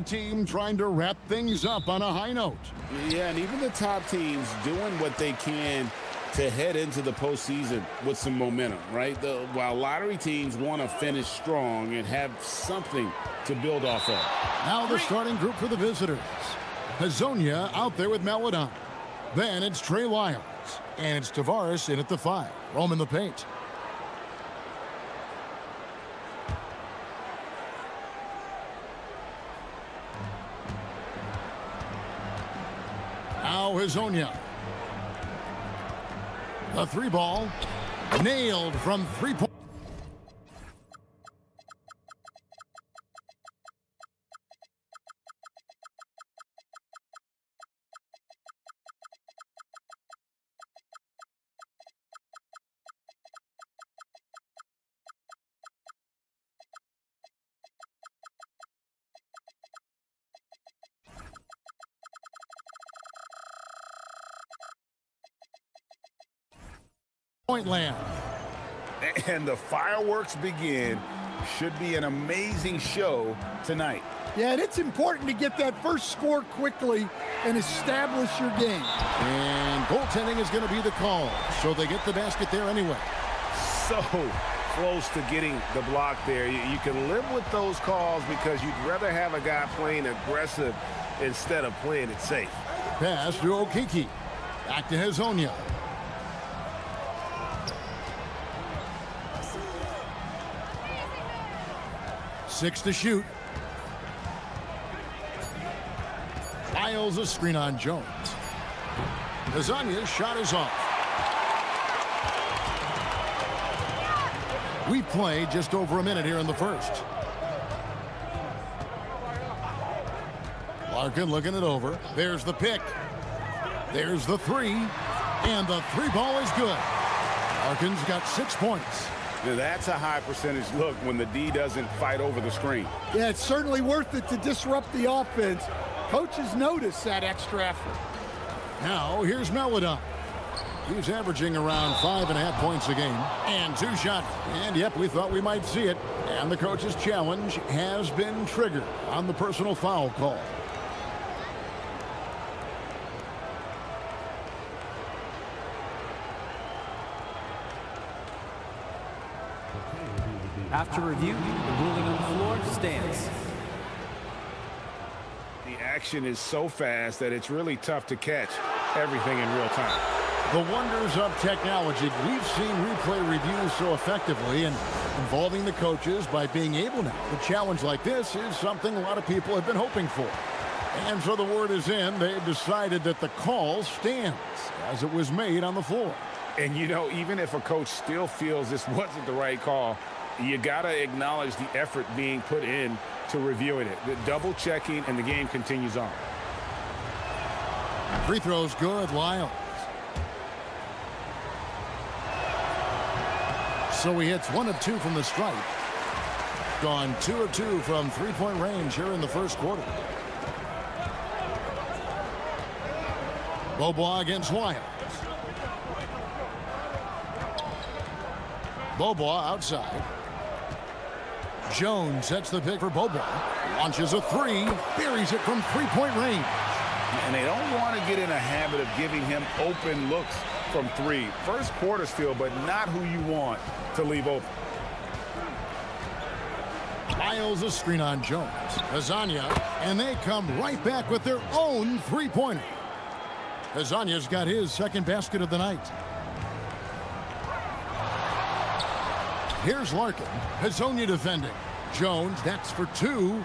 Team trying to wrap things up on a high note. Yeah, and even the top teams doing what they can to head into the postseason with some momentum, right? While lottery teams want to finish strong and have something to build off of. Now the starting group for the visitors. Hazonia out there with Melodon. Then it's Trey Lyles. And it's Tavares in at the 5. Rome in the paint. Now Hazonia. The 3 ball. Nailed from 3-point. Point land. And the fireworks begin. Should be an amazing show tonight. Yeah, and it's important to get that first score quickly and establish your game. And goaltending is going to be the call, so they get the basket there anyway. So close to getting the block there. You can live with those calls because you'd rather have a guy playing aggressive instead of playing it safe. Pass to Okiki. Back to Hazonia. Six to shoot. Lyles a screen on Jones. Hazonia's shot is off. We play just over a minute here in the first. Larkin looking it over. There's the pick. There's the 3. And the 3 ball is good. Larkin's got 6 points. Now that's a high percentage look when the D doesn't fight over the screen. Yeah, it's certainly worth it to disrupt the offense. Coaches notice that extra effort. Now here's Melodon. He's averaging around 5.5 points a game and 2 shots. And yep, we thought we might see it. And the coach's challenge has been triggered on the personal foul call. After review, the ruling on the floor stands. The action is so fast that it's really tough to catch everything in real time. The wonders of technology. We've seen replay reviews so effectively and involving the coaches by being able now. A challenge like this is something a lot of people have been hoping for. And so the word is in. They've decided that the call stands as it was made on the floor. And, you know, even if a coach still feels this wasn't the right call, you got to acknowledge the effort being put in to reviewing it. The double checking, and the game continues on. Free throw's good, Lyles. So he hits 1 of 2 from the stripe. Gone 2 of 2 from 3-point range here in the first quarter. Bobois against Lyles. Bobois outside. Jones sets the pick for Bobois. Launches a 3. Buries it from 3-point range. And they don't want to get in a habit of giving him open looks from 3. First quarter still, but not who you want to leave open. Lyles a screen on Jones. Hazonia, and they come right back with their own 3-pointer. Hazonia's got his second basket of the night. Here's Larkin. Hazonia defending. Jones, that's for 2.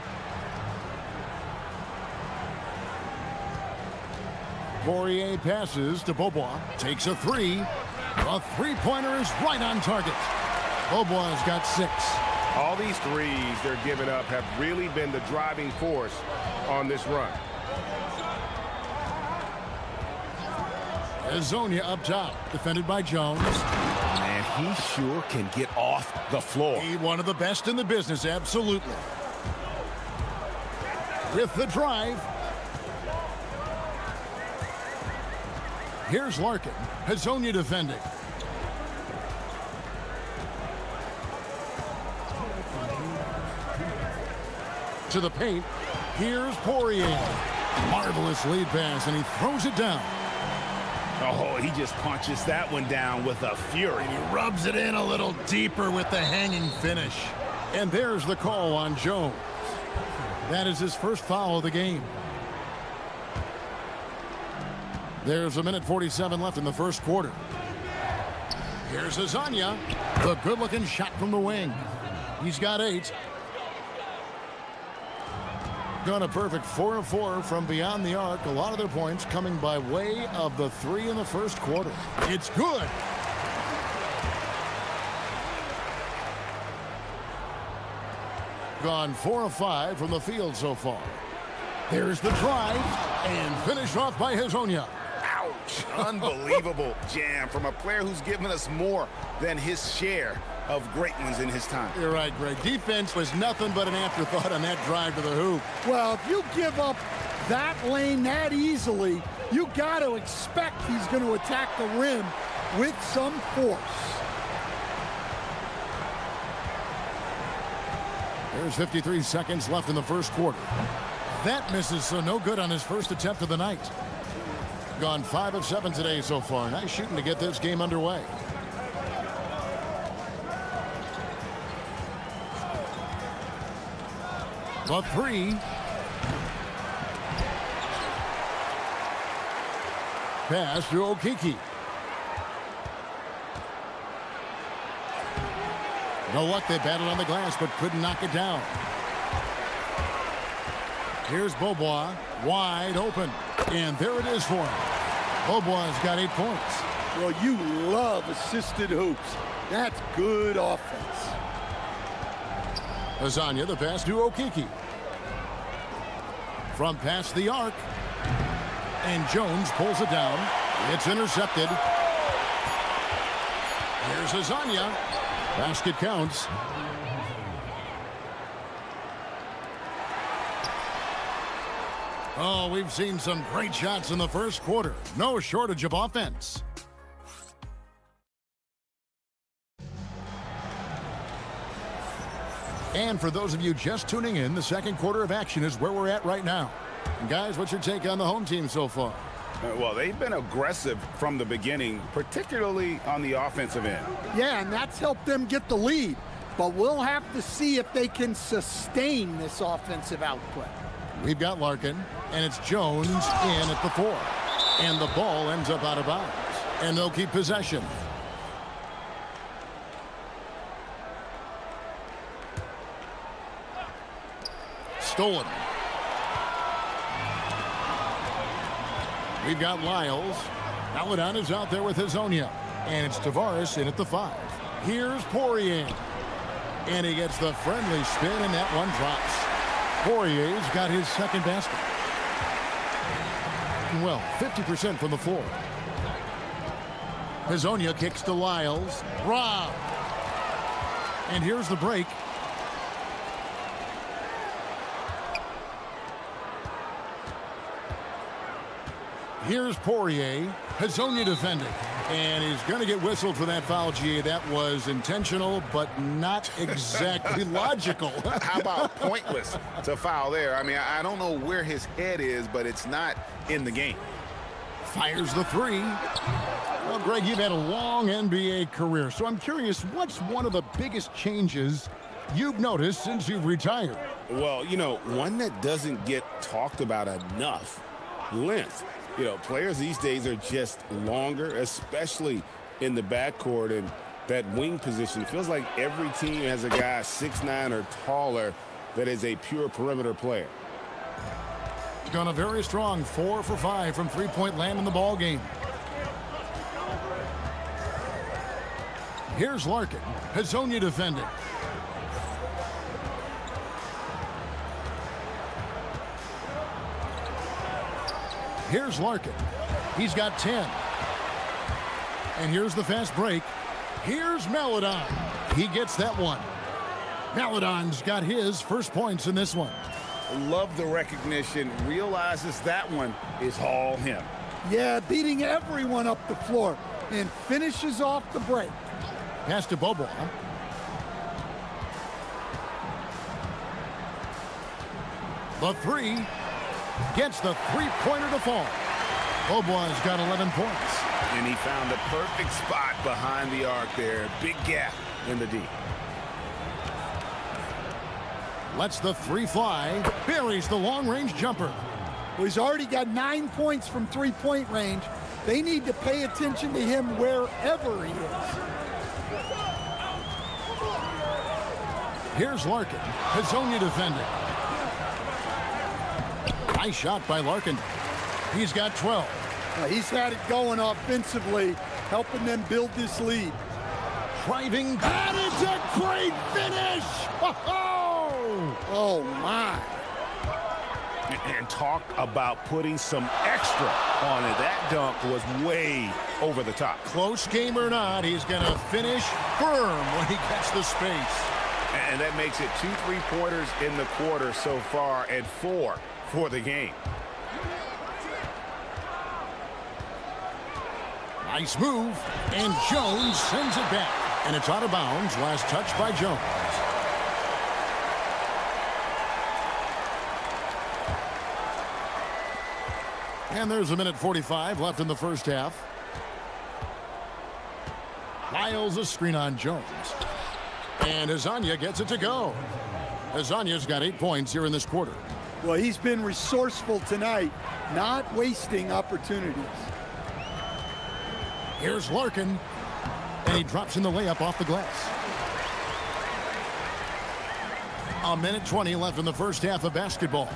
Poirier passes to Bobois. Takes a 3. The 3-pointer is right on target. Bobois got 6. All these threes they're giving up have really been the driving force on this run. Hazonia up top. Defended by Jones. And he sure can get off the floor. He one of the best in the business, absolutely. With the drive. Here's Larkin. Hazonia defending. To the paint. Here's Poirier. Marvelous lead pass, and he throws it down. Oh, he just punches that one down with a fury. He rubs it in a little deeper with the hanging finish. And there's the call on Jones. That is his first foul of the game. There's a minute 47 left in the first quarter. Here's Azania. The good-looking shot from the wing. He's got 8. Done a perfect 4 of 4 from beyond the arc. A lot of their points coming by way of the 3 in the first quarter. It's good. Gone 4 of 5 from the field so far. Here's the drive and finished off by Hazonia. Ouch. Unbelievable jam from a player who's given us more than his share of great ones in his time. You're right, Greg. Defense was nothing but an afterthought on that drive to the hoop. Well, if you give up that lane that easily, you got to expect he's going to attack the rim with some force. There's 53 seconds left in the first quarter. That misses, so no good on his first attempt of the night. Gone 5 of 7 today so far. Nice shooting to get this game underway. The 3. Pass to Okiki. No luck, they battled on the glass, but couldn't knock it down. Here's Beaubois, wide open. And there it is for him. Beaubois got 8 points. Well, you love assisted hoops. That's good offense. Azania, the pass to Okiki. From past the arc. And Jones pulls it down. It's intercepted. Here's Azania. Basket counts. Oh, we've seen some great shots in the first quarter. No shortage of offense. And for those of you just tuning in, the second quarter of action is where we're at right now. And guys, what's your take on the home team so far? Well, they've been aggressive from the beginning, particularly on the offensive end. Yeah, and that's helped them get the lead. But we'll have to see if they can sustain this offensive output. We've got Larkin, and it's Jones in at the 4. And the ball ends up out of bounds. And they'll keep possession. Stolen. We've got Lyles. Paladon is out there with Hazonia. And it's Tavares in at the 5. Here's Poirier. And he gets the friendly spin, and that one drops. Poirier's got his second basket. Well, 50% from the floor. Hazonia kicks to Lyles. Rob. And here's the break. Here's Poirier. Hazonia defending. And he's going to get whistled for that foul, G. That was intentional, but not exactly logical. How about pointless to foul there? I mean, I don't know where his head is, but it's not in the game. Fires the 3. Well, Greg, you've had a long NBA career, so I'm curious, what's one of the biggest changes you've noticed since you've retired? Well, you know, one that doesn't get talked about enough, length. You know, players these days are just longer, especially in the backcourt and that wing position. It feels like every team has a guy 6'9" or taller that is a pure perimeter player. He's done a very strong 4 for 5 from three-point land in the ball game. Here's Larkin. Hazonia defending. Here's Larkin. He's got 10. And here's the fast break. Here's Maladon. He gets that one. Maladon's got his first points in this one. Love the recognition. Realizes that one is all him. Yeah, beating everyone up the floor and finishes off the break. Pass to Beaubois. The three gets the three-pointer to fall. Bobois got 11 points. And he found the perfect spot behind the arc there. Big gap in the D. Lets the three fly. Buries the long-range jumper. Well, he's already got 9 points from three-point range. They need to pay attention to him wherever he is. Here's Larkin. Hazonia defending. Nice shot by Larkin. He's got 12. He's had it going offensively, helping them build this lead. Driving. That is a great finish! Oh, my. And talk about putting some extra on it. That dunk was way over the top. Close game or not, he's going to finish firm when he gets the space. And that makes it 2 3-pointers in the quarter so far and 4 for the game. Nice move, and Jones sends it back. And it's out of bounds. Last touch by Jones. And there's 1:45 left in the first half. Lyles a screen on Jones. And Hazonia gets it to go. Hazonia's got 8 points here in this quarter. Well, he's been resourceful tonight, not wasting opportunities. Here's Larkin. And he drops in the layup off the glass. 1:20 left in the first half of basketball.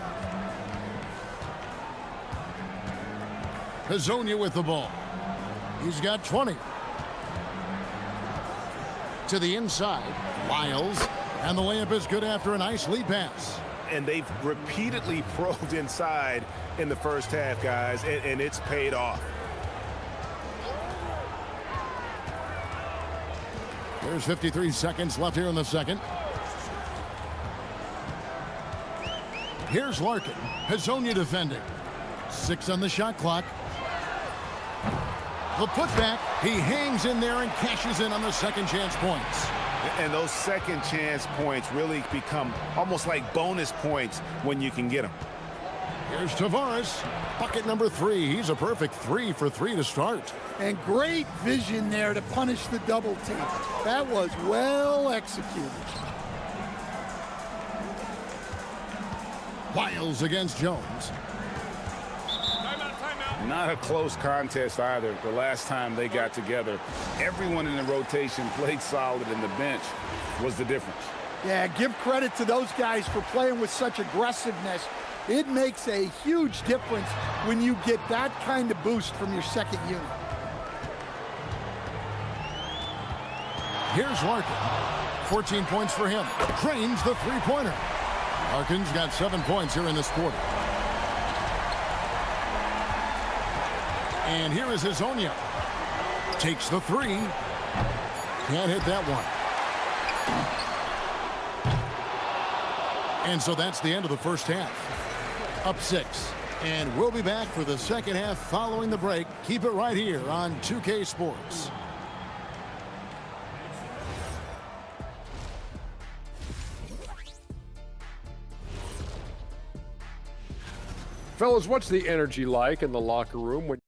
Hazonia with the ball. He's got 20. To the inside. Lyles. And the layup is good after a nice lead pass. And they've repeatedly probed inside in the first half, guys, and it's paid off. There's 53 seconds left here in the second. Here's Larkin. Hazonia defending. 6 on the shot clock. The putback. He hangs in there and cashes in on the second chance points. And those second chance points really become almost like bonus points when you can get them. Here's Tavares. Bucket number 3. He's a perfect 3 for 3 to start. And great vision there to punish the double team. That was well executed. Lyles against Jones. Not a close contest either. The last time they got together, everyone in the rotation played solid, and the bench was the difference. Yeah, give credit to those guys for playing with such aggressiveness. It makes a huge difference when you get that kind of boost from your second unit. Here's Larkin. 14 points for him. Drains the three-pointer. Larkin's got 7 points here in this quarter. And here is Hazonia. Takes the 3. Can't hit that one. And so that's the end of the first half. Up 6. And we'll be back for the second half following the break. Keep it right here on 2K Sports. Fellas, what's the energy like in the locker room when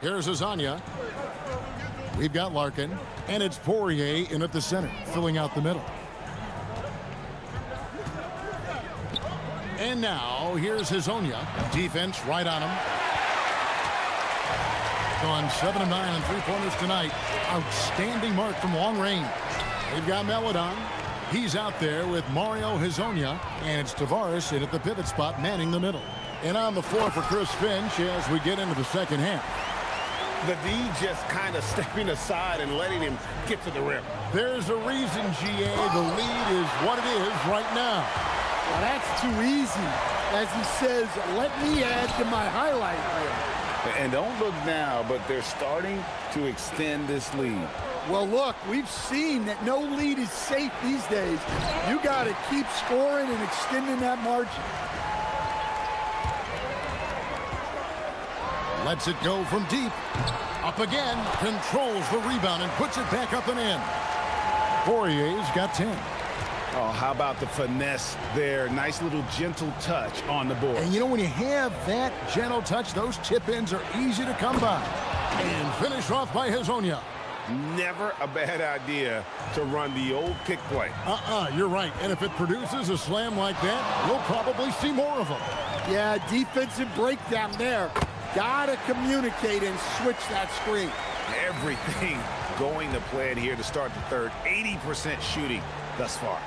Here's Hazonia. We've got Larkin. And it's Poirier in at the center, filling out the middle. And now, here's Hazonia. Defense right on him. Gone 7 of 9 on three-pointers tonight. Outstanding mark from long range. They've got Melodon. He's out there with Mario Hazonia. And it's Tavares in at the pivot spot, manning the middle. And on the floor for Chris Finch as we get into the second half. The D just kind of stepping aside and letting him get to the rim. There's a reason, GA. The lead is what it is right now. Well, that's too easy. As he says, let me add to my highlight reel. And don't look now, but they're starting to extend this lead. Well, look, we've seen that no lead is safe these days. You got to keep scoring and extending that margin. Lets it go from deep. Up again. Controls the rebound and puts it back up and in. Poirier's got 10. Oh, how about the finesse there? Nice little gentle touch on the board. And you know, when you have that gentle touch, those tip-ins are easy to come by. And finished off by Hazonia. Never a bad idea to run the old pick play. You're right. And if it produces a slam like that, we'll probably see more of them. Yeah, defensive breakdown there. Gotta communicate and switch that screen. Everything going to plan here to start the third. 80% shooting thus far.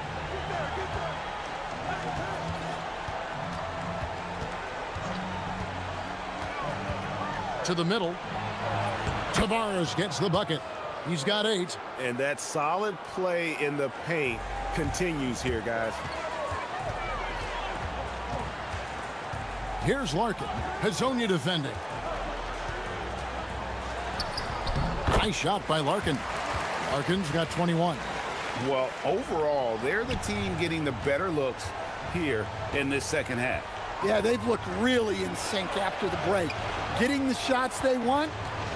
To the middle. Tavares gets the bucket. He's got 8. And that solid play in the paint continues here, guys. Here's Larkin. Hazonia defending. Nice shot by Larkin. Larkin's got 21. Well, overall, they're the team getting the better looks here in this second half. Yeah, they've looked really in sync after the break. Getting the shots they want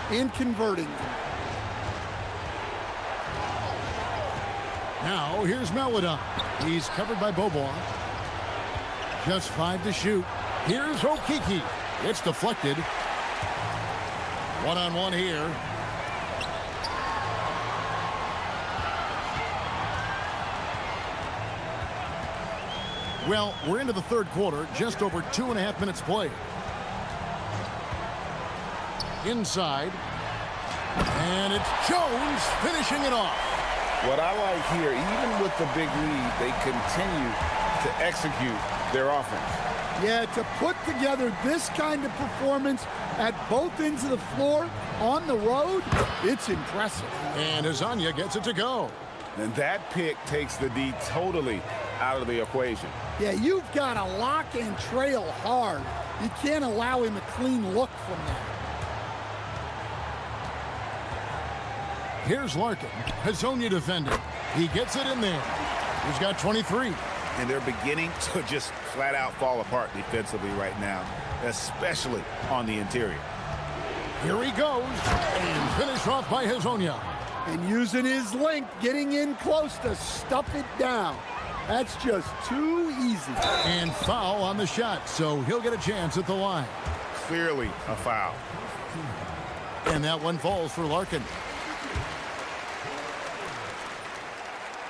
and converting them. Now, here's Melodon. He's covered by Bobois. Just 5 to shoot. Here's Okiki. It's deflected. One-on-one here. Well, we're into the third quarter, just over 2.5 minutes played. Inside. And it's Jones finishing it off. What I like here, even with the big lead, they continue to execute their offense. Yeah, to put together this kind of performance at both ends of the floor on the road, it's impressive. And Hazonia gets it to go. And that pick takes the D totally out of the equation. Yeah, you've got to lock and trail hard. You can't allow him a clean look from that. Here's Larkin. Hazonia defending. He gets it in there. He's got 23. And they're beginning to just flat out fall apart defensively right now, especially on the interior. Here he goes. And finished off by Hazonia. And using his length, getting in close to stuff it down. That's just too easy. And foul on the shot, so he'll get a chance at the line. Clearly a foul. And that one falls for Larkin.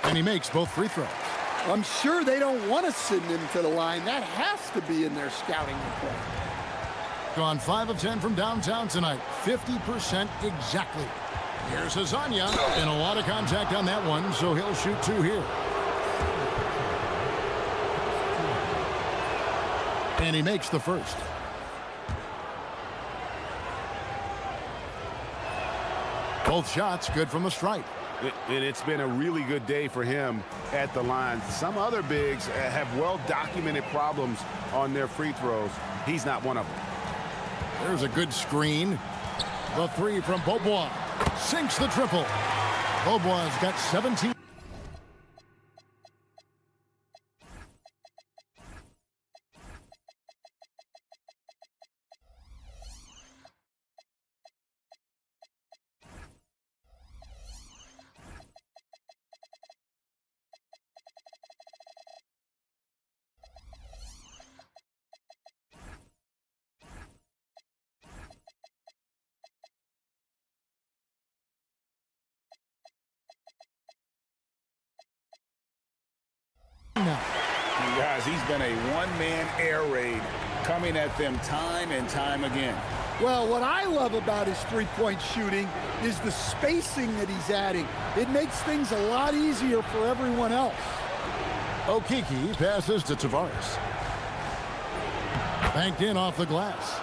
And he makes both free throws. I'm sure they don't want to send him to the line. That has to be in their scouting report. Gone 5 of 10 from downtown tonight. 50% exactly. Here's Hazonia. And a lot of contact on that one, so he'll shoot 2 here. And he makes the first. Both shots good from the stripe. And it's been a really good day for him at the line. Some other bigs have well-documented problems on their free throws. He's not one of them. There's a good screen. The 3 from Bobois. Sinks the triple. Bobois got 17. guys, he's been a one-man air raid coming at them time and time again. Well, what I love about his three-point shooting is the spacing that he's adding. It makes things a lot easier for everyone else. Okiki passes to Tavares. Banked in off the glass.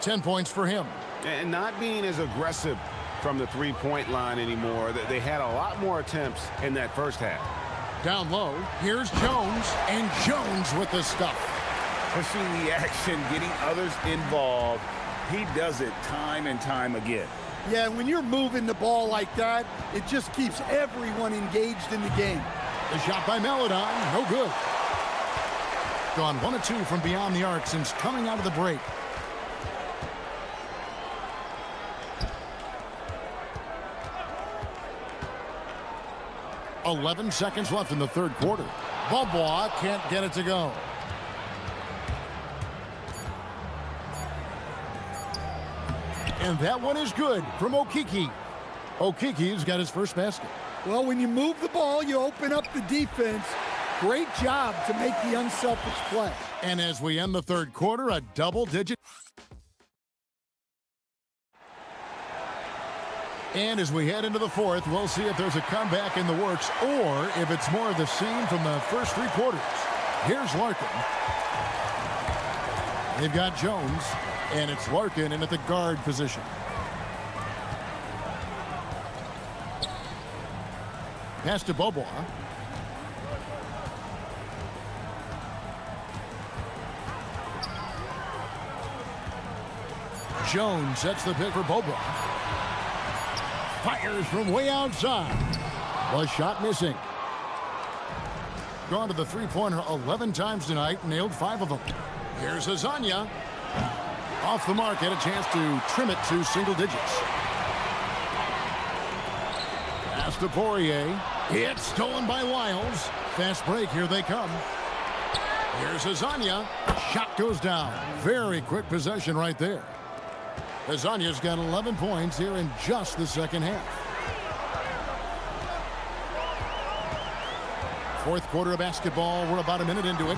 10 points for him. And not being as aggressive from the three-point line anymore. They had a lot more attempts in that first half. Down low, here's Jones, and Jones with the stuff. Pushing the action, getting others involved. He does it time and time again. Yeah, when you're moving the ball like that, it just keeps everyone engaged in the game. The shot by Meladon, no good. Gone 1 of 2 from beyond the arc since coming out of the break. .11 seconds left in the third quarter. Bobois can't get it to go. And that one is good from Okiki. Okiki's got his first basket. Well, when you move the ball, you open up the defense. Great job to make the unselfish play. And as we end the third quarter, a double-digit. And as we head into the fourth, we'll see if there's a comeback in the works or if it's more of the same from the first 3 quarters. Here's Larkin. They've got Jones, and it's Larkin in at the guard position. Pass to Bobois. Jones sets the pick for Bobois. Fires from way outside. Was shot missing. Gone to the three-pointer 11 times tonight, nailed 5 of them. Here's Azania. Off the mark, had a chance to trim it to single digits. Pass to Poirier. It's stolen by Lyles. Fast break, here they come. Here's Azania. Shot goes down. Very quick possession right there. Azania's got 11 points here in just the second half. Fourth quarter of basketball. We're about a minute into it.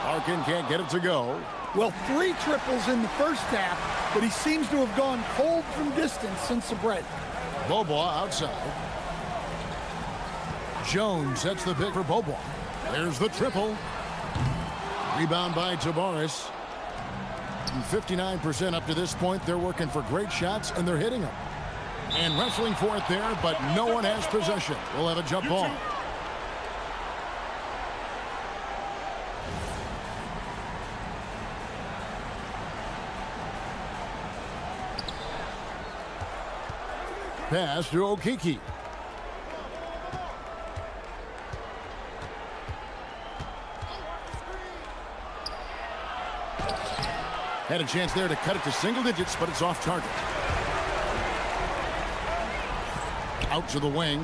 Larkin can't get it to go. Well, 3 triples in the first half, but he seems to have gone cold from distance since the break. Bobois outside. Jones sets the pick for Bobois. There's the triple. Rebound by Tavares. 59% up to this point. They're working for great shots, and they're hitting them. And wrestling for it there, but no one has possession. We'll have a jump ball. Pass to Okiki. Had a chance there to cut it to single digits, but it's off target. Out to the wing.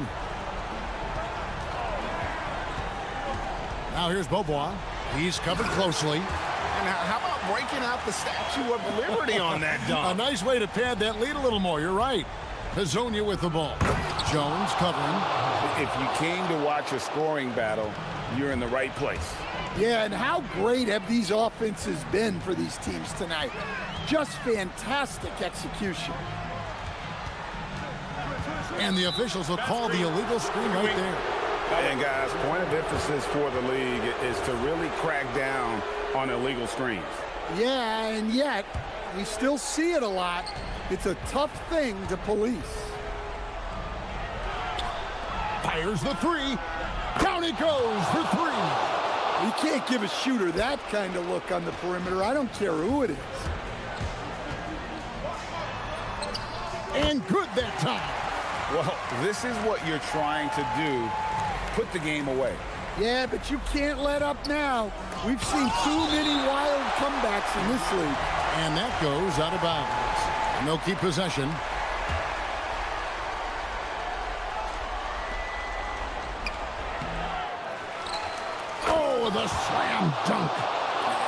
Now here's Bobois. He's covered closely. And how about breaking out the Statue of Liberty on that dunk? A nice way to pad that lead a little more. You're right. Hazonia with the ball. Jones covering. If you came to watch a scoring battle, you're in the right place. Yeah, and how great have these offenses been for these teams tonight? Just fantastic execution. And the officials will call the illegal screen right there. And guys, point of emphasis for the league is to really crack down on illegal screens. Yeah, and yet, we still see it a lot. It's a tough thing to police. Fires the 3. Down it goes for 3. You can't give a shooter that kind of look on the perimeter. I don't care who it is. And good that time. Well, this is what you're trying to do. Put the game away. Yeah, but you can't let up now. We've seen too many wild comebacks in this league. And that goes out of bounds. And they'll keep possession. Oh, the slam dunk.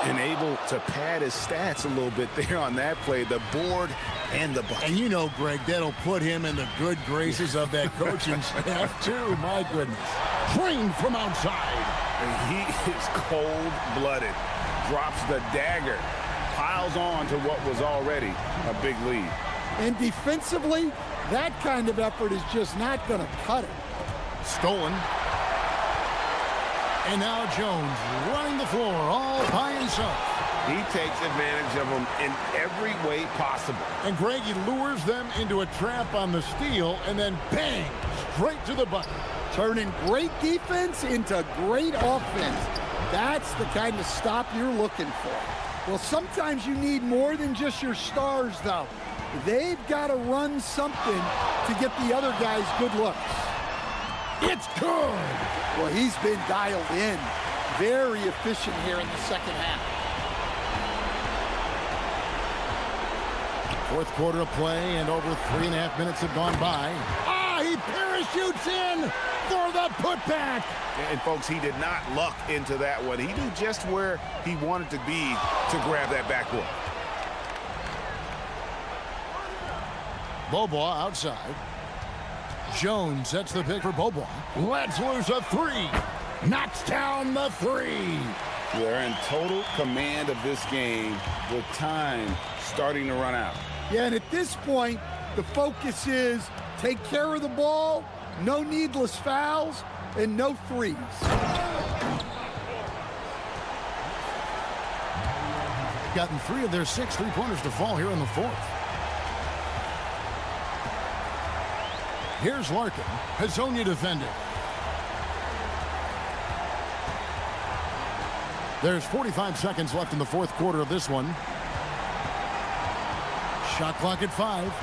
And able to pad his stats a little bit there on that play. The board and the bucket. And you know, Greg, that'll put him in the good graces of that coaching staff, too. My goodness. Trained from outside. And he is cold-blooded. Drops the dagger. Piles on to what was already a big lead. And defensively, that kind of effort is just not going to cut it. Stolen. And now Jones running the floor all by himself. He takes advantage of them in every way possible. And Greg, he lures them into a trap on the steal and then bang, straight to the bucket. Turning great defense into great offense. That's the kind of stop you're looking for. Well, sometimes you need more than just your stars, though. They've got to run something to get the other guys good looks. It's good. Well, he's been dialed in. Very efficient here in the second half. Fourth quarter of play, and over 3.5 minutes have gone by. Ah, he parachutes in for the putback. And folks, he did not luck into that one. He knew just where he wanted to be to grab that backboard. Bobois outside. Jones sets the pick for Bobois. Lets loose a three. Knocks down the three. They're in total command of this game with time starting to run out. Yeah, and at this point, the focus is take care of the ball, no needless fouls, and no threes. Gotten 3 of their 6 three-pointers to fall here in the fourth. Here's Larkin. Hazonia defending. There's 45 seconds left in the fourth quarter of this one. Shot clock at 5.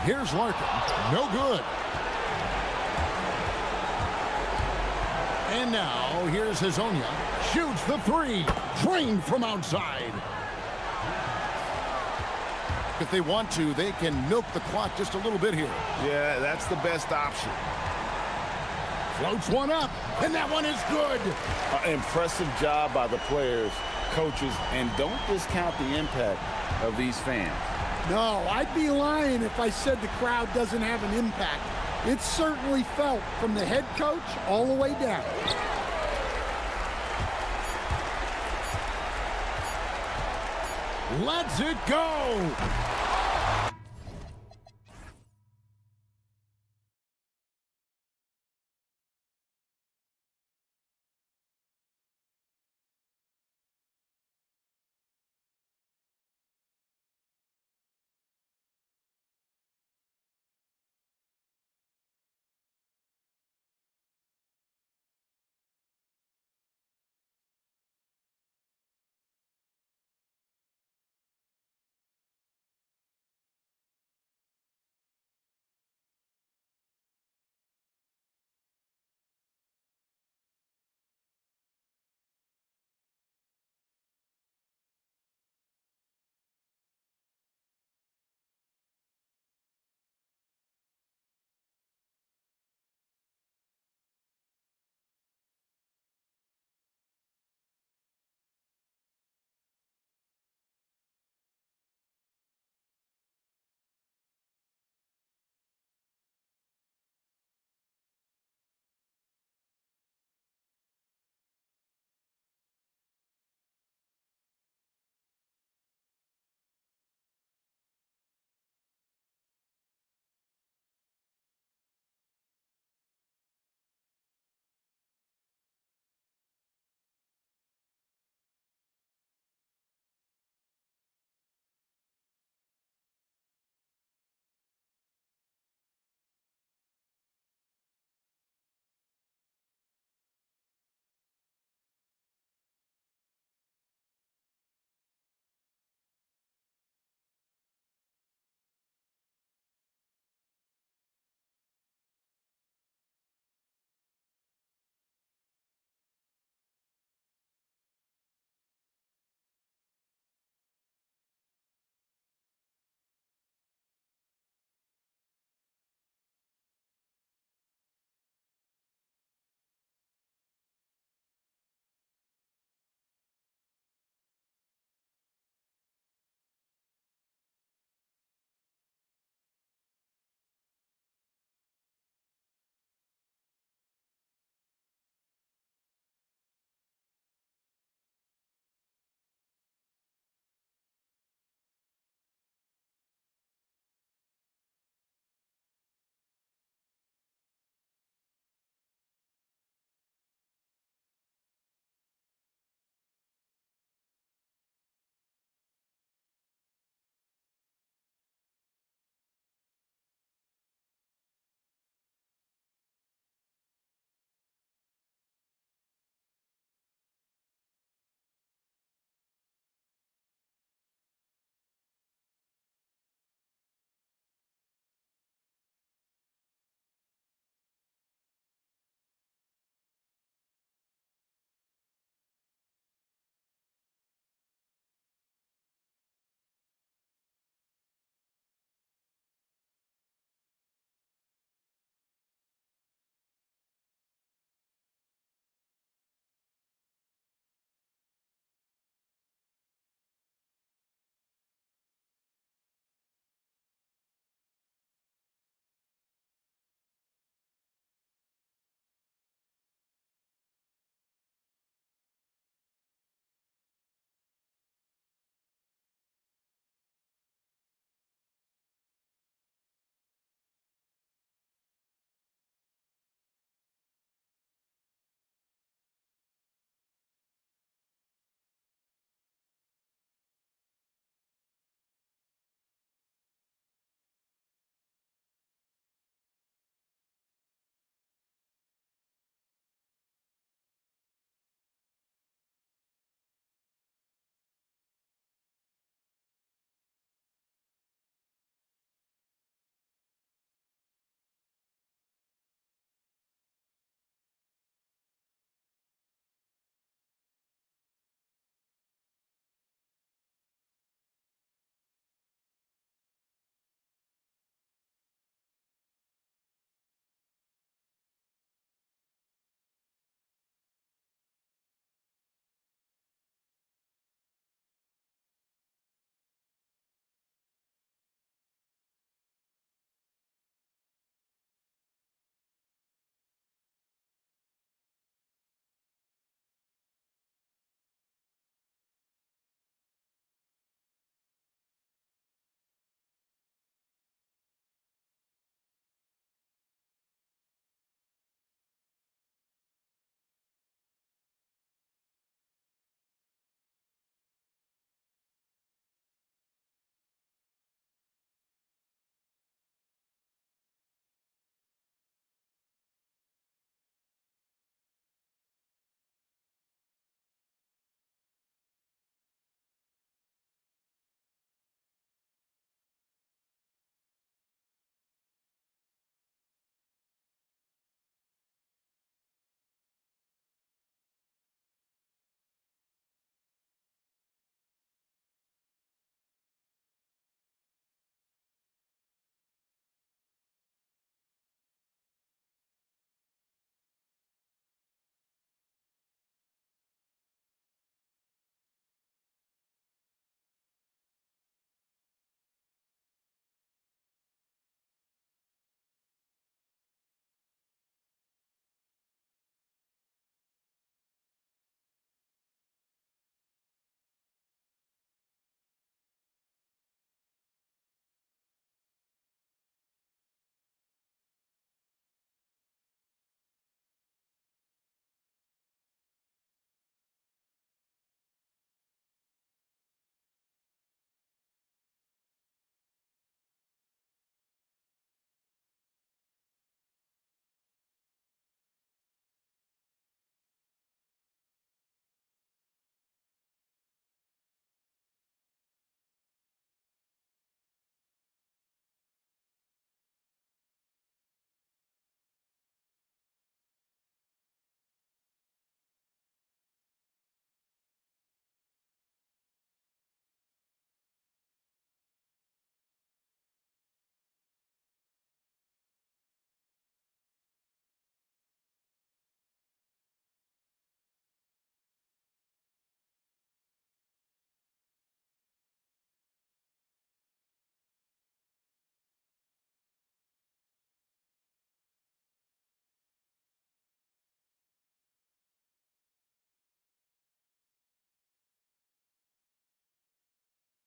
Here's Larkin. No good. And now here's Hazonia. Shoots the three. Drained from outside. If they want to, they can milk the clock just a little bit here. Yeah, that's the best option. Floats one up, and that one is good. Impressive job by the players, coaches, and don't discount the impact of these fans. No, I'd be lying if I said the crowd doesn't have an impact. It's certainly felt from the head coach all the way down. Let's it go.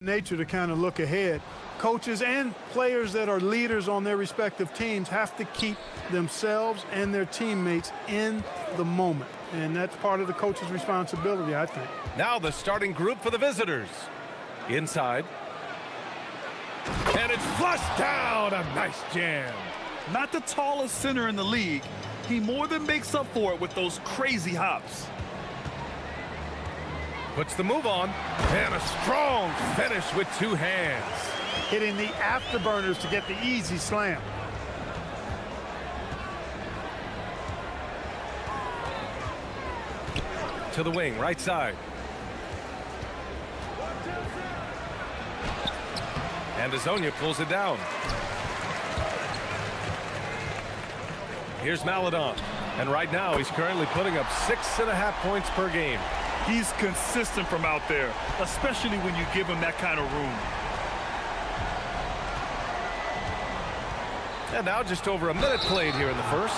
nature to kind of look ahead. Coaches and players that are leaders on their respective teams have to keep themselves and their teammates in the moment. And that's part of the coach's responsibility, I think. Now the starting group for the visitors. Inside. And it's flushed down. A nice jam. Not the tallest center in the league. He more than makes up for it with those crazy hops. Puts the move on. And a strong finish with two hands. Hitting the afterburners to get the easy slam. To the wing, right side. And Azonia pulls it down. Here's Maladon. And right now, he's currently putting up 6.5 points per game. He's consistent from out there, especially when you give him that kind of room. And now just over a minute played here in the first.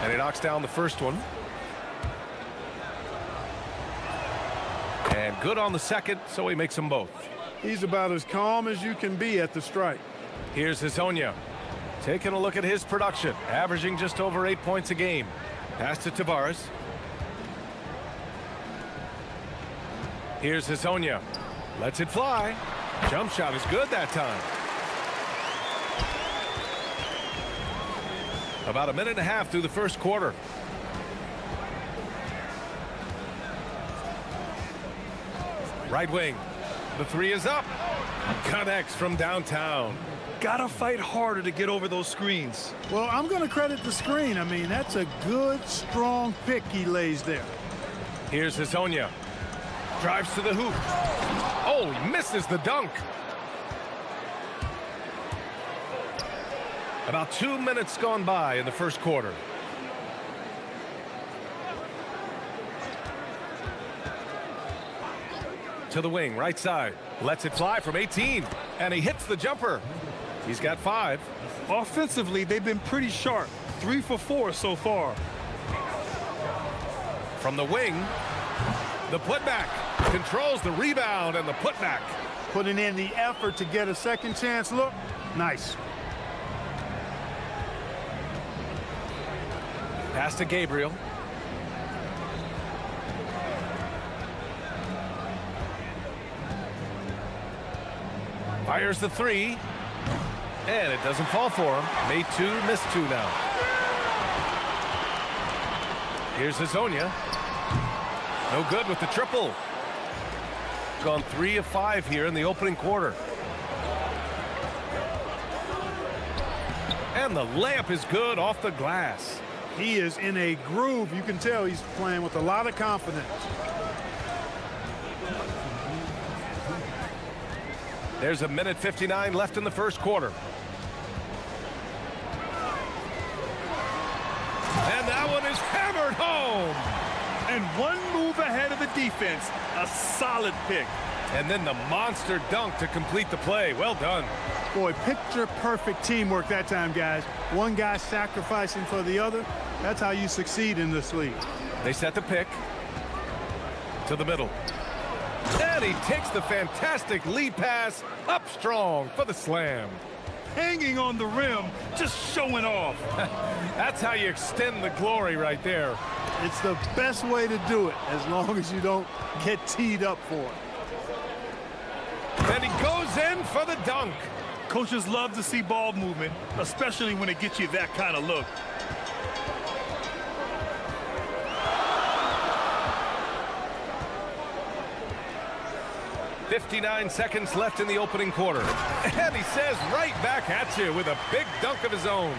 And he knocks down the first one. And good on the second, so he makes them both. He's about as calm as you can be at the strike. Here's Azonia. Taking a look at his production, averaging just over 8 points a game. Pass to Tavares. Here's Azonia. Lets it fly. Jump shot is good that time. About a minute and a half through the first quarter. Right wing. The three is up. Connects from downtown. Gotta fight harder to get over those screens. Well, I'm going to credit the screen. I mean, that's a good, strong pick he lays there. Here's Azonia. Drives to the hoop. Oh, he misses the dunk. About 2 minutes gone by in the first quarter. To the wing, right side. Lets it fly from 18. And he hits the jumper. He's got 5. Offensively, they've been pretty sharp. 3 for 4 so far. From the wing, the putback. Controls the rebound and the putback. Putting in the effort to get a second chance look. Nice. Pass to Gabriel. Fires the 3. And it doesn't fall for him. Made 2, missed 2 now. Here's Azonia. No good with the triple. Gone 3 of 5 here in the opening quarter. And the layup is good off the glass. He is in a groove. You can tell he's playing with a lot of confidence. There's a minute 59 left in the first quarter. And that one is hammered home. And one move ahead of the defense. A solid pick. And then the monster dunk to complete the play. Well done. Boy, picture perfect teamwork that time, guys. One guy sacrificing for the other. That's how you succeed in this league. They set the pick to the middle. And he takes the fantastic lead pass up strong for the slam. Hanging on the rim, just showing off. That's how you extend the glory right there. It's the best way to do it, as long as you don't get teed up for it. And he goes in for the dunk. Coaches love to see ball movement, especially when it gets you that kind of look. .59 seconds left in the opening quarter. And he says right back at you with a big dunk of his own.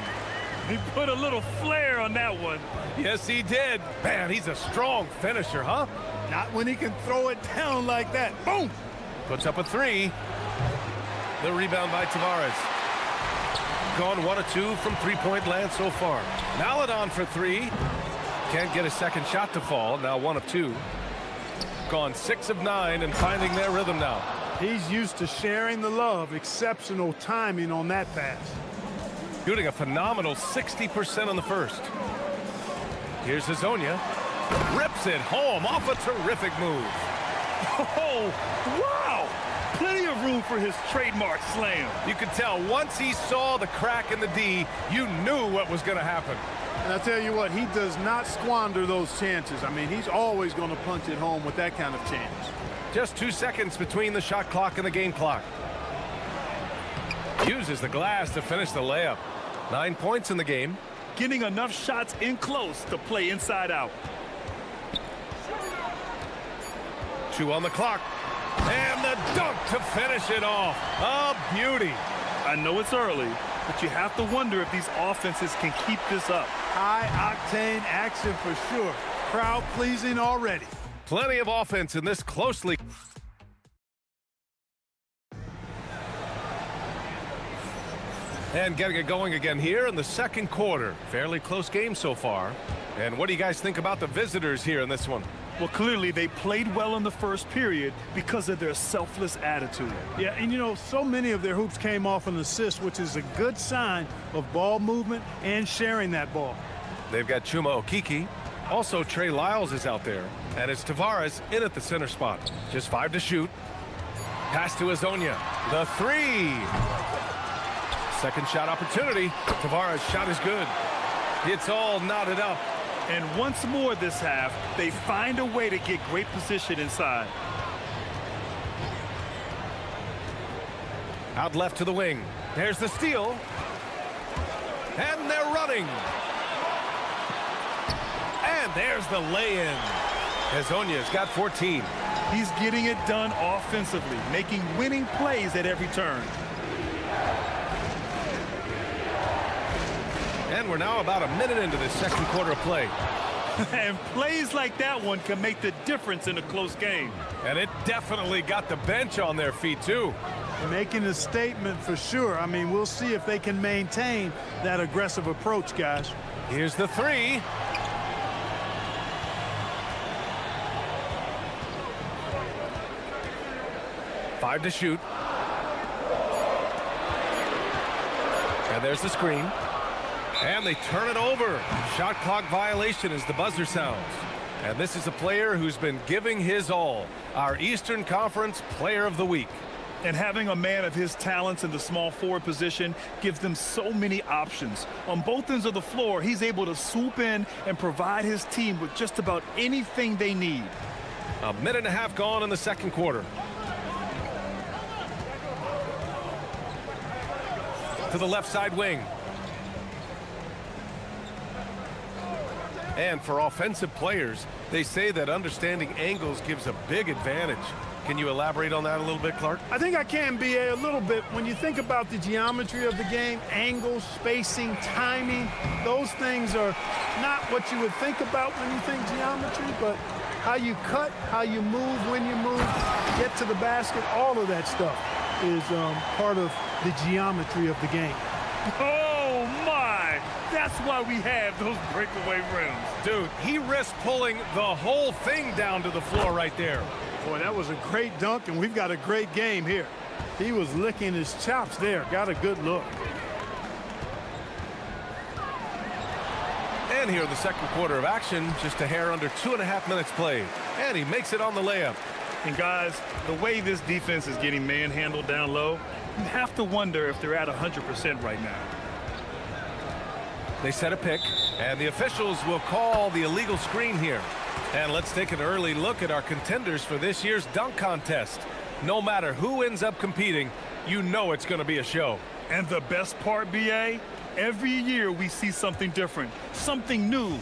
He put a little flair on that one. Yes, he did. Man, he's a strong finisher, huh? Not when he can throw it down like that. Boom! Puts up a 3. The rebound by Tavares. Gone 1 of 2 from three-point land so far. Maladon for 3. Can't get a second shot to fall. Now 1 of 2. Gone 6 of 9 and finding their rhythm now. He's used to sharing the love. Exceptional timing on that pass. Shooting a phenomenal 60% on the first. Here's Hazonia. Rips it home off a terrific move. Oh, wow! Plenty of room for his trademark slam. You could tell once he saw the crack in the D, you knew what was going to happen. And I tell you what, he does not squander those chances. I mean, he's always going to punch it home with that kind of chance. Just 2 seconds between the shot clock and the game clock. Uses the glass to finish the layup. 9 points in the game. Getting enough shots in close to play inside out. 2 on the clock. And the dunk to finish it off. A beauty. I know it's early, but you have to wonder if these offenses can keep this up. High-octane action for sure. Crowd-pleasing already. Plenty of offense in this closely. And getting it going again here in the second quarter. Fairly close game so far. And what do you guys think about the visitors here in this one? Well, clearly they played well in the first period because of their selfless attitude. Yeah, and you know, so many of their hoops came off an assist, which is a good sign of ball movement and sharing that ball. They've got Chuma Okiki. Also, Trey Lyles is out there. And it's Tavares in at the center spot. Just 5 to shoot. Pass to Hazonia. The 3. Second shot opportunity. Tavares' shot is good. It's all knotted up. And once more this half, they find a way to get great position inside. Out left to the wing. There's the steal. And they're running. And there's the lay-in. Hazonia's got 14. He's getting it done offensively, making winning plays at every turn. And we're now about a minute into the second quarter of play. And plays like that one can make the difference in a close game. And it definitely got the bench on their feet, too. Making a statement for sure. I mean, we'll see if they can maintain that aggressive approach, guys. Here's the 3. Five to shoot. And there's the screen. And they turn it over. Shot clock violation as the buzzer sounds. And this is a player who's been giving his all. Our Eastern Conference Player of the Week. And having a man of his talents in the small forward position gives them so many options. On both ends of the floor, he's able to swoop in and provide his team with just about anything they need. A minute and a half gone in the second quarter. To the left side wing. And for offensive players, they say that understanding angles gives a big advantage. Can you elaborate on that a little bit, Clark? I think I can, BA, a little bit. When you think about the geometry of the game, angles, spacing, timing, those things are not what you would think about when you think geometry, but how you cut, how you move, when you move, get to the basket, all of that stuff is part of the geometry of the game. Oh, my! That's why we have those breakaway rims. Dude, he risked pulling the whole thing down to the floor right there. Boy, that was a great dunk, and we've got a great game here. He was licking his chops there. Got a good look. And here in the second quarter of action, just a hair under 2.5 minutes played. And he makes it on the layup. And guys, the way this defense is getting manhandled down low, you have to wonder if they're at 100% right now. They set a pick, and the officials will call the illegal screen here. And let's take an early look at our contenders for this year's dunk contest. No matter who ends up competing, you know it's going to be a show. And the best part, BA, every year we see something different, something new.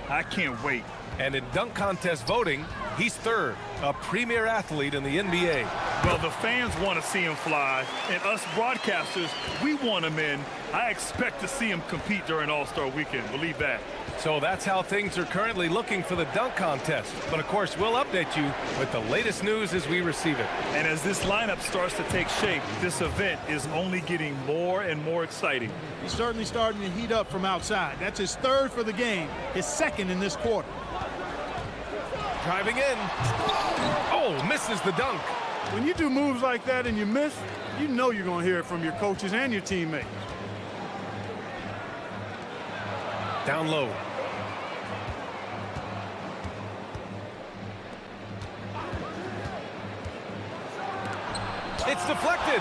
I can't wait. And in dunk contest voting, he's third, a premier athlete in the NBA. Well, the fans want to see him fly, and us broadcasters, we want him in. I expect to see him compete during All-Star Weekend. Believe that. So that's how things are currently looking for the dunk contest. But of course, we'll update you with the latest news as we receive it. And as this lineup starts to take shape, this event is only getting more and more exciting. He's certainly starting to heat up from outside. That's his third for the game, his second in this quarter. Driving in. Oh, misses the dunk. When you do moves like that and you miss, you know you're going to hear it from your coaches and your teammates. Down low. It's deflected.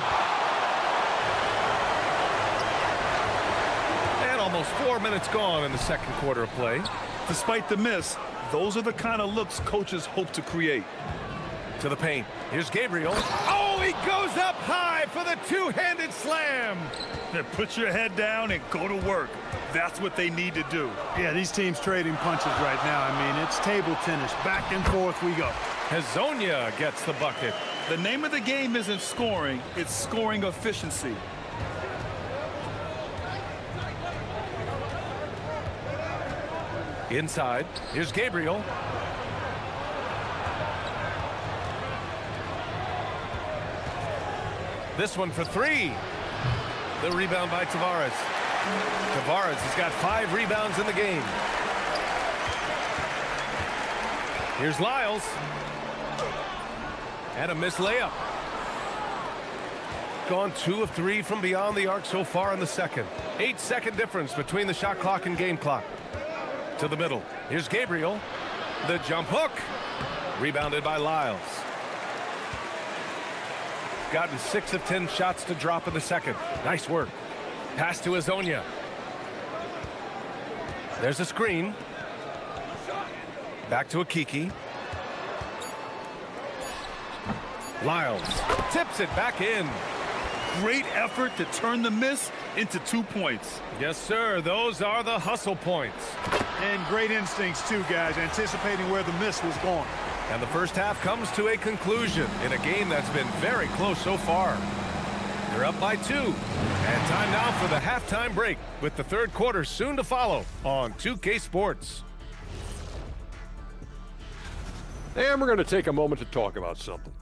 And almost 4 minutes gone in the second quarter of play. Despite the miss, those are the kind of looks coaches hope to create. To the paint. Here's Gabriel. Oh, he goes up high for the two-handed slam. Now put your head down and go to work. That's what they need to do. Yeah, these teams trading punches right now. I mean, it's table tennis. Back and forth we go. Hezonja gets the bucket. The name of the game isn't scoring, it's scoring efficiency. Inside. Here's Gabriel. This one for three. The rebound by Tavares. Tavares has got 5 rebounds in the game. Here's Lyles. And a missed layup. Gone 2 of 3 from beyond the arc so far in the second. 8-second difference between the shot clock and game clock. To the middle. Here's Gabriel. The jump hook. Rebounded by Lyles. Gotten 6 of 10 shots to drop in the second. Nice work. Pass to Hezonja. There's a screen. Back to Akiki. Lyles tips it back in. Great effort to turn the miss into 2 points. Yes, sir. Those are the hustle points. And great instincts, too, guys, anticipating where the miss was going. And the first half comes to a conclusion in a game that's been very close so far. They're up by 2. And time now for the halftime break, with the third quarter soon to follow on 2K Sports. And we're going to take a moment to talk about something.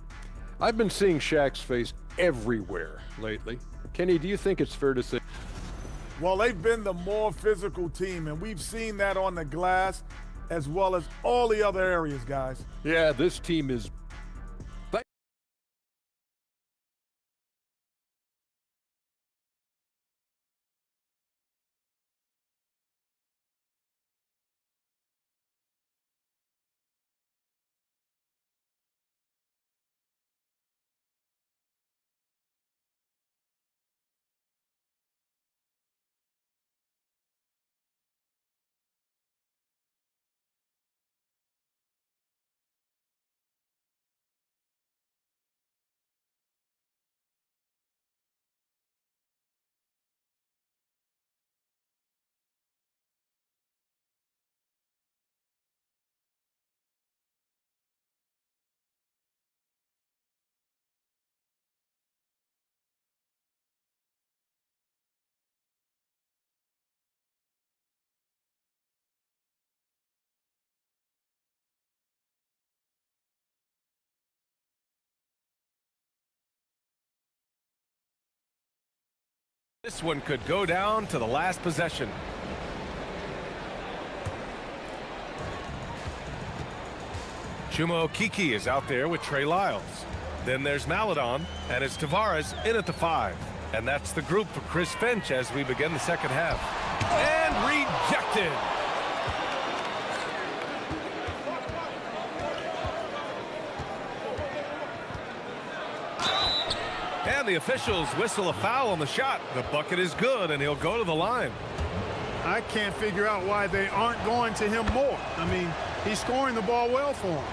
I've been seeing Shaq's face everywhere lately. Kenny, do you think it's fair to say? Well, they've been the more physical team, and we've seen that on the glass as well as all the other areas, guys. Yeah, this team is... This one could go down to the last possession. Chuma Okeke is out there with Trey Lyles. Then there's Maladon, and it's Tavares in at the 5. And that's the group for Chris Finch as we begin the second half. And rejected. And the officials whistle a foul on the shot. The bucket is good, and he'll go to the line. I can't figure out why they aren't going to him more. I mean, he's scoring the ball well for him.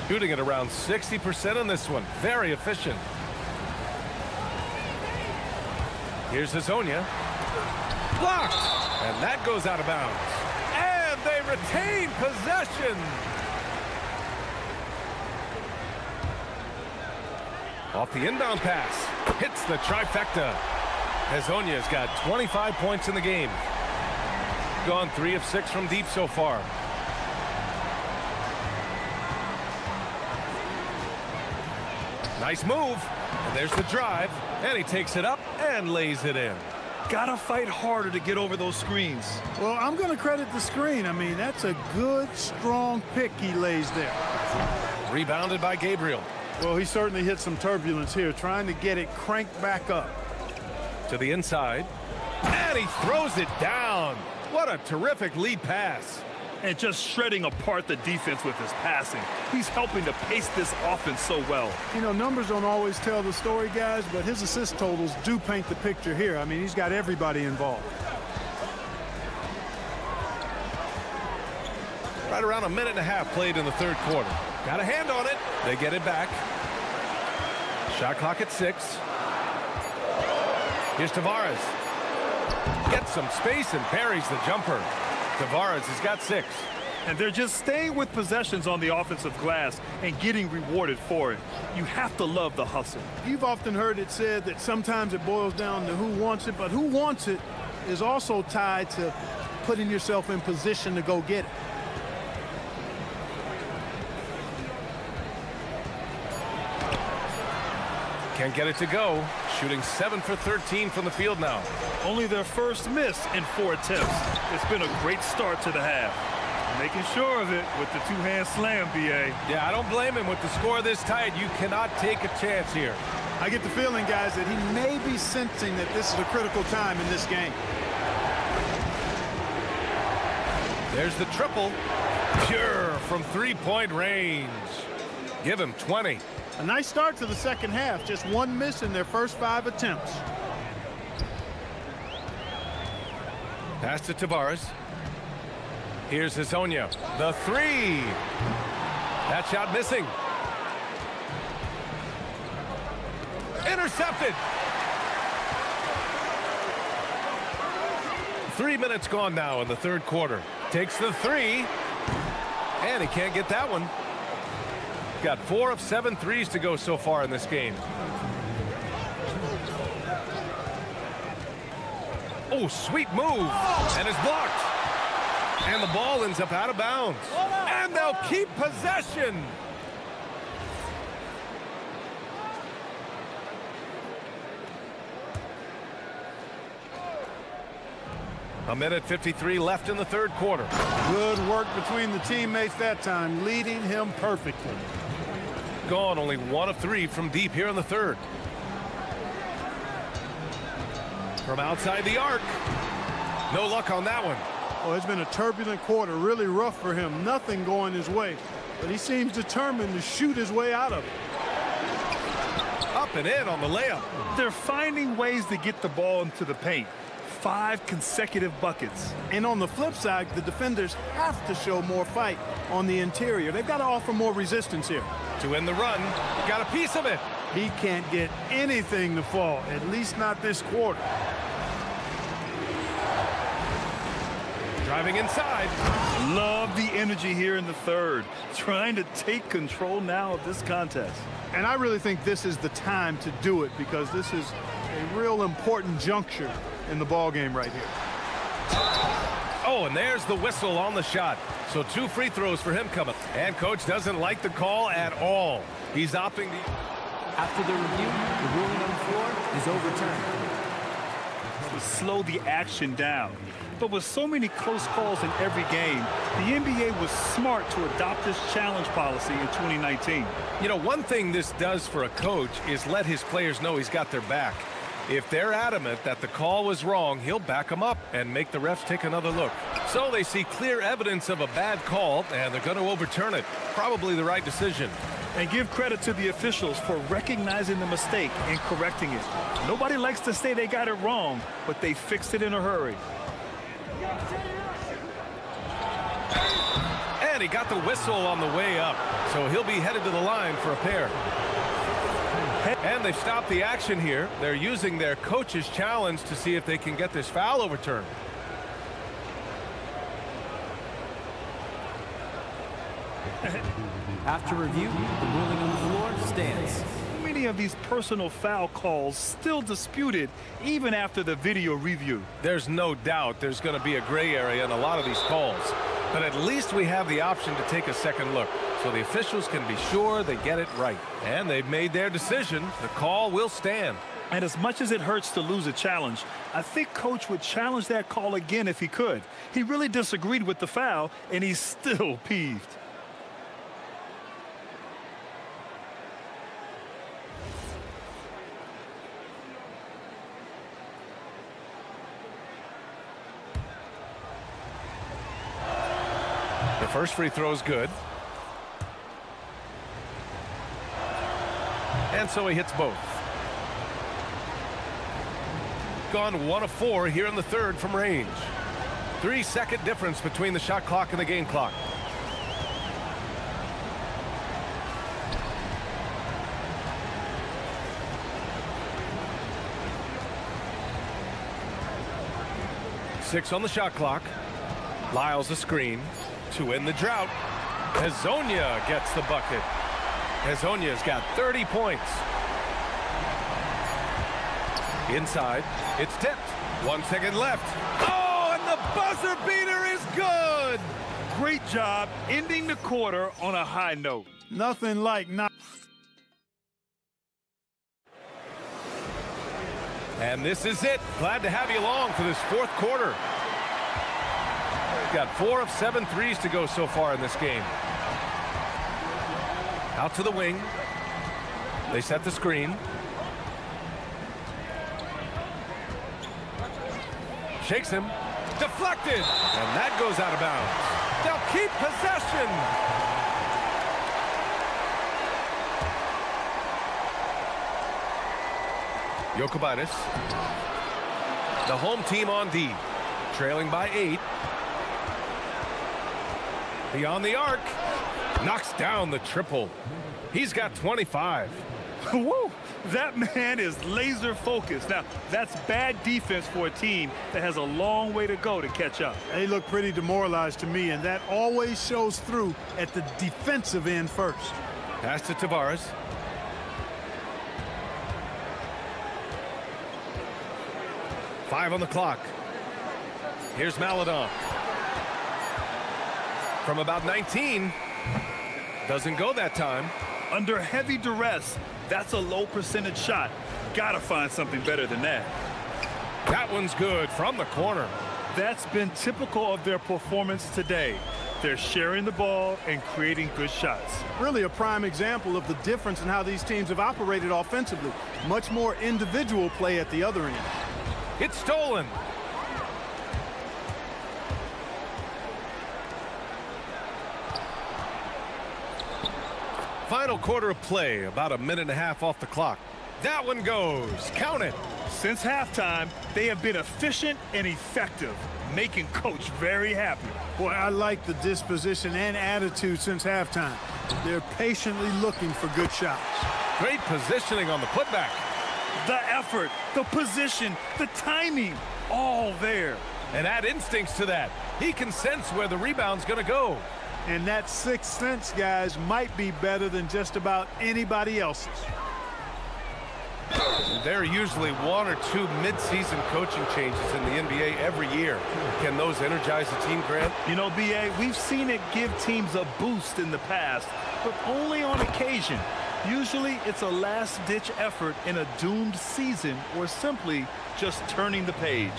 Shooting at around 60% on this one. Very efficient. Here's Hezonja. Blocked. And that goes out of bounds. And they retain possession. Off the inbound pass. Hits the trifecta. Hezonja's got 25 points in the game. Gone 3 of 6 from deep so far. Nice move. And there's the drive. And he takes it up and lays it in. Gotta fight harder to get over those screens. Well, I'm going to credit the screen. I mean, that's a good, strong pick he lays there. Rebounded by Gabriel. Well, he certainly hit some turbulence here, trying to get it cranked back up. To the inside. And he throws it down. What a terrific lead pass. and just shredding apart the defense with his passing. He's helping to pace this offense so well. You know, numbers don't always tell the story, guys, but his assist totals do paint the picture here. I mean, he's got everybody involved. Right around a minute and a half played in the third quarter. Got a hand on it. They get it back. Shot clock at 6. Here's Tavares. Gets some space and parries the jumper. Tavares has got 6. And they're just staying with possessions on the offensive glass and getting rewarded for it. You have to love the hustle. You've often heard it said that sometimes it boils down to who wants it, but who wants it is also tied to putting yourself in position to go get it. Can't get it to go. Shooting 7 for 13 from the field now. Only their first miss in 4 attempts. It's been a great start to the half. Making sure of it with the two-hand slam, B.A. Yeah, I don't blame him. With the score this tight, you cannot take a chance here. I get the feeling, guys, that he may be sensing that this is a critical time in this game. There's the triple. Pure from three-point range. Give him 20. A nice start to the second half. Just one miss in their first 5 attempts. Pass to Tavares. Here's Hezonja. The 3. That shot missing. Intercepted. 3 minutes gone now in the third quarter. Takes the 3. And he can't get that one. Got 4 of 7 threes to go so far in this game. Oh, sweet move. And it's blocked. And the ball ends up out of bounds. And they'll keep possession. A minute 53 left in the third quarter. Good work between the teammates that time, leading him perfectly. Gone only 1 of 3 from deep here in the third. From outside the arc. No luck on that one. Oh, it's been a turbulent quarter, really rough for him. Nothing going his way, but he seems determined to shoot his way out of it. Up and in on the layup. They're finding ways to get the ball into the paint. 5 consecutive buckets. And on the flip side, the defenders have to show more fight on the interior. They've got to offer more resistance here. To end the run, got a piece of it. He can't get anything to fall, at least not this quarter. Driving inside. Love the energy here in the third. Trying to take control now of this contest. And I really think this is the time to do it because this is a real important juncture in the ball game right here. Oh, and there's the whistle on the shot. So 2 free throws for him coming. And coach doesn't like the call at all. He's opting to... After the review, the ruling on the floor is overturned. To slow the action down. But with so many close calls in every game, the NBA was smart to adopt this challenge policy in 2019. You know, one thing this does for a coach is let his players know he's got their back. If they're adamant that the call was wrong, he'll back them up and make the refs take another look. So they see clear evidence of a bad call, and they're going to overturn it. Probably the right decision. And give credit to the officials for recognizing the mistake and correcting it. Nobody likes to say they got it wrong, but they fixed it in a hurry. And he got the whistle on the way up, so he'll be headed to the line for a pair. And they've stopped the action here. They're using their coach's challenge to see if they can get this foul overturned. After review, the ruling on the floor stands. Many of these personal foul calls still disputed even after the video review. There's no doubt there's going to be a gray area in a lot of these calls. But at least we have the option to take a second look, so the officials can be sure they get it right. And they've made their decision. The call will stand. And as much as it hurts to lose a challenge, I think Coach would challenge that call again if he could. He really disagreed with the foul, and he's still peeved. first free throw is good. And so he hits both. Gone 1 of 4 here in the third from range. 3-second difference between the shot clock and the game clock. Six on the shot clock. Lyles a screen to end the drought. Hezonja gets the bucket. Hezonja's got 30 points. Inside, it's tipped. 1 second left. Oh, and the buzzer beater is good! Great job ending the quarter on a high note. Nothing like not. And this is it. Glad to have you along for this fourth quarter. Got 4 of 7 threes to go so far in this game. Out to the wing. They set the screen. Shakes him. Deflected. And that goes out of bounds. They'll keep possession. Jokic. The home team on D. Trailing by 8. Beyond the arc. Knocks down the triple. He's got 25. Woo! That man is laser focused. Now, that's bad defense for a team that has a long way to go to catch up. They look pretty demoralized to me, and that always shows through at the defensive end first. Pass to Tavares. Five on the clock. Here's Maledon. From about 19. Doesn't go that time. Under heavy duress, that's a low percentage shot. Gotta find something better than that. That one's good from the corner. That's been typical of their performance today. They're sharing the ball and creating good shots. Really a prime example of the difference in how these teams have operated offensively. Much more individual play at the other end. It's stolen. Final quarter of play, about 1.5 minutes off the clock. That one goes. Count it. Since halftime, they have been efficient and effective, making Coach very happy. Boy, I like the disposition and attitude since halftime. They're patiently looking for good shots. Great positioning on the putback. The effort, the position, the timing, all there. And add instincts to that. He can sense where the rebound's going to go. And that sixth sense, guys, might be better than just about anybody else's. There are usually 1 or 2 mid-season coaching changes in the NBA every year. Can those energize the team, Grant? You know, B.A., we've seen it give teams a boost in the past, but only on occasion. Usually it's a last-ditch effort in a doomed season or simply just turning the page.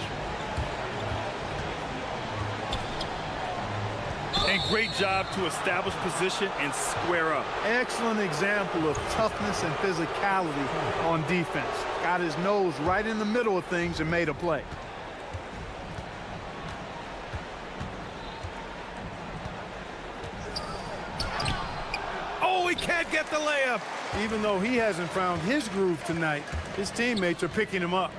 And great job to establish position and square up. Excellent example of toughness and physicality on defense. Got his nose right in the middle of things and made a play. Oh, he can't get the layup. Even though he hasn't found his groove tonight, his teammates are picking him up.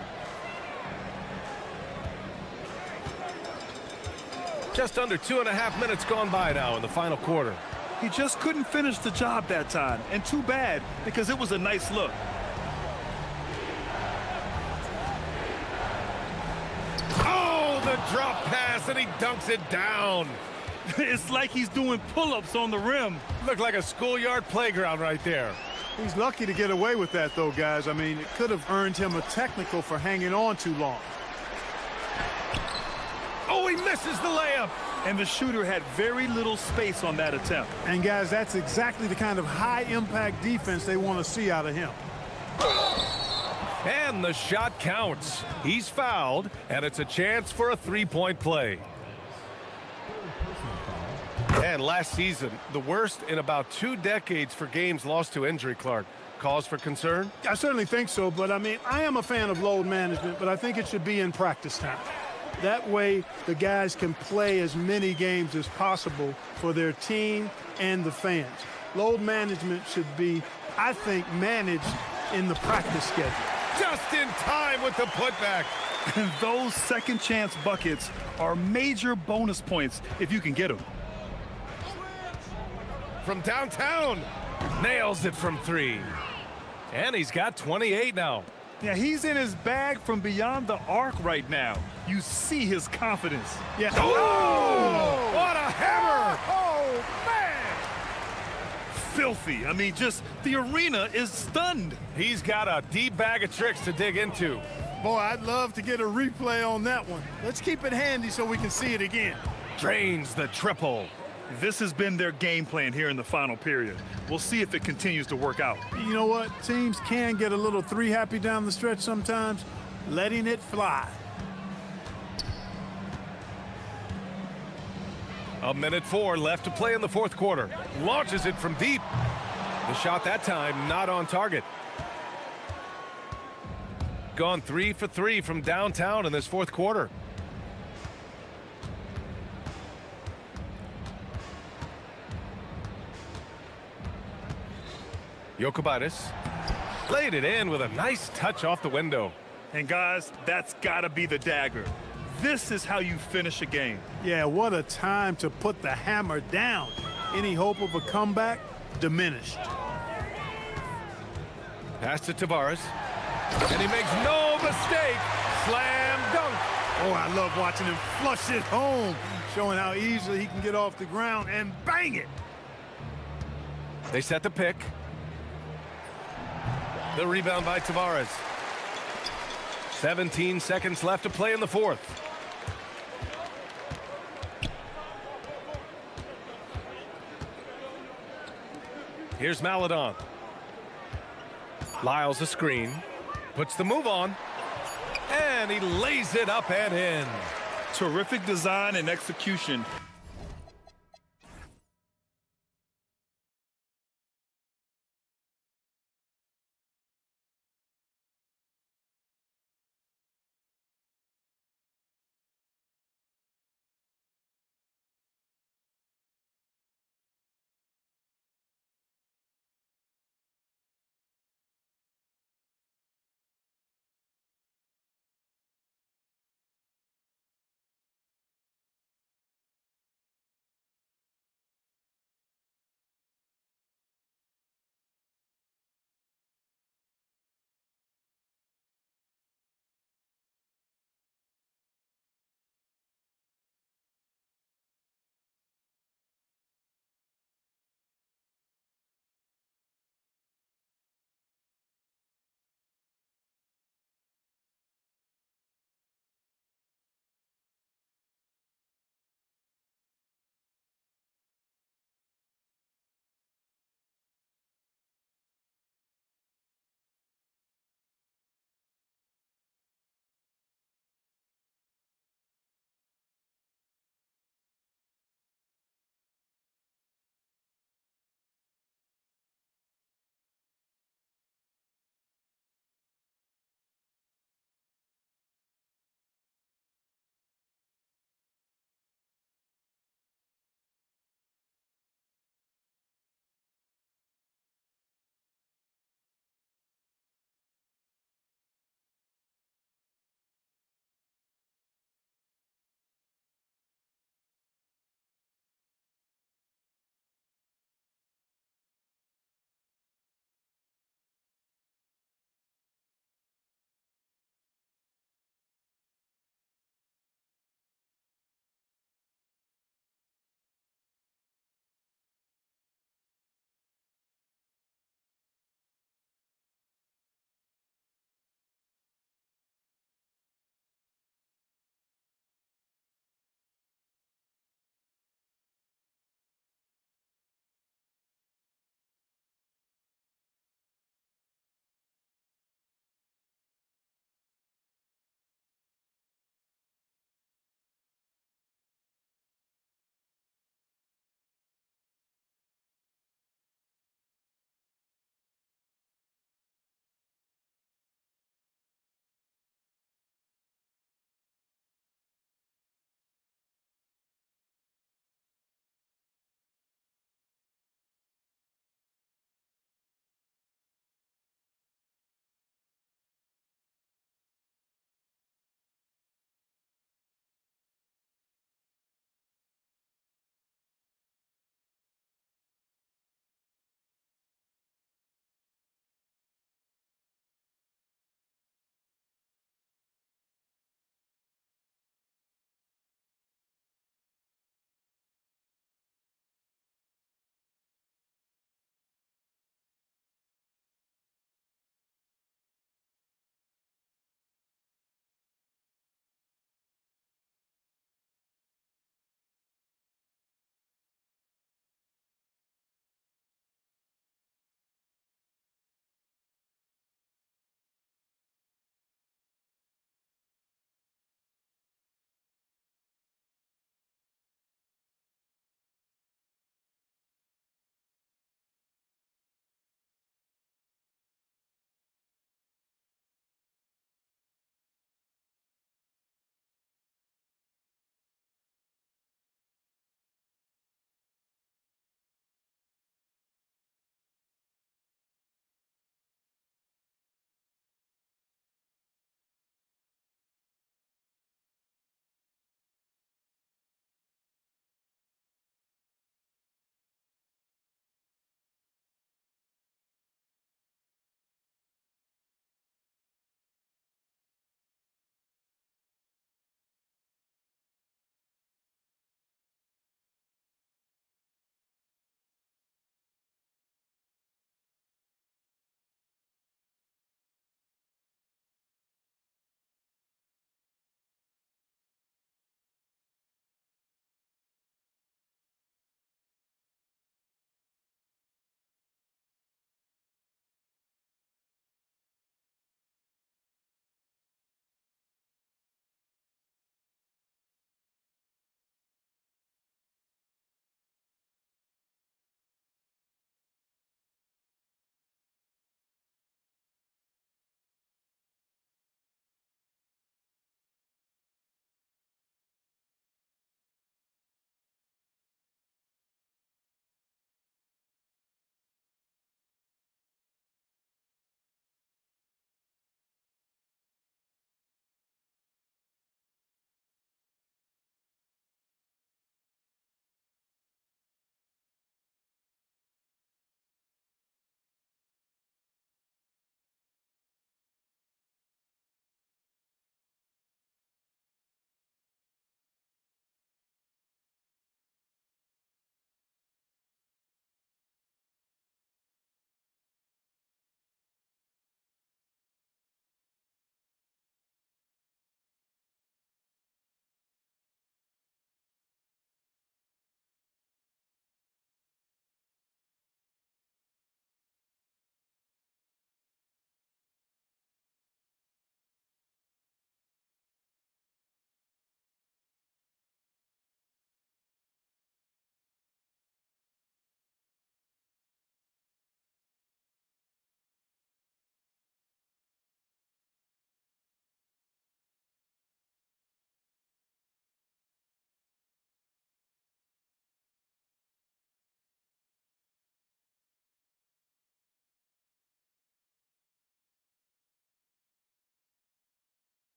Just under 2.5 minutes gone by now in the final quarter. He just couldn't finish the job that time, and too bad, because it was a nice look. Oh, the drop pass, and he dunks it down. It's like he's doing pull-ups on the rim. Looked like a schoolyard playground right there. He's lucky to get away with that, though, guys. I mean, it could have earned him a technical for hanging on too long. Oh, he misses the layup. And the shooter had very little space on that attempt. And, guys, that's exactly the kind of high-impact defense they want to see out of him. And the shot counts. He's fouled, and it's a chance for a three-point play. And last season, the worst in about 2 decades for games lost to injury, Clark. Cause for concern? I certainly think so, but, I mean, I am a fan of load management, but I think it should be in practice time. That way, the guys can play as many games as possible for their team and the fans. Load management should be, I think, managed in the practice schedule. Just in time with the putback. And those second chance buckets are major bonus points if you can get them. From downtown, nails it from three. And he's got 28 now. Yeah, he's in his bag from beyond the arc right now. You see his confidence. Yeah. Oh! What a hammer! Oh, man! Filthy. I mean, just the arena is stunned. He's got a deep bag of tricks to dig into. Boy, I'd love to get a replay on that one. Let's keep it handy so we can see it again. Drains the triple. This has been their game plan here in the final period. We'll see if it continues to work out. You know what? Teams can get a little three-happy down the stretch sometimes. Letting it fly. A minute 4 left to play in the fourth quarter. Launches it from deep. The shot that time not on target. Gone 3 for 3 from downtown in this fourth quarter. Jokubaitis laid it in with a nice touch off the window. And guys, that's got to be the dagger. This is how you finish a game. Yeah, what a time to put the hammer down. Any hope of a comeback? Diminished. Pass to Tavares. And he makes no mistake. Slam dunk. Oh, I love watching him flush it home, showing how easily he can get off the ground and bang it. They set the pick. The rebound by Tavares. 17 seconds left to play in the fourth. Here's Maledon. Lyles a screen. Puts the move on. And he lays it up and in. Terrific design and execution.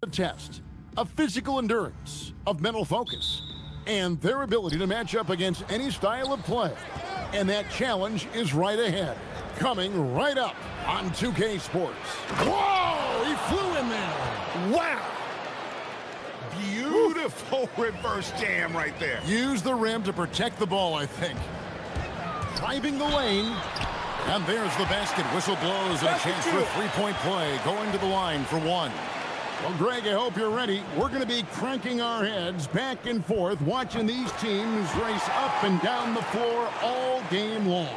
A test of physical endurance, of mental focus, and their ability to match up against any style of play. And that challenge is right ahead, coming right up on 2K Sports. Whoa, he flew in there. Wow. Beautiful reverse jam right there. Use the rim to protect the ball, I think. Driving the lane. And there's the basket. Whistle blows and a chance for a three-point play. Going to the line for one. Well, Greg, I hope you're ready. We're going to be cranking our heads back and forth, watching these teams race up and down the floor all game long.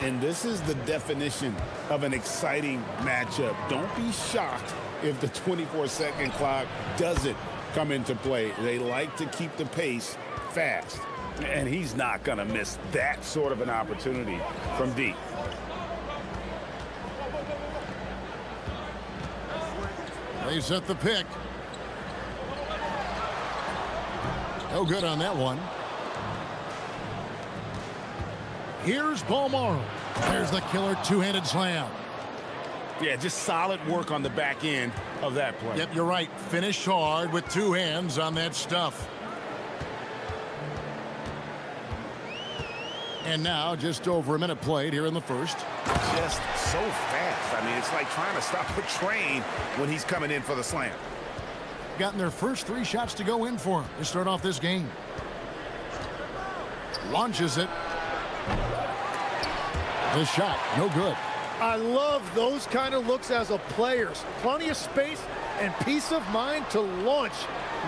And this is the definition of an exciting matchup. Don't be shocked if the 24-second clock doesn't come into play. They like to keep the pace fast. And he's not going to miss that sort of an opportunity from deep. They set the pick. No good on that one. Here's Balmaro. There's the killer two-handed slam. Yeah, just solid work on the back end of that play. Yep, you're right. Finished hard with two hands on that stuff. And now, just over a minute played here in the first. Just so fast. I mean, it's like trying to stop a train when he's coming in for the slam. Gotten their first three shots to go in for him to start off this game. Launches it. The shot, no good. I love those kind of looks as a player. Plenty of space and peace of mind to launch.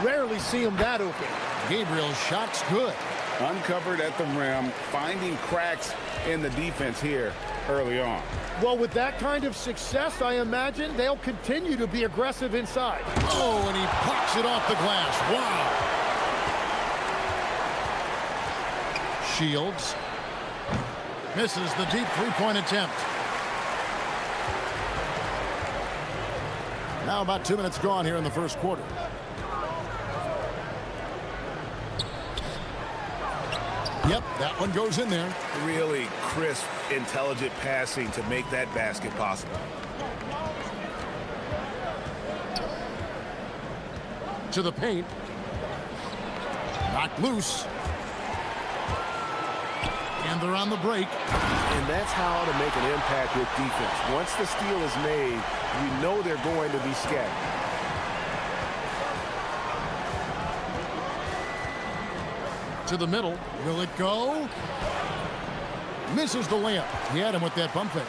Rarely see him that open. Gabriel's shot's good. Uncovered at the rim, finding cracks in the defense here early on. Well, with that kind of success, I imagine they'll continue to be aggressive inside. Oh, and he pops it off the glass. Wow. Shields misses the deep three-point attempt. Now about 2 minutes gone here in the first quarter. Yep, that one goes in there. Really crisp, intelligent passing to make that basket possible. To the paint. Knocked loose. And they're on the break. And that's how to make an impact with defense. Once the steal is made, you know they're going to be scattered. To the middle. Will it go? Misses the layup. He had him with that pump fake.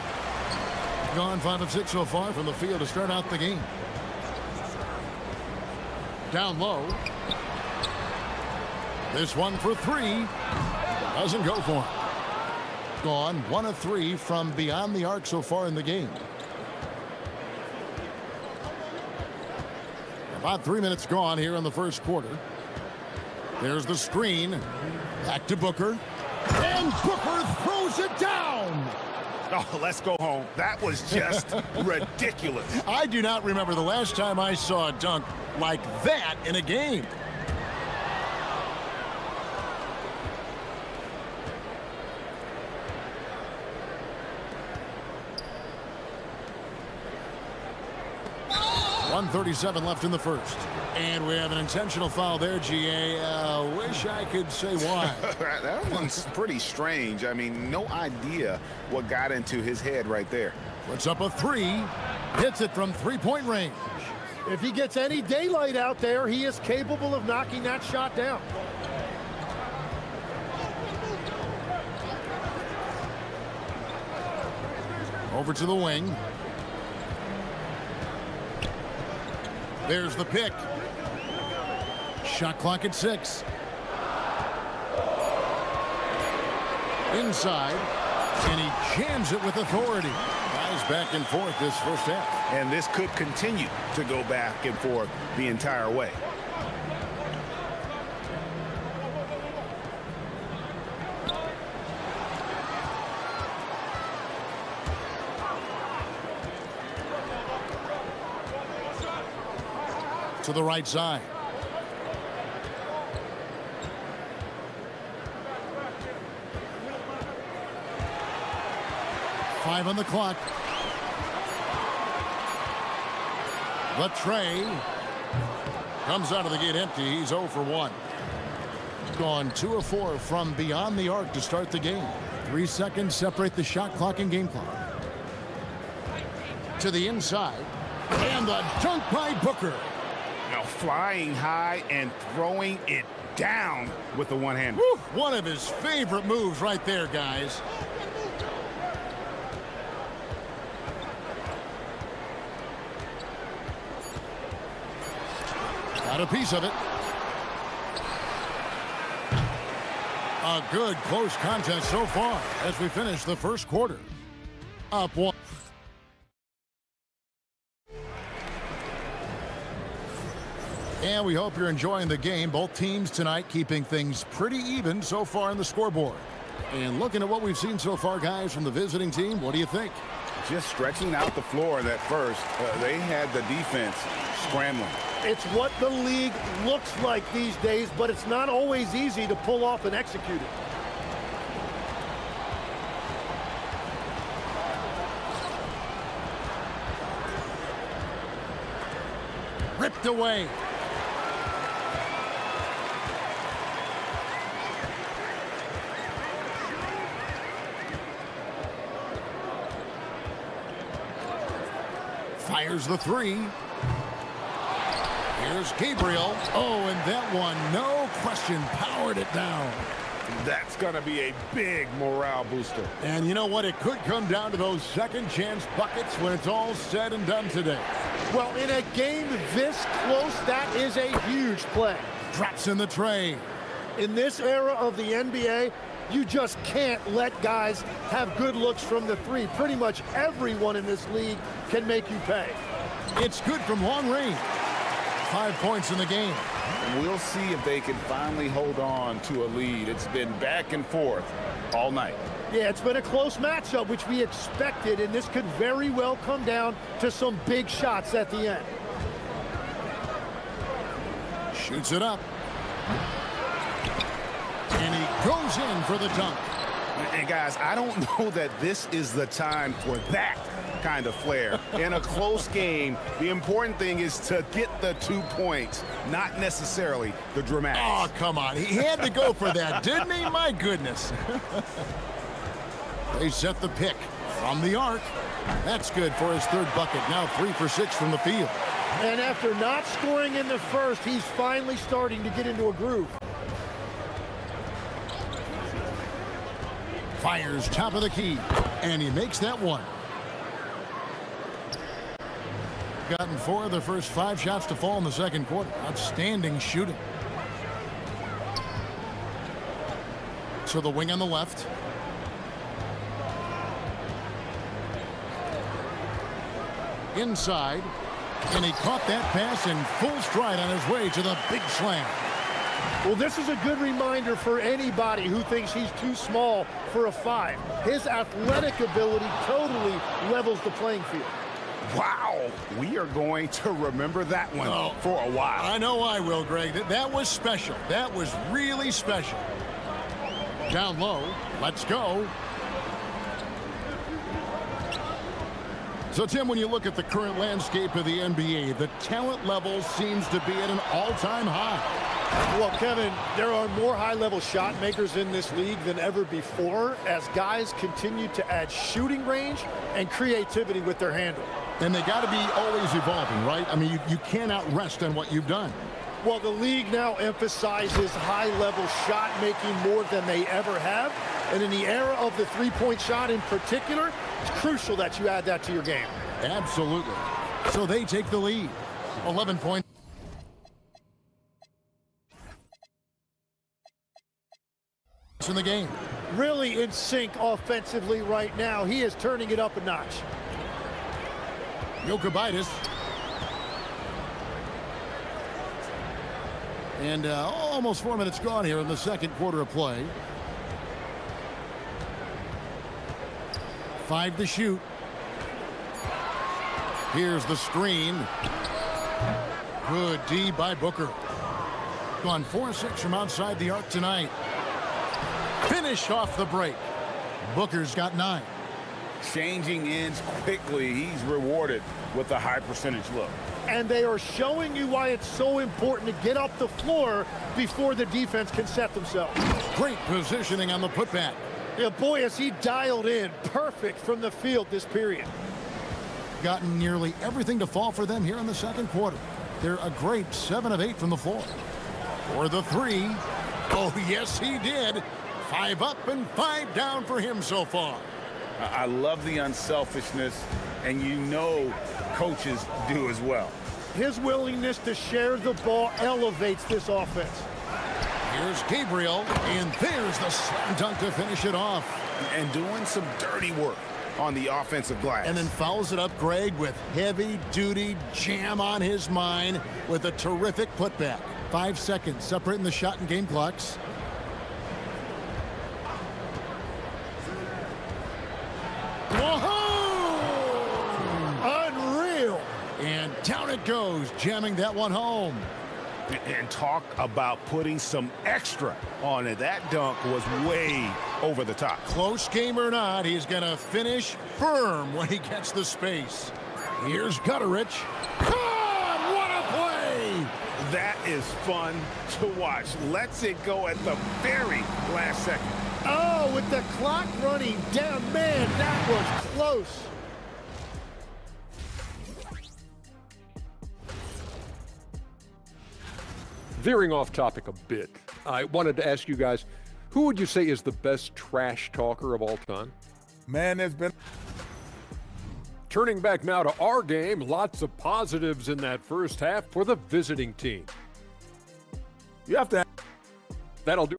Gone 5 of 6 so far from the field to start out the game. Down low. This one for three. Doesn't go for him. Gone 1 of 3 from beyond the arc so far in the game. About 3 minutes gone here in the first quarter. There's the screen. Back to Booker. And Booker throws it down. Oh, let's go home. That was just ridiculous. I do not remember the last time I saw a dunk like that in a game. .137 left in the first. And we have an intentional foul there, GA. Wish I could say why. That one's pretty strange. I mean, no idea what got into his head right there. Puts up a three. Hits it from three-point range. If he gets any daylight out there, he is capable of knocking that shot down. Over to the wing. There's the pick. Shot clock at 6. Inside. And he jams it with authority. Guys back and forth this first half. And this could continue to go back and forth the entire way. To the right side. Five on the clock. The tray. Comes out of the gate empty. He's 0 for 1. Gone 2 of 4 from beyond the arc to start the game. 3 seconds separate the shot clock and game clock. To the inside. And the dunk by Booker. Now flying high and throwing it down with the one hand. Woo, one of his favorite moves right there, guys. Got a piece of it. A good close contest so far as we finish the first quarter. Up 1. And we hope you're enjoying the game. Both teams tonight keeping things pretty even so far in the scoreboard. And looking at what we've seen so far, guys, from the visiting team, what do you think? Just stretching out the floor that first. They had the defense scrambling. It's what the league looks like these days, but it's not always easy to pull off and execute it. Ripped away. Fires the 3. Here's Gabriel. Oh, and that one, no question, powered it down. That's going to be a big morale booster. And you know what? It could come down to those second chance buckets when it's all said and done today. Well, in a game this close, that is a huge play. Drops in the tray. In this era of the NBA, you just can't let guys have good looks from the 3. Pretty much everyone in this league can make you pay. It's good from long range. 5 points in the game. And we'll see if they can finally hold on to a lead. It's been back and forth all night. Yeah, it's been a close matchup, which we expected, and this could very well come down to some big shots at the end. Shoots it up. And he goes in for the dunk. And guys, I don't know that this is the time for that kind of flair. In a close game, the important thing is to get the 2 points, not necessarily the dramatics. Oh, come on. He had to go for that, didn't he? My goodness. They set the pick from the arc. That's good for his 3rd bucket. Now 3 for 6 from the field. And after not scoring in the first, he's finally starting to get into a groove. Fires top of the key, and he makes that one. Gotten 4 of the first 5 shots to fall in the second quarter. Outstanding shooting. To the wing on the left. Inside, and he caught that pass in full stride on his way to the big slam. Well, this is a good reminder for anybody who thinks he's too small for a 5. His athletic ability totally levels the playing field. Wow, we are going to remember that one for a while. I know I will, Greg. That was special. That was really special. Down low, let's go. So, Tim, when you look at the current landscape of the NBA, the talent level seems to be at an all-time high. Well, Kevin, there are more high-level shot makers in this league than ever before as guys continue to add shooting range and creativity with their handle. And they got to be always evolving, right? I mean, you cannot rest on what you've done. Well, the league now emphasizes high-level shot making more than they ever have. And in the era of the three-point shot in particular, it's crucial that you add that to your game. Absolutely. So they take the lead. 11 points. In the game. Really in sync offensively right now. He is turning it up a notch. Jokic. And almost 4 minutes gone here in the second quarter of play. 5 to shoot. Here's the screen. Good D by Booker. Gone 4-6 from outside the arc tonight. Finish off the break. Booker's got 9. Changing ends quickly. He's rewarded with a high percentage look. And they are showing you why it's so important to get up the floor before the defense can set themselves. Great positioning on the putback. Yeah, boy, is he dialed in. Perfect from the field this period. Gotten nearly everything to fall for them here in the second quarter. They're a great 7 of 8 from the floor. For the three. Oh, yes, he did. 5 up and 5 down for him so far. I love the unselfishness, and you know coaches do as well. His willingness to share the ball elevates this offense. Here's Gabriel, and there's the slam dunk to finish it off. And doing some dirty work on the offensive glass. And then fouls it up, Greg, with heavy-duty jam on his mind with a terrific putback. 5 seconds separating the shot and game clocks. Unreal. And down it goes, jamming that one home. And talk about putting some extra on it. That dunk was way over the top. Close game or not, he's going to finish firm when he gets the space. Here's Gutterich. God, what a play! That is fun to watch. Lets it go at the very last second. Oh, with the clock running down, man, that was close. Veering off topic a bit, I wanted to ask you guys, who would you say is the best trash talker of all time? Man, there's been... Turning back now to our game, lots of positives in that first half for the visiting team. You have to... That'll do.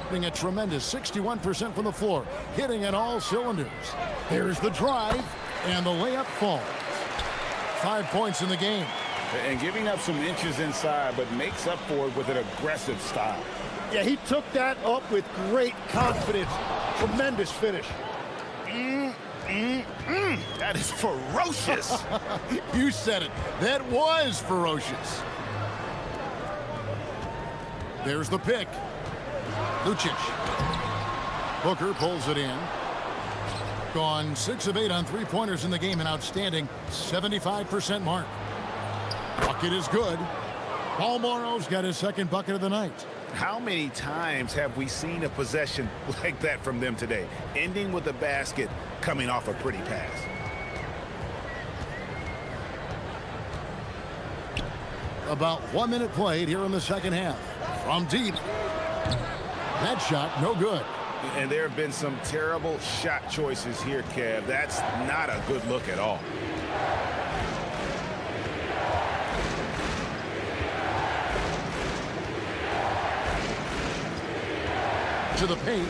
A tremendous 61% from the floor, hitting at all cylinders. There's the drive, and the layup falls. 5 points in the game. And giving up some inches inside, but makes up for it with an aggressive style. Yeah, he took that up with great confidence. Tremendous finish. That is ferocious. You said it. That was ferocious. There's the pick. Lucic. Booker pulls it in. Gone 6 of 8 on three-pointers in the game, an outstanding 75% mark. Bucket is good. Paul Morrow's got his second bucket of the night. How many times have we seen a possession like that from them today? Ending with a basket, coming off a pretty pass. About 1 minute played here in the second half. From deep. That shot, no good. And there have been some terrible shot choices here, Kev. That's not a good look at all. To the paint.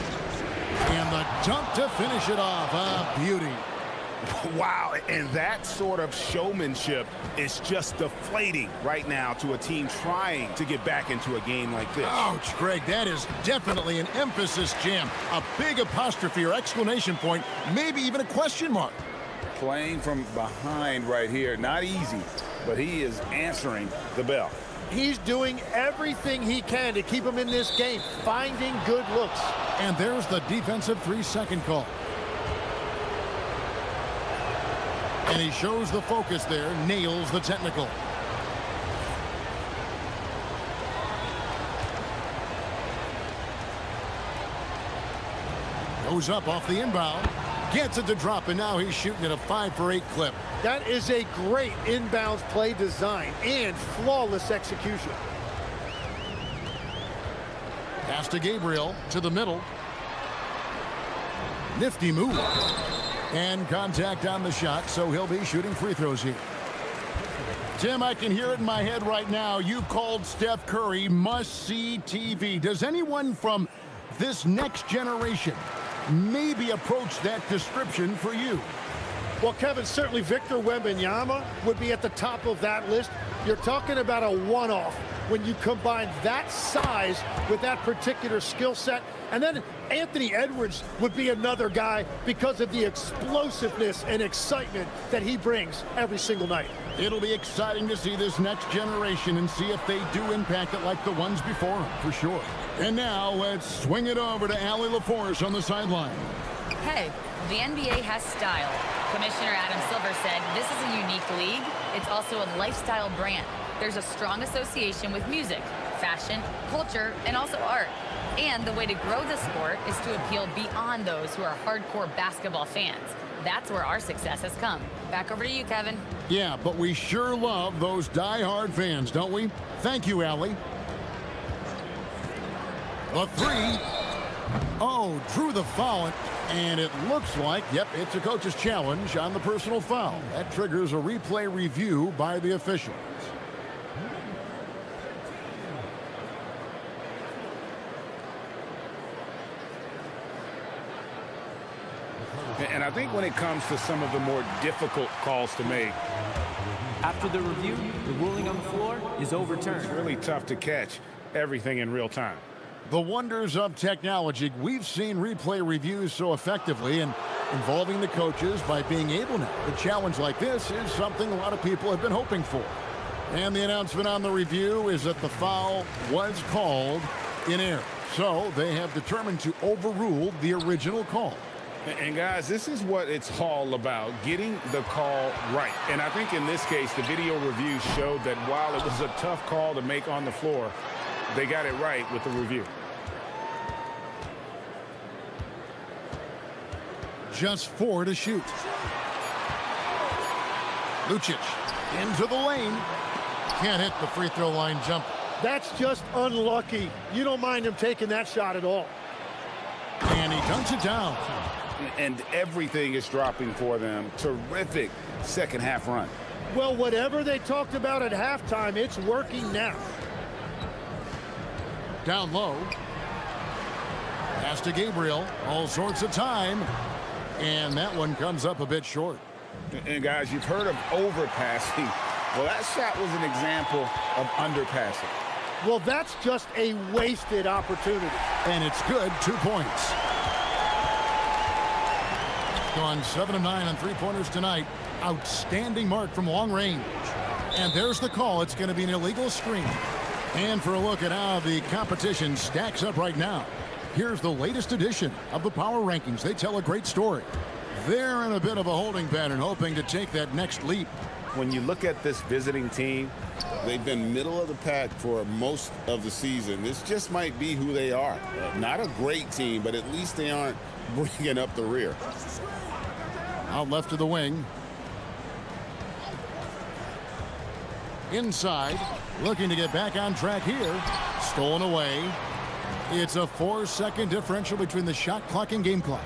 And the dunk to finish it off. A beauty. Wow, and that sort of showmanship is just deflating right now to a team trying to get back into a game like this. Ouch, Greg, that is definitely an emphasis jam. A big apostrophe or exclamation point, maybe even a question mark. Playing from behind right here, not easy, but he is answering the bell. He's doing everything he can to keep him in this game, finding good looks. And there's the defensive 3-second call. And he shows the focus there, nails the technical. Goes up off the inbound. Gets it to drop, and now he's shooting at a 5 for 8 clip. That is a great inbounds play design and flawless execution. Pass to Gabriel to the middle. Nifty move. And contact on the shot, so he'll be shooting free throws here. Tim, I can hear it in my head right now. You called Steph Curry must-see TV. Does anyone from this next generation maybe approach that description for you? Well, Kevin, certainly Victor Wembanyama would be at the top of that list. You're talking about a one-off when you combine that size with that particular skill set. And then Anthony Edwards would be another guy because of the explosiveness and excitement that he brings every single night. It'll be exciting to see this next generation and see if they do impact it like the ones before them, for sure. And now let's swing it over to Allie LaForce on the sideline. Hey, the NBA has style. Commissioner Adam Silver said this is a unique league. It's also a lifestyle brand. There's a strong association with music, fashion, culture, and also art. And the way to grow the sport is to appeal beyond those who are hardcore basketball fans. That's where our success has come. Back over to you, Kevin. Yeah, but we sure love those die-hard fans, don't we? Thank you, Allie. A three. Oh, drew the foul, and it looks like, yep, it's a coach's challenge on the personal foul. That triggers a replay review by the officials. And I think when it comes to some of the more difficult calls to make, After the review, the ruling on the floor is overturned. it's really tough to catch everything in real time. The wonders of technology. We've seen replay reviews so effectively and involving the coaches by being able now. A challenge like this is something a lot of people have been hoping for. And the announcement on the review is that the foul was called in error. So they have determined to overrule the original call. And guys, this is what it's all about, getting the call right. And I think in this case, the video review showed that while it was a tough call to make on the floor, they got it right with the review. Just 4 to shoot. Lucic into the lane. Can't hit the free throw line jump. That's just unlucky. You don't mind him taking that shot at all. And he dunks it down. And everything is dropping for them. Terrific second half run. Well, whatever they talked about at halftime, it's working now. Down low. Pass to Gabriel. All sorts of time. And that one comes up a bit short. And guys, you've heard of overpassing. Well, that shot was an example of underpassing. Well, that's just a wasted opportunity. And it's good. 2 points. Gone 7 of 9 on three-pointers tonight. Outstanding mark from long range. And there's the call. It's going to be an illegal screen. And for a look at how the competition stacks up right now, here's the latest edition of the Power Rankings. They tell a great story. They're in a bit of a holding pattern, hoping to take that next leap. When you look at this visiting team, they've been middle of the pack for most of the season. This just might be who they are. Not a great team, but at least they aren't bringing up the rear. Out left of the wing. Inside, looking to get back on track here. Stolen away. It's a 4-second differential between the shot clock and game clock.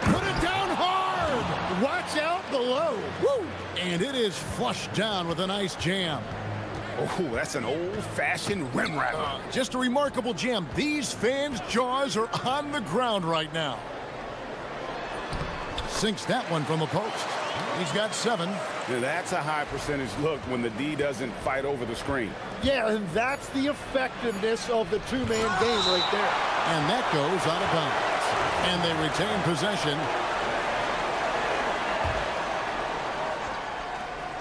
Put it down hard! Watch out below. Woo! And it is flushed down with a nice jam. Oh, that's an old-fashioned rim rattler. Just a remarkable jam. These fans' jaws are on the ground right now. Sinks that one from the post. He's got 7. Now, that's a high percentage look when the D doesn't fight over the screen. Yeah, and that's the effectiveness of the two-man game right there. And that goes out of bounds. And they retain possession.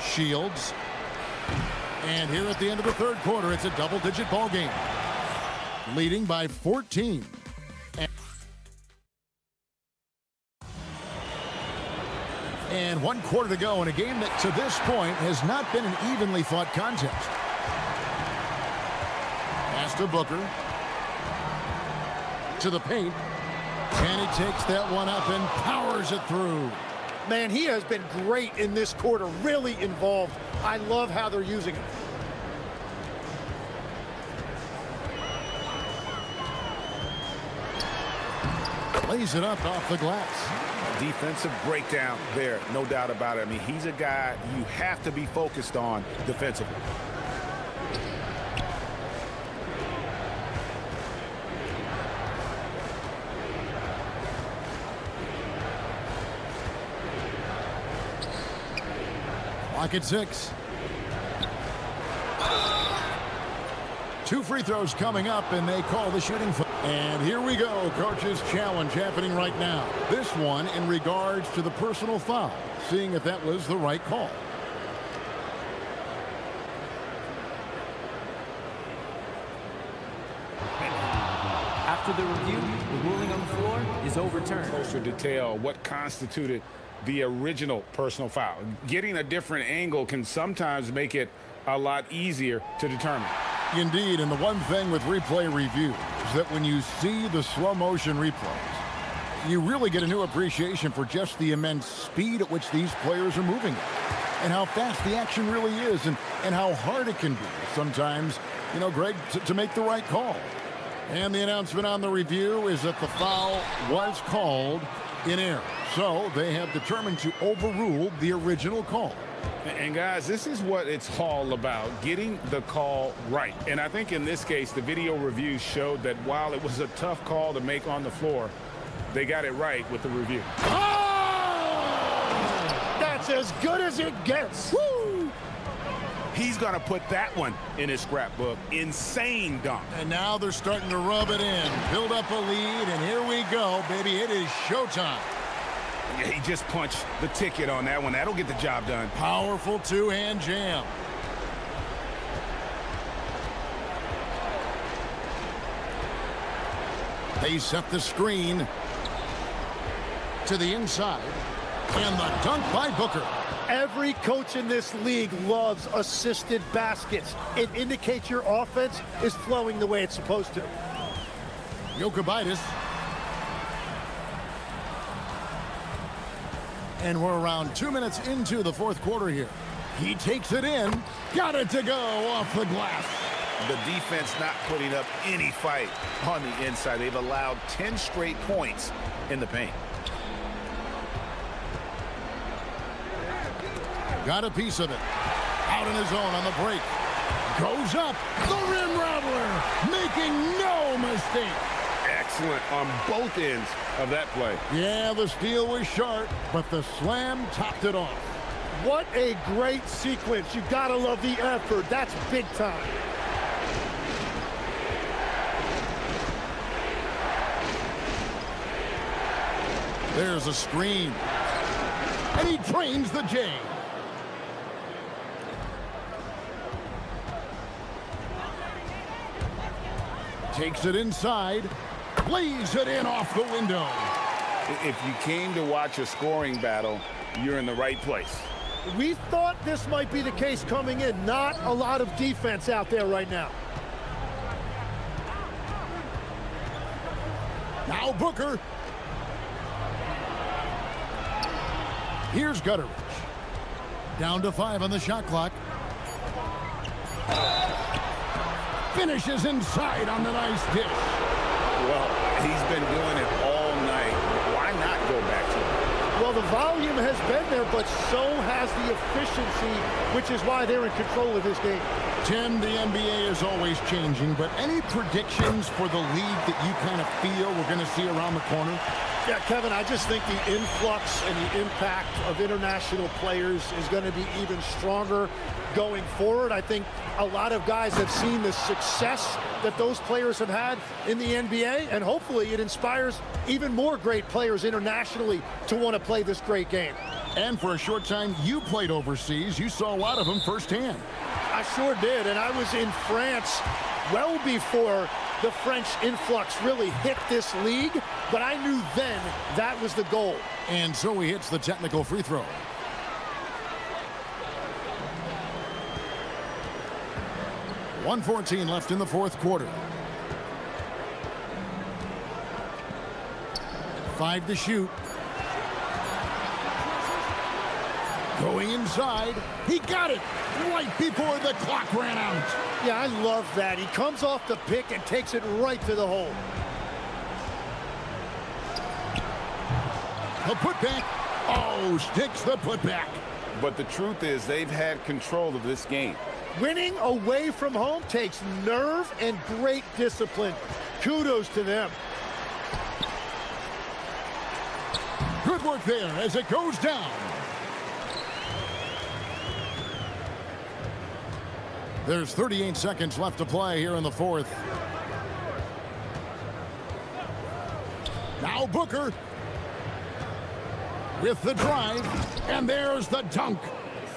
Shields. And here at the end of the third quarter, it's a double-digit ball game. Leading by 14. And 1 quarter to go in a game that, to this point, has not been an evenly fought contest. Pass to Booker. To the paint. And he takes that one up and powers it through. Man, he has been great in this quarter, really involved. I love how they're using him. Lays it up off the glass. Defensive breakdown there, no doubt about it. I mean, he's a guy you have to be focused on defensively. Clock at 6. 2 free throws coming up, and they call the shooting foul. And here we go, coach's challenge happening right now. This one in regards to the personal foul, seeing if that was the right call. After the review, the ruling on the floor is overturned. Closer detail what constituted the original personal foul. Getting a different angle can sometimes make it a lot easier to determine. Indeed, and the one thing with replay review is that when you see the slow motion replays, you really get a new appreciation for just the immense speed at which these players are moving and how fast the action really is and how hard it can be sometimes, you know, Greg, to make the right call. And the announcement on the review is that the foul was called in error. So they have determined to overrule the original call. And guys, this is what it's all about, getting the call right. And I think in this case, the video review showed that while it was a tough call to make on the floor, they got it right with the review. Oh! That's as good as it gets. Woo! He's going to put that one in his scrapbook. Insane dunk. And now they're starting to rub it in, build up a lead, and here we go, baby. It is showtime. Yeah, he just punched the ticket on that one. That'll get the job done. Powerful two-hand jam. They set the screen to the inside. And the dunk by Booker. Every coach in this league loves assisted baskets. It indicates your offense is flowing the way it's supposed to. Jokic. And we're around 2 minutes into the fourth quarter here. He takes it in. Got it to go off the glass. The defense not putting up any fight on the inside. They've allowed 10 straight points in the paint. Got a piece of it. Out in his own on the break. Goes up. The rim rattler. Making no mistake. Excellent on both ends of that play. Yeah, the steal was sharp, but the slam topped it off. What a great sequence. You gotta love the effort. That's big time. There's a screen. And he trains the J. Takes it inside. Lays it in off the window. If you came to watch a scoring battle, you're in the right place. We thought this might be the case coming in. Not a lot of defense out there right now. Now Booker. Here's Gutteridge. Down to 5 on the shot clock. Finishes inside on the nice dish. Well, he's been doing it all night. Why not go back to it? Well, the volume has been there, but so has the efficiency, which is why they're in control of this game. Tim, the NBA is always changing, but any predictions for the league that you kind of feel we're going to see around the corner? Yeah, Kevin, I just think the influx and the impact of international players is going to be even stronger going forward. I think a lot of guys have seen the success that those players have had in the NBA, and hopefully it inspires even more great players internationally to want to play this great game. And for a short time, you played overseas. You saw a lot of them firsthand. I sure did, and I was in France well before the French influx really hit this league, but I knew then that was the goal. And so he hits the technical free throw. .114 left in the fourth quarter. 5 to shoot. Going inside. He got it right before the clock ran out. Yeah, I love that. He comes off the pick and takes it right to the hole. The putback. Oh, sticks the putback. But the truth is they've had control of this game. Winning away from home takes nerve and great discipline. Kudos to them. Good work there as it goes down. There's 38 seconds left to play here in the fourth. Now Booker with the drive, and there's the dunk.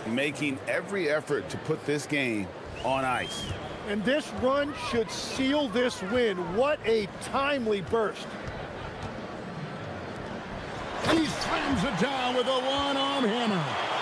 Making every effort to put this game on ice. And this run should seal this win. What a timely burst. He slams it down with a one-arm hammer.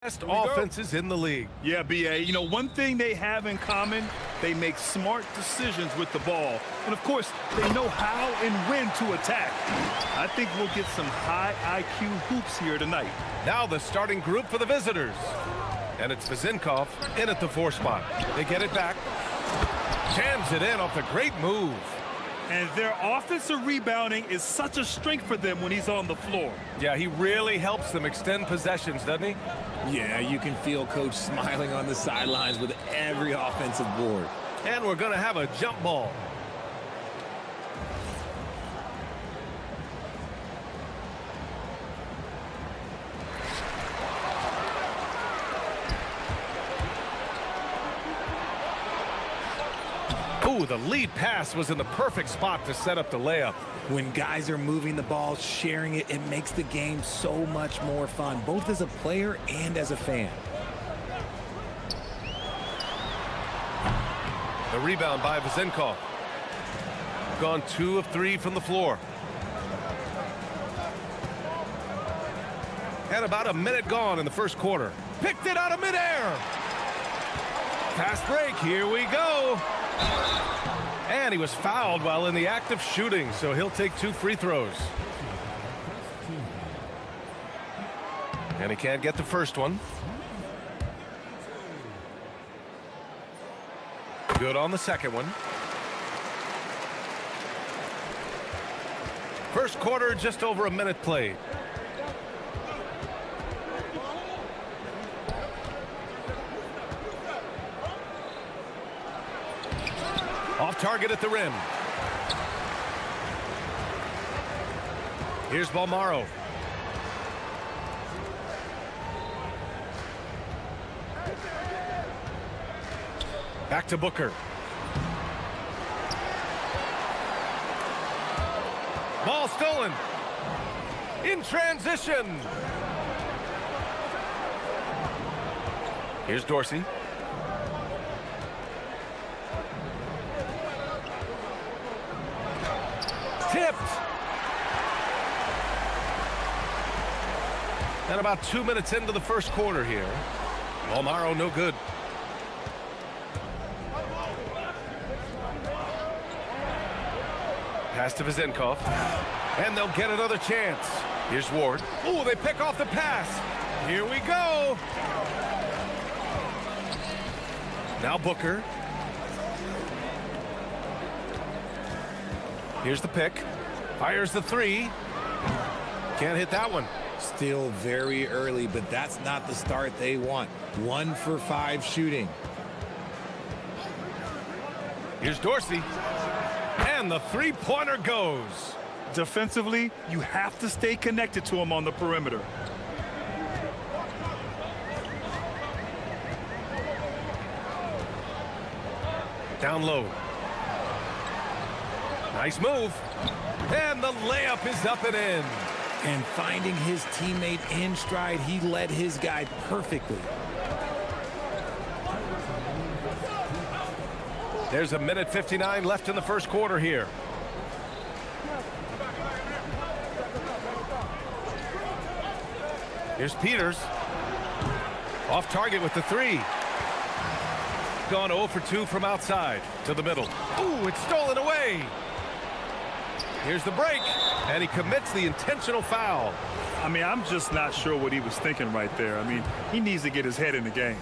Best offenses in the league. Yeah, B.A. You know, one thing they have in common, they make smart decisions with the ball. And, of course, they know how and when to attack. I think we'll get some high IQ hoops here tonight. Now the starting group for the visitors. And it's Vezinkov in at the 4 spot. They get it back. Jams it in off a great move. And their offensive rebounding is such a strength for them when he's on the floor. Yeah, he really helps them extend possessions, doesn't he? Yeah, you can feel Coach smiling on the sidelines with every offensive board. And we're going to have a jump ball. Ooh, the lead pass was in the perfect spot to set up the layup. When guys are moving the ball, sharing it, it makes the game so much more fun, both as a player and as a fan. The rebound by Vezinkov. Gone 2 of 3 from the floor. And about a minute gone in the first quarter. Picked it out of midair. Fast break, here we go. And he was fouled while in the act of shooting, so he'll take 2 free throws. And he can't get the first one. Good on the second one. First quarter, just over a minute played. Off target at the rim. Here's Balmaro. Back to Booker. Ball stolen. In transition. Here's Dorsey. Tipped. And about 2 minutes into the first quarter here. Balmaro no good. Pass to Vezinkov. And they'll get another chance. Here's Ward. Ooh, they pick off the pass. Here we go. Now Booker. Here's the pick. Fires the 3. Can't hit that one. Still very early, but that's not the start they want. 1 for 5 shooting. Here's Dorsey. And the 3-pointer goes. Defensively, you have to stay connected to him on the perimeter. Down low. Nice move. And the layup is up and in. And finding his teammate in stride, he led his guy perfectly. There's a minute 59 left in the first quarter here. Here's Peters. Off target with the 3. Gone 0 for 2 from outside to the middle. Ooh, it's stolen away. Here's the break, and he commits the intentional foul. I mean, I'm just not sure what he was thinking right there. I mean, he needs to get his head in the game.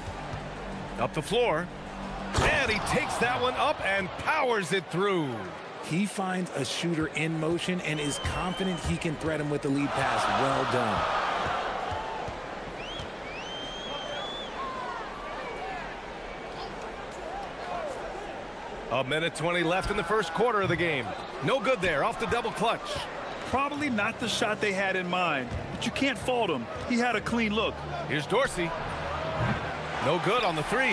Up the floor, and he takes that one up and powers it through. He finds a shooter in motion and is confident he can thread him with the lead pass. Well done. A minute 20 left in the first quarter of the game. No good there, off the double clutch. Probably not the shot they had in mind, but you can't fault him. He had a clean look. Here's Dorsey. No good on the 3.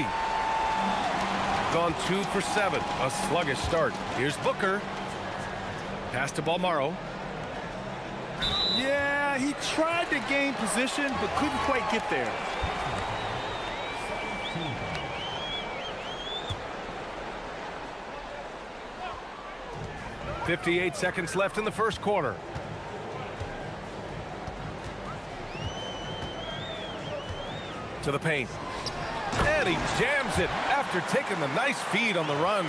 Gone 2 for 7. A sluggish start. Here's Booker. Pass to Balmaro. Yeah, he tried to gain position, but couldn't quite get there. .58 seconds left in the first quarter. To the paint. And he jams it after taking the nice feed on the run.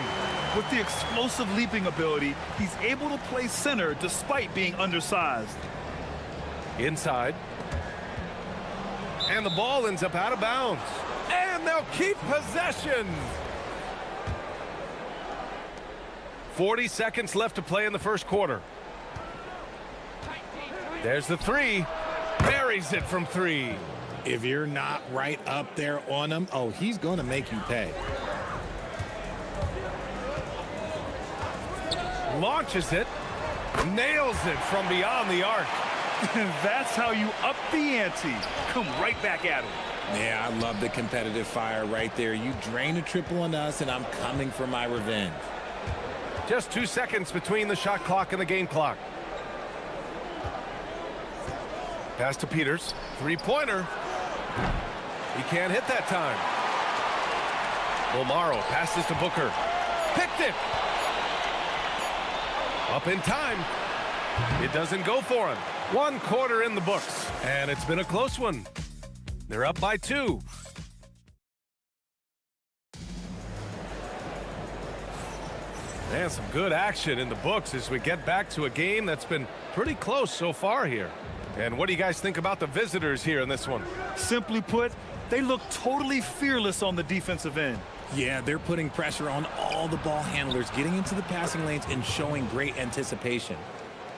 With the explosive leaping ability, he's able to play center despite being undersized. Inside. And the ball ends up out of bounds. And they'll keep possession. 40 seconds left to play in the first quarter. There's the three. Buries it from three. If you're not right up there on him, oh, he's going to make you pay. Launches it. Nails it from beyond the arc. That's how you up the ante. Come right back at him. Yeah, I love the competitive fire right there. You drain a triple on us, and I'm coming for my revenge. Just 2 seconds between the shot clock and the game clock. Pass to Peters. Three-pointer. He can't hit that time. Morrow passes to Booker. Picked it. Up in time. It doesn't go for him. 1 quarter in the books, and it's been a close one. They're up by 2. And some good action in the books as we get back to a game that's been pretty close so far here. And what do you guys think about the visitors here in this one? Simply put, they look totally fearless on the defensive end. Yeah, they're putting pressure on all the ball handlers, getting into the passing lanes and showing great anticipation.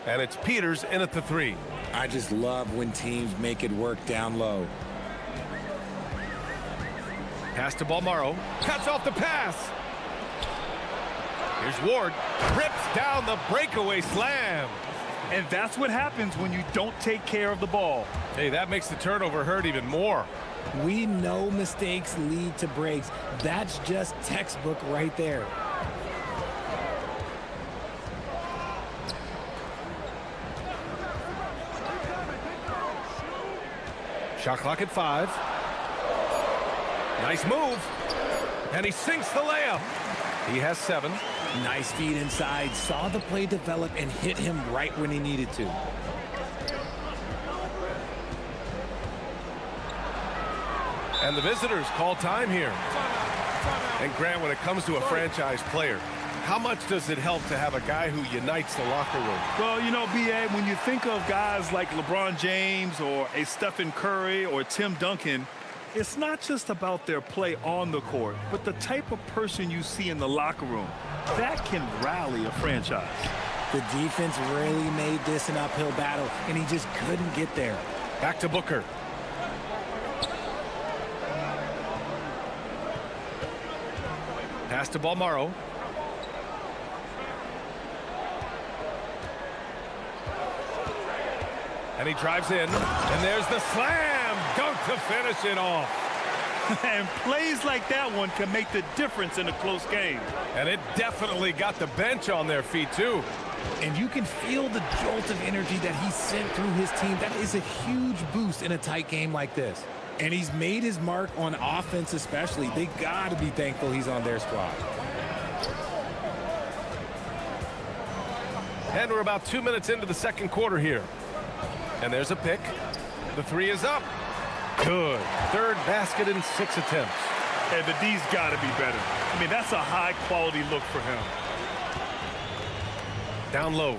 And it's Peters in at the 3. I just love when teams make it work down low. Pass to Morrow. Cuts off the pass. Here's Ward. Rips down the breakaway slam. And that's what happens when you don't take care of the ball. Hey, that makes the turnover hurt even more. We know mistakes lead to breaks. That's just textbook right there. Shot clock at 5. Nice move. And he sinks the layup. He has 7. Nice feed inside. Saw the play develop and hit him right when he needed to. And the visitors call time here. And Grant, when it comes to a franchise player, how much does it help to have a guy who unites the locker room? Well, you know, B.A., when you think of guys like LeBron James or a Stephen Curry or Tim Duncan, it's not just about their play on the court, but the type of person you see in the locker room. That can rally a franchise. The defense really made this an uphill battle, and he just couldn't get there. Back to Booker. Pass to Morrow. And he drives in, and there's the slam dunk to finish it off. And plays like that one can make the difference in a close game. And it definitely got the bench on their feet, too. And you can feel the jolt of energy that he sent through his team. That is a huge boost in a tight game like this. And he's made his mark on offense especially. They got to be thankful he's on their squad. And we're about 2 minutes into the second quarter here. And there's a pick. The 3 is up. Good. 3rd basket in 6 attempts. Hey, the D's got to be better. I mean, that's a high-quality look for him. Down low.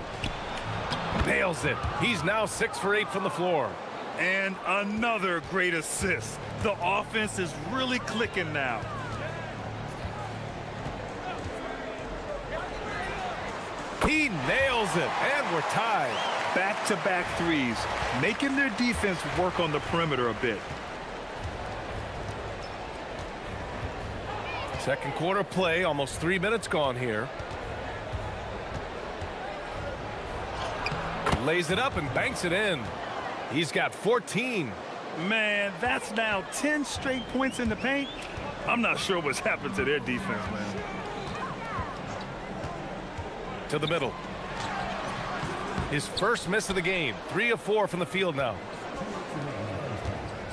Nails it. He's now 6 for 8 from the floor. And another great assist. The offense is really clicking now. He nails it, and we're tied. Back-to-back threes, making their defense work on the perimeter a bit. Second quarter play, almost 3 minutes gone here. Lays it up and banks it in. He's got 14. Man, that's now 10 straight points in the paint. I'm not sure what's happened to their defense, man. To the middle. His first miss of the game. 3 of 4 from the field now.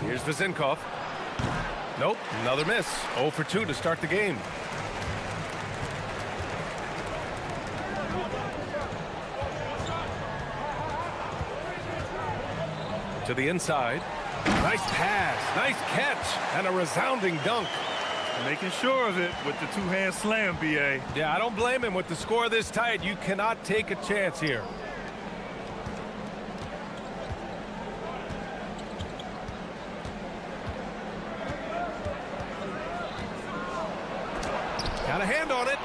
Here's Vezinkov. Nope, another miss. 0 for 2 to start the game. To the inside. Nice pass, nice catch, and a resounding dunk. Making sure of it with the two-hand slam, B.A. Yeah, I don't blame him. With the score this tight, you cannot take a chance here. Got a hand on it.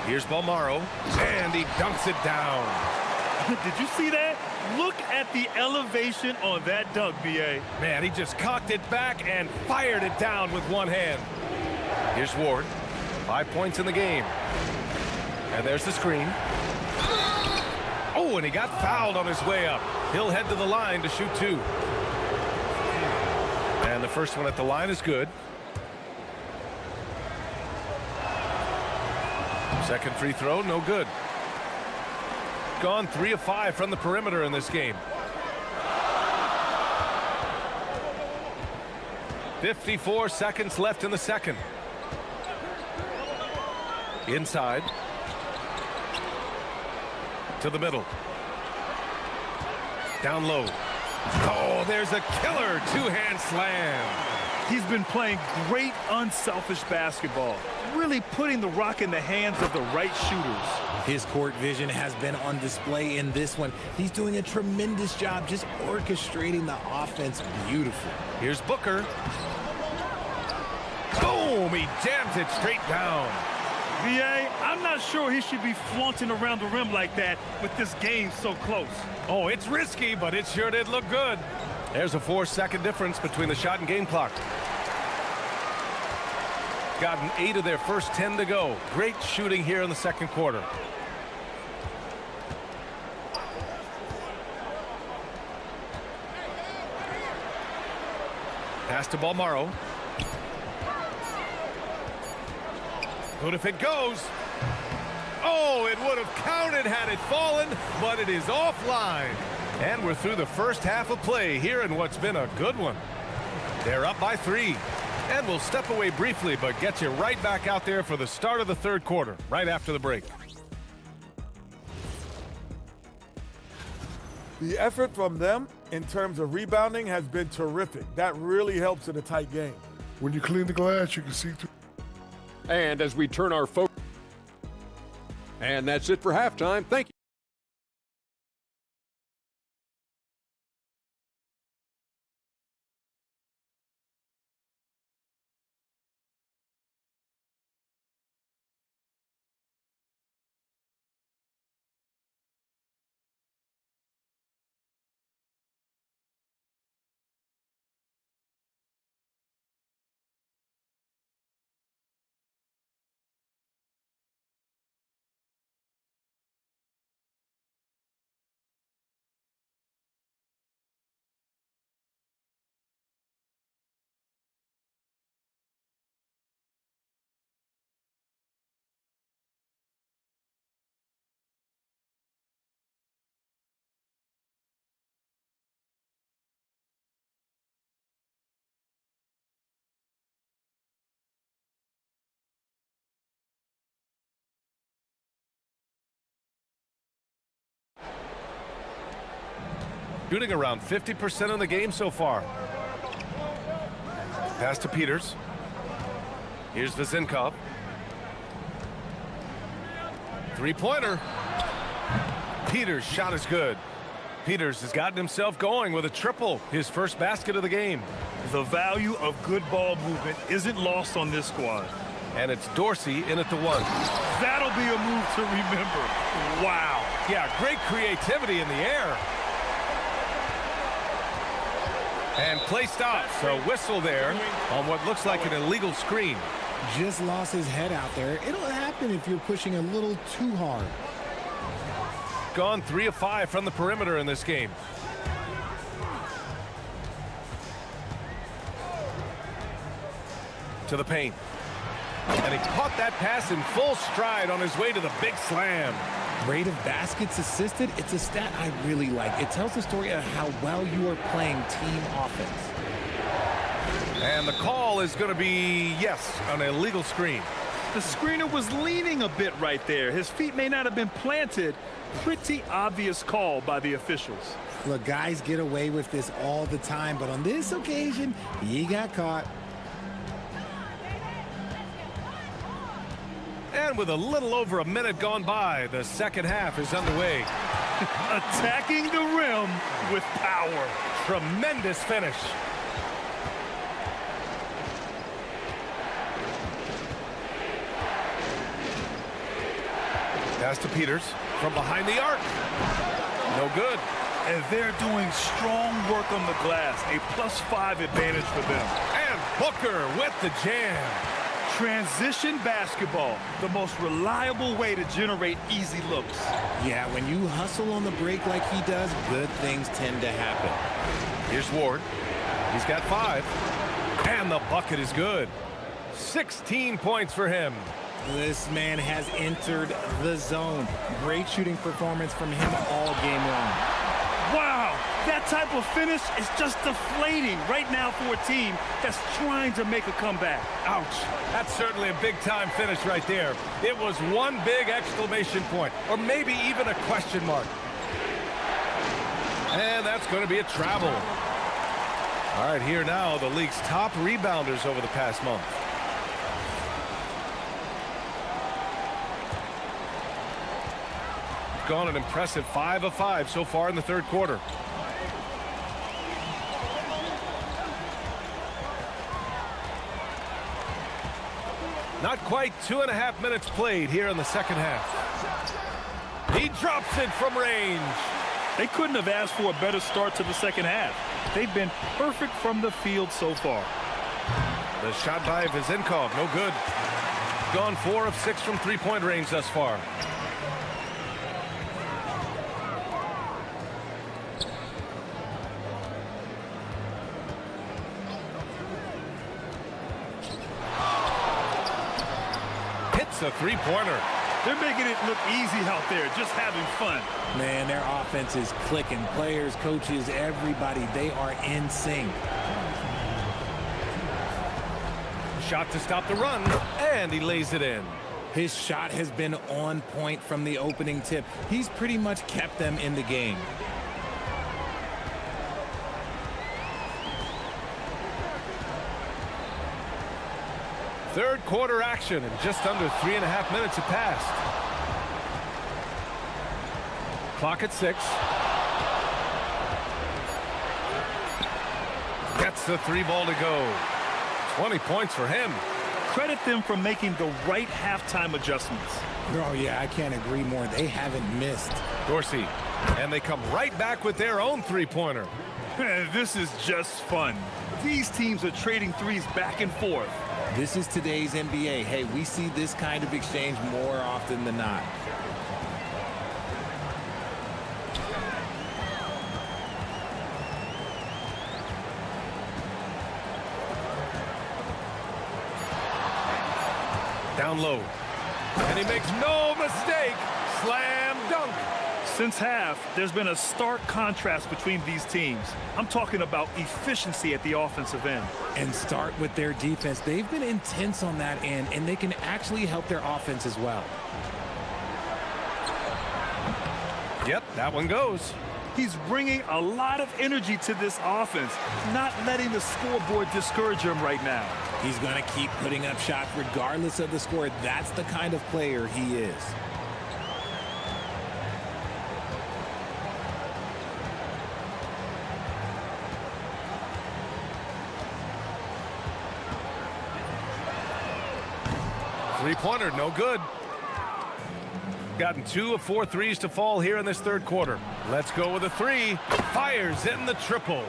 Here's Balmaro, and he dunks it down. Did you see that? Look at the elevation on that dunk, B.A. Man, he just cocked it back and fired it down with one hand. Here's Ward. 5 points in the game. And there's the screen. Oh, and he got fouled on his way up. He'll head to the line to shoot 2. And the first one at the line is good. Second free throw, no good. Gone 3 of 5 from the perimeter in this game. 54 seconds left in the second. Inside. To the middle. Down low. Oh, there's a killer two-hand slam. He's been playing great unselfish basketball, really putting the rock in the hands of the right shooters. His court vision has been on display in this one. He's doing a tremendous job just orchestrating the offense beautifully. Here's Booker. Boom! He jams it straight down. B.A., I'm not sure he should be flaunting around the rim like that with this game so close. Oh, it's risky, but it sure did look good. There's a 4-second difference between the shot and game clock. Gotten 8 of their first 10 to go. Great shooting here in the second quarter. Pass to Balmaro. Good if it goes. Oh, it would have counted had it fallen, but it is offline. And we're through the first half of play here in what's been a good one. They're up by 3. And we'll step away briefly, but get you right back out there for the start of the third quarter, right after the break. The effort from them in terms of rebounding has been terrific. That really helps in a tight game. When you clean the glass, you can see through. And as we turn our focus, and that's it for halftime. Thank you. Shooting around 50% of the game so far. Pass to Peters. Here's Vezinkov. Three-pointer. Peters' shot is good. Peters has gotten himself going with a triple, his first basket of the game. The value of good ball movement isn't lost on this squad. And it's Dorsey in at the 1. That'll be a move to remember. Wow. Yeah, great creativity in the air. And play stops. So whistle there on what looks like an illegal screen. Just lost his head out there. It'll happen if you're pushing a little too hard. Gone 3 of 5 from the perimeter in this game. To the paint. And he caught that pass in full stride on his way to the big slam. Rate of baskets assisted, it's a stat I really like. It tells the story of how well you are playing team offense. And the call is going to be, yes, an illegal screen. The screener was leaning a bit right there. His feet may not have been planted. Pretty obvious call by the officials. Look, guys get away with this all the time, but on this occasion, he got caught. And with a little over a minute gone by, the second half is underway. Attacking the rim with power. Tremendous finish. Pass to Peters from behind the arc. No good. And they're doing strong work on the glass. A +5 advantage for them. And Booker with the jam. Transition basketball, the most reliable way to generate easy looks. Yeah, when you hustle on the break like he does, good things tend to happen. Here's Ward. He's got 5. And the bucket is good. 16 points for him. This man has entered the zone. Great shooting performance from him all game long. Wow, that type of finish is just deflating right now for a team that's trying to make a comeback. Ouch. That's certainly a big-time finish right there. It was one big exclamation point, or maybe even a question mark. And that's going to be a travel. All right, here now, the league's top rebounders over the past month. Gone an impressive 5 of 5 so far in the third quarter. Not quite 2.5 minutes played here in the second half. He drops it from range. They couldn't have asked for a better start to the second half. They've been perfect from the field so far. The shot by Vezenkov, no good. Gone 4 of 6 from three-point range thus far. A three-pointer. They're making it look easy out there, just having fun. Man, their offense is clicking. Players, coaches, everybody, they are in sync. Shot to stop the run, and he lays it in. His shot has been on point from the opening tip. He's pretty much kept them in the game. Third quarter action, and just under 3.5 minutes have passed. Clock at 6. Gets the 3 ball to go. 20 points for him. Credit them for making the right halftime adjustments. Oh, yeah, I can't agree more. They haven't missed. Dorsey, and they come right back with their own three-pointer. This is just fun. These teams are trading threes back and forth. This is today's NBA. Hey, we see this kind of exchange more often than not. Down low. And he makes no mistake. Slam dunk. Since half, there's been a stark contrast between these teams. I'm talking about efficiency at the offensive end. And start with their defense. They've been intense on that end, and they can actually help their offense as well. Yep, that one goes. He's bringing a lot of energy to this offense, not letting the scoreboard discourage him right now. He's going to keep putting up shots regardless of the score. That's the kind of player he is. Three-pointer, no good. Gotten 2 of 4 threes to fall here in this third quarter. Let's go with a 3. Fires in the triple.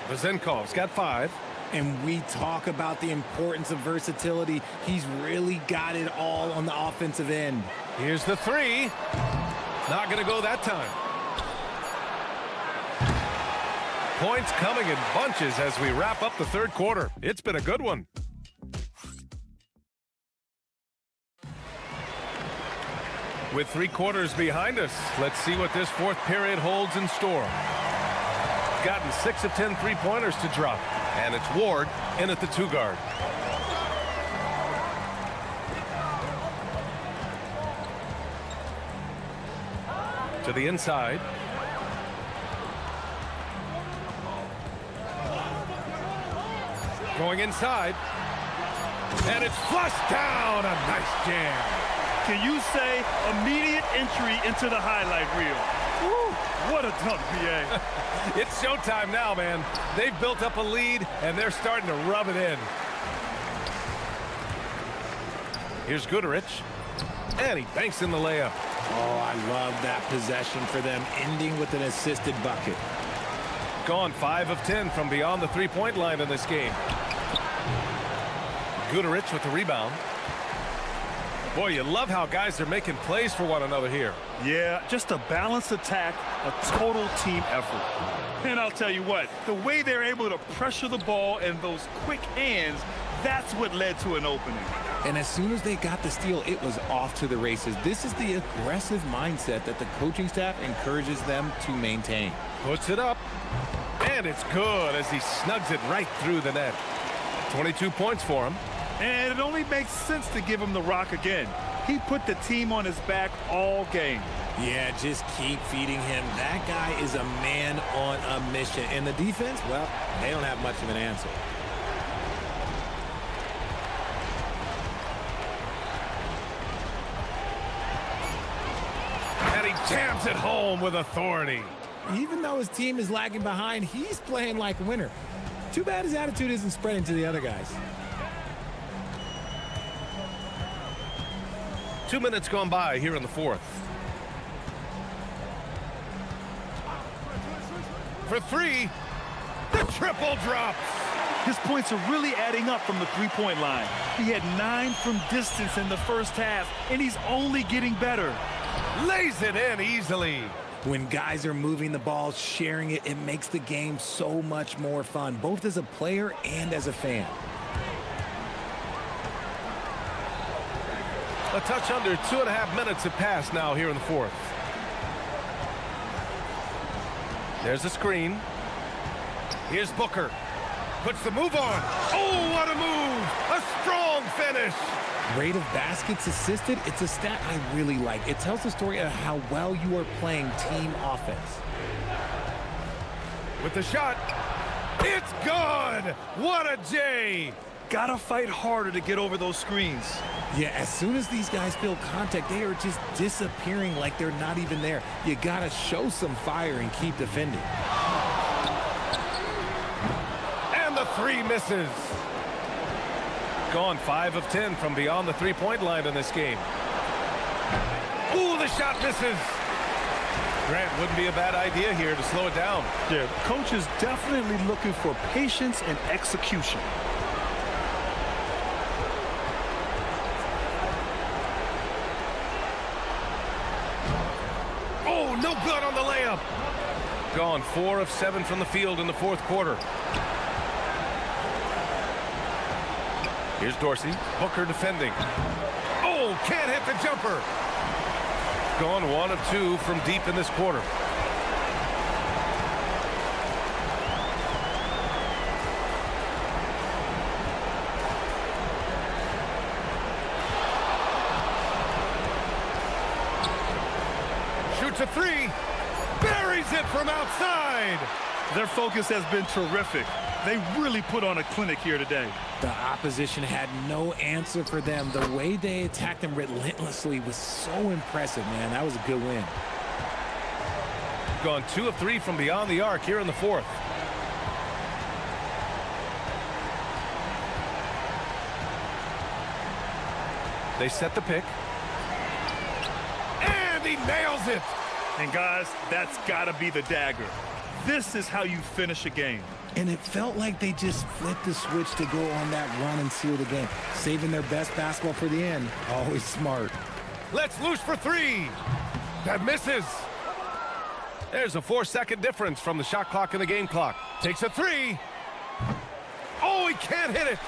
Vezenkov's got 5. And we talk about the importance of versatility. He's really got it all on the offensive end. Here's the 3. Not going to go that time. Points coming in bunches as we wrap up the third quarter. It's been a good one. With 3 quarters behind us, let's see what this fourth period holds in store. Gotten 6 of 10 three-pointers to drop, and it's Ward in at the 2 guard. To the inside. Going inside. And it's flushed down. A nice jam. Can you say immediate entry into the highlight reel? Woo, what a dunk, BA. It's showtime now, man. They've built up a lead, and they're starting to rub it in. Here's Goodrich. And he banks in the layup. Oh, I love that possession for them, ending with an assisted bucket. Gone 5 of 10 from beyond the three-point line in this game. Goodrich with the rebound. Boy, you love how guys are making plays for one another here. Yeah, just a balanced attack, a total team effort. And I'll tell you what, the way they're able to pressure the ball and those quick hands, that's what led to an opening. And as soon as they got the steal, it was off to the races. This is the aggressive mindset that the coaching staff encourages them to maintain. Puts it up, and it's good as he snugs it right through the net. 22 points for him. And it only makes sense to give him the rock again. He put the team on his back all game. Yeah, just keep feeding him. That guy is a man on a mission. And the defense, well, they don't have much of an answer. And he jams it home with authority. Even though his team is lagging behind, he's playing like a winner. Too bad his attitude isn't spreading to the other guys. 2 minutes gone by here in the fourth. For three, the triple drops. His points are really adding up from the three-point line. He had 9 from distance in the first half, and he's only getting better. Lays it in easily. When guys are moving the ball, sharing it, it makes the game so much more fun, both as a player and as a fan. A touch under 2.5 minutes have passed now here in the fourth. There's a screen. Here's Booker. Puts the move on. Oh, what a move! A strong finish. Rate of baskets assisted, it's a stat I really like. It tells the story of how well you are playing team offense. With the shot, it's good! What a J! Gotta fight harder to get over those screens. Yeah, as soon as these guys feel contact, they are just disappearing like they're not even there. You gotta show some fire and keep defending. And the three misses. Gone 5 of 10 from beyond the three-point line in this game. Ooh, the shot misses. Grant, wouldn't be a bad idea here to slow it down. Yeah, coach is definitely looking for patience and execution. Oh, no good on the layup. Gone 4 of 7 from the field in the fourth quarter. Here's Dorsey. Booker defending. Oh, can't hit the jumper. Gone 1 of 2 from deep in this quarter. Shoots a three. Buries it from outside. Their focus has been terrific. They really put on a clinic here today. The opposition had no answer for them. The way they attacked them relentlessly was so impressive, man. That was a good win. Gone 2 of 3 from beyond the arc here in the fourth. They set the pick. And he nails it. And guys, that's got to be the dagger. This is how you finish a game. And it felt like they just flipped the switch to go on that run and seal the game. Saving their best basketball for the end. Always smart. Let's loose for three. That misses. There's a 4-second difference from the shot clock and the game clock. Takes a three. Oh, he can't hit it.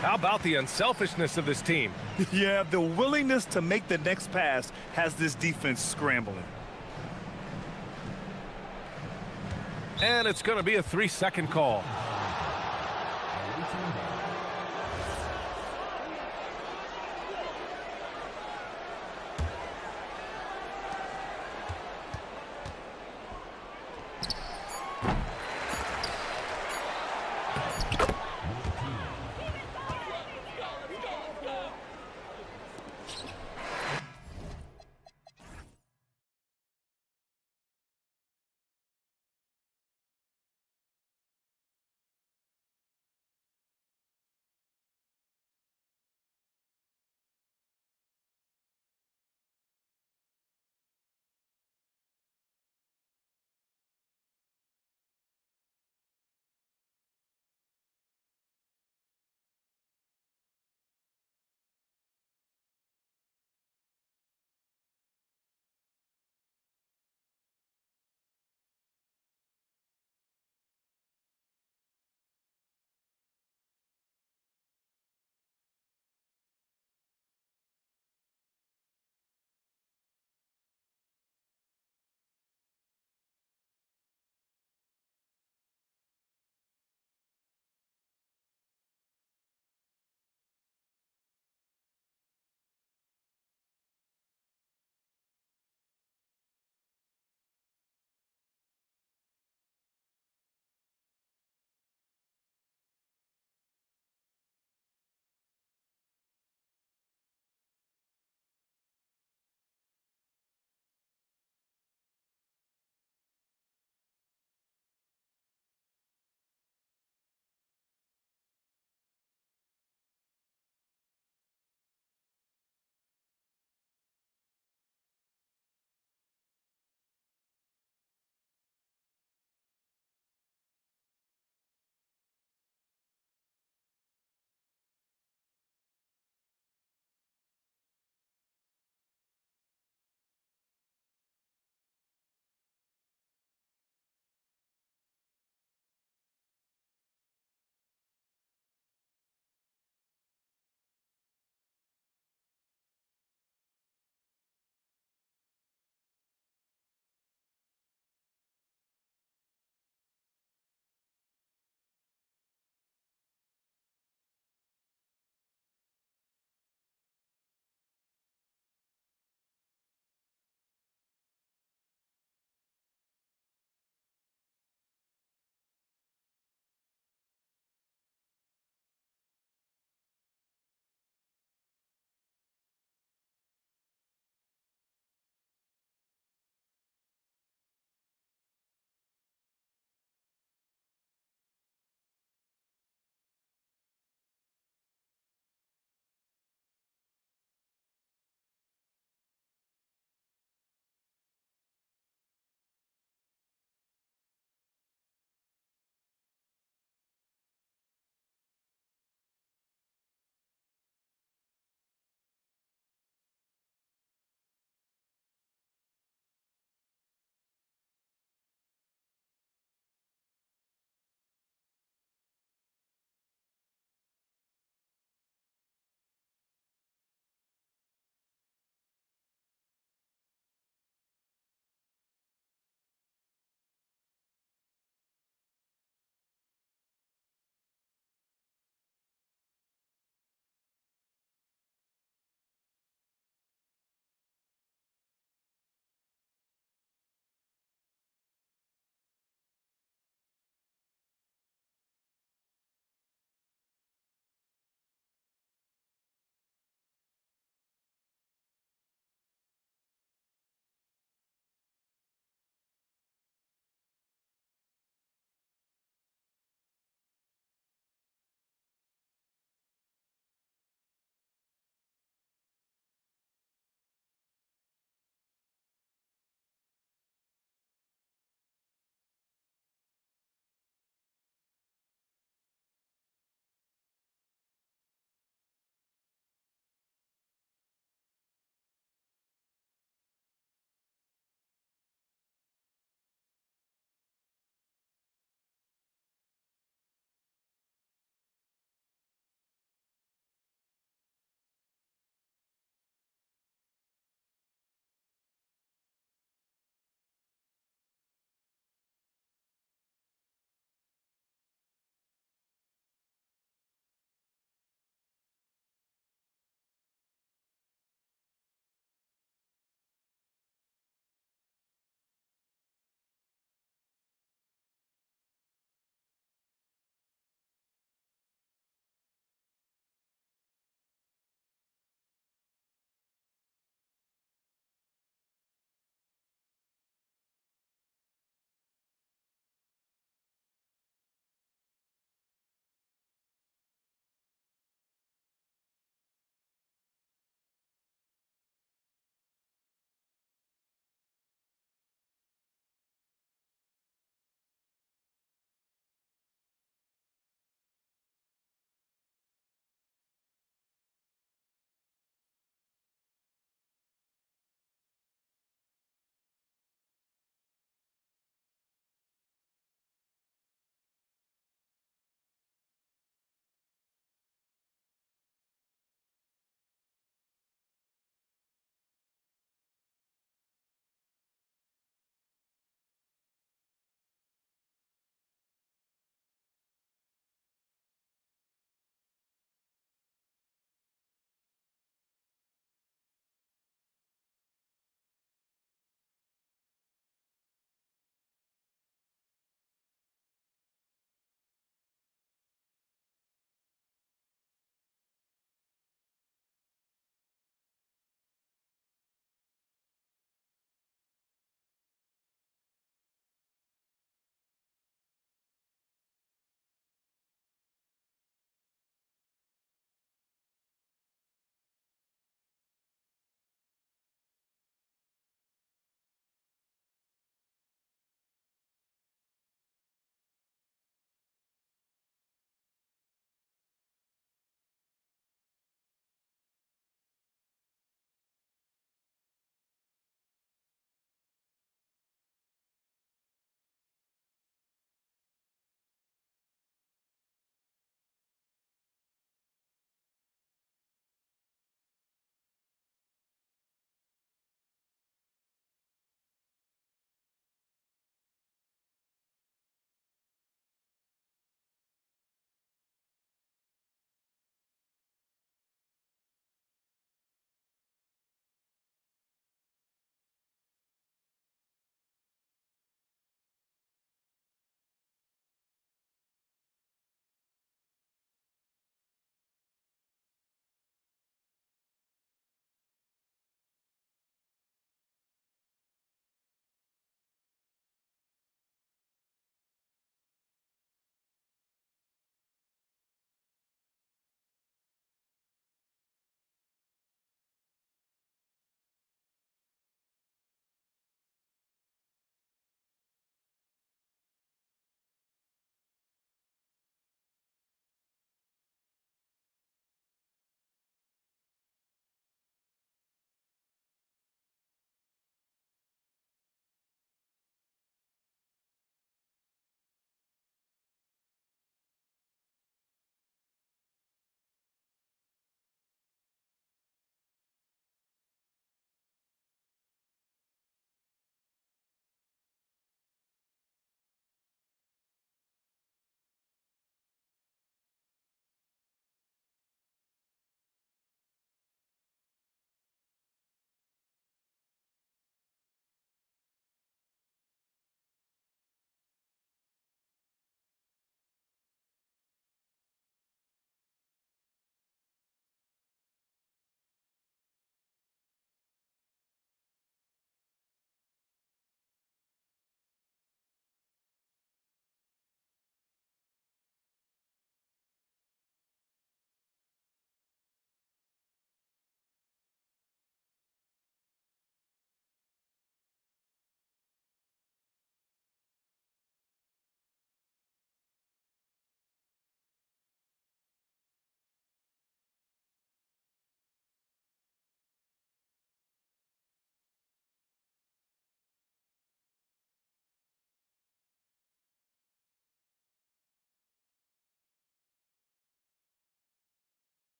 How about the unselfishness of this team? Yeah, the willingness to make the next pass has this defense scrambling. And it's going to be a 3-second call.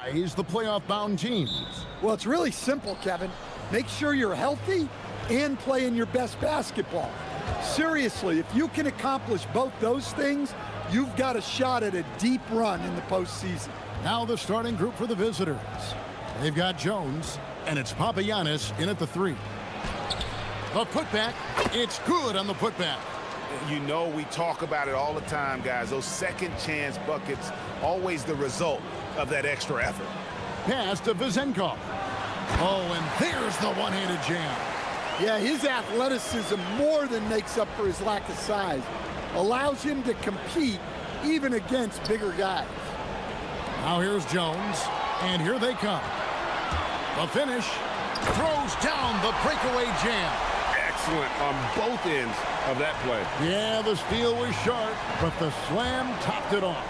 He's the playoff-bound teams. Well, it's really simple, Kevin. Make sure you're healthy and playing your best basketball. Seriously, if you can accomplish both those things, you've got a shot at a deep run in the postseason. Now the starting group for the visitors. They've got Jones, and it's Papagiannis in at the 3. The putback, it's good on the putback. You know, we talk about it all the time, guys. Those second chance buckets, always the result of that extra effort. Pass to Vizenkov. Oh, and there's the one-handed jam. Yeah, his athleticism more than makes up for his lack of size. Allows him to compete even against bigger guys. Now here's Jones, and here they come. The finish, throws down the breakaway jam. Excellent on both ends of that play. Yeah, the steal was sharp, but the slam topped it off.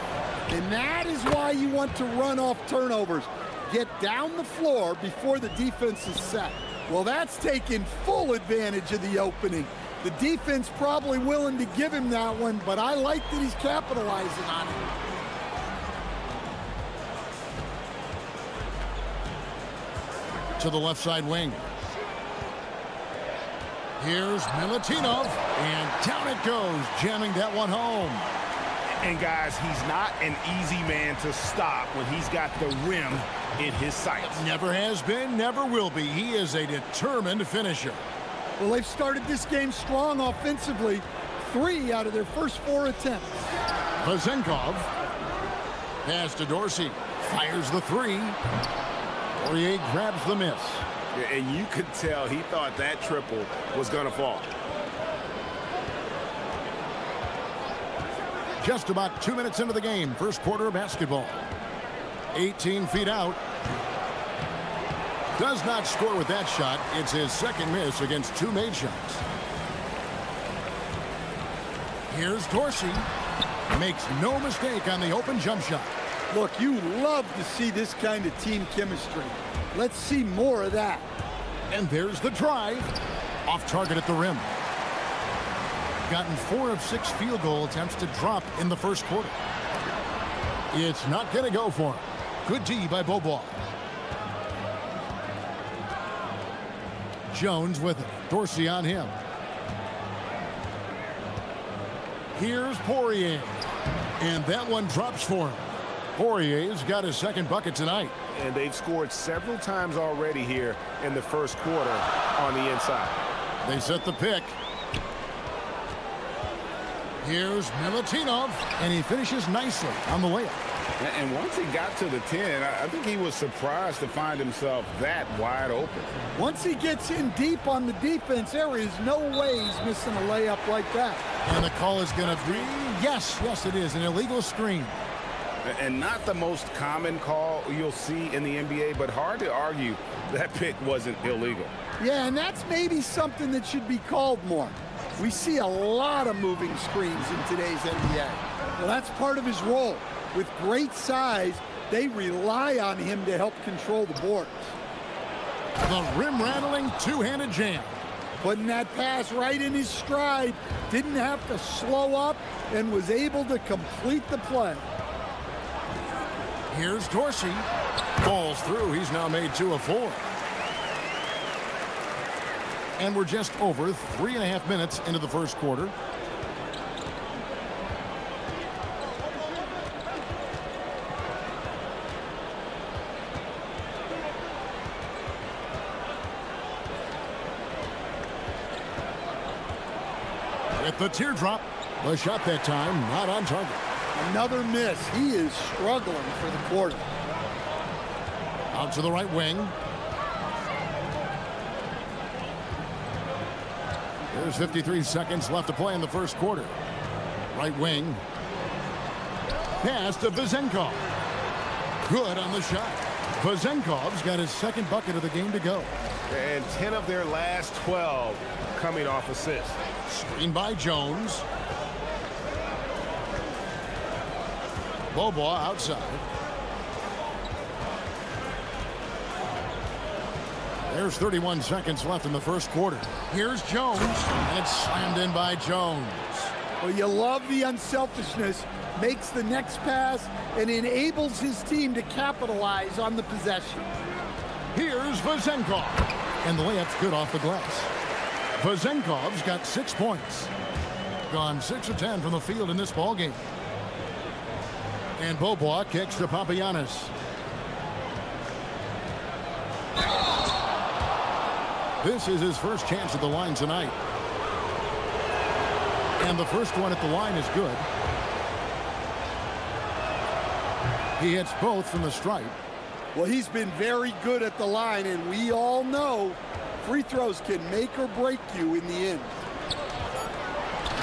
And that is why you want to run off turnovers. Get down the floor before the defense is set. Well, that's taking full advantage of the opening. The defense probably willing to give him that one, but I like that he's capitalizing on it. To the left side wing. Here's Milutinov, and down it goes, jamming that one home. And guys, he's not an easy man to stop when he's got the rim in his sights. Never has been, never will be. He is a determined finisher. Well, they've started this game strong offensively. 3 out of their first 4 attempts. Vizenkov. Pass to Dorsey. Fires the 3. Poirier grabs the miss. And you could tell he thought that triple was going to fall. Just about 2 minutes into the game, first quarter of basketball. 18 feet out. Does not score with that shot. It's his second miss against 2 made shots. Here's Dorsey. Makes no mistake on the open jump shot. Look, you love to see this kind of team chemistry. Let's see more of that. And there's the drive. Off target at the rim. Gotten 4 of 6 field goal attempts to drop in the first quarter. It's not going to go for him. Good D by Beaubois. Jones with it. Dorsey on him. Here's Poirier. And that one drops for him. Poirier's got his second bucket tonight. And they've scored several times already here in the first quarter on the inside. They set the pick. Here's Milutinov, and he finishes nicely on the layup. And once he got to the 10, I think he was surprised to find himself that wide open. Once he gets in deep on the defense, there is no way he's missing a layup like that. And the call is going to be, yes, it is, an illegal screen. And not the most common call you'll see in the NBA, but hard to argue that pick wasn't illegal. Yeah, and that's maybe something that should be called more. We see a lot of moving screens in today's NBA. Well, that's part of his role. With great size, they rely on him to help control the boards. The rim-rattling two-handed jam. Putting that pass right in his stride. Didn't have to slow up and was able to complete the play. Here's Dorsey. Falls through. He's now made 2 of 4. And we're just over 3.5 minutes into the first quarter. With the teardrop, the shot that time not on target. Another miss. He is struggling for the quarter. Out to the right wing. There's 53 seconds left to play in the first quarter. Right wing. Pass to Vizenkov. Good on the shot. Vizenkov's got his second bucket of the game to go. And 10 of their last 12 coming off assists. Screen by Jones. Beaubois outside. There's 31 seconds left in the first quarter. Here's Jones, and it's slammed in by Jones. Well, you love the unselfishness, makes the next pass, and enables his team to capitalize on the possession. Here's Vezenkov. And the layup's good off the glass. Vezenkov's got 6 points. Gone 6 of 10 from the field in this ballgame. And Beaubois kicks to Papagiannis. This is his first chance at the line tonight. And the first one at the line is good. He hits both from the stripe. Well, he's been very good at the line, and we all know free throws can make or break you in the end.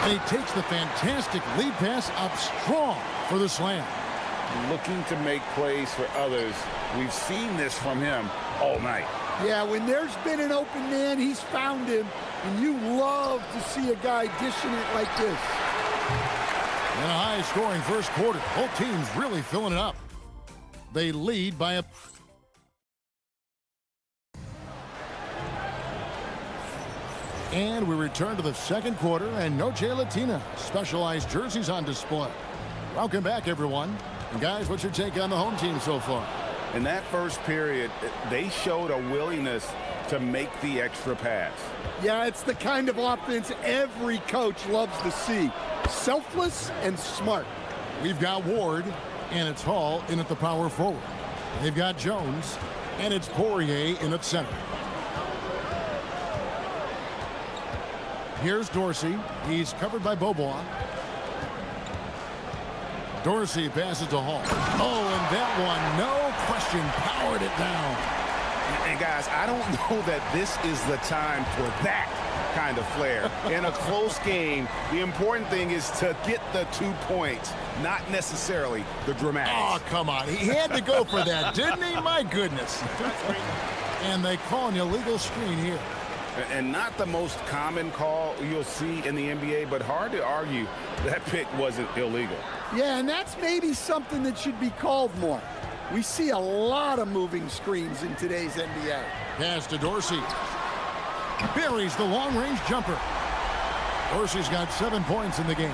And he takes the fantastic lead pass up strong for the slam. Looking to make plays for others. We've seen this from him all night. Yeah, when there's been an open man, he's found him, and you love to see a guy dishing it like this. In a high-scoring first quarter, both teams really filling it up. They lead by a... And we return to the second quarter, and Noche Latina specialized jerseys on display. Welcome back, everyone. And guys, what's your take on the home team so far? In that first period, they showed a willingness to make the extra pass. Yeah, it's the kind of offense every coach loves to see. Selfless and smart. We've got Ward, and it's Hall in at the power forward. They've got Jones, and it's Poirier in at center. Here's Dorsey. He's covered by Beaubois. Dorsey passes to Hall. Oh, and that one, no question, powered it down. And guys, I don't know that this is the time for that kind of flair. In a close game, the important thing is to get the 2 points, not necessarily the dramatics. Oh, come on. He had to go for that, didn't he? My goodness. And they call an illegal screen here. And not the most common call you'll see in the NBA, but hard to argue that pick wasn't illegal. Yeah, and that's maybe something that should be called more. We see a lot of moving screens in today's NBA. Pass to Dorsey. Buries the long-range jumper. Dorsey's got 7 points in the game.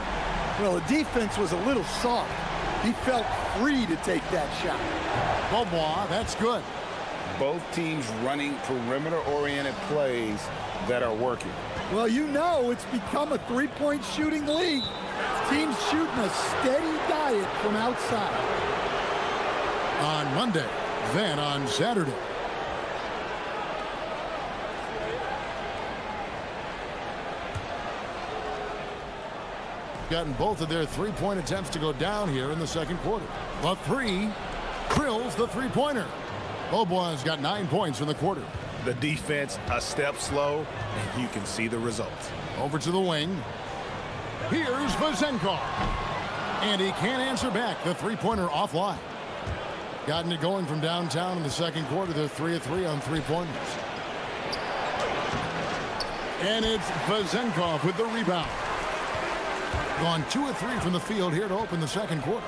Well, the defense was a little soft. He felt free to take that shot. Beaubois, that's good. Both teams running perimeter-oriented plays that are working. Well, you know it's become a three-point shooting league. Teams shooting a steady diet from outside. On Monday, then on Saturday. Gotten both of their three-point attempts to go down here in the second quarter. The three drills the three-pointer. Beaubois got 9 points in the quarter. The defense a step slow, and you can see the results. Over to the wing. Here's Vezenkov. And he can't answer back. The three-pointer offline. Gotten it going from downtown in the second quarter. They're 3 of 3 on three-pointers. And it's Vezenkov with the rebound. Gone 2 of 3 from the field here to open the second quarter.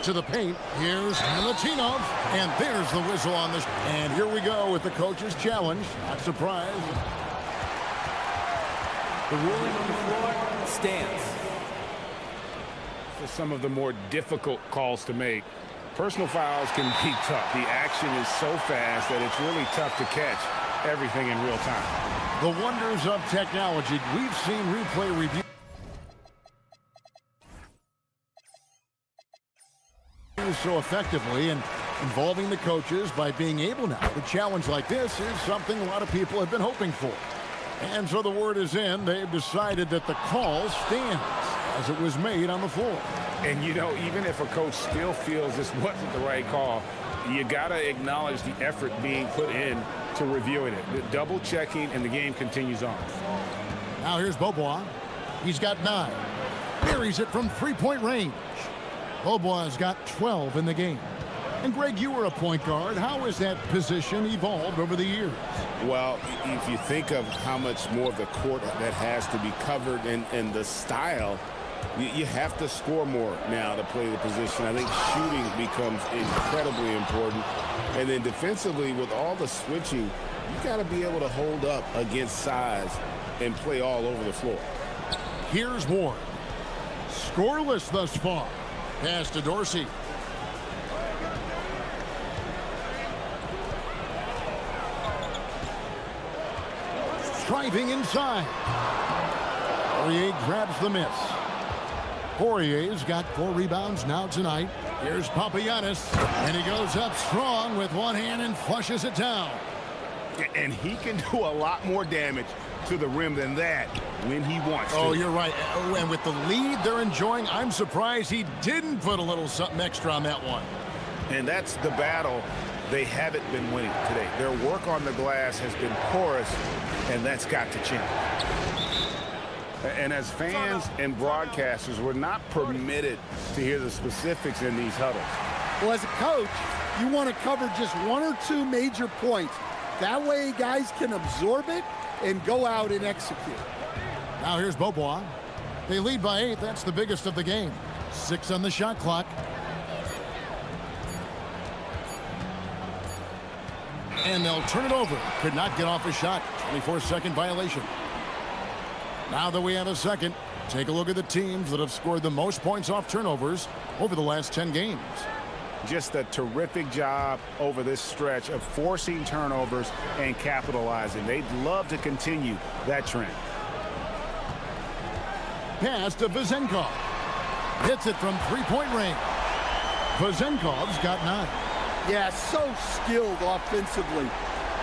To the paint. Here's Milutinov. And there's the whistle on this. And here we go with the coach's challenge. Not surprised. The ruling on the floor stands. For some of the more difficult calls to make, personal fouls can be tough. The action is so fast that it's really tough to catch everything in real time. The wonders of technology. We've seen replay review so effectively and involving the coaches by being able now. A challenge like this is something a lot of people have been hoping for. And so the word is in. They've decided that the call stands as it was made on the floor. And, you know, even if a coach still feels this wasn't the right call, you got to acknowledge the effort being put in to reviewing it. The double checking, and the game continues on. Now here's Beaubois. He's got 9. Buries it from three-point range. Beaubois has got 12 in the game. And Greg, you were a point guard. How has that position evolved over the years? Well, if you think of how much more of the court that has to be covered and the style, you have to score more now to play the position. I think shooting becomes incredibly important. And then defensively, with all the switching, you got to be able to hold up against size and play all over the floor. Here's Ward. Scoreless thus far. Pass to Dorsey. Driving inside. Poirier grabs the miss. Poirier's got 4 rebounds now tonight. Here's Papagiannis, and he goes up strong with one hand and flushes it down. And he can do a lot more damage to the rim than that when he wants to. Oh, you're right. And with the lead they're enjoying, I'm surprised he didn't put a little something extra on that one. And that's the battle they haven't been winning today. Their work on the glass has been porous, and that's got to change. And as fans and broadcasters, we're not permitted to hear the specifics in these huddles. Well, as a coach, you want to cover just 1 or 2 major points. That way guys can absorb it and go out and execute. Now here's Beaubois. They lead by 8. That's the biggest of the game. 6 on the shot clock. And they'll turn it over. Could not get off a shot. 24-second violation. Now that we have a second, take a look at the teams that have scored the most points off turnovers over the last 10 games. Just a terrific job over this stretch of forcing turnovers and capitalizing. They'd love to continue that trend. Pass to Vezenkov. Hits it from 3-point range. Vezenkov's got 9. Yeah, so skilled offensively.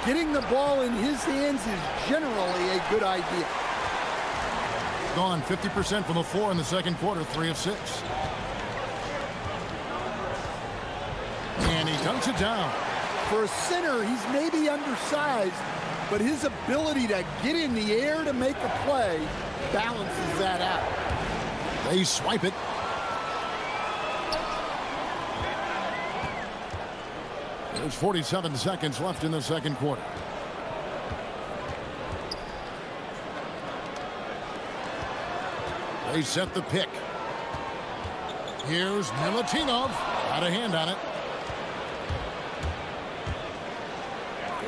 Getting the ball in his hands is generally a good idea. Gone 50% from the floor in the second quarter, 3 of 6. And he dunks it down. For a center, he's maybe undersized, but his ability to get in the air to make a play balances that out. They swipe it. There's 47 seconds left in the second quarter. They set the pick. Here's Milutinov. Got a hand on it.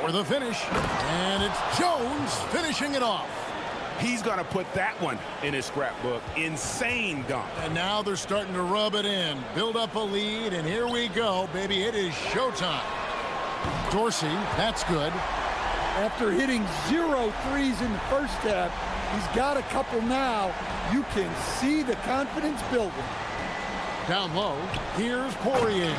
For the finish. And it's Jones finishing it off. He's going to put that one in his scrapbook. Insane dunk. And now they're starting to rub it in. Build up a lead, and here we go, baby. It is showtime. Dorsey, that's good. After hitting 0 threes in the first half, he's got a couple now. You can see the confidence building. Down low, here's Poirier.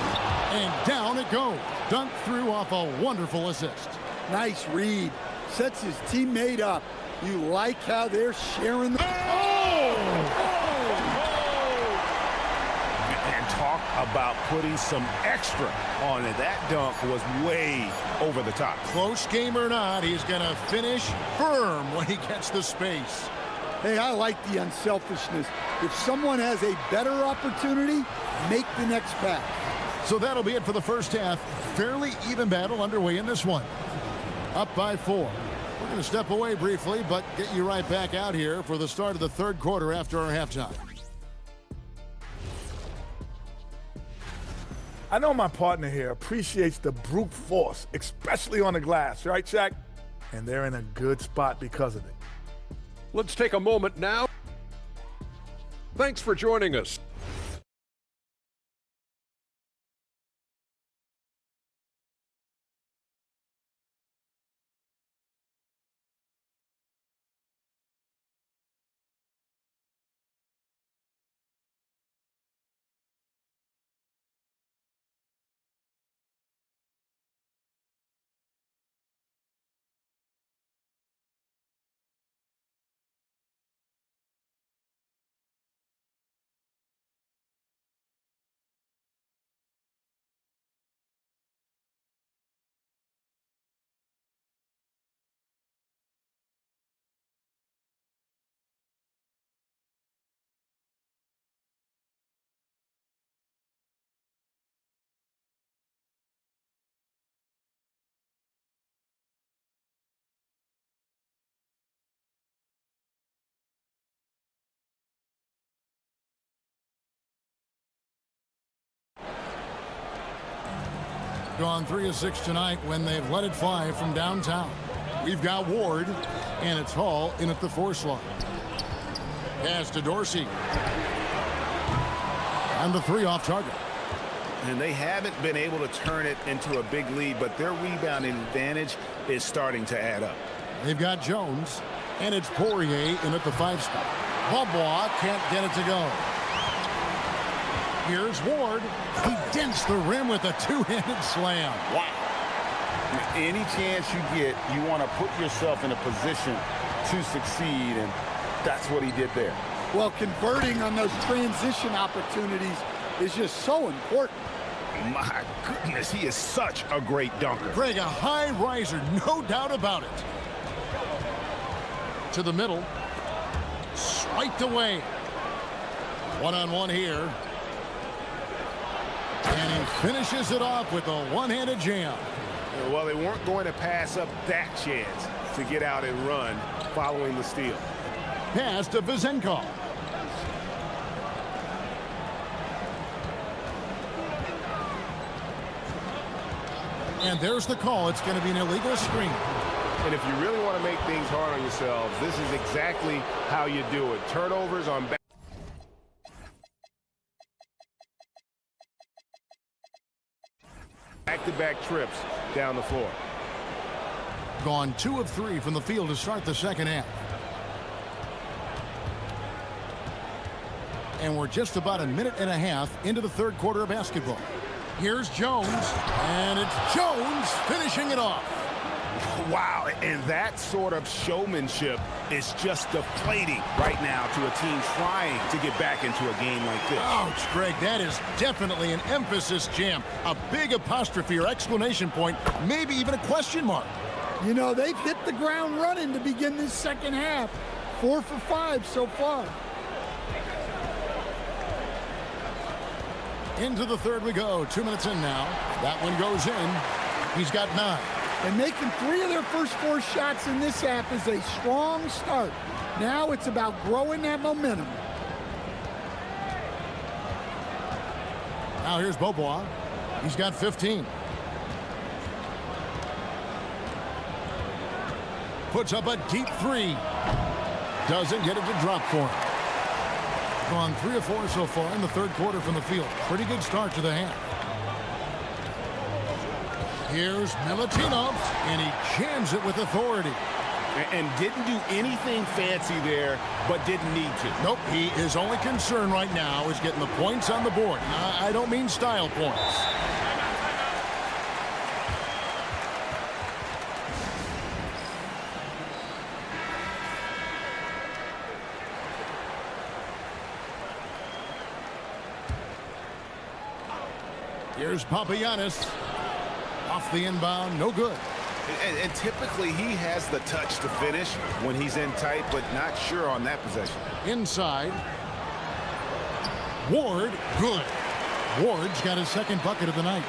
And down it goes. Dunked through off a wonderful assist. Nice read. Sets his teammate up. You like how they're sharing the... And talk about putting some extra on it. That dunk was way over the top. Close game or not, he's going to finish firm when he gets the space. Hey, I like the unselfishness. If someone has a better opportunity, make the next pass. So that'll be it for the first half. Fairly even battle underway in this one. Up by 4. We're going to step away briefly, but get you right back out here for the start of the third quarter after our halftime. I know my partner here appreciates the brute force, especially on the glass, right, Shaq? And they're in a good spot because of it. Let's take a moment now. Thanks for joining us. Gone 3 of 6 tonight when they've let it fly from downtown. We've got Ward. And it's Hall in at the 4 slot. Pass to Dorsey. And the 3 off target. And they haven't been able to turn it into a big lead, but their rebounding advantage is starting to add up. They've got Jones, and it's Poirier in at the 5 spot. Bobois can't get it to go. Here's Ward. He dents the rim with a 2-handed slam. Wow. Any chance you get, you want to put yourself in a position to succeed, and that's what he did there. Well, converting on those transition opportunities is just so important. My goodness, he is such a great dunker. Greg, a high riser, no doubt about it. To the middle. Swiped away. One-on-one here. And he finishes it off with a one-handed jam. Well, they weren't going to pass up that chance to get out and run following the steal. Pass to Vezenkov. And there's the call. It's going to be an illegal screen. And if you really want to make things hard on yourselves, this is exactly how you do it. Turnovers on back-to-back trips down the floor. Gone 2 of 3 from the field to start the second half. And we're just about a minute and a half into the third quarter of basketball. Here's Jones, and it's Jones finishing it off. Wow, and that sort of showmanship is just deflating right now to a team trying to get back into a game like this. Ouch, Greg, that is definitely an emphasis jam. A big apostrophe or exclamation point, maybe even a question mark. You know, they've hit the ground running to begin this second half. 4 for 5 so far. Into the third we go. 2 minutes in now. That one goes in. He's got 9. And making 3 of their first 4 shots in this half is a strong start. Now it's about growing that momentum. Now here's Bobois. He's got 15. Puts up a deep 3. Doesn't get it to drop for him. Gone 3 of 4 so far in the third quarter from the field. Pretty good start to the half. Here's Milutinov, and he jams it with authority. And didn't do anything fancy there, but didn't need to. Nope, his only concern right now is getting the points on the board. I don't mean style points. Here's Papagiannis. Off the inbound, no good. And typically he has the touch to finish when he's in tight, but not sure on that possession. Inside. Ward, good. Ward's got his second bucket of the night.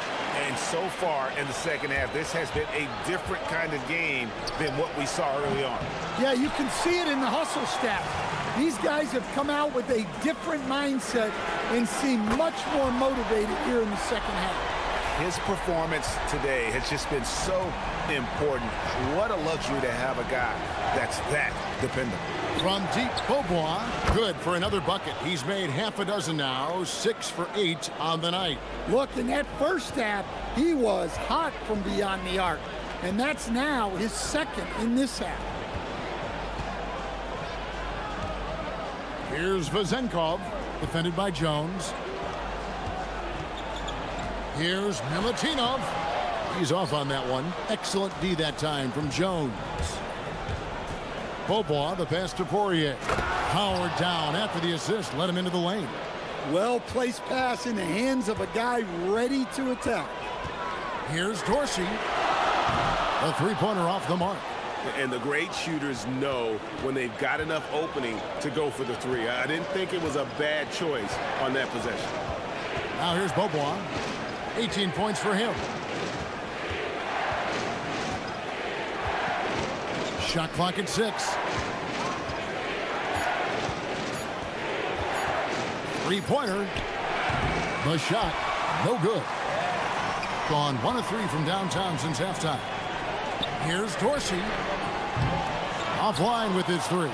And so far in the second half, this has been a different kind of game than what we saw early on. Yeah, you can see it in the hustle stats. These guys have come out with a different mindset and seem much more motivated here in the second half. His performance today has just been so important. What a luxury to have a guy that's that dependable. From deep, Bobois, good for another bucket. He's made half a dozen now, 6 for 8 on the night. Look, in that first half, he was hot from beyond the arc, and that's now his second in this half. Here's Vezenkov, defended by Jones. Here's Milutinov. He's off on that one. Excellent D that time from Jones. Bobois, the pass to Poirier. Howard down after the assist. Let him into the lane. Well-placed pass in the hands of a guy ready to attack. Here's Dorsey. A three-pointer off the mark. And the great shooters know when they've got enough opening to go for the 3. I didn't think it was a bad choice on that possession. Now here's Bobois. 18 points for him. Shot clock at 6. Three-pointer. The shot, no good. Gone 1 of 3 from downtown since halftime. Here's Dorsey. Offline with his three.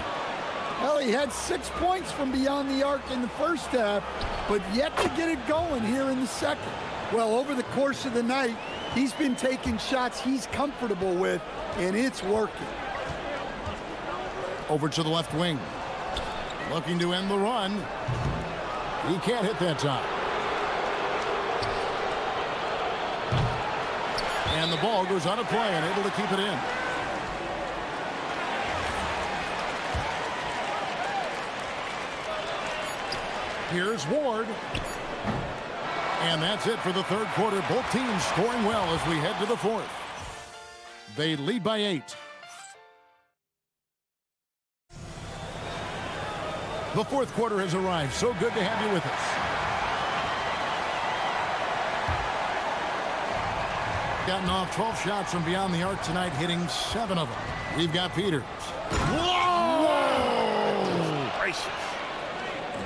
Well, he had 6 points from beyond the arc in the first half, but yet to get it going here in the second. Well, over the course of the night, he's been taking shots he's comfortable with, and it's working. Over to the left wing. Looking to end the run. He can't hit that time. And the ball goes out of play and able to keep it in. Here's Ward. And that's it for the third quarter. Both teams scoring well as we head to the fourth. They lead by 8. The fourth quarter has arrived. So good to have you with us. Gotten off 12 shots from beyond the arc tonight, hitting 7 of them. We've got Peters. Whoa! Gracious.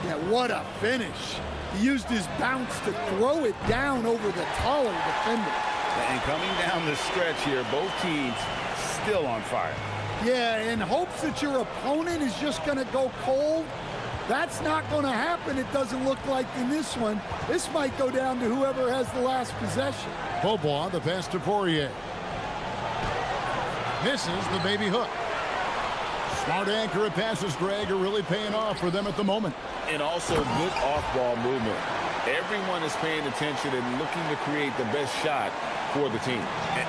Yeah, what a finish. He used his bounce to throw it down over the taller defender. And coming down the stretch here, both teams still on fire. Yeah, in hopes that your opponent is just going to go cold. That's not going to happen, it doesn't look like in this one. This might go down to whoever has the last possession. Beaubois, the pass to Poirier. Misses the baby hook. Smart accurate passes, Greg, are really paying off for them at the moment. And also good off-ball movement. Everyone is paying attention and looking to create the best shot for the team.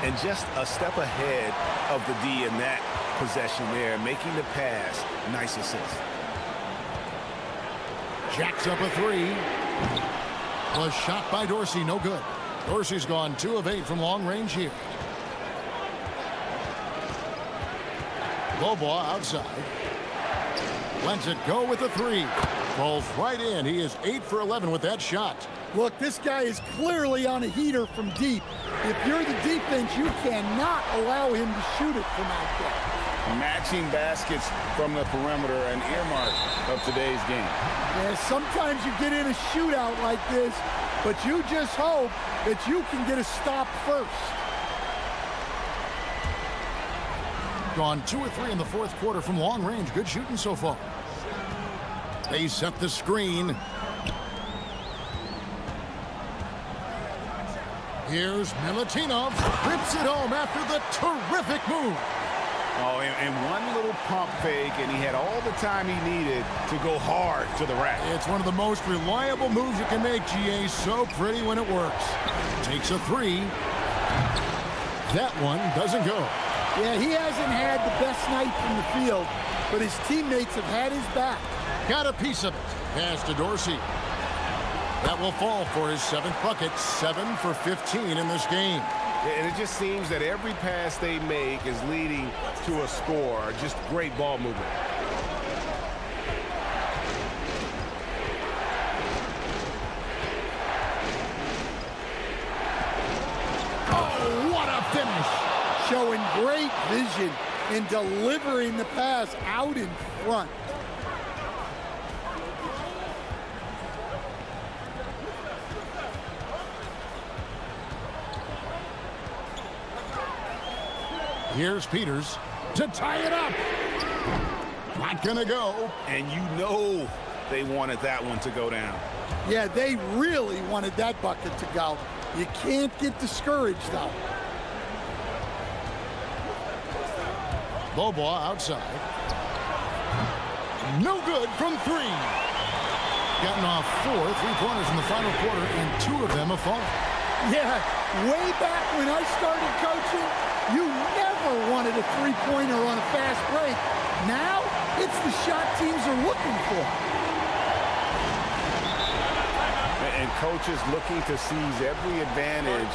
And just a step ahead of the D in that possession there, making the pass. Nice assist. Jacks up a three. Was shot by Dorsey, no good. Dorsey's gone 2 of 8 from long range here. Beaubois outside. Lets it go with a 3. Falls right in. He is 8 for 11 with that shot. Look, this guy is clearly on a heater from deep. If you're the defense, you cannot allow him to shoot it from out there. Matching baskets from the perimeter, an earmark of today's game. Yeah, sometimes you get in a shootout like this, but you just hope that you can get a stop first. Gone 2 or 3 in the fourth quarter from long range. Good shooting so far. They set the screen. Here's Milutinov. Rips it home after the terrific move. Oh, and one little pump fake, and he had all the time he needed to go hard to the rack. It's one of the most reliable moves you can make, GA. So pretty when it works. Takes a 3. That one doesn't go. Yeah, he hasn't had the best night from the field, but his teammates have had his back. Got a piece of it. Pass to Dorsey. That will fall for his 7th bucket. 7 for 15 in this game. And it just seems that every pass they make is leading to a score. Just great ball movement. Oh, what a finish. Showing great vision in delivering the pass out in front. Here's Peters to tie it up. Not gonna go. And you know they wanted that one to go down. Yeah, they really wanted that bucket to go. You can't get discouraged, though. Beaubois outside. No good from 3. Gotten off 4 3-pointers in the final quarter, and 2 of them have fallen. Yeah, way back when I started coaching, you never wanted a 3-pointer on a fast break. Now, it's the shot teams are looking for. And coaches looking to seize every advantage,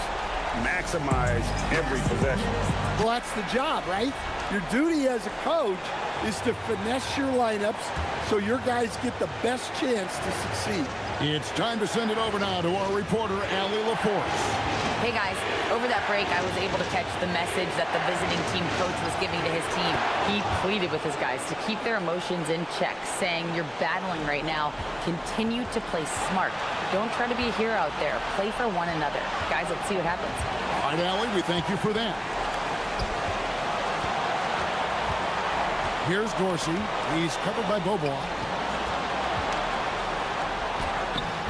maximize every possession. Well, that's the job, right? Your duty as a coach is to finesse your lineups so your guys get the best chance to succeed. It's time to send it over now to our reporter, Allie LaForce. Hey guys, over that break, I was able to catch the message that the visiting team coach was giving to his team. He pleaded with his guys to keep their emotions in check, saying, you're battling right now. Continue to play smart. Don't try to be a hero out there. Play for one another. Guys, let's see what happens. All right, Allie, we thank you for that. Here's Dorsey. He's covered by Beaubois.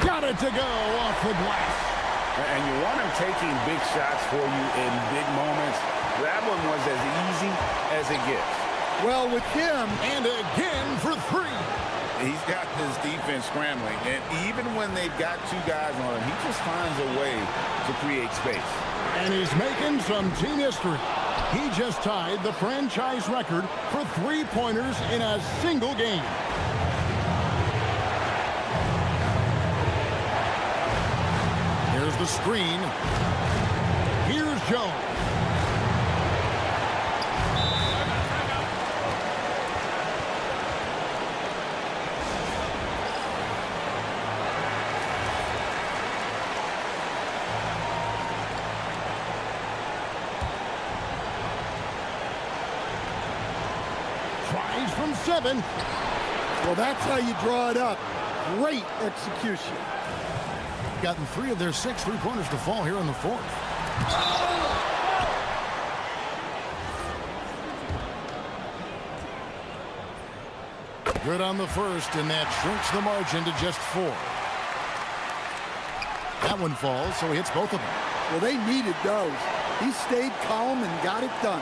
Got it to go off the glass. And you want him taking big shots for you in big moments. That one was as easy as it gets. Well, with him, and again for three. He's got his defense scrambling, and even when they've got two guys on him, he just finds a way to create space. And he's making some team history. He just tied the franchise record for three-pointers in a single game. Here's the screen. Here's Jones. Tries from 7. well, that's how you draw it up. Great execution. Gotten 3 of their 6 three-pointers to fall here in the fourth. Good on the first, and that shrinks the margin to just 4. That one falls, so he hits both of them. Well, they needed those. He stayed calm and got it done.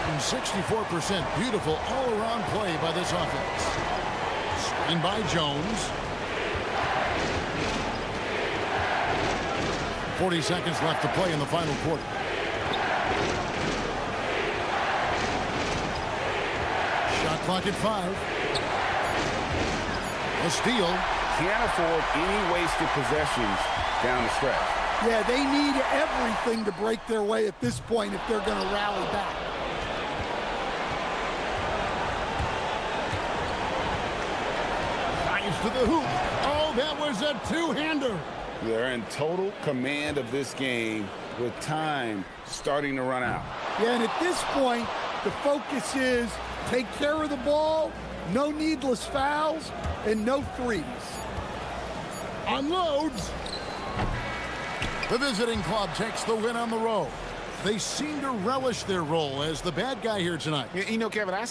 And 64% beautiful all-around play by this offense. Screen by Jones. 40 seconds left to play in the final quarter. Shot clock at 5. A steal. Can't afford any wasted possessions down the stretch. Yeah, they need everything to break their way at this point if they're going to rally back. Drives to the hoop. Oh, that was a two-hander. They're in total command of this game with time starting to run out. Yeah, and at this point, the focus is take care of the ball, no needless fouls, and no threes. Unloads. The visiting club takes the win on the road. They seem to relish their role as the bad guy here tonight. You know, Kevin, I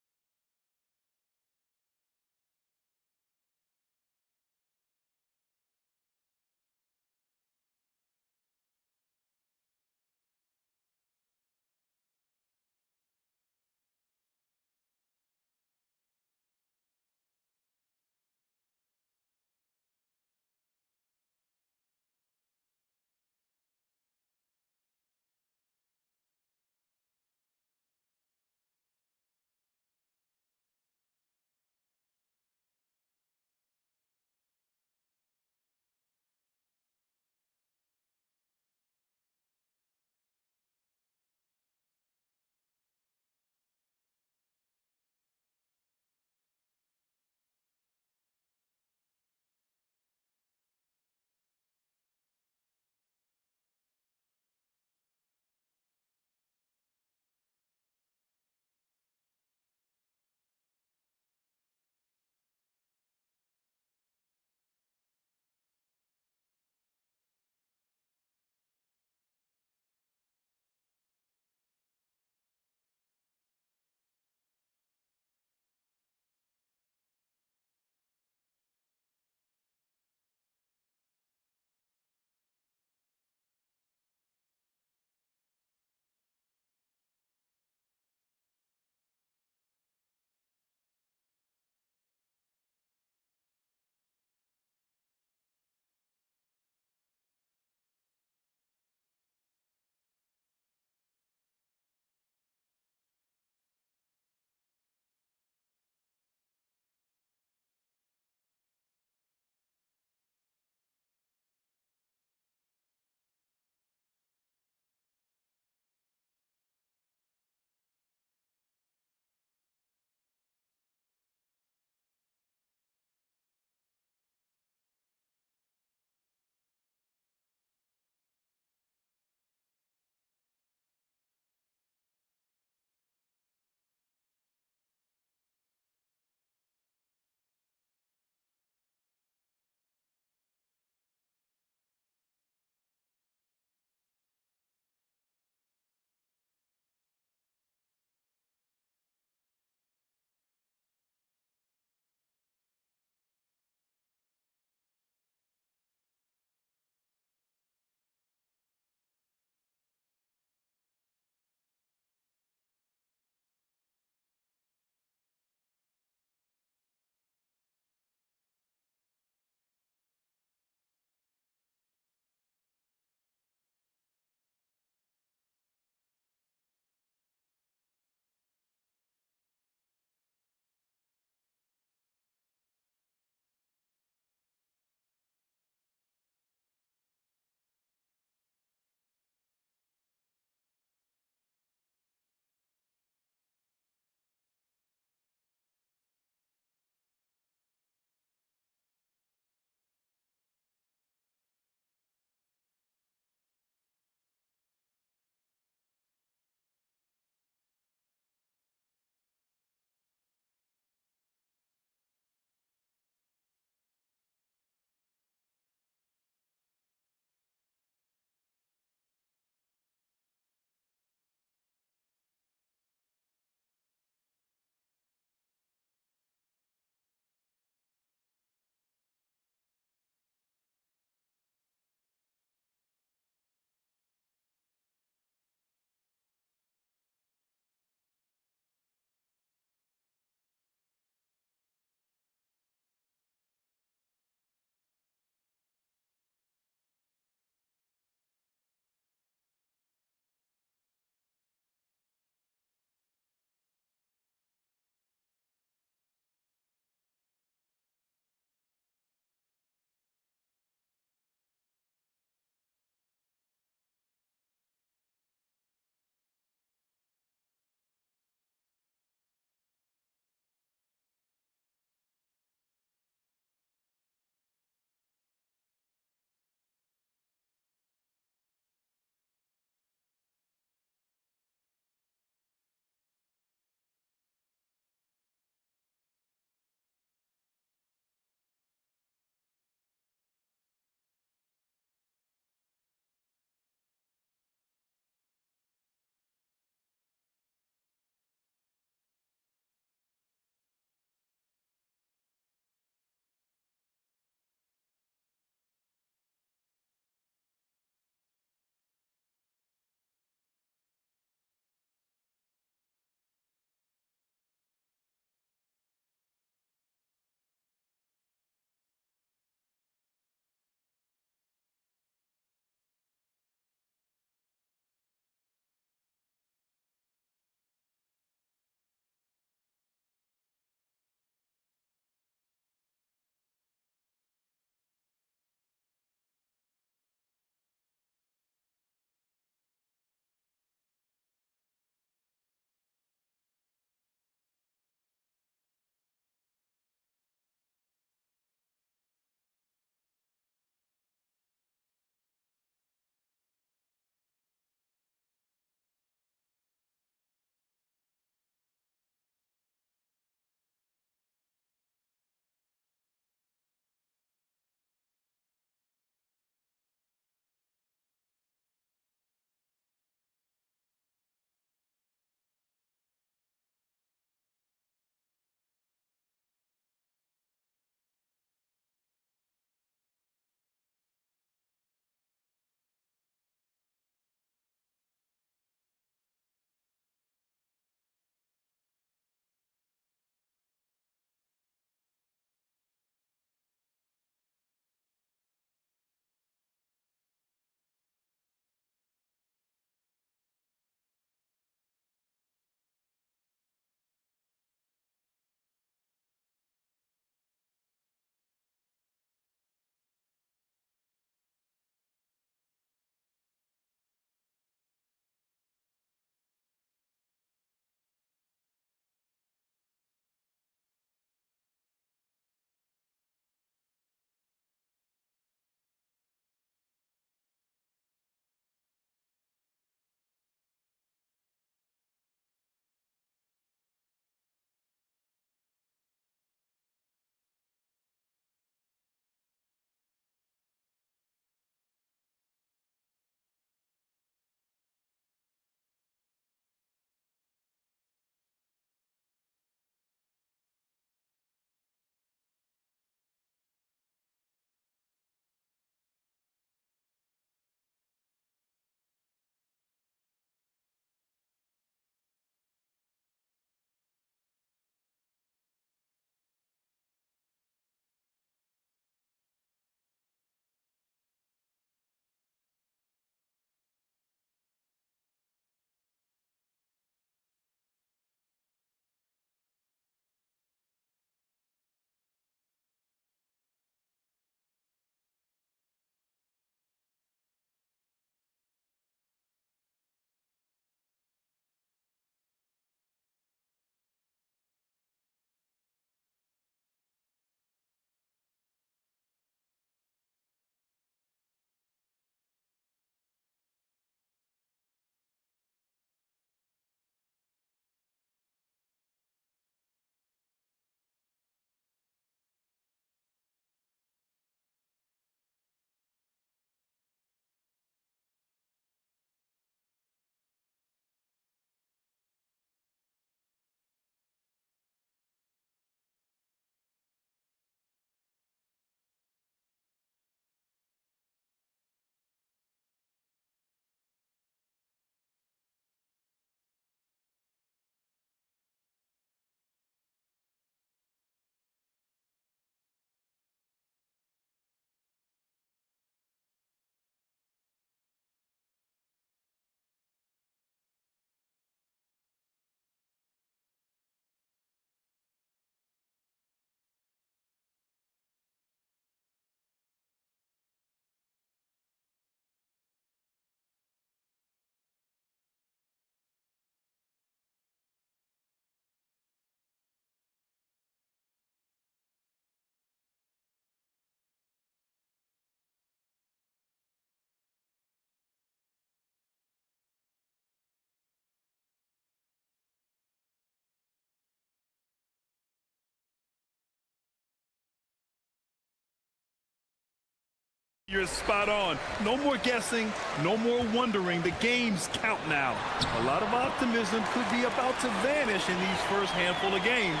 You're spot on. No more guessing, no more wondering. The games count now. A lot of optimism could be about to vanish in these first handful of games.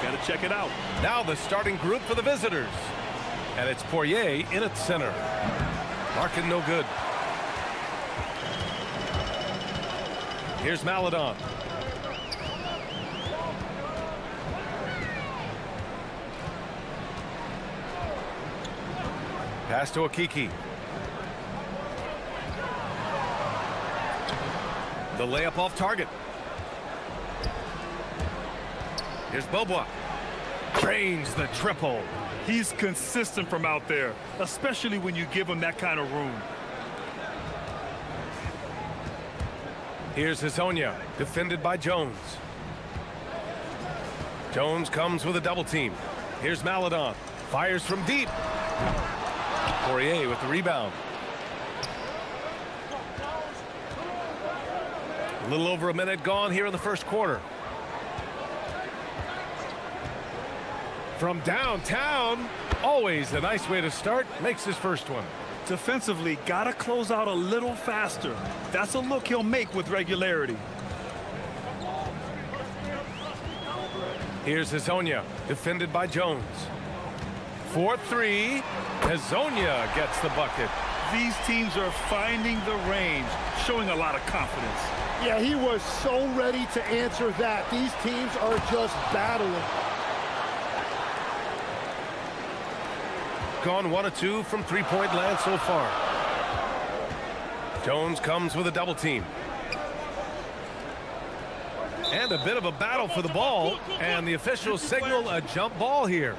Got to check it out. Now the starting group for the visitors. And it's Poirier in at center. Larkin no good. Here's Maladon. Pass to Akiki. The layup off target. Here's Bobois. Drains the triple. He's consistent from out there, especially when you give him that kind of room. Here's Hezonja, defended by Jones. Jones comes with a double team. Here's Maladon. Fires from deep. Poirier with the rebound. A little over a minute gone here in the first quarter. From downtown, always a nice way to start, makes his first one. Defensively, got to close out a little faster. That's a look he'll make with regularity. Here's Hezonja, defended by Jones. 4-3, Hezonja gets the bucket. These teams are finding the range, showing a lot of confidence. Yeah, he was so ready to answer that. These teams are just battling. Gone 1 of 2 from three-point land so far. Jones comes with a double team. And a bit of a battle for the ball, and the officials signal a jump ball here.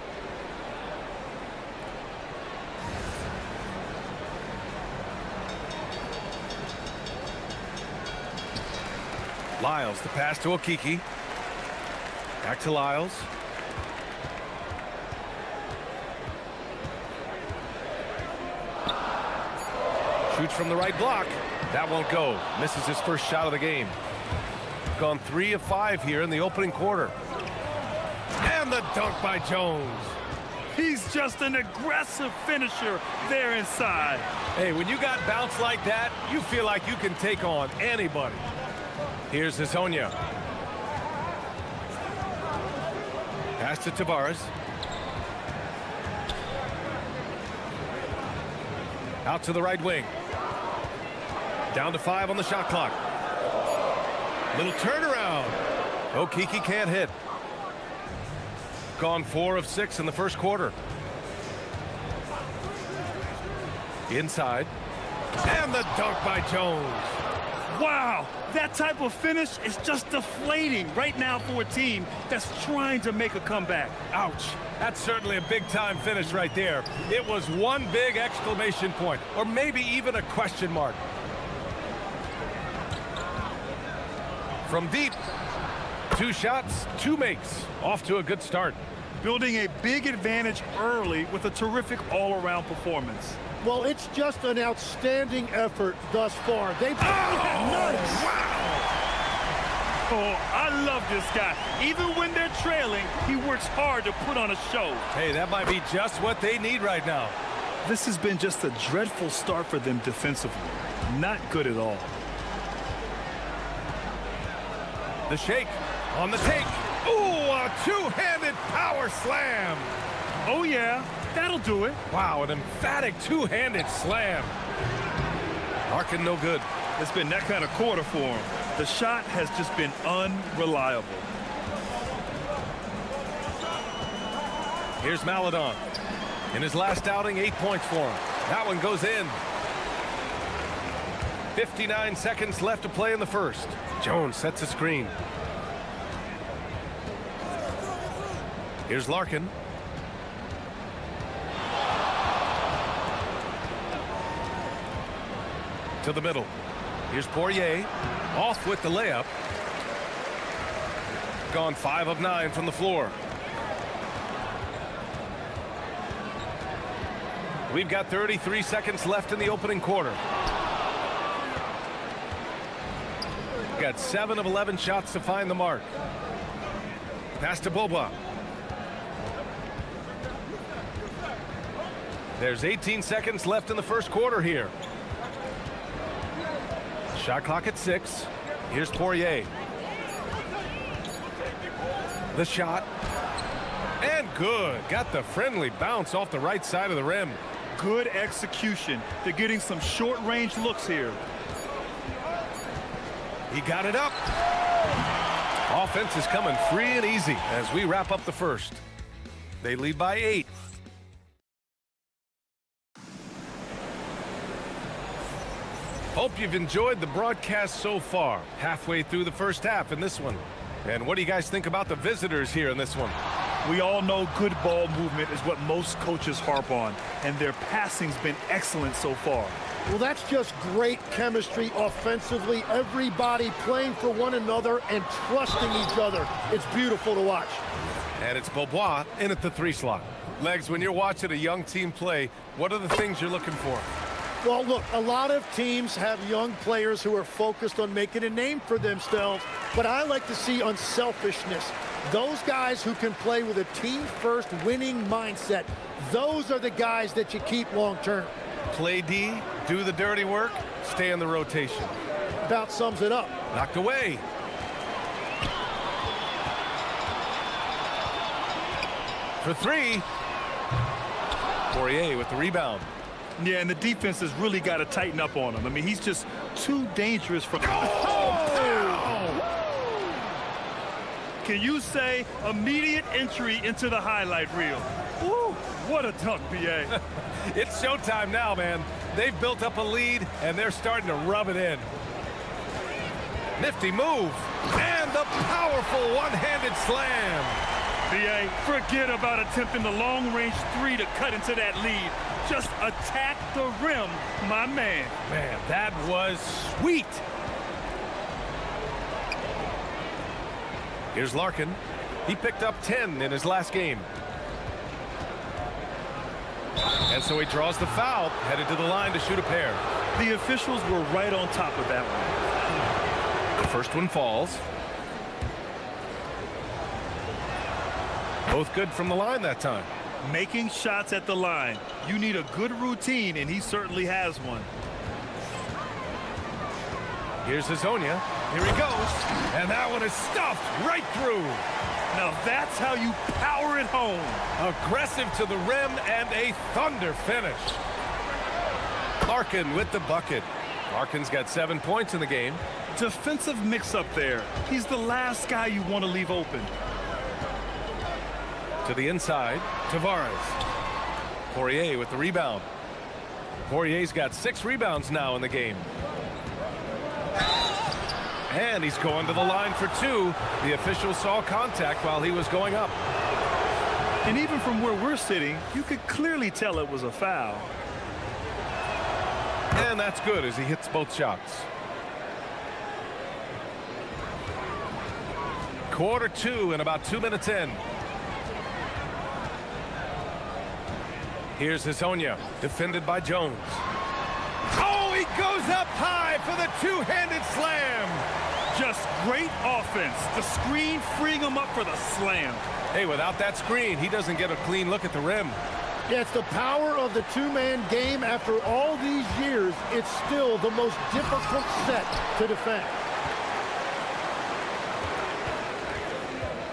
Lyles, the pass to Okiki. Back to Lyles. Shoots from the right block. That won't go. Misses his first shot of the game. Gone 3 of 5 here in the opening quarter. And the dunk by Jones. He's just an aggressive finisher there inside. Hey, when you got bounce like that, you feel like you can take on anybody. Here's Hezonja. Pass to Tavares. Out to the right wing. Down to 5 on the shot clock. Little turnaround. Okiki can't hit. Gone 4 of 6 in the first quarter. Inside. And the dunk by Jones. Wow, that type of finish is just deflating right now for a team that's trying to make a comeback. Ouch. That's certainly a big-time finish right there. It was one big exclamation point, or maybe even a question mark. From deep, 2 shots, 2 makes. Off to a good start. Building a big advantage early with a terrific all-around performance. Well, it's just an outstanding effort thus far. They've nice. Wow. Oh, I love this guy. Even when they're trailing, he works hard to put on a show. Hey, that might be just what they need right now. This has been just a dreadful start for them defensively. Not good at all. The shake on the take. Ooh, a two-handed power slam. Oh, yeah, that'll do it. Wow, an emphatic two-handed slam. Larkin no good. It's been that kind of quarter for him. The shot has just been unreliable. Here's Maladon. In his last outing, 8 points for him. That one goes in. 59 seconds left to play in the first. Jones sets a screen. Here's Larkin. To the middle. Here's Poirier. Off with the layup. Gone 5 of 9 from the floor. We've got 33 seconds left in the opening quarter. Got 7 of 11 shots to find the mark. Pass to Bobois. There's 18 seconds left in the first quarter here. Shot clock at 6. Here's Poirier. The shot. And good. Got the friendly bounce off the right side of the rim. Good execution. They're getting some short-range looks here. He got it up. Offense is coming free and easy as we wrap up the first. They lead by 8. Hope you've enjoyed the broadcast so far. Halfway through the first half in this one. And what do you guys think about the visitors here in this one? We all know good ball movement is what most coaches harp on, and their passing's been excellent so far. Well, that's just great chemistry offensively. Everybody playing for one another and trusting each other. It's beautiful to watch. And it's Beaubois in at the 3 slot. Legs, when you're watching a young team play, what are the things you're looking for? Well, look, a lot of teams have young players who are focused on making a name for themselves, but I like to see unselfishness. Those guys who can play with a team-first winning mindset, those are the guys that you keep long-term. Play D, do the dirty work, stay in the rotation. About sums it up. Knocked away. For 3. Poirier with the rebound. Yeah, and the defense has really got to tighten up on him. I mean, he's just too dangerous for... Can you say immediate entry into the highlight reel? Woo, what a dunk, BA. It's showtime now, man. They've built up a lead, and they're starting to rub it in. Nifty move, and the powerful one-handed slam. BA, forget about attempting the long-range 3 to cut into that lead. Just attack the rim, my man. Man, that was sweet. Here's Larkin. He picked up 10 in his last game. And so he draws the foul, headed to the line to shoot a pair. The officials were right on top of that one. The first one falls. Both good from the line that time. Making shots at the line. You need a good routine, and he certainly has one. Here's Hazonia. Here he goes. And that one is stuffed right through. Now that's how you power it home. Aggressive to the rim and a thunder finish. Larkin with the bucket. Larkin's got 7 points in the game. Defensive mix-up there. He's the last guy you want to leave open. To the inside, Tavares. Poirier with the rebound. Poirier's got 6 rebounds now in the game. And he's going to the line for 2. The official saw contact while he was going up. And even from where we're sitting, you could clearly tell it was a foul. And that's good as he hits both shots. Quarter 2 and about 2 minutes in. Here's Hazonia, defended by Jones. Oh, he goes up high for the two-handed slam. Just great offense. The screen freeing him up for the slam. Hey, without that screen, he doesn't get a clean look at the rim. Yeah, it's the power of the two-man game. After all these years, it's still the most difficult set to defend.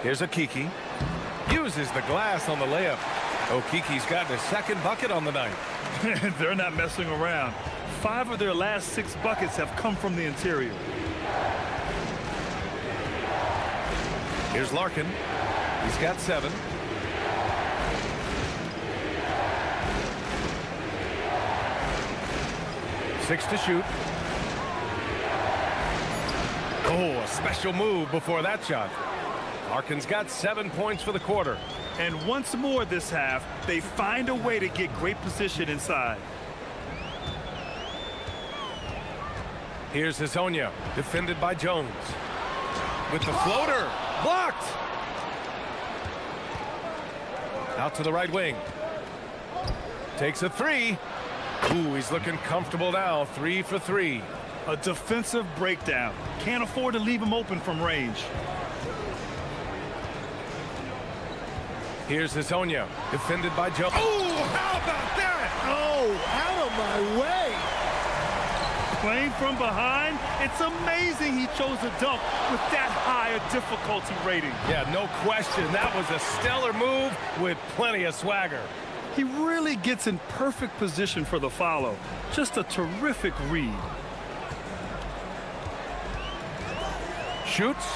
Here's Okiki. Uses the glass on the layup. Okiki's gotten his second bucket on the night. They're not messing around. 5 of their last 6 buckets have come from the interior. Here's Larkin. He's got 7. Six to shoot. Oh, a special move before that shot. Larkin's got 7 points for the quarter. And once more this half, they find a way to get great position inside. Here's Hazonia, defended by Jones. With the floater, blocked. Out to the right wing. Takes a 3. Ooh, he's looking comfortable now, 3 for 3. A defensive breakdown. Can't afford to leave him open from range. Here's Hazonia, defended by Joe. Oh, how about that? Oh, out of my way. Playing from behind, it's amazing he chose a dunk with that high a difficulty rating. Yeah, no question. That was a stellar move with plenty of swagger. He really gets in perfect position for the follow. Just a terrific read. Shoots,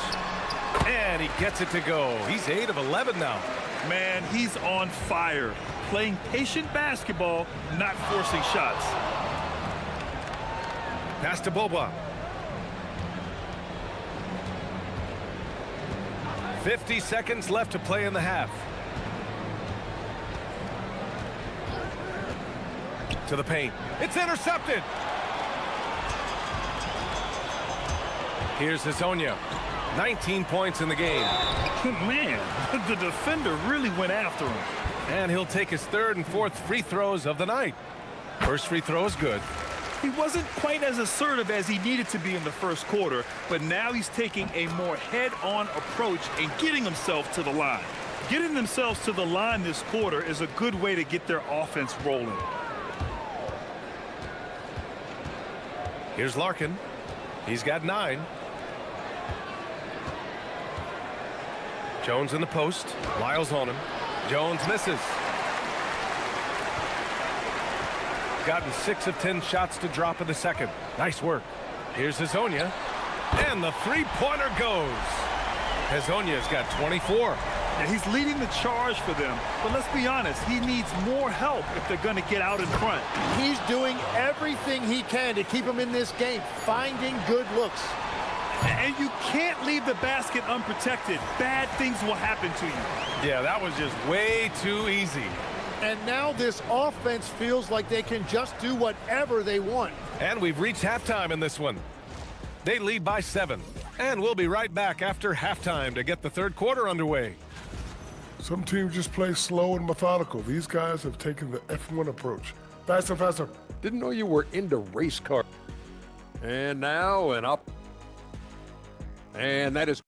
and he gets it to go. He's 8 of 11 now. Man, he's on fire. Playing patient basketball, not forcing shots. Pass to Boba. 50 seconds left to play in the half. To the paint. It's intercepted. Here's Hazonia. 19 points in the game. Man, the defender really went after him. And he'll take his third and fourth free throws of the night. First free throw is good. He wasn't quite as assertive as he needed to be in the first quarter, but now he's taking a more head-on approach and getting himself to the line. Getting themselves to the line this quarter is a good way to get their offense rolling. Here's Larkin. He's got 9. Jones in the post. Lyles on him. Jones misses. Gotten 6 of 10 shots to drop in the second. Nice work. Here's Hazonia. And the three-pointer goes. Hazonia's got 24. And he's leading the charge for them. But let's be honest, he needs more help if they're going to get out in front. He's doing everything he can to keep him in this game, finding good looks. And you can't leave the basket unprotected. Bad things will happen to you. Yeah, that was just way too easy. And now this offense feels like they can just do whatever they want. And we've reached halftime in this one. They lead by 7. And we'll be right back after halftime to get the third quarter underway. Some teams just play slow and methodical. These guys have taken the F1 approach. Faster, faster. Didn't know you were into race cars. And now and up. And that is...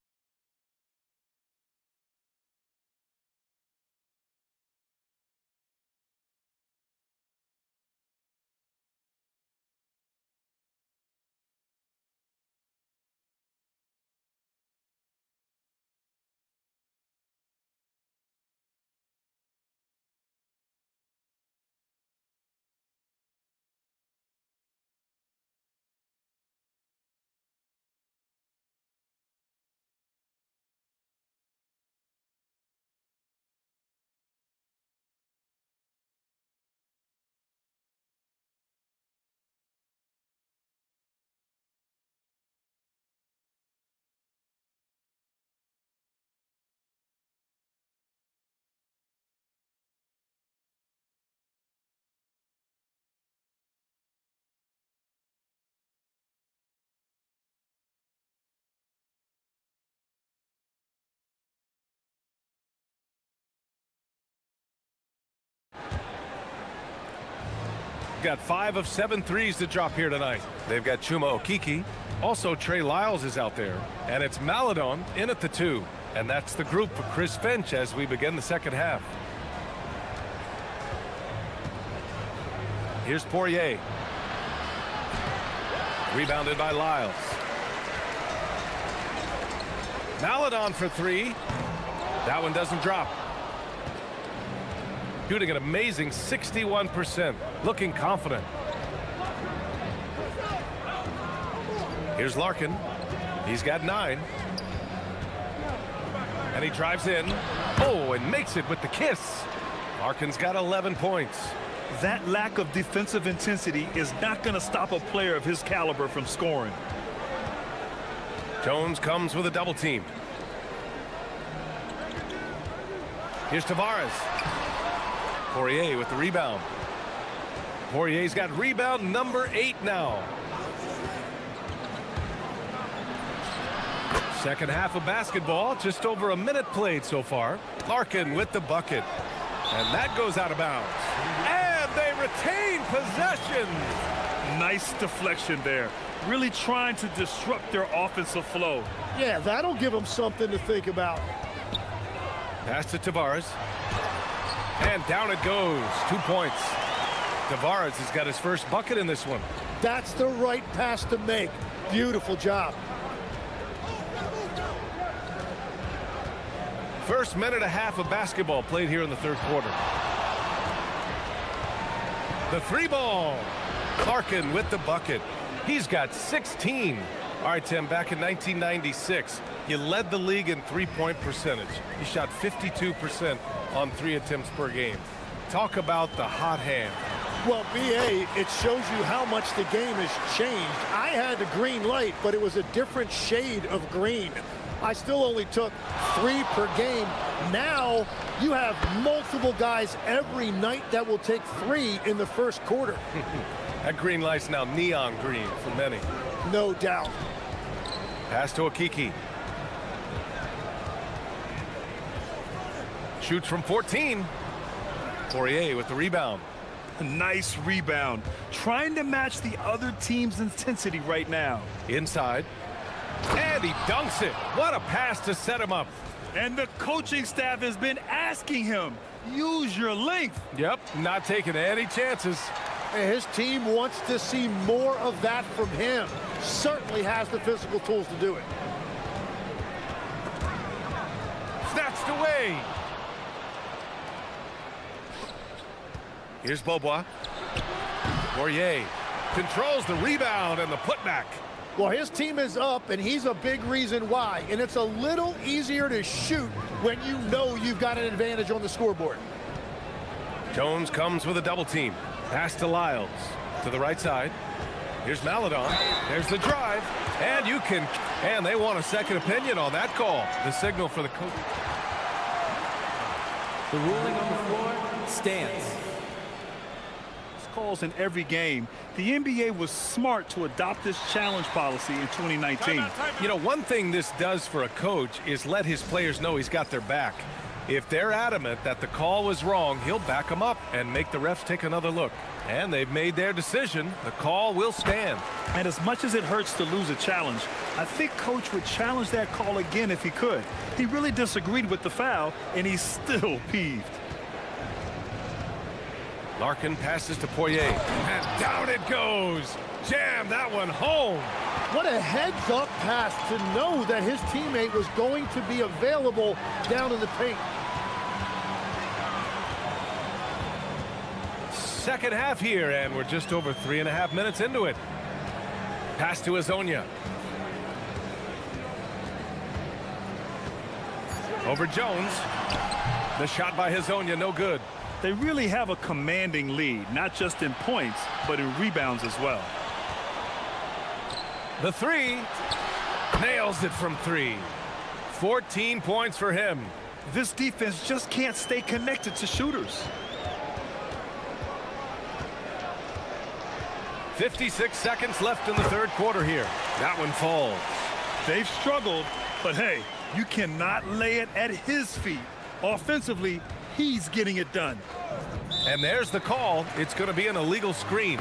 Got 5 of 7 threes to drop here tonight. They've got Chuma Okiki. Also, Trey Lyles is out there. And it's Maladon in at the 2. And that's the group for Chris Finch as we begin the second half. Here's Poirier. Rebounded by Lyles. Maladon for 3. That one doesn't drop. Shooting an amazing 61%. Looking confident. Here's Larkin. He's got 9. And he drives in. Oh, and makes it with the kiss. Larkin's got 11 points. That lack of defensive intensity is not going to stop a player of his caliber from scoring. Jones comes with a double team. Here's Tavares. Poirier with the rebound. Poirier's got rebound number 8 now. Second half of basketball, just over a minute played so far. Larkin with the bucket. And that goes out of bounds. And they retain possession. Nice deflection there. Really trying to disrupt their offensive flow. Yeah, that'll give them something to think about. Pass to Tavares. And down it goes. 2 points. Tavares has got his first bucket in this one. That's the right pass to make. Beautiful job. First minute and a half of basketball played here in the third quarter. The three ball. Larkin with the bucket. He's got 16. All right, Tim, back in 1996, you led the league in three-point percentage. You shot 52% on 3 attempts per game. Talk about the hot hand. Well, BA, it shows you how much the game has changed. I had the green light, but it was a different shade of green. I still only took 3 per game. Now you have multiple guys every night that will take 3 in the first quarter. That green light's now neon green for many. No doubt. Pass to Akiki. Shoots from 14. Poirier with the rebound. A nice rebound. Trying to match the other team's intensity right now. Inside. And he dunks it. What a pass to set him up. And the coaching staff has been asking him, use your length. Yep, not taking any chances. His team wants to see more of that from him. Certainly has the physical tools to do it. Snatched away. Here's Beaubois. Poirier controls the rebound and the putback. Well, his team is up, and he's a big reason why. And it's a little easier to shoot when you know you've got an advantage on the scoreboard. Jones comes with a double team. Pass to Lyles. To the right side. Here's Maladon. There's the drive. And you can... And they want a second opinion on that call. The signal for the coach. The ruling on the floor stands. Calls in every game. The NBA was smart to adopt this challenge policy in 2019. You know, one thing this does for a coach is let his players know he's got their back. If they're adamant that the call was wrong, he'll back them up and make the refs take another look. And they've made their decision. The call will stand. And as much as it hurts to lose a challenge, I think Coach would challenge that call again if he could. He really disagreed with the foul, and he's still peeved. Larkin passes to Poirier, and down it goes. Jam that one home. What a heads-up pass to know that his teammate was going to be available down in the paint. Second half here, and we're just over 3.5 minutes into it. Pass to Azonia. Over Jones. The shot by Azonia, no good. They really have a commanding lead, not just in points, but in rebounds as well. The three. Nails it from 3. 14 points for him. This defense just can't stay connected to shooters. 56 seconds left in the third quarter here. That one falls. They've struggled, but hey, you cannot lay it at his feet. Offensively, he's getting it done. And there's the call. It's going to be an illegal screen.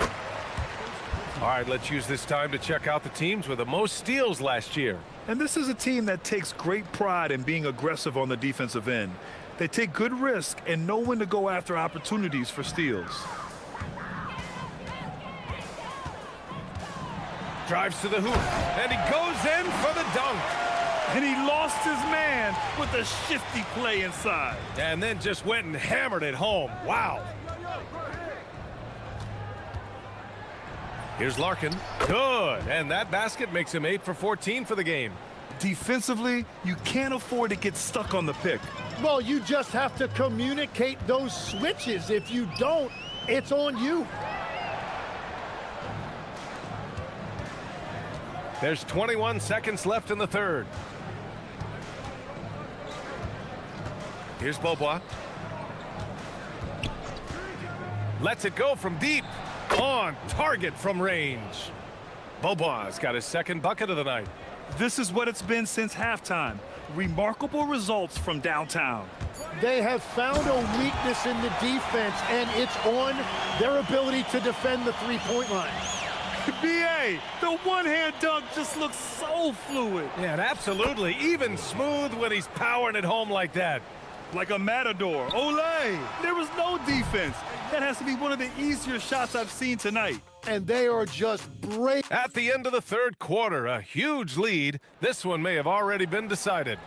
All right, let's use this time to check out the teams with the most steals last year. And this is a team that takes great pride in being aggressive on the defensive end. They take good risk and know when to go after opportunities for steals. Drives to the hoop, and he goes in for the dunk. And he lost his man with a shifty play inside. And then just went and hammered it home. Wow. Here's Larkin. Good. And that basket makes him 8 for 14 for the game. Defensively, you can't afford to get stuck on the pick. Well, you just have to communicate those switches. If you don't, it's on you. There's 21 seconds left in the third. Here's Beaubois. Lets it go from deep. On target from range. Beaubois got his second bucket of the night. This is what it's been since halftime. Remarkable results from downtown. They have found a weakness in the defense, and it's on their ability to defend the three-point line. BA, the one-hand dunk just looks so fluid. Yeah, and absolutely even smooth when he's powering it home like that. like a matador. Olay! There was no defense. That has to be one of the easier shots I've seen tonight. And they are just brave. At the end of the third quarter, a huge lead. This one may have already been decided.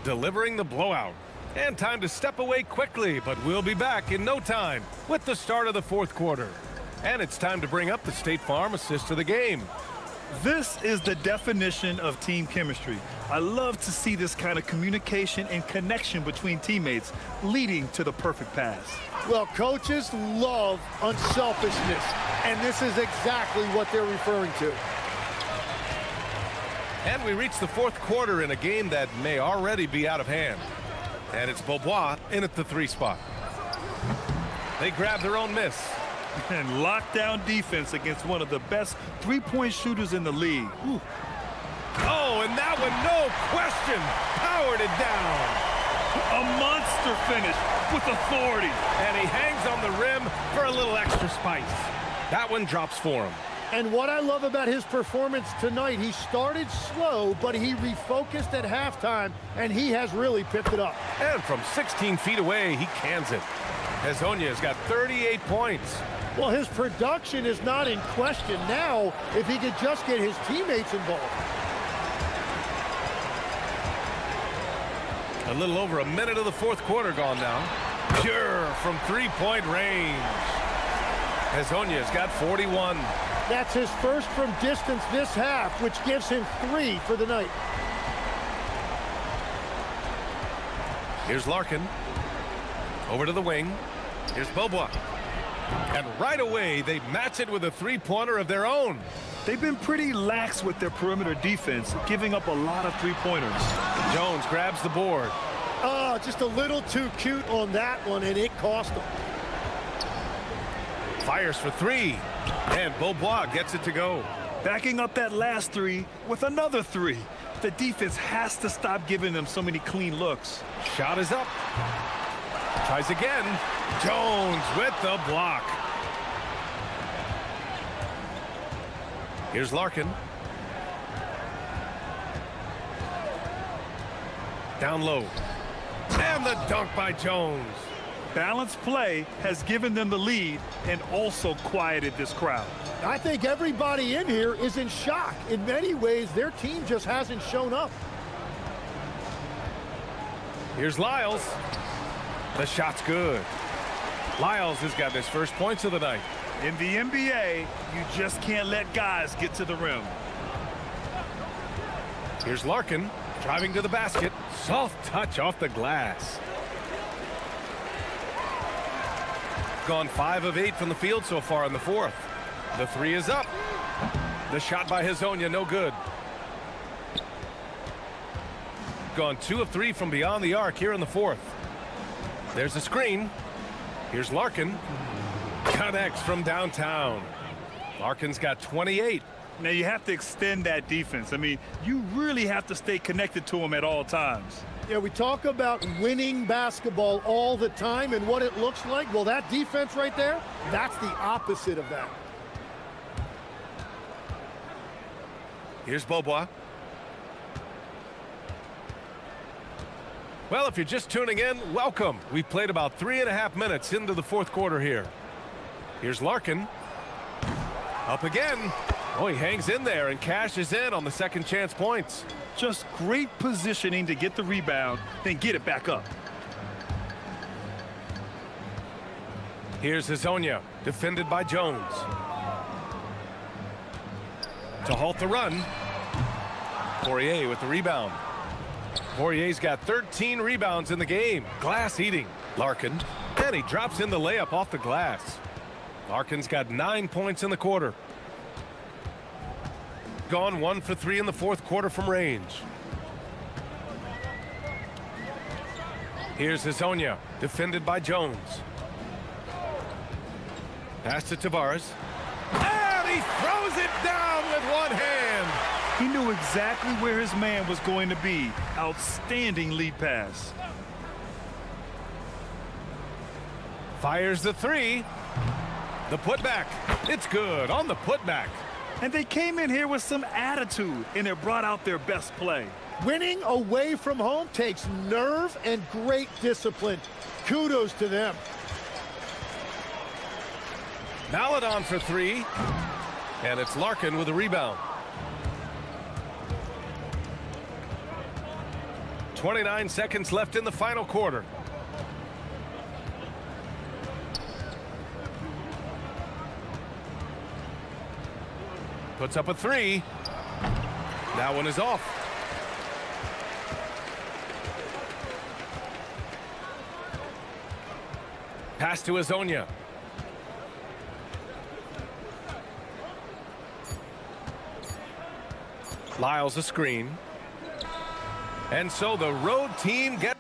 Delivering the blowout. And time to step away quickly, but we'll be back in no time with the start of the fourth quarter. And it's time to bring up the State Farm assist of the game. This is the definition of team chemistry. I love to see this kind of communication and connection between teammates leading to the perfect pass. Well, coaches love unselfishness, and this is exactly what they're referring to. And we reach the fourth quarter in a game that may already be out of hand. And it's Beaubois in at the 3 spot. They grab their own miss. And lockdown defense against one of the best three-point shooters in the league. Ooh. Oh, and that one, no question, powered it down. A monster finish with authority. And he hangs on the rim for a little extra spice. That one drops for him. And what I love about his performance tonight, he started slow, but he refocused at halftime, and he has really picked it up. And from 16 feet away, he cans it. Hezonja's got 38 points. Well, his production is not in question now if he could just get his teammates involved. A little over a minute of the fourth quarter gone now. Pure from three-point range. Hezonja's got 41. That's his first from distance this half, which gives him 3 for the night. Here's Larkin. Over to the wing. Here's Beaubois. And right away, they match it with a three-pointer of their own. They've been pretty lax with their perimeter defense, giving up a lot of three-pointers. Jones grabs the board. Oh, just a little too cute on that one, and it cost him. Fires for 3. And Beaubois gets it to go. Backing up that last 3 with another 3. The defense has to stop giving them so many clean looks. Shot is up. Tries again. Jones with the block. Here's Larkin. Down low. And the dunk by Jones. Balanced play has given them the lead and also quieted this crowd. I think everybody in here is in shock. In many ways, their team just hasn't shown up. Here's Lyles. The shot's good. Lyles has got his first points of the night. In the NBA, you just can't let guys get to the rim. Here's Larkin driving to the basket. Soft touch off the glass. Gone 5 of 8 from the field so far in the fourth. The 3 is up. The shot by Hezonja, no good. Gone 2 of 3 from beyond the arc here in the fourth. There's a screen. Here's Larkin. Connects from downtown. Larkin's got 28. Now you have to extend that defense. I mean, you really have to stay connected to him at all times. Yeah, we talk about winning basketball all the time and what it looks like. Well, that defense right there, that's the opposite of that. Here's Beaubois. Well, if you're just tuning in, welcome. We've played about 3.5 minutes into the fourth quarter here. Here's Larkin. Up again. Oh, he hangs in there and cashes in on the second chance points. Just great positioning to get the rebound, then get it back up. Here's Hezonja, defended by Jones. To halt the run. Poirier with the rebound. Poirier's got 13 rebounds in the game. Glass eating. Larkin. And he drops in the layup off the glass. Larkin's got 9 points in the quarter. Gone 1 for 3 in the fourth quarter from range. Here's Hezonja, defended by Jones. Pass to Tavares. And he throws it down with one hand. He knew exactly where his man was going to be. Outstanding lead pass. Fires the 3. The putback. It's good on the putback. And they came in here with some attitude, and it brought out their best play. Winning away from home takes nerve and great discipline. Kudos to them. Maladon for three. And it's Larkin with a rebound. 29 seconds left in the final quarter. Puts up a three. That one is off. Pass to Azonia. Lyles a screen. And so the road team gets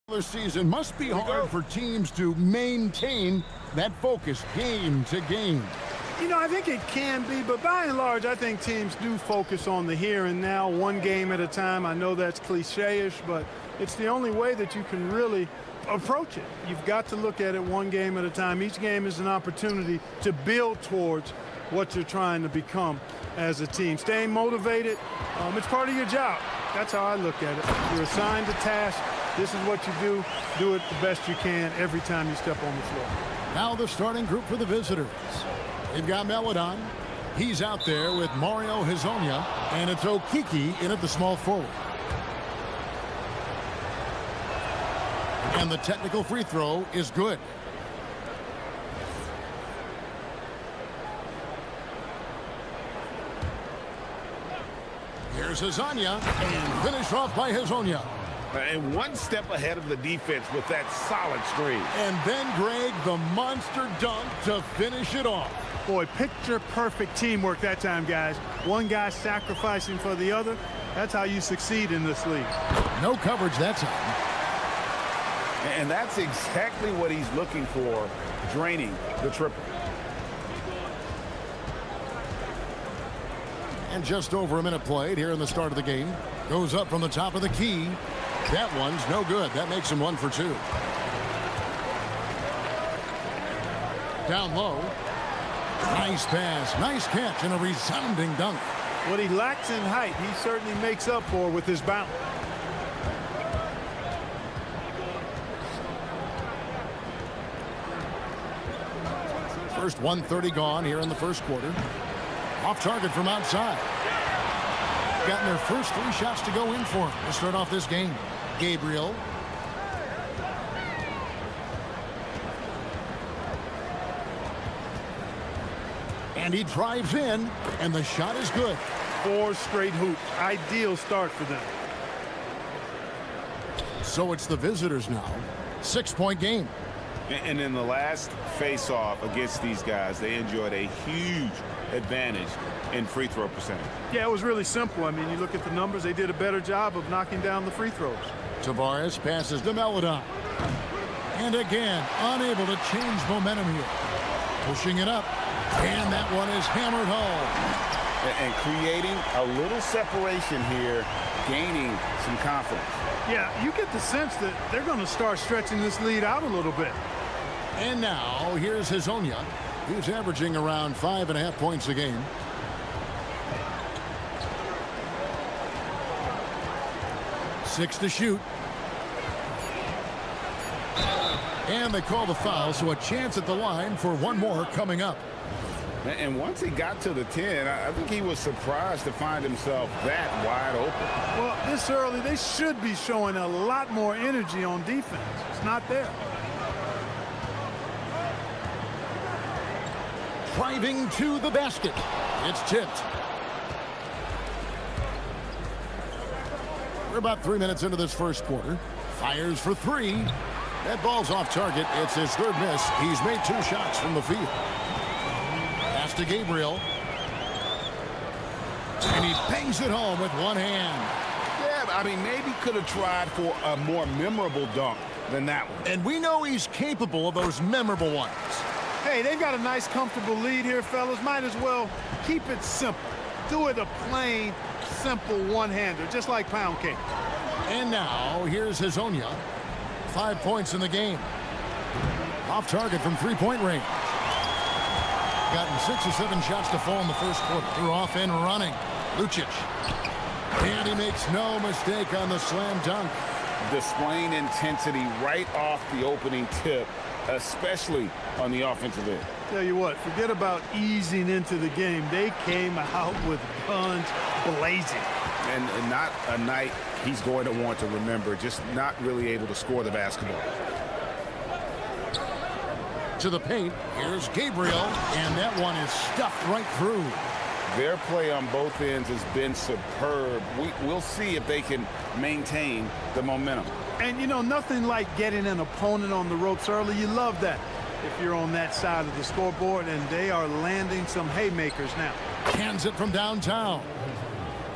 The season must be hard for teams to maintain that focus game to game. You know, I think it can be, but by and large, I think teams do focus on the here and now, one game at a time. I know that's cliche-ish, but it's the only way that you can really approach it. You've got to look at it one game at a time. Each game is an opportunity to build towards what you're trying to become as a team. Staying motivated, it's part of your job. That's how I look at it. You're assigned a task. This is what you do. Do it the best you can every time you step on the floor. Now the starting group for the visitors. They've got Melodon. He's out there with Mario Hezonja, and it's Okiki in at the small forward. And the technical free throw is good. Here's Hezonja, and finished off by Hezonja. And one step ahead of the defense with that solid screen. And then, Greg, the monster dunk to finish it off. Boy, picture-perfect teamwork that time, guys. One guy sacrificing for the other. That's how you succeed in this league. No coverage that time. And that's exactly what he's looking for, draining the triple. And just over a minute played here in the start of the game. Goes up from the top of the key. That one's no good. That makes him 1 for 2. Down low. Nice pass, nice catch, and a resounding dunk. What he lacks in height, he certainly makes up for with his bounce. First 1:30 gone here in the first quarter. Off target from outside. Gotten their first 3 shots to go in for him to start off this game. Gabriel. And he drives in, and the shot is good. 4 straight hoops. Ideal start for them. So it's the visitors now. 6-point game. And in the last face-off against these guys, they enjoyed a huge advantage in free throw percentage. Yeah, it was really simple. I mean, you look at the numbers, they did a better job of knocking down the free throws. Tavares passes to Melodon. And again, unable to change momentum here. Pushing it up. And that one is hammered home. And creating a little separation here, gaining some confidence. Yeah, you get the sense that they're going to start stretching this lead out a little bit. And now, here's Hezonja. He's averaging around 5.5 points a game. Six to shoot. And they call the foul, so a chance at the line for one more coming up. And once he got to the 10, I think he was surprised to find himself that wide open. Well, this early, they should be showing a lot more energy on defense. It's not there. Driving to the basket. It's tipped. We're about 3 minutes into this first quarter. Fires for 3. That ball's off target. It's his 3rd miss. He's made 2 shots from the field. Pass to Gabriel. And he bangs it home with one hand. Yeah, I mean, maybe could have tried for a more memorable dunk than that one. And we know he's capable of those memorable ones. Hey, they've got a nice, comfortable lead here, fellas. Might as well keep it simple. Do it a plain, simple one-hander, just like pound cake. And now, here's Hezonja. 5 points in the game. Off target from 3-point range. Gotten 6 or 7 shots to fall in the first quarter. They're off and running. Lucic. And he makes no mistake on the slam dunk. Displaying intensity right off the opening tip, especially on the offensive end. Tell you what, forget about easing into the game. They came out with guns blazing. And not a night he's going to want to remember, just not really able to score the basketball. To the paint, here's Gabriel, and that one is stuffed right through. Their play on both ends has been superb. We'll see if they can maintain the momentum. And, you know, nothing like getting an opponent on the ropes early. You love that if you're on that side of the scoreboard, and they are landing some haymakers now. Cans it from downtown.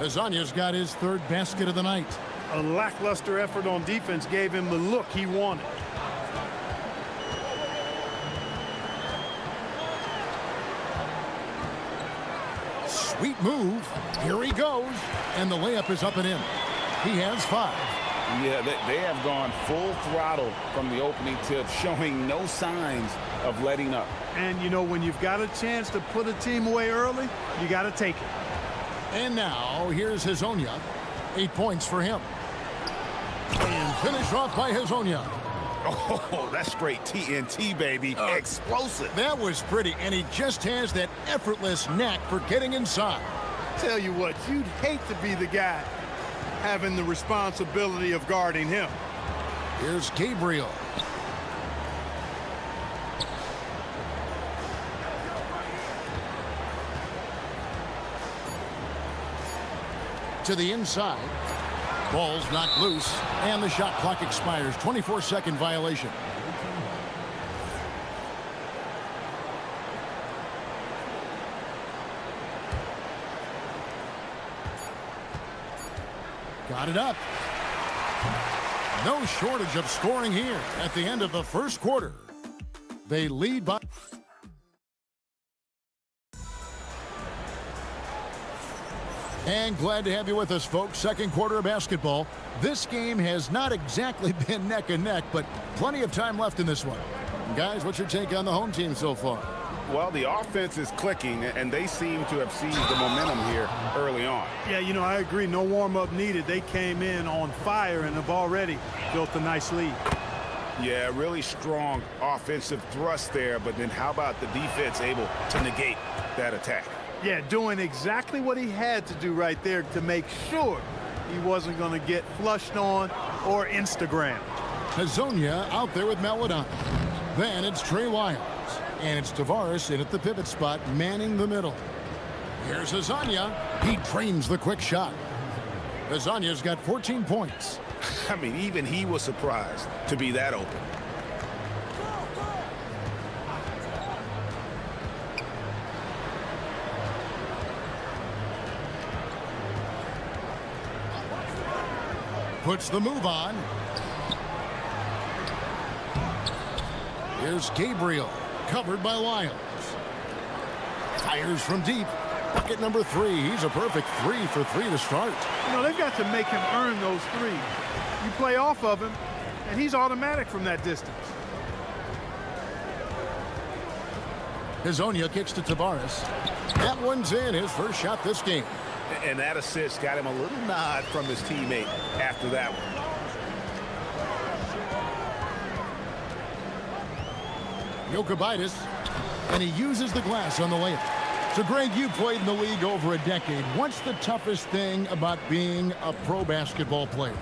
Hezonja's got his 3rd basket of the night. a lackluster effort on defense gave him the look he wanted. Sweet move. Here he goes. And the layup is up and in. He has 5. Yeah, they have gone full throttle from the opening tip, showing no signs of letting up. And, you know, when you've got a chance to put a team away early, you got to take it. And now, here's Hazonia. 8 points for him. And finished off by Hazonia. Oh, that's straight TNT, baby. Explosive. That was pretty, and he just has that effortless knack for getting inside. Tell you what, you'd hate to be the guy having the responsibility of guarding him. Here's Gabriel. To the inside. Ball's knocked loose, and the shot clock expires. 24-second violation. Got it up. No shortage of scoring here at the end of the first quarter. They lead by... And glad to have you with us, folks. Second quarter of basketball. This game has not exactly been neck and neck, but plenty of time left in this one. Guys, what's your take on the home team so far? Well, the offense is clicking, and they seem to have seized the momentum here early on. Yeah, you know, I agree. No warm-up needed. They came in on fire and have already built a nice lead. Yeah, really strong offensive thrust there, but then how about the defense able to negate that attack? Yeah, doing exactly what he had to do right there to make sure he wasn't going to get flushed on or Instagrammed. Hazonia out there with Melodon. Then it's Trey Wiles. And it's Tavares in at the pivot spot, manning the middle. Here's Hazonia. He trains the quick shot. Hazonia's got 14 points. I mean, even he was surprised to be that open. Puts the move on. Here's Gabriel, covered by Wiles. Fires from deep. Bucket number 3. He's a perfect 3 for 3 to start. You know, they've got to make him earn those threes. You play off of him, and he's automatic from that distance. Hazonia kicks to Tavares. That one's in, his first shot this game. And that assist got him a little nod from his teammate after that one. Jokibitis, and he uses the glass on the layup. So, Greg, you played in the league over a decade. What's the toughest thing about being a pro basketball player?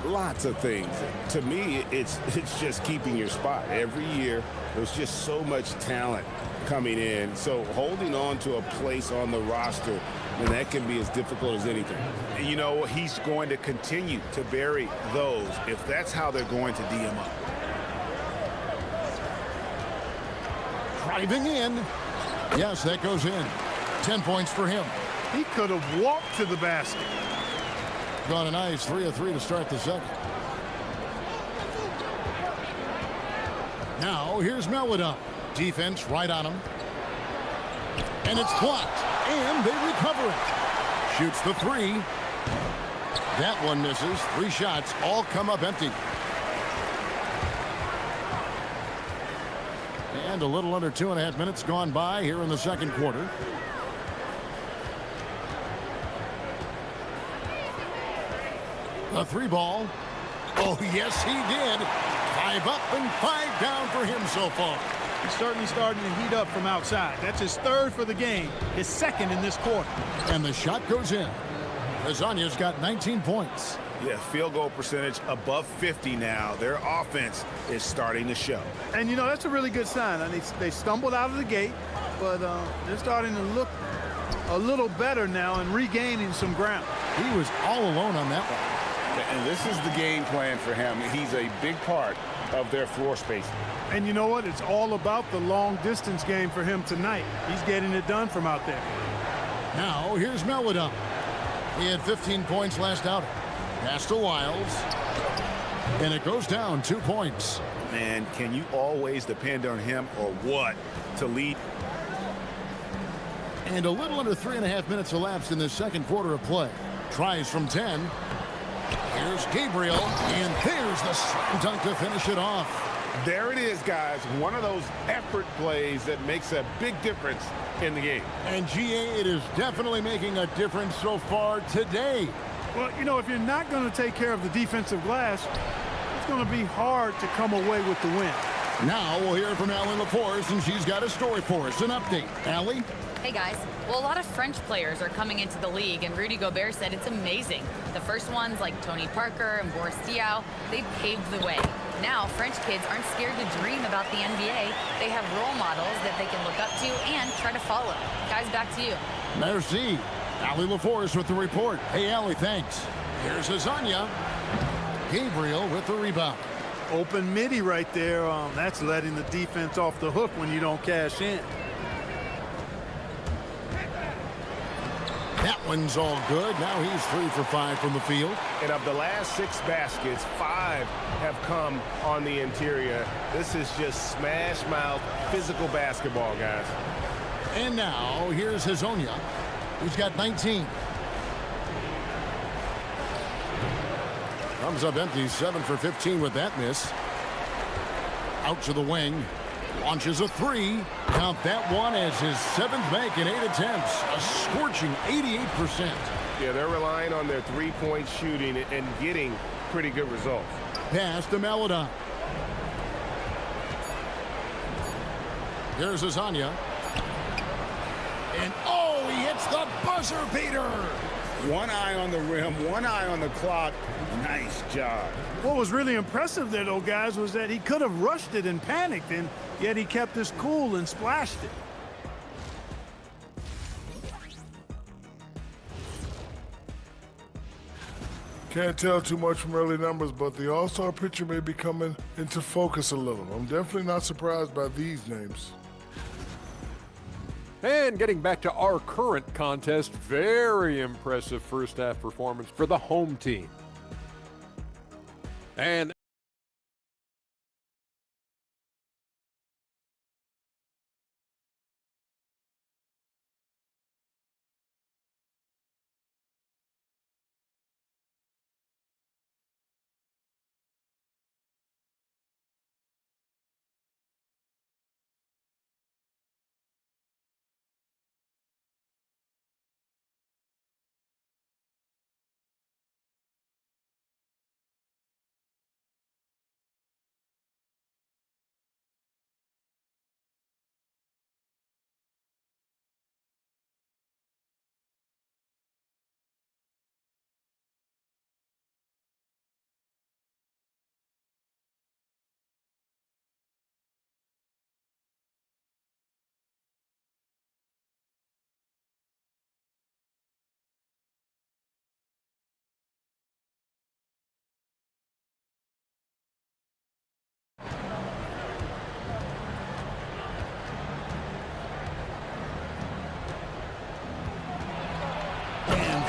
Lots of things. To me, it's just keeping your spot. Every year, there's just so much talent coming in. So holding on to a place on the roster, and that can be as difficult as anything. You know, he's going to continue to bury those if that's how they're going to D him up. Driving in. Yes, that goes in. 10 points for him. He could have walked to the basket. Got a nice 3 of 3 to start the second. Now, here's Melodon. Defense right on him. And it's blocked. And they recover it. Shoots the 3. That one misses. 3 shots all come up empty. And a little under 2.5 minutes gone by here in the second quarter. A 3 ball. Oh, yes, he did. 5 up and 5 down for him so far. He's certainly starting to heat up from outside. That's his 3rd for the game, his 2nd in this quarter. And the shot goes in. Hazonia's got 19 points. Yeah, field goal percentage above 50 now. Their offense is starting to show. And, you know, that's a really good sign. I mean, they stumbled out of the gate, but they're starting to look a little better now and regaining some ground. He was all alone on that one. And this is the game plan for him. He's a big part of their floor space. And you know what? It's all about the long distance game for him tonight. He's getting it done from out there. Now, here's Melodon. He had 15 points last outing. Pass to Wiles. And it goes down 2 points. Man, can you always depend on him or what to lead? And a little under 3.5 minutes elapsed in this second quarter of play. Tries from 10. Here's Gabriel, and there's the slam dunk to finish it off. There it is, guys. One of those effort plays that makes a big difference in the game. And GA, it is definitely making a difference so far today. Well, you know, if you're not going to take care of the defensive glass, it's going to be hard to come away with the win. Now we'll hear from Allie LaForce, and she's got a story for us. An update. Allie? Hey guys, well, a lot of French players are coming into the league, and Rudy Gobert said it's amazing. The first ones, like Tony Parker and Boris Diaw, they paved the way. Now, French kids aren't scared to dream about the NBA. They have role models that they can look up to and try to follow. Guys, back to you. Merci. Allie LaForce with the report. Hey, Allie, thanks. Here's Azania. Gabriel with the rebound. Open midi right there. That's letting the defense off the hook when you don't cash in. That one's all good. Now he's 3 for 5 from the field. And of the last 6 baskets, 5 have come on the interior. This is just smash mouth physical basketball, guys. And now here's Hazonia, who's got 19. Comes up empty, 7 for 15 with that miss. Out to the wing. Launches a 3. Count that one as his 7th make in 8 attempts. A scorching 88%. Yeah, they're relying on their three-point shooting and getting pretty good results. Pass to Maladon. Here's Azania. And oh, he hits the buzzer beater. One eye on the rim, one eye on the clock. Nice job. What was really impressive there, though, guys, was that he could have rushed it and panicked, and yet he kept his cool and splashed it. Can't tell too much from early numbers, but the All-Star picture may be coming into focus a little. I'm definitely not surprised by these names. And getting back to our current contest, very impressive first half performance for the home team. And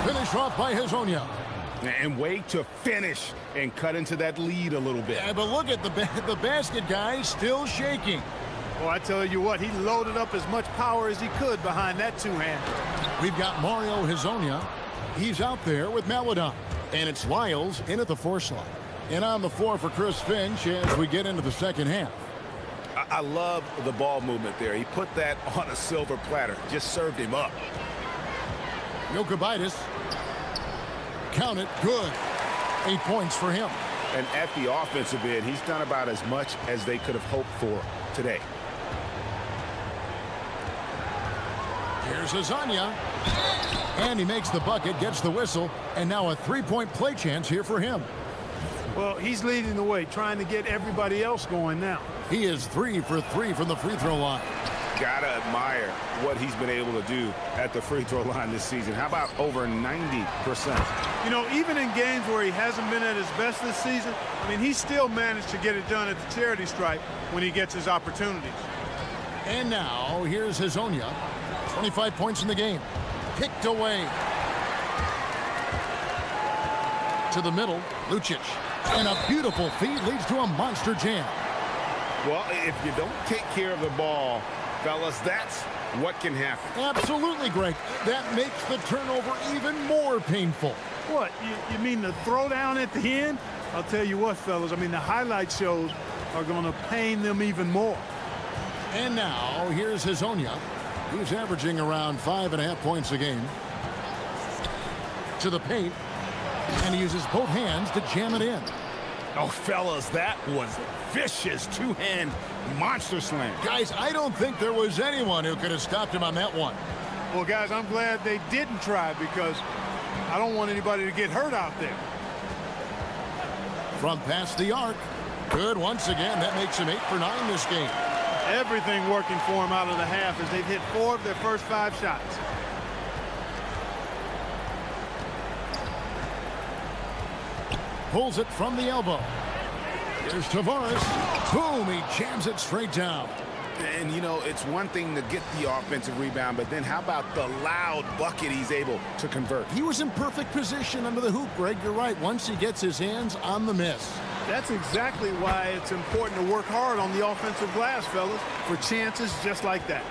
Finish off by Hazonia. And wait to finish and cut into that lead a little bit. Yeah, but look at the basket guy still shaking. Well, I tell you what, he loaded up as much power as he could behind that two-hander. We've got Mario Hazonia. He's out there with Maladon. And it's Wiles in at the 4 slot. And on the floor for Chris Finch as we get into the second half. I love the ball movement there. He put that on a silver platter. Just served him up. Jokubaitis. Count it. Good. 8 points for him. And at the offensive end, he's done about as much as they could have hoped for today. Here's Azania. And he makes the bucket, gets the whistle, and now a 3-point play chance here for him. Well, he's leading the way, trying to get everybody else going now. He is 3 for 3 from the free throw line. Gotta admire what he's been able to do at the free throw line this season. How about over 90%? You know, even in games where he hasn't been at his best this season, I mean, he still managed to get it done at the charity stripe when he gets his opportunities. And now, here's Hazonia. 25 points in the game. Picked away. To the middle, Lucic. And a beautiful feed leads to a monster jam. Well, if you don't take care of the ball, fellas, that's what can happen. Absolutely, Greg. That makes the turnover even more painful. What, you mean the throwdown at the end? I'll tell you what, fellas, I mean, the highlight shows are going to pain them even more. And now, here's Hazonia. He's averaging around 5.5 points a game. To the paint, and he uses both hands to jam it in. Oh, fellas, that was vicious two-hand monster slam. Guys, I don't think there was anyone who could have stopped him on that one. Well, guys, I'm glad they didn't try because I don't want anybody to get hurt out there. From past the arc. Good once again. That makes him 8 for 9 this game. Everything working for him out of the half as they've hit 4 of their first 5 shots. Pulls it from the elbow. Here's Tavares. Boom, he jams it straight down. And, you know, it's one thing to get the offensive rebound, but then how about the loud bucket he's able to convert? He was in perfect position under the hoop, Greg. You're right. Once he gets his hands on the miss. That's exactly why it's important to work hard on the offensive glass, fellas, for chances just like that.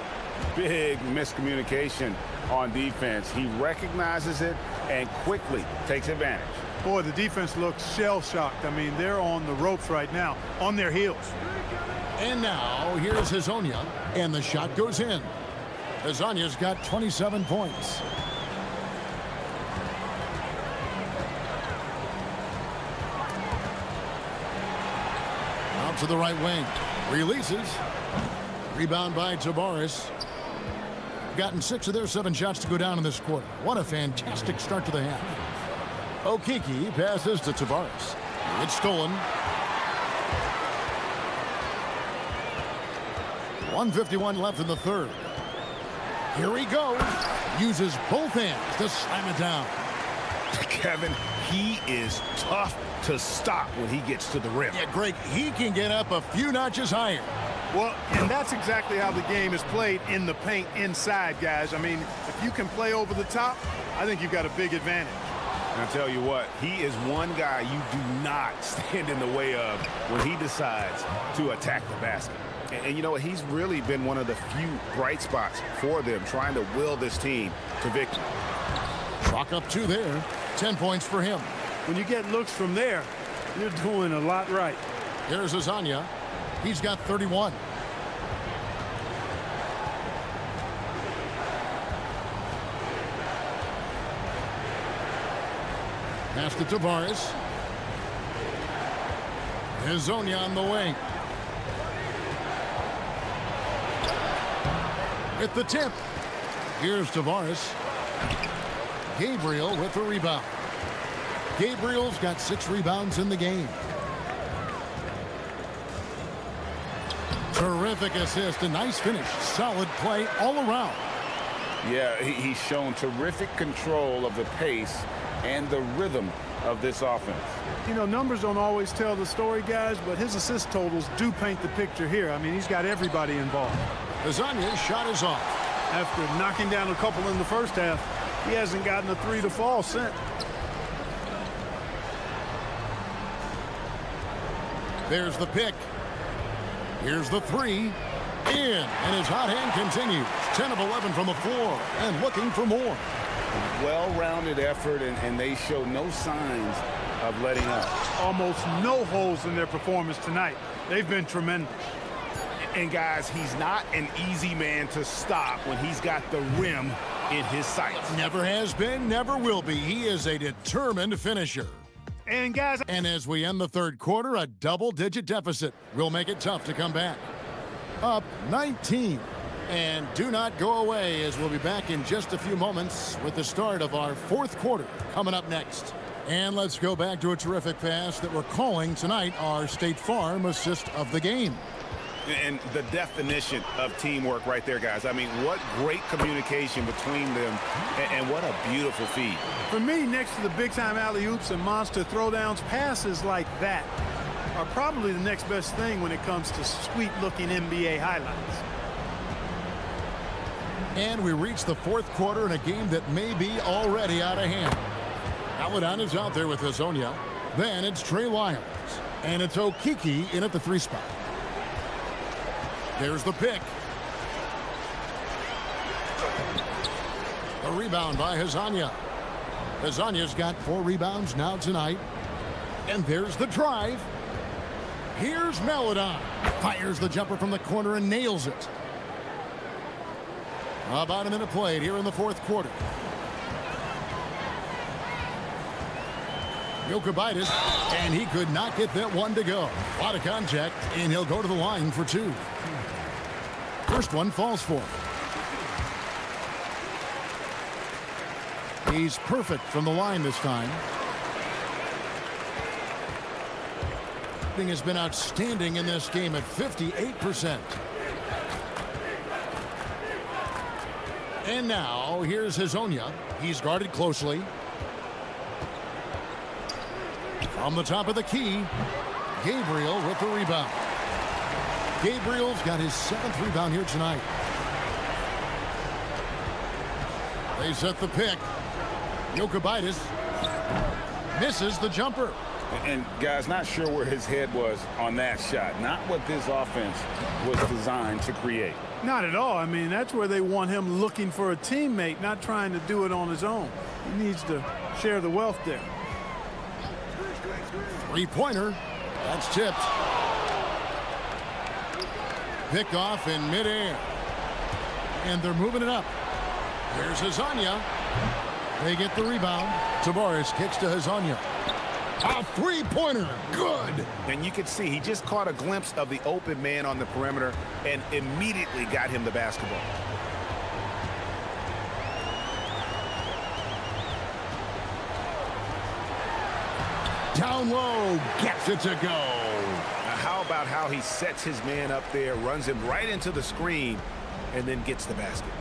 Big miscommunication on defense. He recognizes it and quickly takes advantage. Boy, the defense looks shell-shocked. I mean, they're on the ropes right now, on their heels. And now, here's Hazonia, and the shot goes in. Hazonia's got 27 points. Out to the right wing. Releases. Rebound by Tavares. Gotten 6 of their 7 shots to go down in this quarter. What a fantastic start to the half. Okiki passes to Tavares. It's stolen. 1:51 left in the third. Here he goes. Uses both hands to slam it down. Kevin, he is tough to stop when he gets to the rim. Yeah, Greg, he can get up a few notches higher. Well, and that's exactly how the game is played in the paint inside, guys. I mean, if you can play over the top, I think you've got a big advantage. And I'll tell you what, he is one guy you do not stand in the way of when he decides to attack the basket. And you know what? He's really been one of the few bright spots for them, trying to will this team to victory. Chalk up 2 there. 10 points for him. When you get looks from there, you're doing a lot right. Here's Hazonia. He's got 31. Pass to Tavares. Hazonia on the wing. With the tip. Here's Tavares. Gabriel with the rebound. Gabriel's got 6 rebounds in the game. Terrific assist, a nice finish. Solid play all around. Yeah, he's shown terrific control of the pace and the rhythm of this offense. You know, numbers don't always tell the story, guys, but his assist totals do paint the picture here. I mean, he's got everybody involved. Hazonia's shot is off. After knocking down a couple in the first half, he hasn't gotten a 3 to fall since. There's the pick. Here's the 3. In. And his hot hand continues. 10 of 11 from the floor. And looking for more. Well-rounded effort, and they show no signs of letting up. Almost no holes in their performance tonight. They've been tremendous. And guys, he's not an easy man to stop when he's got the rim in his sights. Never has been, never will be. He is a determined finisher. And guys, and as we end the third quarter, a double-digit deficit will make it tough to come back. Up 19. And do not go away, as we'll be back in just a few moments with the start of our fourth quarter coming up next. And let's go back to a terrific pass that we're calling tonight our State Farm assist of the game. And the definition of teamwork right there, guys. I mean, what great communication between them, and what a beautiful feed. For me, next to the big-time alley-oops and monster throwdowns, passes like that are probably the next best thing when it comes to sweet-looking NBA highlights. And we reach the fourth quarter in a game that may be already out of hand. Aladon is out there with Hazonia. Then it's Trey Lyons. And it's Okiki in at the 3 spot. There's the pick. A rebound by Hazonia. Hazonia's got 4 rebounds now tonight. And there's the drive. Here's Aladon. Fires the jumper from the corner and nails it. About a minute played here in the 4th quarter. Jokibitis, and he could not get that one to go. A lot of contact, and he'll go to the line for 2. First one falls for him. He's perfect from the line this time. Shooting has been outstanding in this game at 58%. And now, here's Hazonia. He's guarded closely. From the top of the key, Gabriel with the rebound. Gabriel's got his 7th rebound here tonight. They set the pick. Jokibitis misses the jumper. And guys, not sure where his head was on that shot. Not what this offense was designed to create. Not at all. I mean, that's where they want him looking for a teammate, not trying to do it on his own. He needs to share the wealth there. 3-pointer. That's tipped. Pick off in midair. And they're moving it up. Here's Hazonia. They get the rebound. Tavares kicks to Hazonia. A 3-pointer. Good. And you can see he just caught a glimpse of the open man on the perimeter and immediately got him the basketball. Down low, gets it to go. Now how about how he sets his man up there, runs him right into the screen, and then gets the basket.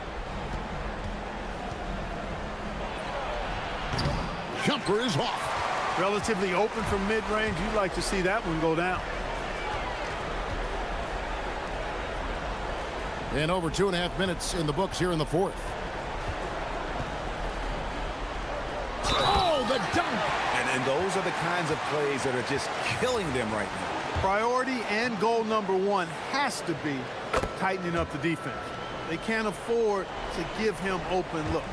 Jumper is off. Relatively open from mid-range. You'd like to see that one go down. And over 2.5 minutes in the books here in the 4th. Oh, the dunk! And those are the kinds of plays that are just killing them right now. Priority and goal number 1 has to be tightening up the defense. They can't afford to give him open looks.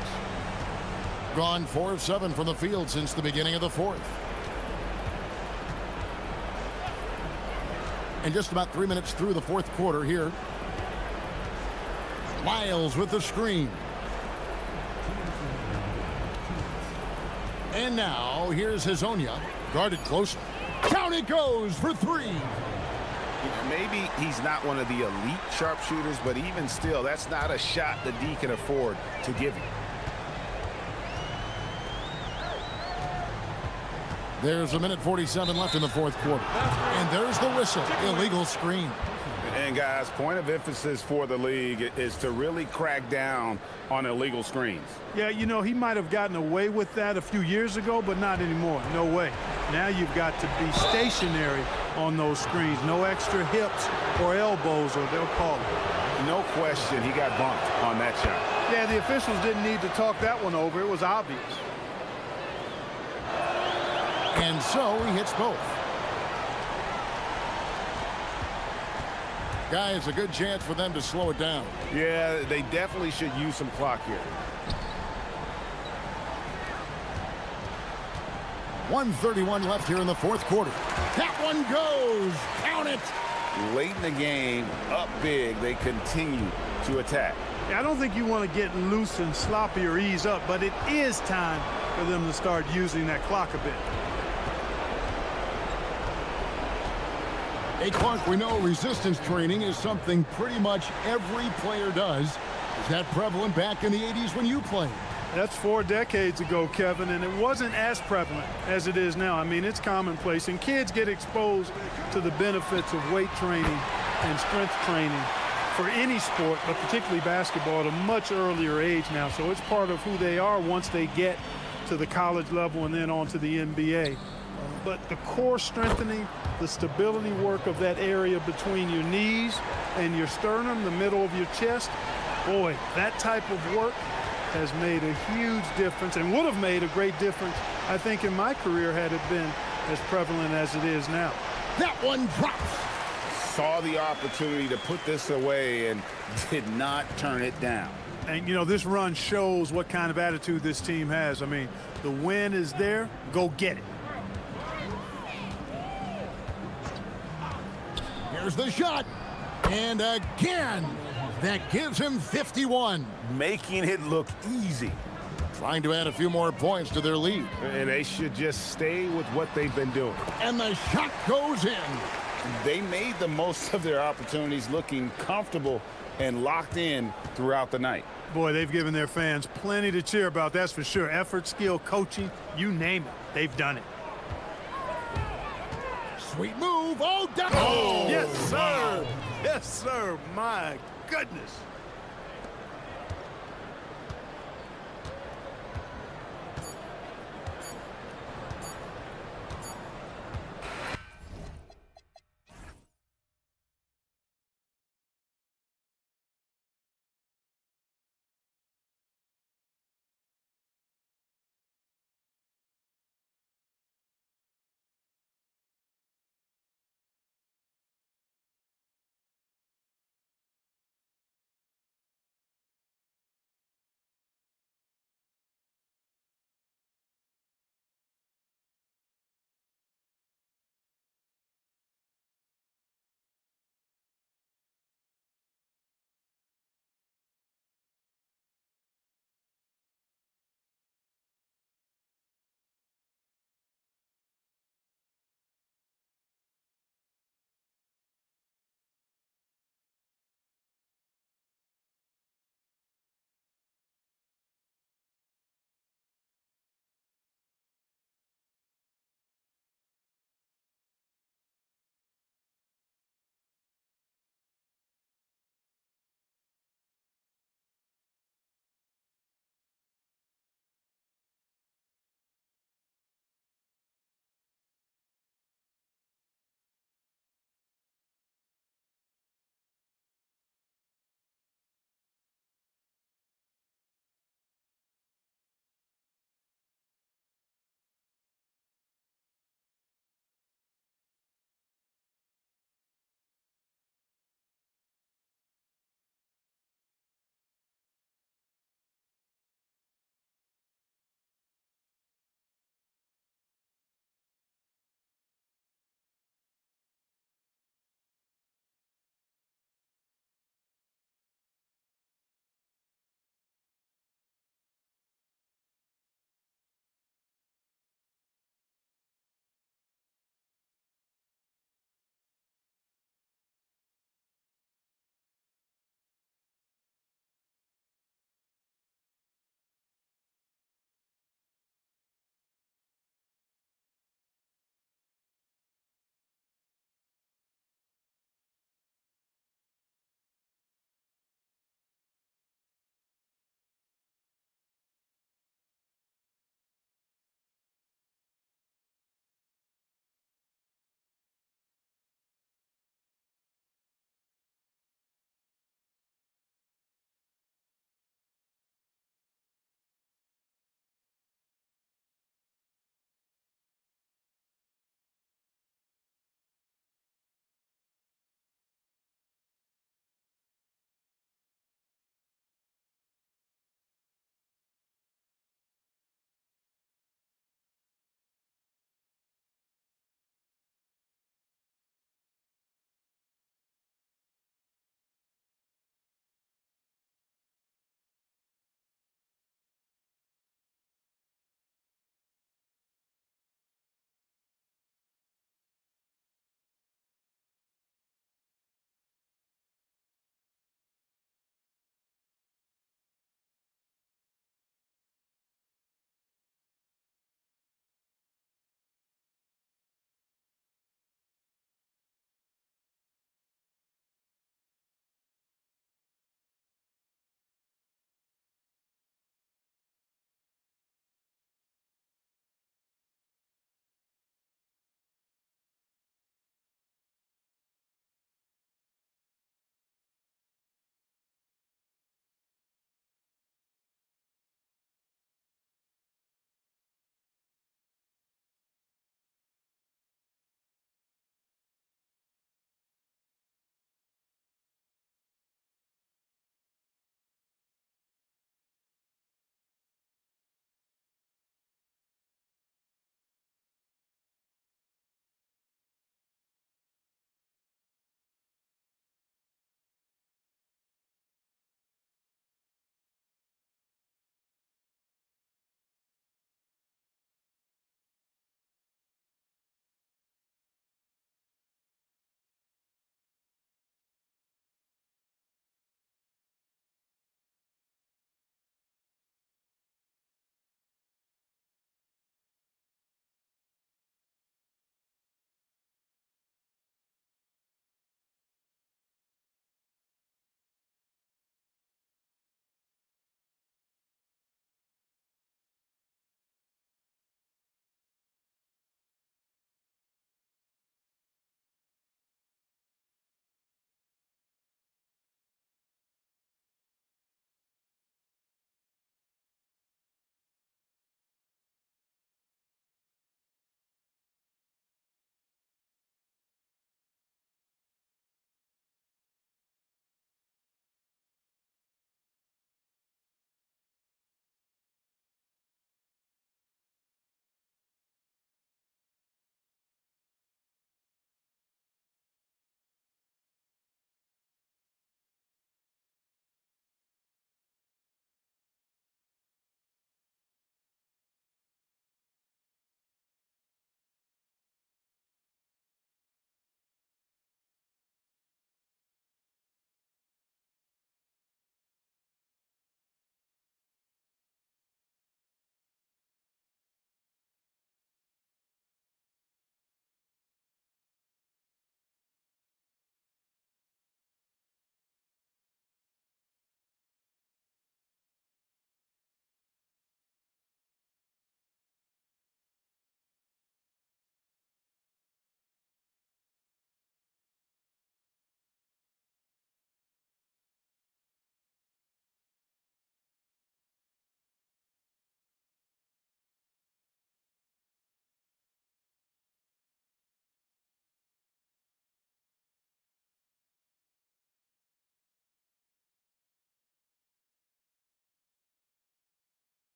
Gone 4 of 7 from the field since the beginning of the 4th. And just about 3 minutes through the 4th quarter here. Miles with the screen. And now, here's Hazonia, guarded closely. Down it goes for 3. Maybe he's not one of the elite sharpshooters, but even still, that's not a shot the D can afford to give you. There's 1:47 left in the 4th quarter. And there's the whistle. Illegal screen. And guys, point of emphasis for the league is to really crack down on illegal screens. Yeah, you know, he might have gotten away with that a few years ago, but not anymore. No way. Now you've got to be stationary on those screens. No extra hips or elbows, or they'll call it. No question he got bumped on that shot. Yeah, the officials didn't need to talk that one over. It was obvious. And so he hits both. Guys, a good chance for them to slow it down. Yeah, they definitely should use some clock here. 1:31 left here in the 4th quarter. That one goes. Count it. Late in the game, up big, they continue to attack. Yeah, I don't think you want to get loose and sloppy or ease up, but it is time for them to start using that clock a bit. Hey, Clark, we know resistance training is something pretty much every player does. Is that prevalent back in the 80s when you played? That's 4 decades ago, Kevin, and it wasn't as prevalent as it is now. I mean, it's commonplace, and kids get exposed to the benefits of weight training and strength training for any sport, but particularly basketball, at a much earlier age now. So it's part of who they are once they get to the college level and then on to the NBA. But the core strengthening, the stability work of that area between your knees and your sternum, the middle of your chest, boy, that type of work has made a huge difference and would have made a great difference, I think, in my career had it been as prevalent as it is now. That one drops. Saw the opportunity to put this away and did not turn it down. And, you know, this run shows what kind of attitude this team has. I mean, the win is there. Go get it. Here's the shot. And again, that gives him 51. Making it look easy. Trying to add a few more points to their lead. And they should just stay with what they've been doing. And the shot goes in. They made the most of their opportunities, looking comfortable and locked in throughout the night. Boy, they've given their fans plenty to cheer about, that's for sure. Effort, skill, coaching, you name it, they've done it. Sweet move. Oh, down. Oh, yes, sir. Yes, sir. My goodness.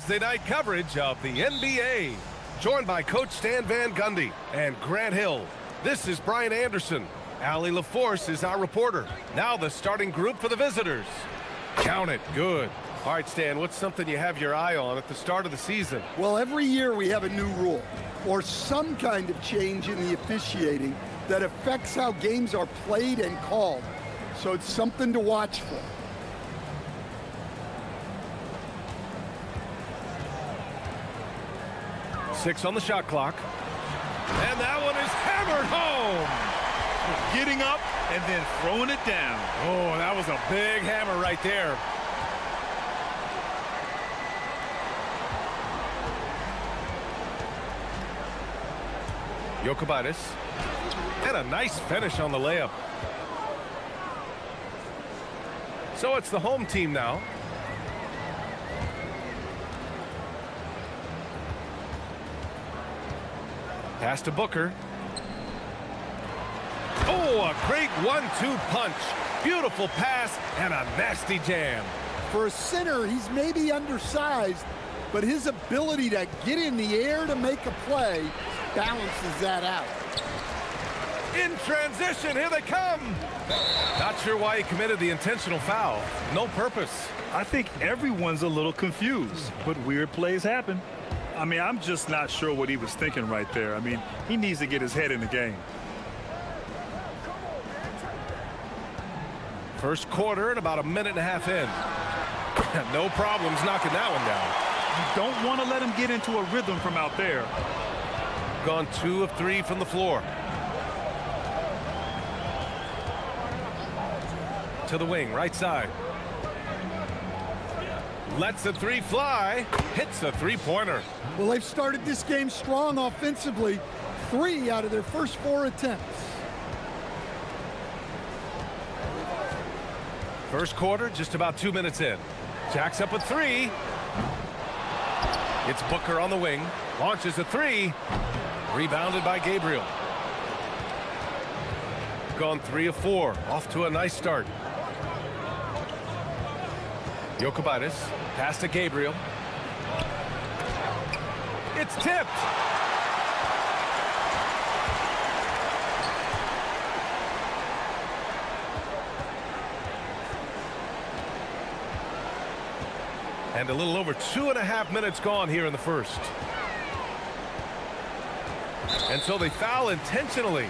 Thursday night coverage of the NBA. Joined by Coach Stan Van Gundy and Grant Hill. This is Brian Anderson. Allie LaForce is our reporter. Now the starting group for the visitors. Count it. Good. All right, Stan, what's something you have your eye on at the start of the season? Well, every year we have a new rule or some kind of change in the officiating that affects how games are played and called. So it's something to watch for. Six on the shot clock. And that one is hammered home. Getting up and then throwing it down. Oh, that was a big hammer right there. Jokic. And a nice finish on the layup. So it's the home team now. Pass to Booker. Oh, a great 1-2 punch. Beautiful pass and a nasty jam. For a center, he's maybe undersized, but his ability to get in the air to make a play balances that out. In transition, here they come. Not sure why he committed the intentional foul. No purpose. I think everyone's a little confused, but weird plays happen. I mean, I'm just not sure what he was thinking right there. I mean, he needs to get his head in the game. First quarter and about a minute and a half in. No problems knocking that one down. You don't want to let him get into a rhythm from out there. Gone 2 of 3 from the floor. To the wing, right side. Lets the three fly. Hits the three-pointer. Well, they've started this game strong offensively. 3 out of their first 4 attempts. First quarter, just about 2 minutes in. Jacks up a 3. It's Booker on the wing. Launches a 3. Rebounded by Gabriel. Gone 3 of 4. Off to a nice start. Jokic. Pass to Gabriel. It's tipped. And a little over 2.5 minutes gone here in the first. And so they foul intentionally.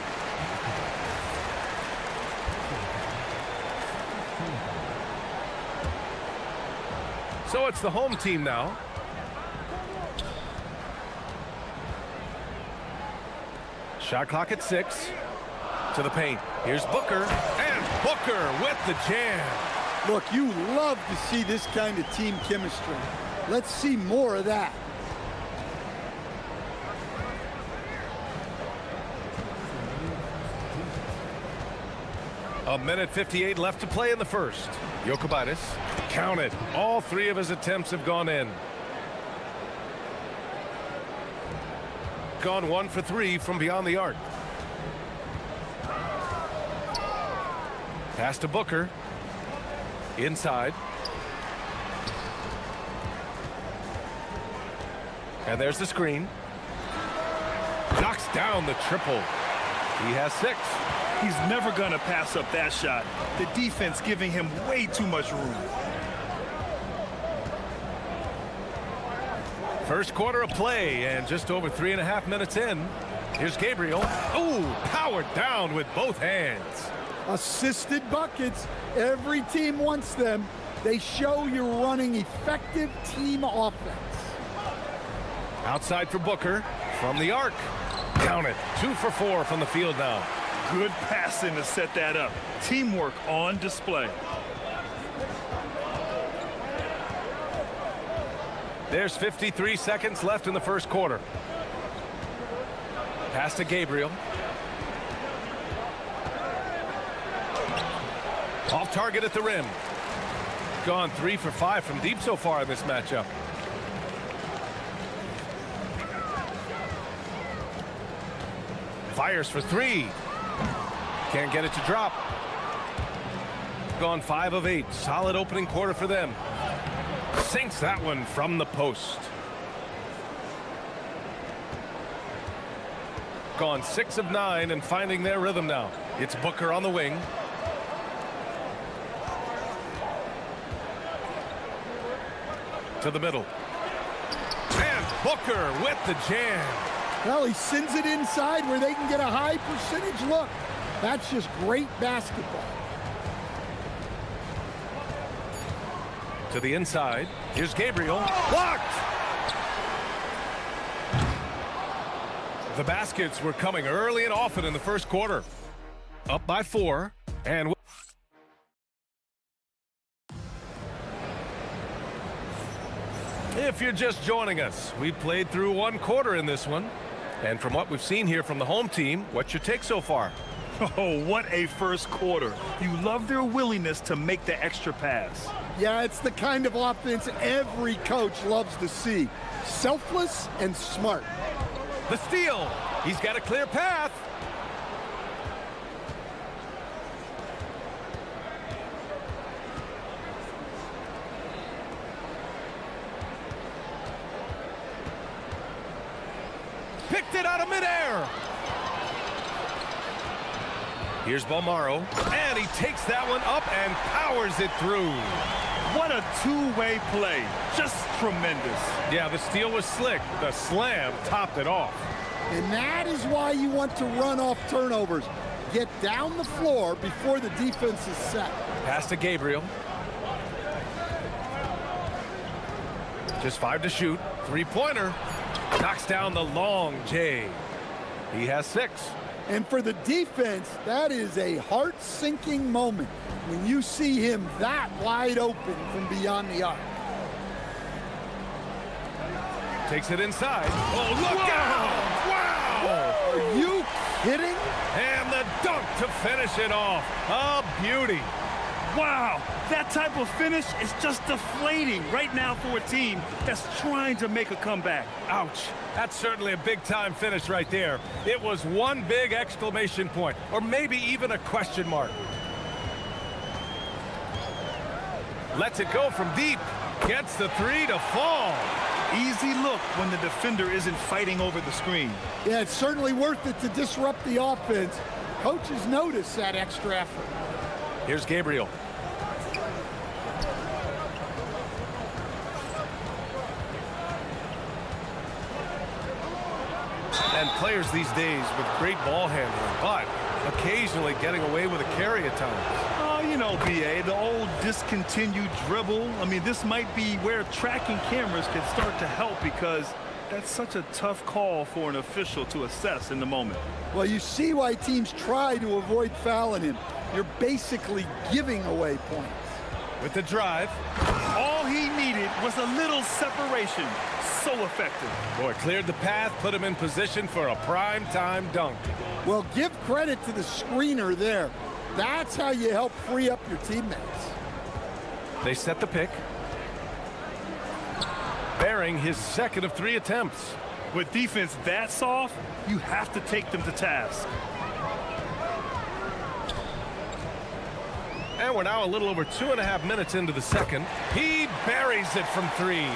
So it's the home team now. Shot clock at 6. To the paint. Here's Booker. And Booker with the jam. Look, you love to see this kind of team chemistry. Let's see more of that. A minute 58 left to play in the first. Jokic. Counted. All 3 of his attempts have gone in. Gone 1 for 3 from beyond the arc. Pass to Booker. Inside. And there's the screen. Knocks down the triple. He has 6. He's never going to pass up that shot. The defense giving him way too much room. First quarter of play and just over 3.5 minutes in. Here's Gabriel. Ooh, powered down with both hands. Assisted buckets. Every team wants them. They show you're running effective team offense. Outside for Booker. From the arc. Count it. 2 for 4 from the field now. Good passing to set that up. Teamwork on display. There's 53 seconds left in the first quarter. Pass to Gabriel. Off target at the rim. Gone 3 for 5 from deep so far in this matchup. Fires for 3. Can't get it to drop. Gone 5 of 8. Solid opening quarter for them. Sinks that one from the post. Gone 6 of 9 and finding their rhythm now. It's Booker on the wing. To the middle. And Booker with the jam. Well, he sends it inside where they can get a high percentage look. That's just great basketball. To the inside. Here's Gabriel. Blocked! The baskets were coming early and often in the first quarter. Up by 4. And if you're just joining us, we played through 1 quarter in this one. And from what we've seen here from the home team, what's your take so far? Oh, what a first quarter. You love their willingness to make the extra pass. Yeah, it's the kind of offense every coach loves to see. Selfless and smart. The steal. He's got a clear path. Picked it out of midair. Here's Balmaro, and he takes that one up and powers it through. What a two-way play. Just tremendous. Yeah, the steal was slick. The slam topped it off. And that is why you want to run off turnovers. Get down the floor before the defense is set. Pass to Gabriel. Just 5 to shoot. 3-pointer. Knocks down the long J. He has 6. And for the defense, that is a heart-sinking moment when you see him that wide open from beyond the arc. Takes it inside. Oh, look out! Wow! Are you kidding? And the dunk to finish it off. A beauty. Wow, that type of finish is just deflating right now for a team that's trying to make a comeback. Ouch. That's certainly a big-time finish right there. It was one big exclamation point, or maybe even a question mark. Lets it go from deep. Gets the 3 to fall. Easy look when the defender isn't fighting over the screen. Yeah, it's certainly worth it to disrupt the offense. Coaches notice that extra effort. Here's Gabriel. And players these days with great ball handling, but occasionally getting away with a carry at times. Oh, you know, BA, the old discontinued dribble. I mean, this might be where tracking cameras can start to help because that's such a tough call for an official to assess in the moment. Well, you see why teams try to avoid fouling him. You're basically giving away points. With the drive. All he needed was a little separation. So effective. Boy, cleared the path, put him in position for a prime-time dunk. Well, give credit to the screener there. That's how you help free up your teammates. They set the pick. Bearing his second of 3 attempts. With defense that soft, you have to take them to task. And we're now a little over 2.5 minutes into the second. He buries it from 3.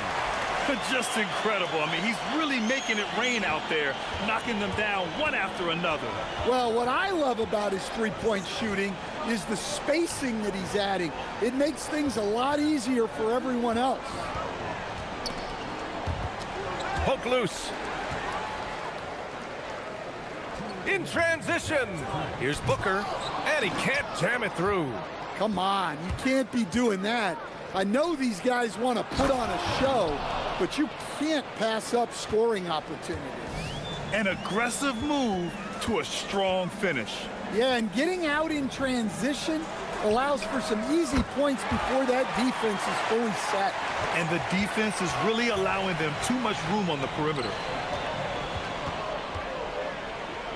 Just incredible. I mean, he's really making it rain out there, knocking them down one after another. Well, what I love about his three-point shooting is the spacing that he's adding. It makes things a lot easier for everyone else. Poke loose. In transition. Here's Booker, and he can't jam it through. Come on, you can't be doing that. I know these guys want to put on a show, but you can't pass up scoring opportunities. An aggressive move to a strong finish. Yeah, and getting out in transition allows for some easy points before that defense is fully set. And the defense is really allowing them too much room on the perimeter.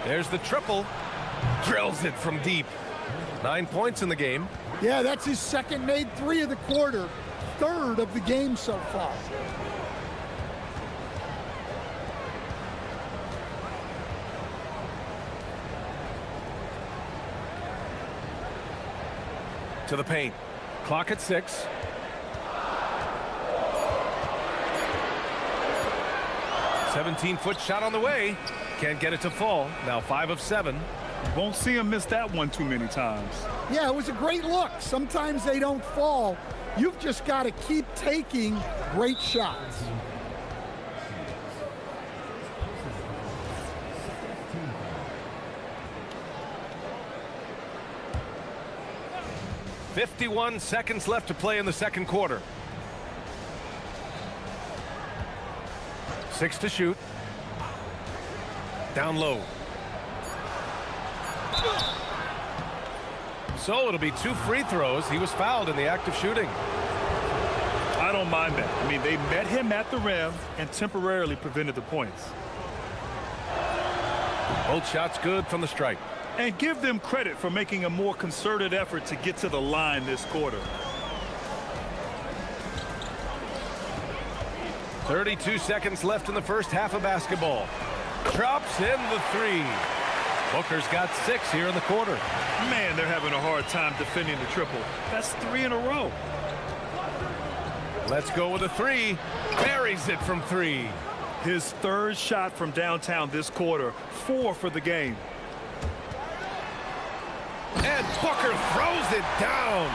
There's the triple. Drills it from deep. 9 points in the game. Yeah, that's his second made 3 of the quarter, 3rd of the game so far. To the paint. Clock at 6. 17-foot shot on the way. Can't get it to fall. Now 5 of 7. Won't see him miss that one too many times. Yeah, it was a great look. Sometimes they don't fall. You've just got to keep taking great shots. .51 seconds left to play in the second quarter. 6 to shoot. Down low. So it'll be 2 free throws. He was fouled in the act of shooting. I don't mind that. I mean, they met him at the rim and temporarily prevented the points. Both shots good from the strike. And give them credit for making a more concerted effort to get to the line this quarter. 32 seconds left in the first half of basketball. Drops in the 3. Booker's got 6 here in the quarter. Man, they're having a hard time defending the triple. That's 3 in a row. Let's go with a 3. Buries it from 3. His 3rd shot from downtown this quarter. 4 for the game. And Booker throws it down.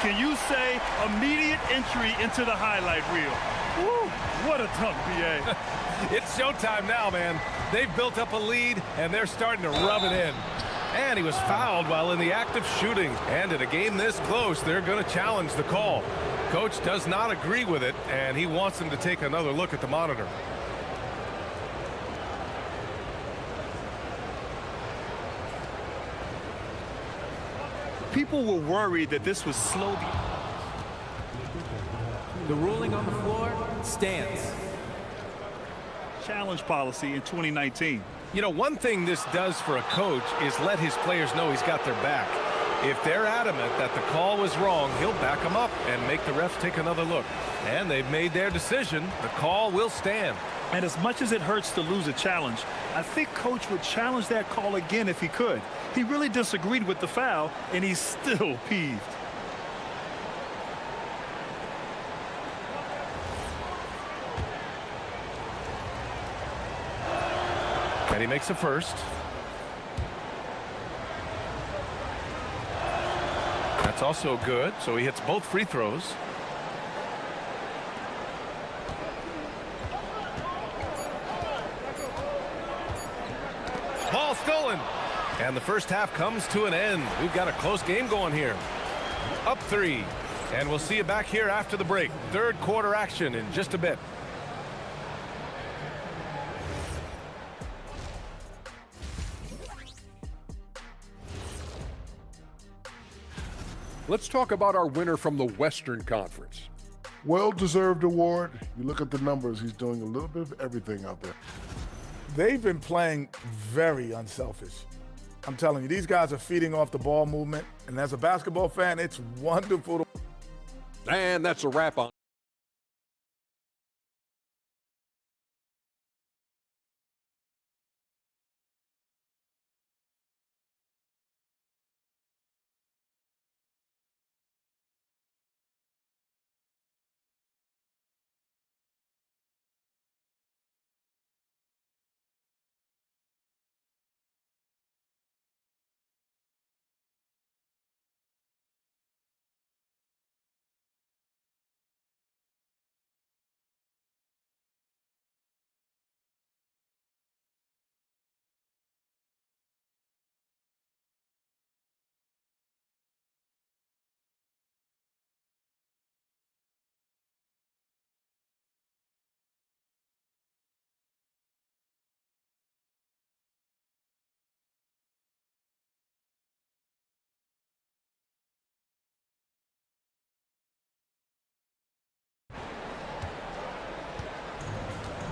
Can you say immediate entry into the highlight reel? Woo, what a dunk, B.A. It's showtime now, man. They've built up a lead, and they're starting to rub it in. And he was fouled while in the act of shooting. And in a game this close, they're going to challenge the call. Coach does not agree with it, and he wants them to take another look at the monitor. People were worried that this was slow. The ruling on the floor stands. Challenge policy in 2019. You know, one thing this does for a coach is let his players know he's got their back. If they're adamant that the call was wrong, he'll back them up and make the refs take another look. And they've made their decision. The call will stand. And as much as it hurts to lose a challenge, I think Coach would challenge that call again if he could. He really disagreed with the foul, and he's still peeved. And he makes a first. That's also good, so he hits both free throws. Ball stolen. And the first half comes to an end. We've got a close game going here. Up 3. And we'll see you back here after the break. Third quarter action in just a bit. Let's talk about our winner from the Western Conference. Well-deserved award. You look at the numbers, he's doing a little bit of everything out there. They've been playing very unselfish. I'm telling you, these guys are feeding off the ball movement, and as a basketball fan, it's wonderful. And that's a wrap on.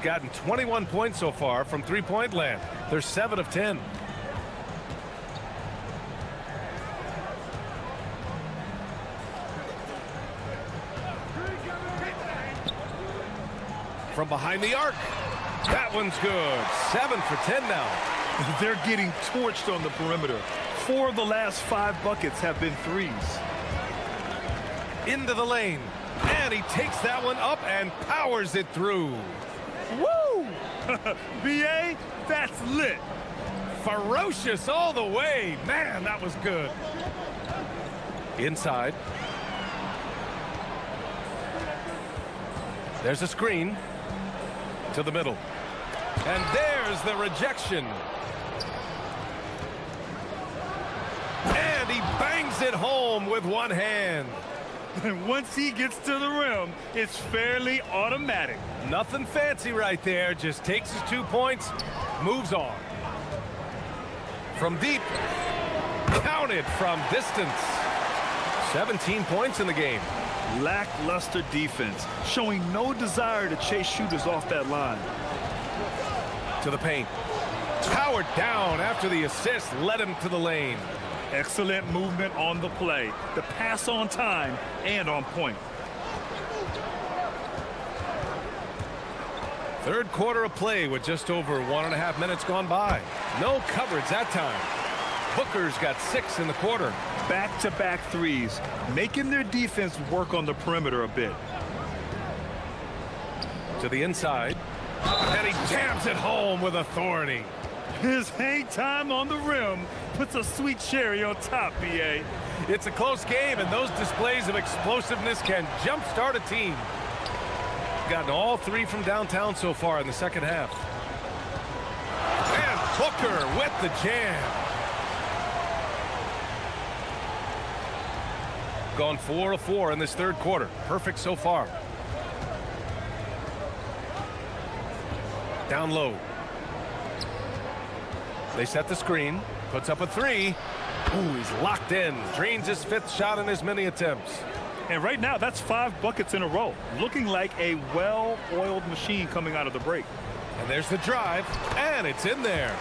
Gotten 21 points so far from three-point land. They're 7 of 10. From behind the arc. That one's good. 7 for 10 now. They're getting torched on the perimeter. 4 of the last 5 buckets have been threes. Into the lane. And he takes that one up and powers it through. Woo! BA, that's lit. Ferocious all the way. Man, that was good. Inside. There's a screen to the middle. And there's the rejection. And he bangs it home with one hand. And once he gets to the rim, it's fairly automatic. Nothing fancy right there. Just takes his 2 points, moves on. From deep, counted from distance. 17 points in the game. Lackluster defense, showing no desire to chase shooters off that line. To the paint. Powered down after the assist led him to the lane. Excellent movement on the play. The pass on time and on point. Third quarter of play with just over 1.5 minutes gone by. No coverage that time. Booker's got 6 in the quarter. Back-to-back threes, making their defense work on the perimeter a bit. To the inside. And he jams it home with authority. His hang time on the rim puts a sweet cherry on top, BA. It's a close game, and those displays of explosiveness can jumpstart a team. Gotten all 3 from downtown so far in the second half. And Booker with the jam. Gone 4 of 4 in this third quarter. Perfect so far. Down low. They set the screen. Puts up a 3. Ooh, he's locked in. Drains his 5th shot in as many attempts. And right now, that's 5 buckets in a row. Looking like a well-oiled machine coming out of the break. And there's the drive. And it's in there.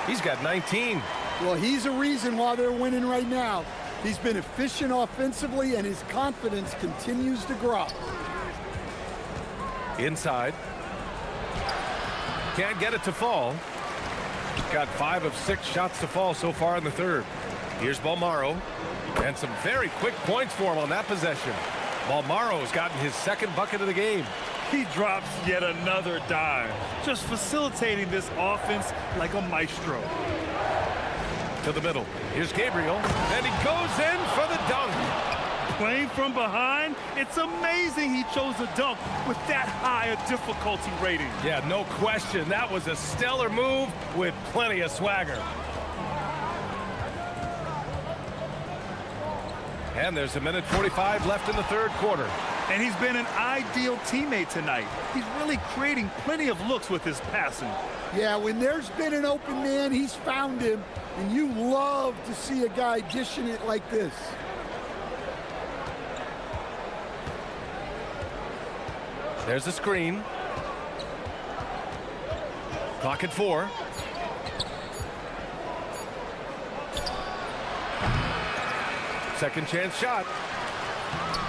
He's got 19. Well, he's a reason why they're winning right now. He's been efficient offensively, and his confidence continues to grow. Inside. Can't get it to fall. Got 5 of 6 shots to fall so far in the third. Here's Balmaro. And some very quick points for him on that possession. Balmaro's gotten his 2nd bucket of the game. He drops yet another dime, just facilitating this offense like a maestro. To the middle. Here's Gabriel. And he goes in for the dunk. Playing from behind, it's amazing he chose a dunk with that high a difficulty rating. Yeah, no question. That was a stellar move with plenty of swagger. And there's 1:45 left in the third quarter. And he's been an ideal teammate tonight. He's really creating plenty of looks with his passing. Yeah, when there's been an open man, he's found him. And you love to see a guy dishing it like this. There's a screen. Clock at 4. Second chance shot.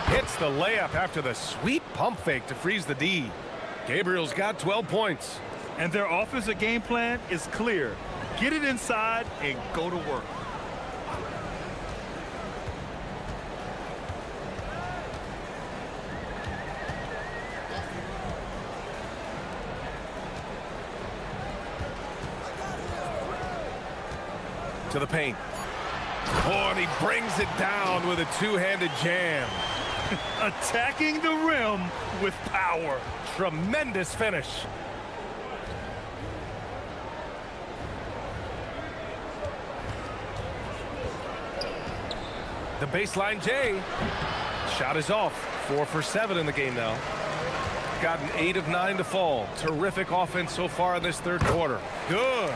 Hits the layup after the sweet pump fake to freeze the D. Gabriel's got 12 points. And their offensive game plan is clear. Get it inside and go to work. To the paint. Oh, and he brings it down with a 2-handed jam. Attacking the rim with power. Tremendous finish. The baseline J. Shot is off. 4 for 7 in the game now. Gotten 8 of 9 to fall. Terrific offense so far in this third quarter. Good.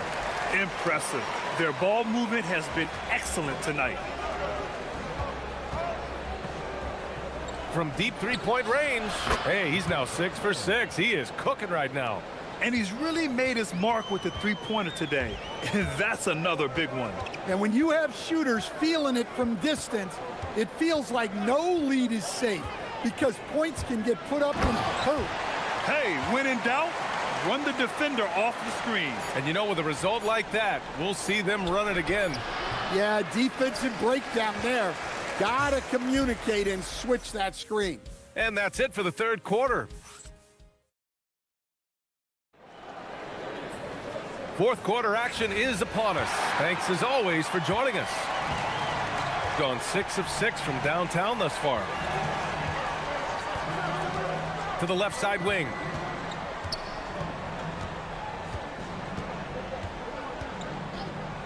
Impressive. Their ball movement has been excellent tonight. From deep 3-point range. Hey, he's now 6 for 6. He is cooking right now. And he's really made his mark with the 3-pointer today. And that's another big one. And when you have shooters feeling it from distance, it feels like no lead is safe because points can get put up and hurt. Hey, when in doubt, run the defender off the screen. And you know, with a result like that, we'll see them run it again. Yeah, defensive breakdown there. Gotta communicate and switch that screen. And that's it for the third quarter. Fourth quarter action is upon us. Thanks as always for joining us. Gone 6 of 6 from downtown thus far. To the left side wing.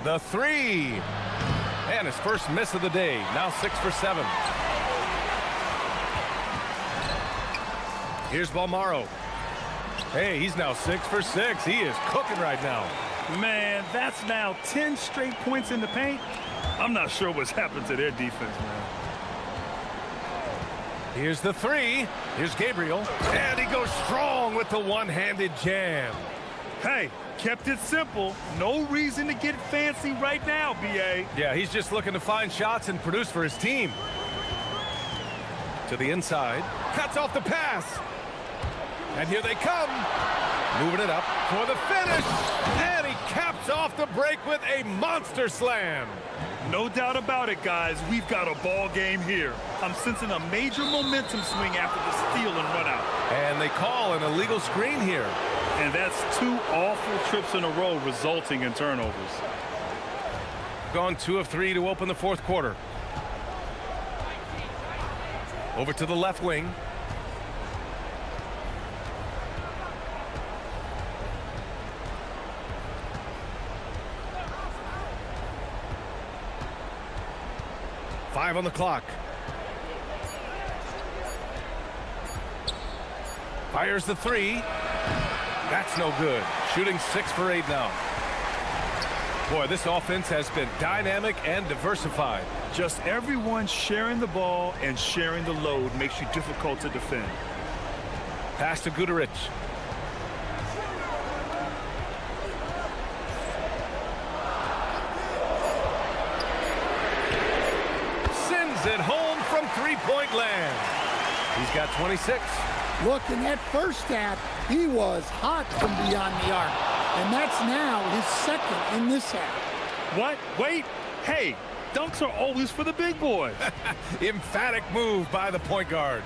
The three. And his first miss of the day. Now 6 for 7. Here's Balmaro. Hey, he's now 6 for 6. He is cooking right now. Man, that's now 10 straight points in the paint. I'm not sure what's happened to their defense, man. Here's the three. Here's Gabriel. And he goes strong with the one-handed jam. Hey, kept it simple. No reason to get fancy right now, B.A. Yeah, he's just looking to find shots and produce for his team. To the inside. Cuts off the pass. And here they come. Moving it up for the finish. And he caps off the break with a monster slam. No doubt about it, guys. We've got a ball game here. I'm sensing a major momentum swing after the steal and run out. And they call an illegal screen here. And that's 2 awful trips in a row resulting in turnovers. Gone 2 of 3 to open the fourth quarter. Over to the left wing. Five on the clock. Fires the three. That's no good. Shooting 6 for 8 now. Boy, this offense has been dynamic and diversified. Just everyone sharing the ball and sharing the load makes you difficult to defend. Pass to Guduric. It home from three-point land. He's got 26. Look, in that first half, he was hot from beyond the arc. And that's now his second in this half. What? Wait. Hey, dunks are always for the big boys. Emphatic move by the point guard.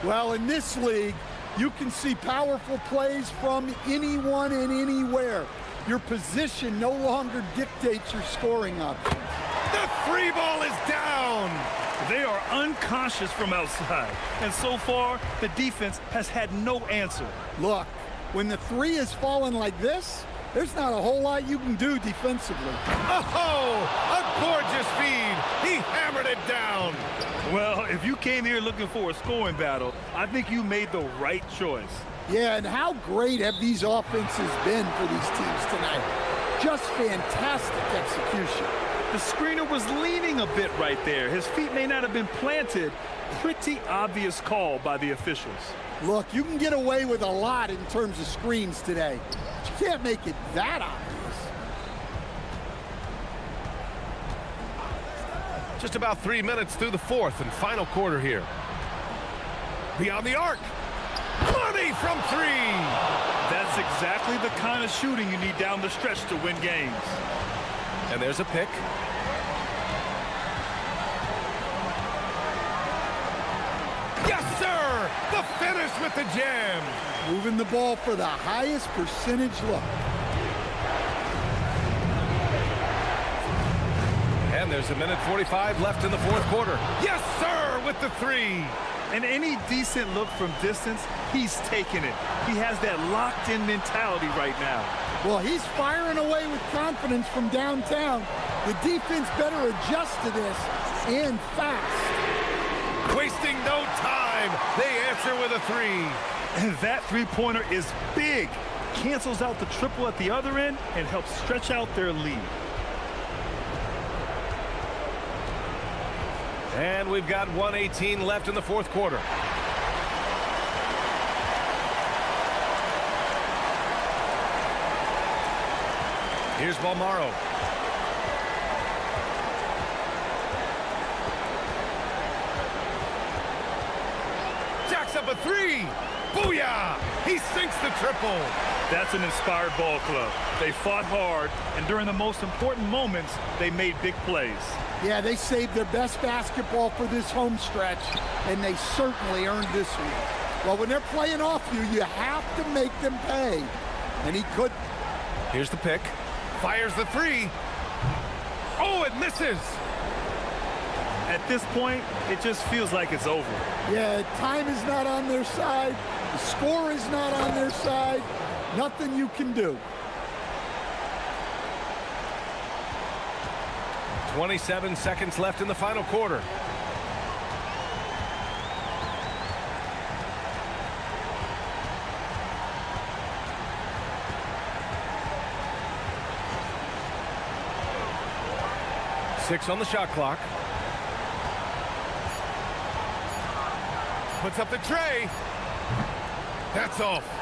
Well, in this league, you can see powerful plays from anyone and anywhere. Your position no longer dictates your scoring options. The free ball is down. They are unconscious from outside, and so far, the defense has had no answer. Look, when the three is falling like this, there's not a whole lot you can do defensively. Oh, a gorgeous feed. He hammered it down. Well, if you came here looking for a scoring battle, I think you made the right choice. Yeah, and how great have these offenses been for these teams tonight? Just fantastic execution. The screener was leaning a bit right there. His feet may not have been planted. Pretty obvious call by the officials. Look, you can get away with a lot in terms of screens today. But you can't make it that obvious. Just about 3 minutes through the fourth and final quarter here. Beyond the arc. Money from 3. That's exactly the kind of shooting you need down the stretch to win games. And there's a pick. Yes, sir! The finish with the jam. Moving the ball for the highest percentage look. And there's a minute 45 left in the fourth quarter. Yes, sir, with the 3. And any decent look from distance, he's taking it. He has that locked-in mentality right now. Well, he's firing away with confidence from downtown. The defense better adjust to this, and fast. Wasting no time. They answer with a 3. And that three-pointer is big. Cancels out the triple at the other end and helps stretch out their lead. And we've got 1:18 left in the fourth quarter. Here's Balmaro. Jacks up a 3. Booyah! He sinks the triple. That's an inspired ball club. They fought hard, and during the most important moments, they made big plays. Yeah, they saved their best basketball for this home stretch, and they certainly earned this one. Well, when they're playing off you, you have to make them pay, and he couldn't. Here's the pick. Fires the three. Oh, it misses. At this point, it just feels like it's over. Yeah, time is not on their side. The score is not on their side. Nothing you can do. 27 seconds left in the final quarter. Six on the shot clock. Puts up the tray. That's off.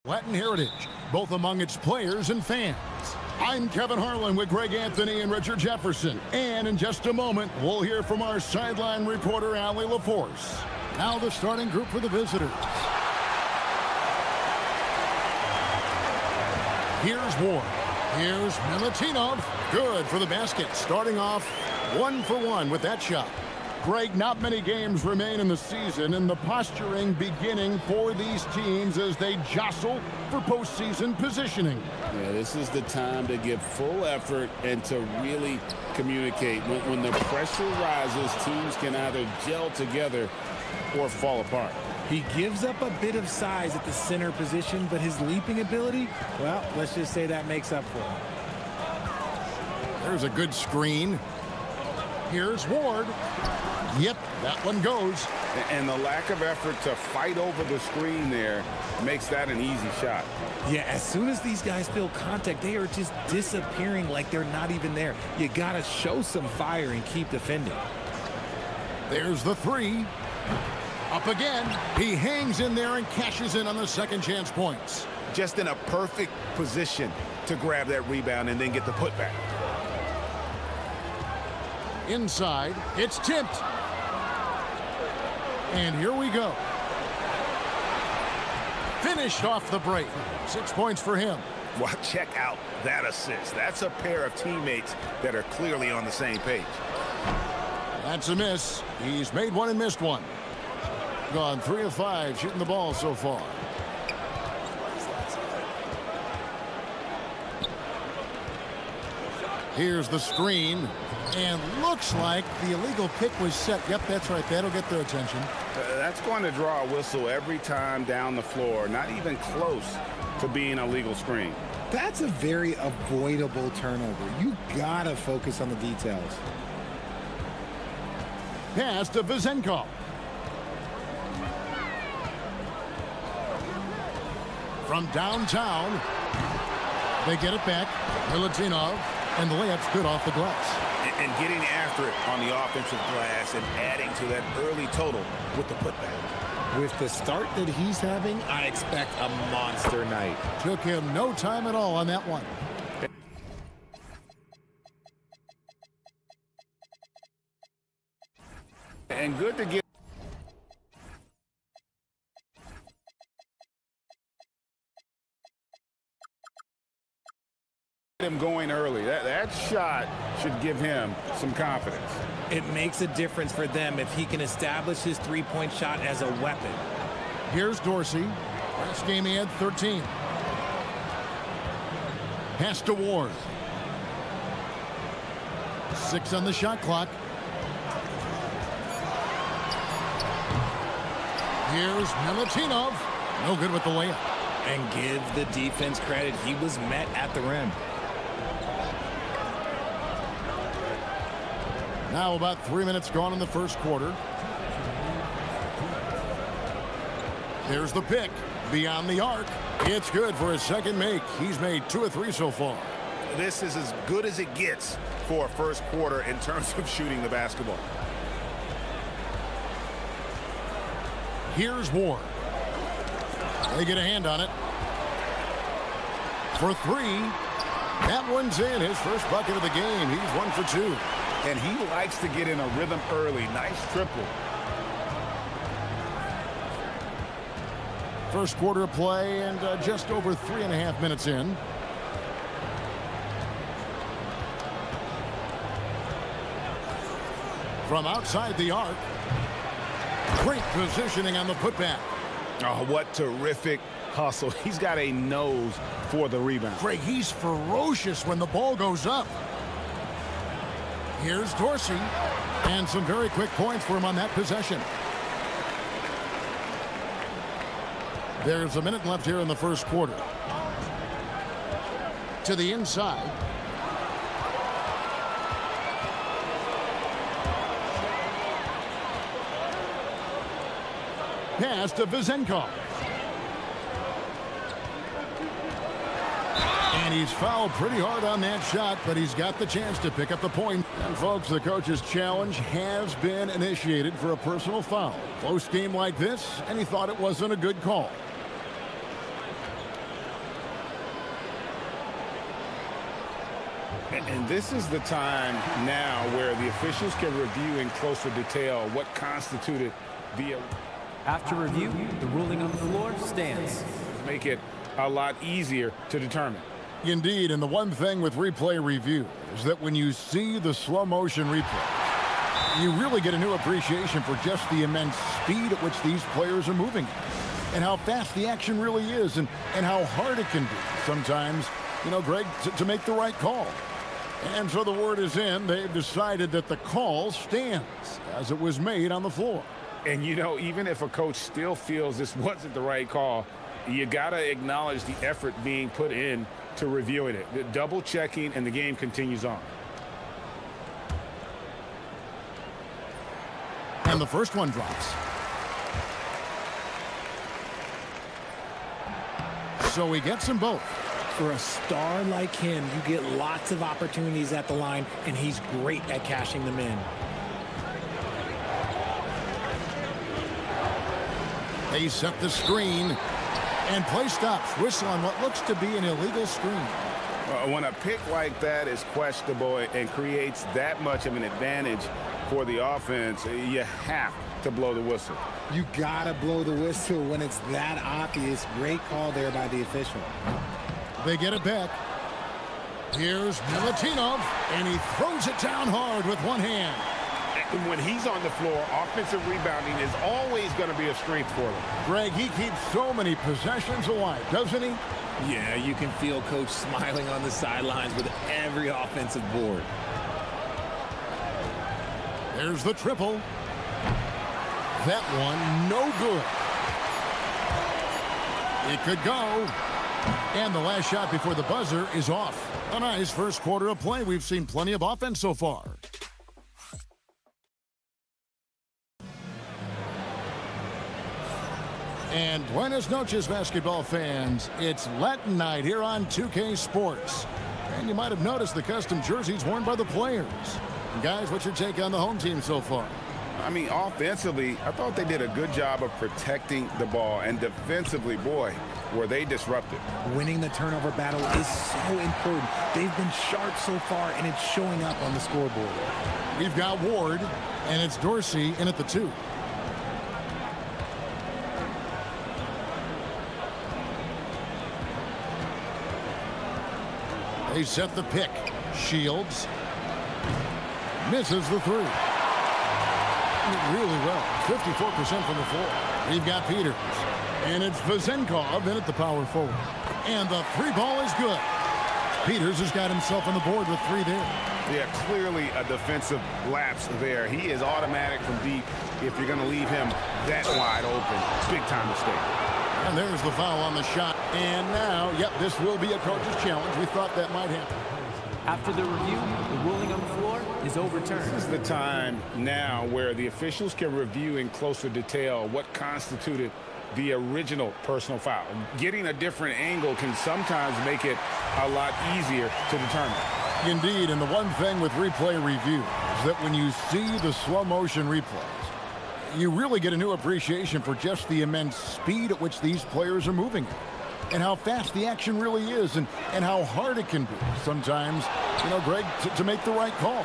Latin heritage, both among its players and fans. I'm Kevin Harlan with Greg Anthony and Richard Jefferson. And in just a moment, we'll hear from our sideline reporter, Allie LaForce. Now the starting group for the visitors. Here's Ward. Here's Milutinov. Good for the basket. Starting off 1 for 1 with that shot. Greg, not many games remain in the season, and the posturing beginning for these teams as they jostle for postseason positioning. Yeah, this is the time to give full effort and to really communicate. When the pressure rises, teams can either gel together or fall apart. He gives up a bit of size at the center position, but his leaping ability, well, let's just say that makes up for it. There's a good screen. Here's Ward. Yep, that one goes. And the lack of effort to fight over the screen there makes that an easy shot. Yeah, as soon as these guys feel contact, they are just disappearing like they're not even there. You got to show some fire and keep defending. There's the three. Up again. He hangs in there and cashes in on the second chance points. Just in a perfect position to grab that rebound and then get the putback. Inside, it's tipped. And here we go. Finished off the break. 6 points for him. Well, check out that assist. That's a pair of teammates that are clearly on the same page. That's a miss. He's made one and missed one. Gone 3 of 5 shooting the ball so far. Here's the screen. And looks like the illegal pick was set. Yep, that's right. That'll get their attention. That's going to draw a whistle every time down the floor. Not even close to being a legal screen. That's a very avoidable turnover. You got to focus on the details. Pass to Vizenkov. From downtown, they get it back. Milutinov, and the layup's good off the glass. And getting after it on the offensive glass and adding to that early total with the putback. With the start that he's having, I expect a monster night. Took him no time at all on that one. And good to get him going early. That shot should give him some confidence. It makes a difference for them if he can establish his three-point shot as a weapon. Here's Dorsey. Last game he had 13. Pass to Ward. 6 on the shot clock. Here's Milutinov. No good with the layup. And give the defense credit. He was met at the rim. Now about 3 minutes gone in the first quarter. There's the pick. Beyond the arc. It's good for his second make. He's made 2 of 3 so far. This is as good as it gets for a first quarter in terms of shooting the basketball. Here's Ward. They get a hand on it. For 3. That one's in. His first bucket of the game. He's 1 for 2. And he likes to get in a rhythm early. Nice triple. First quarter of play and just over 3.5 minutes in. From outside the arc. Great positioning on the putback. Oh, what terrific hustle. He's got a nose for the rebound. Greg, he's ferocious when the ball goes up. Here's Dorsey. And some very quick points for him on that possession. There's a minute left here in the first quarter. To the inside. Pass to Vizenkov. And he's fouled pretty hard on that shot, but he's got the chance to pick up the point. And folks, the coach's challenge has been initiated for a personal foul. Close game like this, and he thought it wasn't a good call. And this is the time now where the officials can review in closer detail what constituted the... After review, the ruling on the floor stands. Make it a lot easier to determine. Indeed, and the one thing with replay review is that when you see the slow motion replay, you really get a new appreciation for just the immense speed at which these players are moving and how fast the action really is and how hard it can be sometimes, you know, Greg, to make the right call. And so the word is in. They've decided that the call stands as it was made on the floor. And, you know, even if a coach still feels this wasn't the right call, you got to acknowledge the effort being put in to reviewing it. The double checking, and the game continues on. And the first one drops. So he gets them both. For a star like him, you get lots of opportunities at the line, and he's great at cashing them in. They set the screen, and play stops. Whistle on what looks to be an illegal screen. When a pick like that is questionable and creates that much of an advantage for the offense, you have to blow the whistle. You gotta blow the whistle when it's that obvious. Great call there by the official. They get it back. Here's Milutinov, and he throws it down hard with one hand. When he's on the floor, offensive rebounding is always going to be a strength for him. Greg, he keeps so many possessions alive, doesn't he? Yeah, you can feel Coach smiling on the sidelines with every offensive board. There's the triple. That one, no good. It could go. And the last shot before the buzzer is off. A nice first quarter of play. We've seen plenty of offense so far. And buenas noches, basketball fans. It's Latin night here on 2K Sports. And you might have noticed the custom jerseys worn by the players. And guys, what's your take on the home team so far? I mean, offensively, I thought they did a good job of protecting the ball. And defensively, boy, were they disruptive. Winning the turnover battle is so important. They've been sharp so far, and it's showing up on the scoreboard. We've got Ward, and it's Dorsey in at the 2. They set the pick. Shields misses the 3. Really well. 54% from the floor. We've got Peters. And it's Vazenkov in at the power forward. And the 3 ball is good. Peters has got himself on the board with 3 there. Yeah, clearly a defensive lapse there. He is automatic from deep if you're going to leave him that wide open. Big time mistake. And there's the foul on the shot. And now, yep, this will be a coach's challenge. We thought that might happen. After the review, the ruling on the floor is overturned. This is the time now where the officials can review in closer detail what constituted the original personal foul. Getting a different angle can sometimes make it a lot easier to determine. Indeed, and the one thing with replay review is that when you see the slow motion replays, you really get a new appreciation for just the immense speed at which these players are moving and how fast the action really is and how hard it can be sometimes, you know, Greg, to make the right call.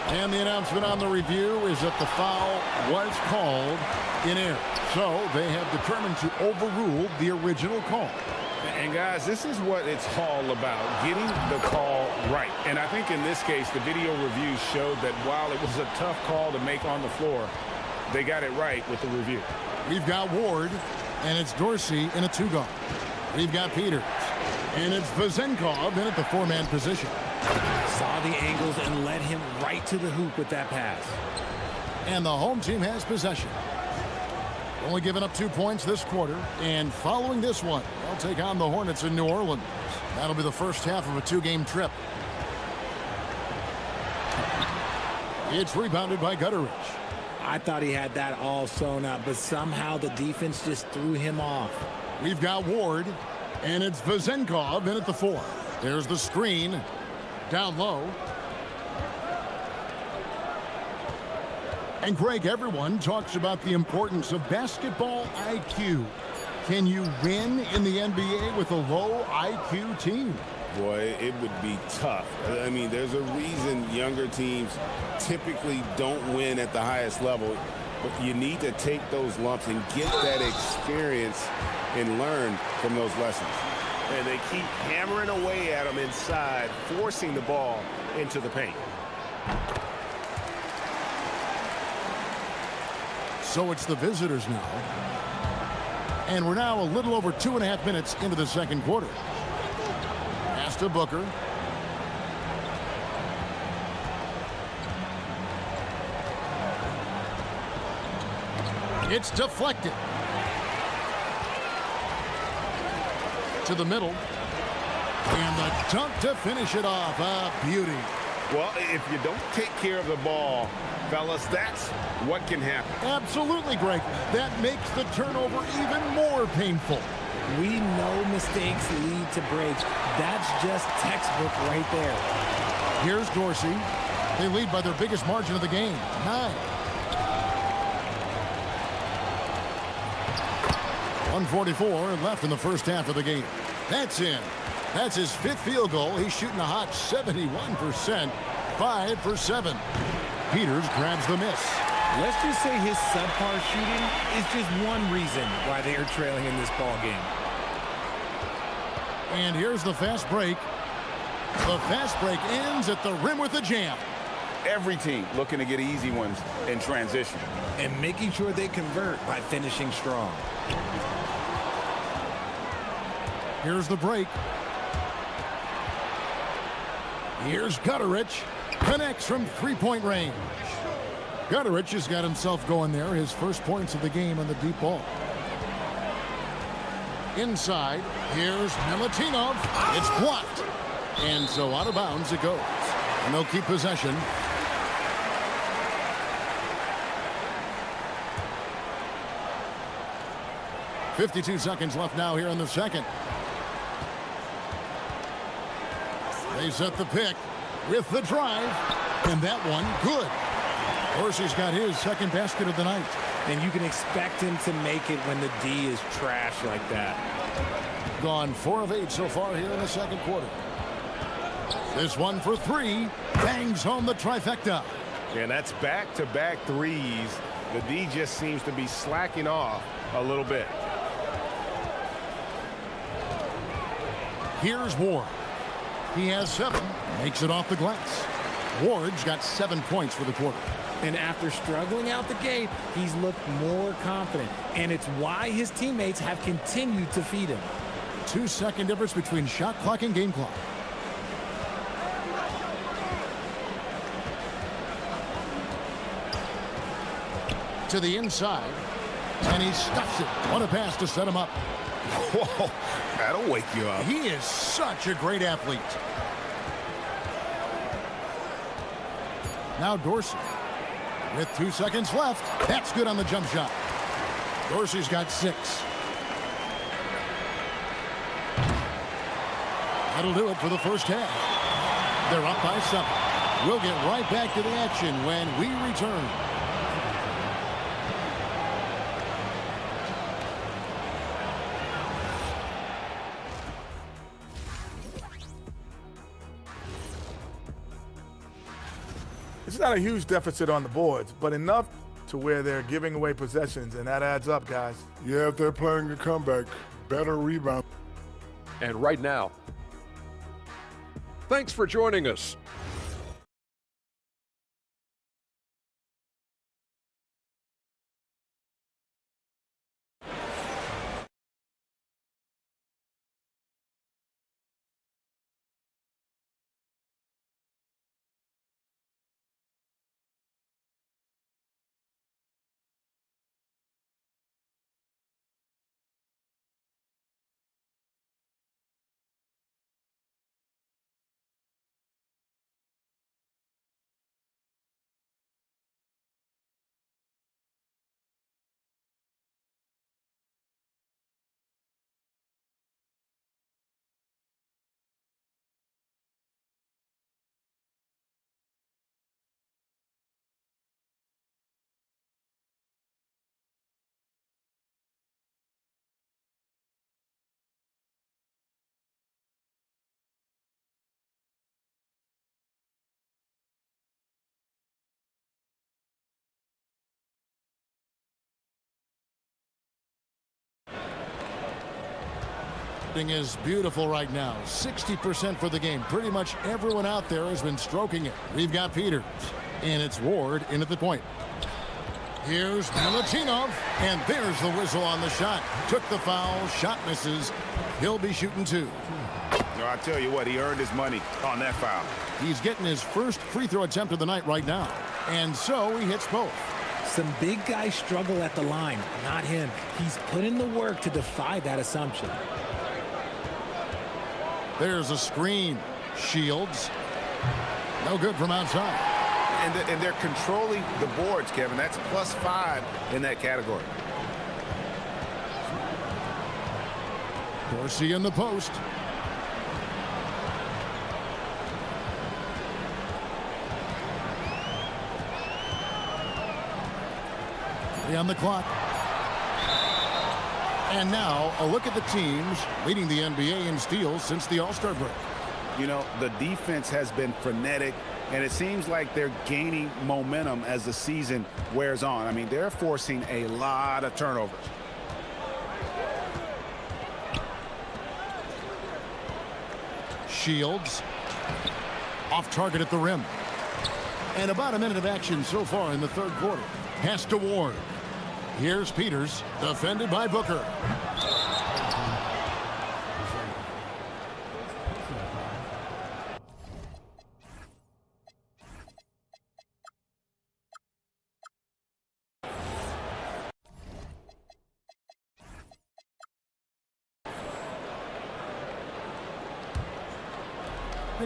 And the announcement on the review is that the foul was called in error. So they have determined to overrule the original call. And guys, this is what it's all about, getting the call right. And I think in this case, the video review showed that while it was a tough call to make on the floor, they got it right with the review. We've got Ward, and it's Dorsey in a 2-guard. We've got Peters, and it's Vazenkov in at the 4-man position. Saw the angles and led him right to the hoop with that pass. And the home team has possession. Only given up 2 points this quarter, and following this one, they'll take on the Hornets in New Orleans. That'll be the first half of a 2-game trip. It's rebounded by Gutteridge. I thought he had that all sewn up, but somehow the defense just threw him off. We've got Ward, and it's Vazenkov in at the 4. There's the screen, down low. And Greg, everyone talks about the importance of basketball IQ. Can you win in the NBA with a low IQ team? boy, it would be tough. I mean, there's a reason younger teams typically don't win at the highest level, but you need to take those lumps and get that experience and learn from those lessons. And they keep hammering away at them inside, forcing the ball into the paint. So it's the visitors now. And we're now a little over 2.5 minutes into the second quarter. Pass to Booker. It's deflected. To the middle. And the dunk to finish it off. A beauty. Well, if you don't take care of the ball, fellas, that's what can happen. Absolutely, Greg. That makes the turnover even more painful. We know mistakes lead to breaks. That's just textbook right there. Here's Dorsey. They lead by their biggest margin of the game, 9. 1:44 left in the first half of the game. That's in. That's his 5th field goal. He's shooting a hot 71%, 5 for 7. Peters grabs the miss. Let's just say his subpar shooting is just one reason why they are trailing in this ball game. And here's the fast break. The fast break ends at the rim with a jam. Every team looking to get easy ones in transition. And making sure they convert by finishing strong. Here's the break. Here's Gutterich. Connects from 3-point range. Gutterich has got himself going there. His first points of the game on the deep ball. Inside. Here's Milutinov. It's blocked. And so out of bounds it goes. And they'll keep possession. .52 seconds left now here in the second. They set the pick with the drive. And that one, good. Dorsey's got his second basket of the night. And you can expect him to make it when the D is trash like that. Gone 4 of 8 so far here in the second quarter. This one for 3. Bangs home the trifecta. And that's back-to-back threes. The D just seems to be slacking off a little bit. Here's Ward. He has 7. Makes it off the glass. Ward's got 7 points for the quarter. And after struggling out the gate, he's looked more confident. And it's why his teammates have continued to feed him. 2-second difference between shot clock and game clock. To the inside. And he stuffs it. What a pass to set him up. Whoa, that'll wake you up. He is such a great athlete. Now Dorsey. With 2 seconds left. That's good on the jump shot. Dorsey's got 6. That'll do it for the first half. They're up by 7. We'll get right back to the action when we return. It's not a huge deficit on the boards, but enough to where they're giving away possessions, and that adds up, guys. Yeah, if they're planning a comeback, better rebound. And right now, thanks for joining us. shooting is beautiful right now. 60% for the game. Pretty much everyone out there has been stroking it. We've got Peters, and it's Ward in at the point. Here's Milutinov, and there's the whistle on the shot. Took the foul, shot misses. He'll be shooting two. No, I tell you what, he earned his money on that foul. He's getting his first free throw attempt of the night right now. And so he hits both. Some big guys struggle at the line, not him. He's put in the work to defy that assumption. There's a screen. Shields. No good from outside. And they're controlling the boards, Kevin. That's +5 in that category. Dorsey in the post. On the clock. And now a look at the teams leading the NBA in steals since the All-Star break. You know, the defense has been frenetic, and it seems like they're gaining momentum as the season wears on. I mean, they're forcing a lot of turnovers. Shields off target at the rim. And about a minute of action so far in the third quarter. Pass to Ward. Here's Peters, defended by Booker.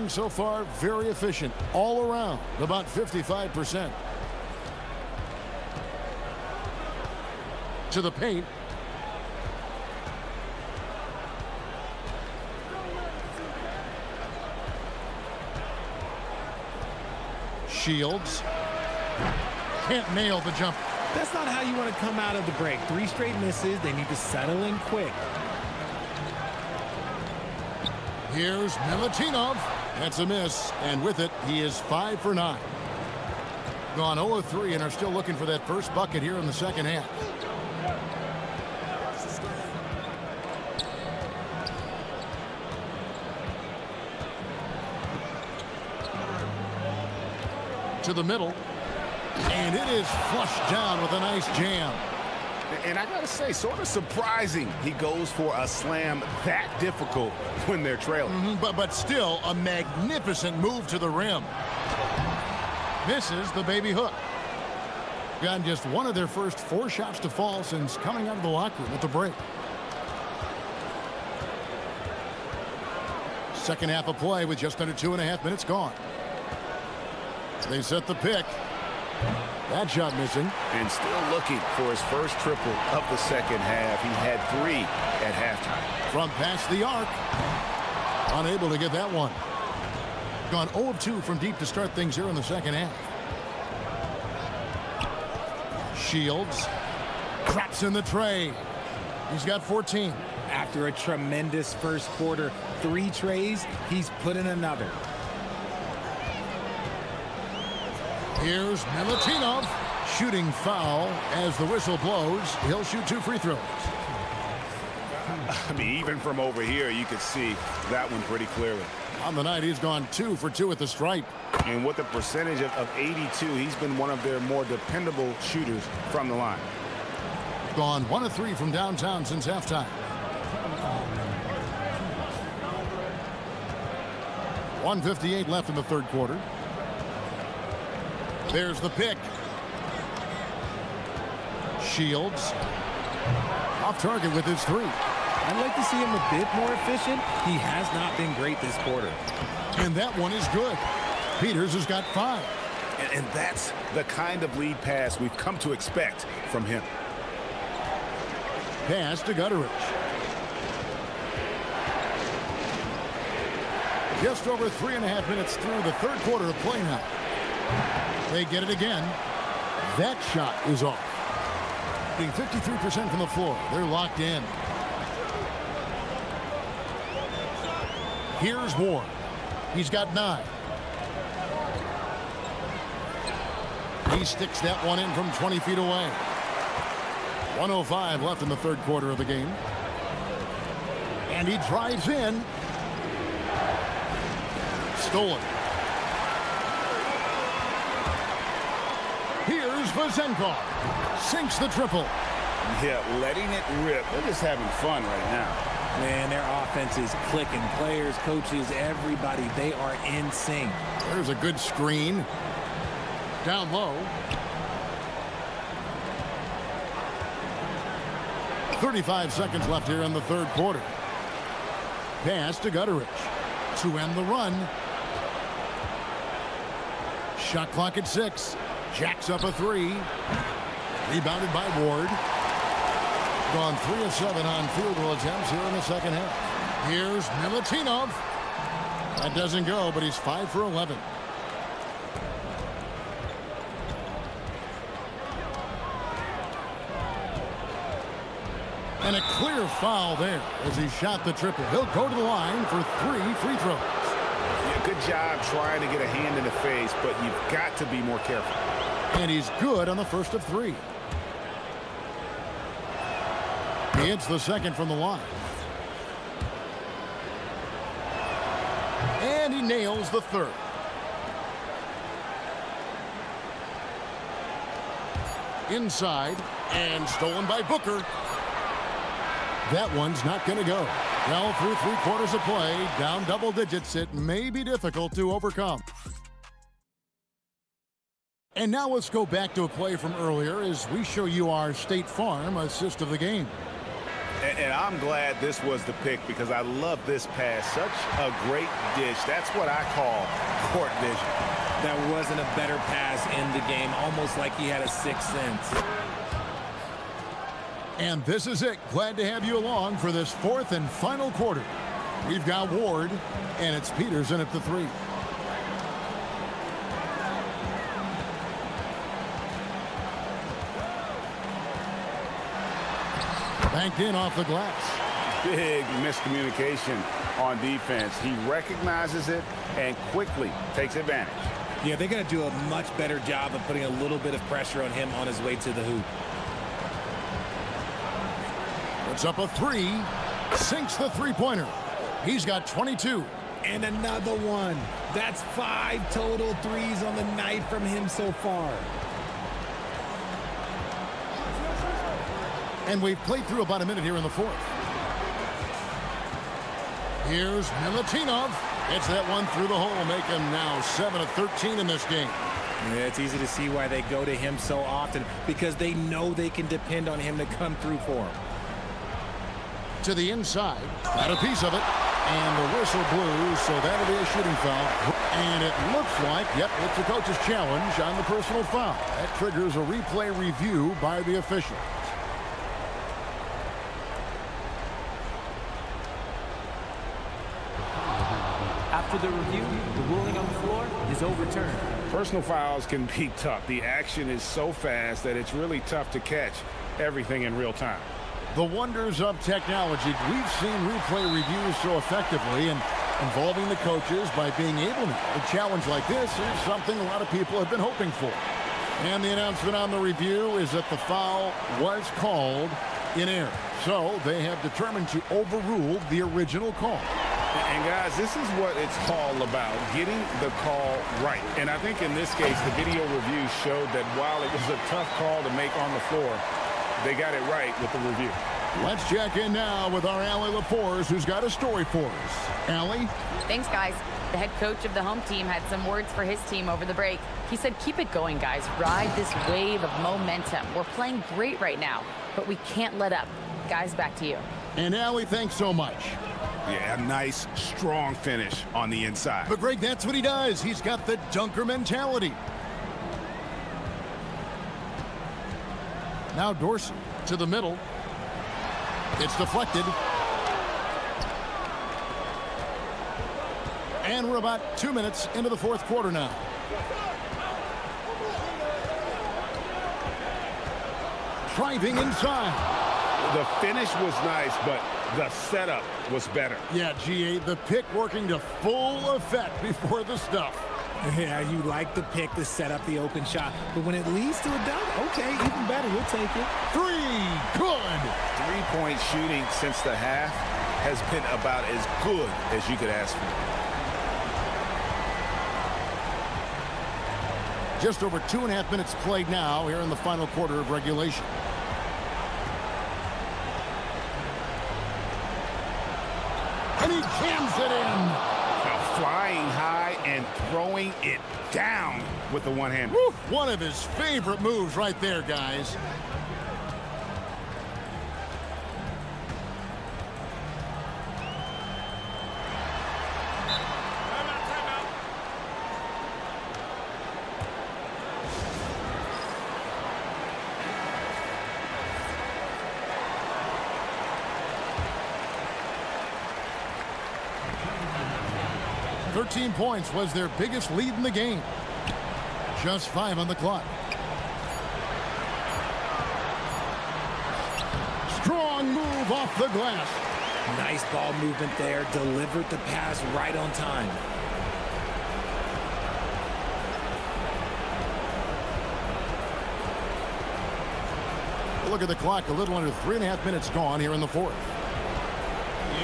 So far, very efficient all around, about 55%. To the paint. Shields. Can't nail the jumper. That's not how you want to come out of the break. 3 straight misses. They need to settle in quick. Here's Milutinov. That's a miss, and with it, he is 5 for 9. Gone 0 of 3 and are still looking for that first bucket here in the second half. To the middle, and it is flushed down with a nice jam. And I gotta say, sort of surprising he goes for a slam that difficult when they're trailing. But still a magnificent move to the rim. Misses the baby hook. Gotten just one of their first 4 shots to fall since coming out of the locker room at the break. Second half of play with just under 2.5 minutes gone. They set the pick. That shot missing. And still looking for his first triple of the second half. He had 3 at halftime. From past the arc. Unable to get that one. Gone 0 of 2 from deep to start things here in the second half. Shields. Traps in the tray. He's got 14. After a tremendous first quarter, 3 trays, he's put in another. Here's Milutinov, shooting foul as the whistle blows. He'll shoot 2 free throws. I mean, even from over here, you could see that one pretty clearly. On the night, he's gone 2 for 2 at the stripe. And with a percentage of 82, he's been one of their more dependable shooters from the line. Gone 1 of 3 from downtown since halftime. 1:58 left in the third quarter. There's the pick. Shields off target with his 3. I'd like to see him a bit more efficient. He has not been great this quarter. And that one is good. Peters has got 5. And that's the kind of lead pass we've come to expect from him. Pass to Gutteridge. Just over 3.5 minutes through the third quarter of play now. They get it again. That shot is off. Being 53% from the floor. They're locked in. Here's Ward. He's got 9. He sticks that one in from 20 feet away. 1:05 left in the third quarter of the game. And he drives in. Stolen. Here's Vazenkov. Sinks the triple. Yeah, letting it rip. They're just having fun right now. Man, their offense is clicking. Players, coaches, everybody, they are in sync. There's a good screen. Down low. 35 seconds left here in the third quarter. Pass to Gutteridge to end the run. Shot clock at 6. Jacks up a 3. Rebounded by Ward. Gone 3 of 7 on field goal attempts here in the second half. Here's Milutinov. That doesn't go, but he's 5 for 11. And a clear foul there as he shot the triple. He'll go to the line for 3 free throws. Yeah, good job trying to get a hand in the face, but you've got to be more careful. And he's good on the first of 3. He hits the second from the line. And he nails the third. Inside and stolen by Booker. That one's not going to go. Well, through 3 quarters of play, down double digits, it may be difficult to overcome. And now let's go back to a play from earlier as we show you our State Farm assist of the game. And I'm glad this was the pick because I love this pass. Such a great dish. That's what I call court vision. That wasn't a better pass in the game, almost like he had a sixth sense. And this is it. Glad to have you along for this 4th and final quarter. We've got Ward, and it's Peterson at the 3. Banked in off the glass. Big miscommunication on defense. He recognizes it and quickly takes advantage. Yeah, they're going to do a much better job of putting a little bit of pressure on him on his way to the hoop. Puts up a 3. Sinks the three-pointer. He's got 22. And another one. That's 5 total threes on the night from him so far. And we've played through about a minute here in the 4th. Here's Milutinov. It's that one through the hole, make him now 7 of 13 in this game. Yeah, it's easy to see why they go to him so often, because they know they can depend on him to come through for them. To the inside. Got a piece of it. And the whistle blew, so that'll be a shooting foul. And it looks like, yep, it's the coach's challenge on the personal foul. That triggers a replay review by the official. After the review, the ruling on the floor is overturned. Personal fouls can be tough. The action is so fast that it's really tough to catch everything in real time. The wonders of technology. We've seen replay reviews so effectively and involving the coaches by being able to. A challenge like this is something a lot of people have been hoping for. And the announcement on the review is that the foul was called in error. So they have determined to overrule the original call. And guys, this is what it's all about, getting the call right. And I think in this case, the video review showed that while it was a tough call to make on the floor, they got it right with the review. Let's check in now with our Allie LaForce, who's got a story for us. Allie? Thanks, guys. The head coach of the home team had some words for his team over the break. He said, keep it going, guys. Ride this wave of momentum. We're playing great right now, but we can't let up. Guys, back to you. And Allie, thanks so much. Yeah, a nice, strong finish on the inside. But, Greg, that's what he does. He's got the dunker mentality. Now Dorsey to the middle. It's deflected. And we're about 2 minutes into the 4th quarter now. Driving inside. The finish was nice, but the setup was better. Yeah, GA, the pick working to full effect before the stuff. Yeah, you like the pick to set up the open shot, but when it leads to a dunk, okay, even better, you'll take it. 3, good. 3-point shooting since the half. has been about as good as you could ask for. Just over 2.5 minutes played now here in the final quarter of regulation. And he jams it in. Flying high and throwing it down with the one hand. One of his favorite moves right there, guys. $13 points was their biggest lead in the game. Just 5 on the clock. Strong move off the glass. Nice ball movement there. Delivered the pass right on time. Look at the clock. A little under 3.5 minutes gone here in the fourth.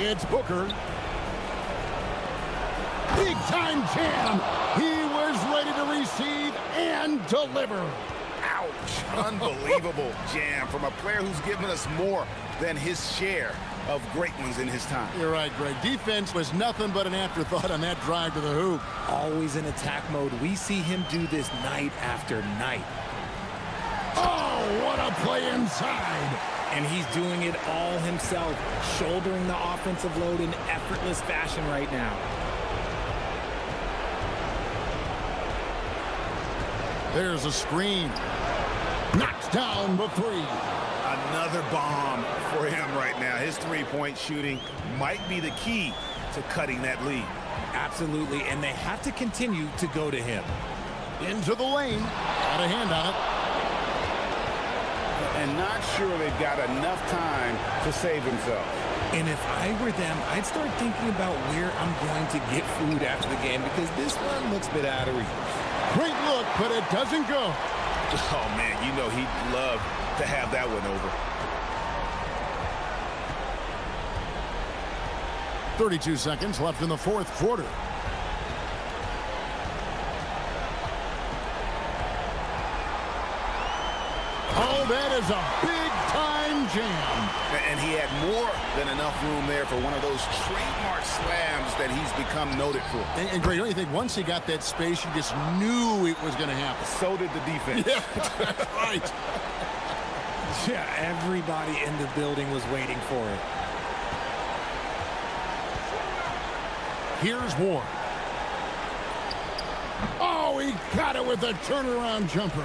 It's Booker. Big time jam. He was ready to receive and deliver. Ouch. Unbelievable jam from a player who's given us more than his share of great ones in his time. You're right, Greg. Defense was nothing but an afterthought on that drive to the hoop. Always in attack mode. We see him do this night after night. Oh, what a play inside. And he's doing it all himself, shouldering the offensive load in effortless fashion right now. There's a screen. Knocks down the three. Another bomb for him right now. His three-point shooting might be the key to cutting that lead. Absolutely, and they have to continue to go to him. Into the lane. Got a hand on it. And not sure they've got enough time to save themselves. And if I were them, I'd start thinking about where I'm going to get food after the game because this one looks a bit out of reach. Great look, but it doesn't go. Oh, man, you know he'd love to have that one over. 32 seconds left in the fourth quarter. Oh, that is a big-time jam. And he had more than enough room there for one of those trademark slams that he's become noted for. And Greg, don't you think once he got that space, you just knew it was going to happen? So did the defense. Yeah, that's right. Yeah, everybody in the building was waiting for it. Here's Warren. Oh, he got it with a turnaround jumper.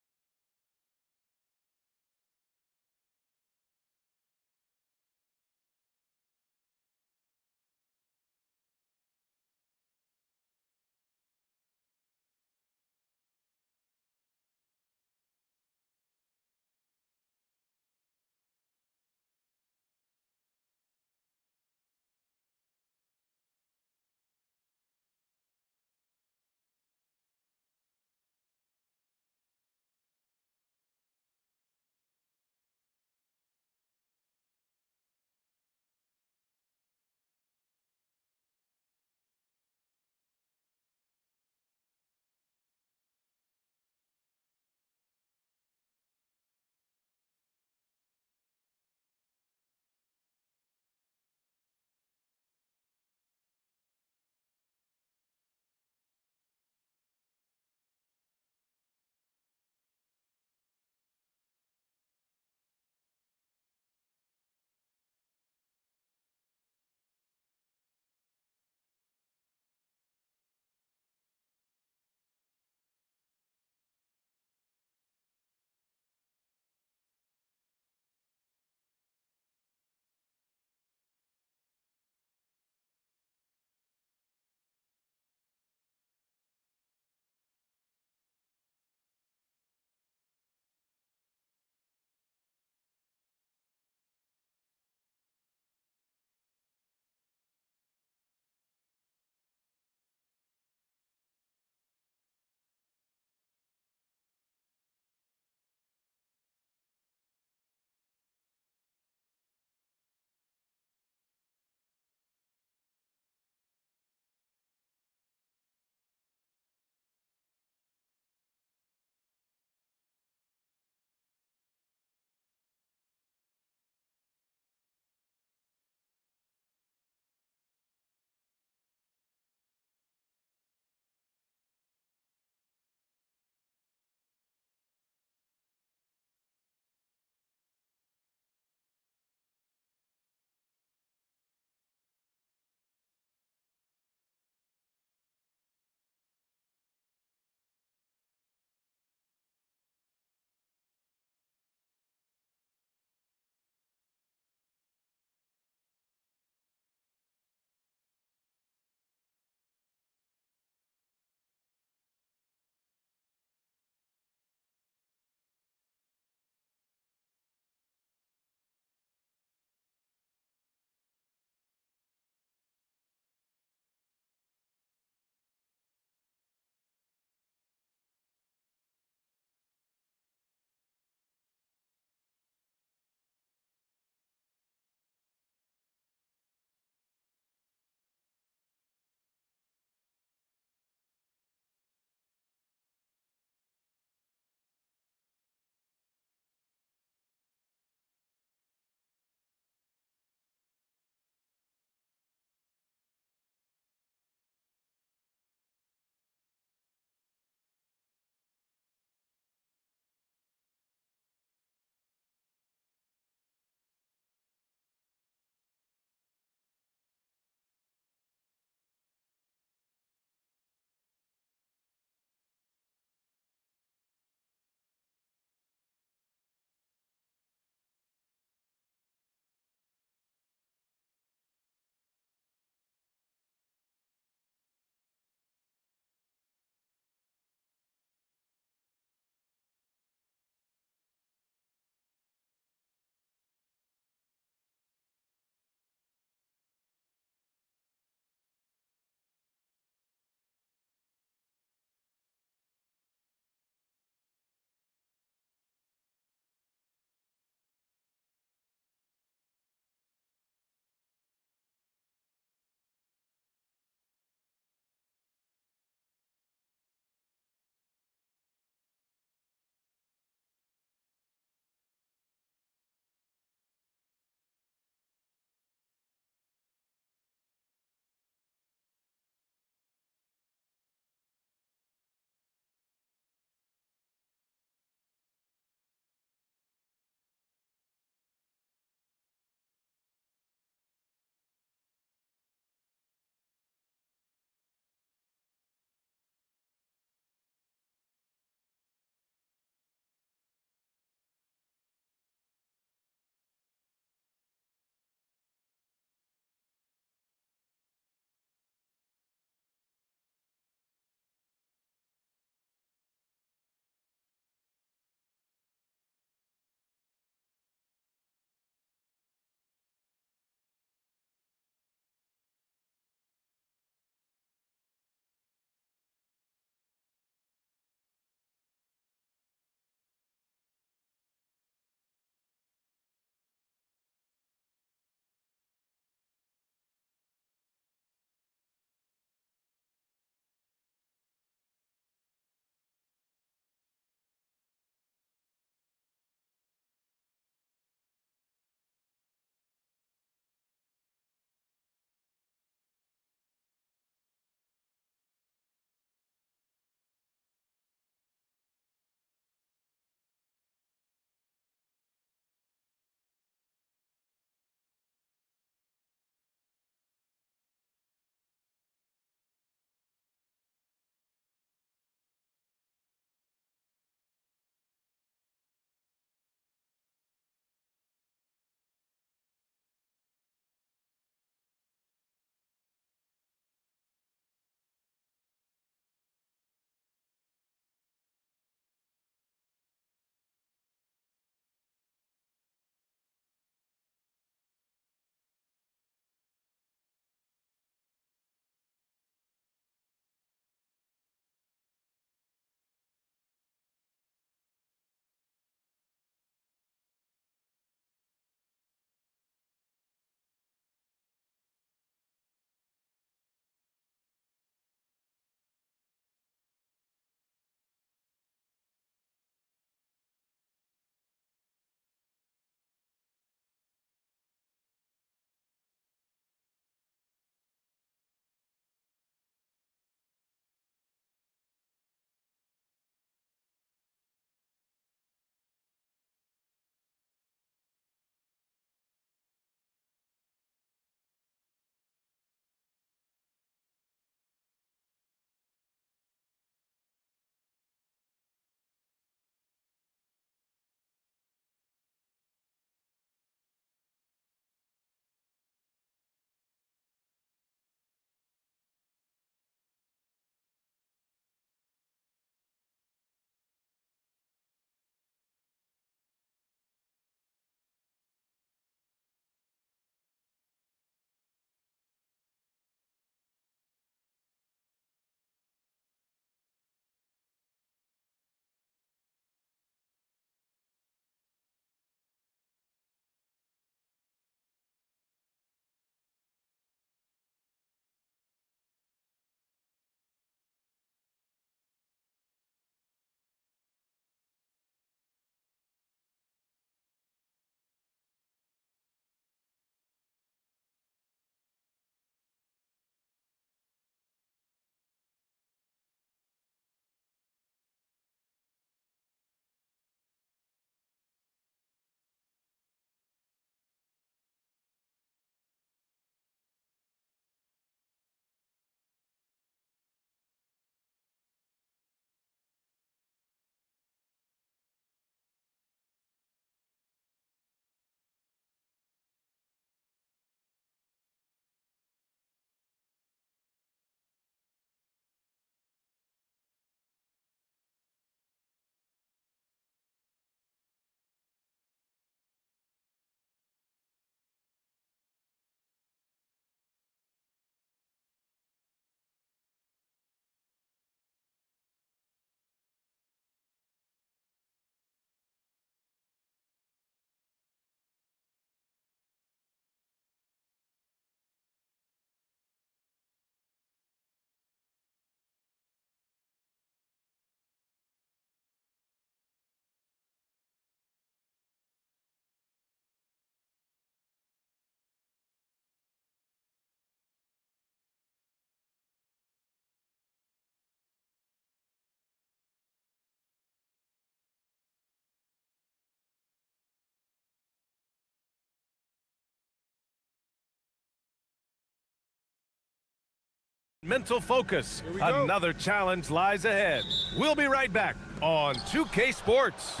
mental focus. Another challenge lies ahead. We'll be right back on 2K Sports.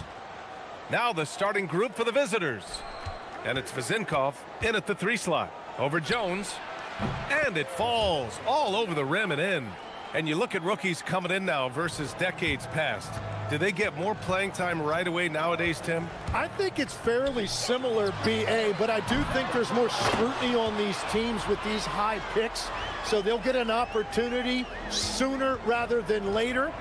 Now the starting group for the visitors. And it's Vezinkov in at the 3 slot. Over Jones. And it falls all over the rim and in. And you look at rookies coming in now versus decades past. Do they get more playing time right away nowadays, Tim? I think it's fairly similar, BA, but I do think there's more scrutiny on these teams with these high picks, so they'll get an opportunity sooner rather than later.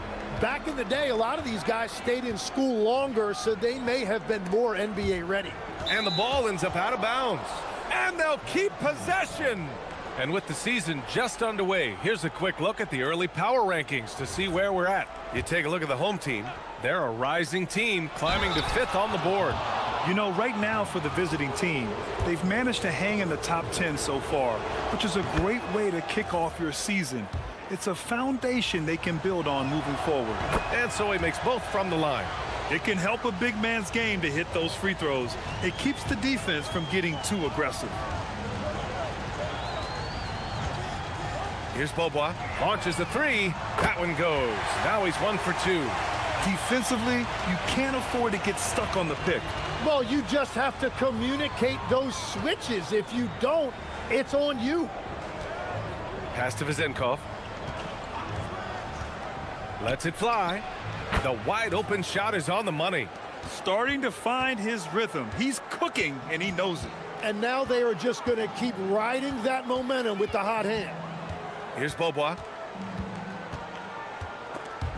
Back in the day, a lot of these guys stayed in school longer, so they may have been more NBA ready. And the ball ends up out of bounds. And they'll keep possession. And with the season just underway, here's a quick look at the early power rankings to see where we're at. You take a look at the home team. They're a rising team climbing to 5th on the board. You know, right now for the visiting team, they've managed to hang in the top 10 so far, which is a great way to kick off your season. It's a foundation they can build on moving forward. And so he makes both from the line. It can help a big man's game to hit those free throws. It keeps the defense from getting too aggressive. Here's Beaubois, launches the 3. That one goes. Now he's 1 for 2. Defensively, you can't afford to get stuck on the pick. Well, you just have to communicate those switches. If you don't, it's on you. Pass to Vezinkov. Lets it fly. The wide open shot is on the money. Starting to find his rhythm. He's cooking, and he knows it. And now they are just going to keep riding that momentum with the hot hand. Here's Beaubois.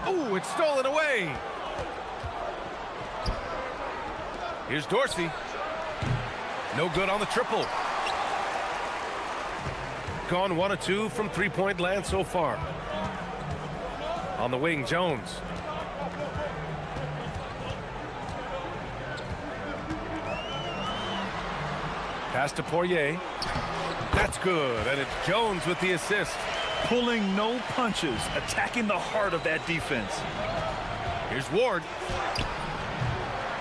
Oh, it's stolen away. Here's Dorsey. No good on the triple. Gone 1 of 2 from 3-point land so far. On the wing, Jones. Pass to Poirier. That's good, and it's Jones with the assist. Pulling no punches, attacking the heart of that defense. Here's Ward.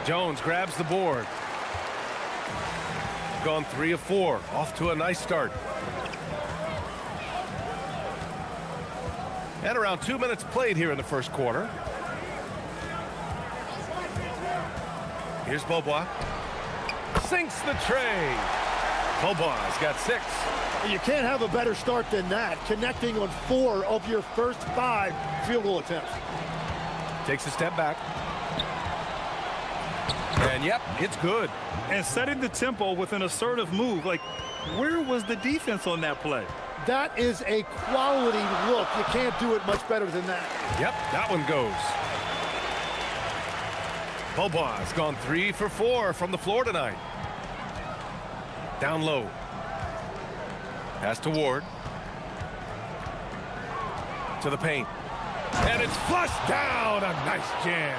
Jones grabs the board. Gone 3 of 4, off to a nice start. And around 2 minutes played here in the first quarter. Here's Beaubois. Sinks the tray. Beaubois got 6. You can't have a better start than that, connecting on 4 of your first 5 field goal attempts. Takes a step back. And yep, it's good. And setting the tempo with an assertive move. Like, where was the defense on that play? That is a quality look. You can't do it much better than that. Yep, that one goes. Beaubois has gone 3 for 4 from the floor tonight. Down low. Pass to Ward. To the paint. And it's flushed down. A nice jam.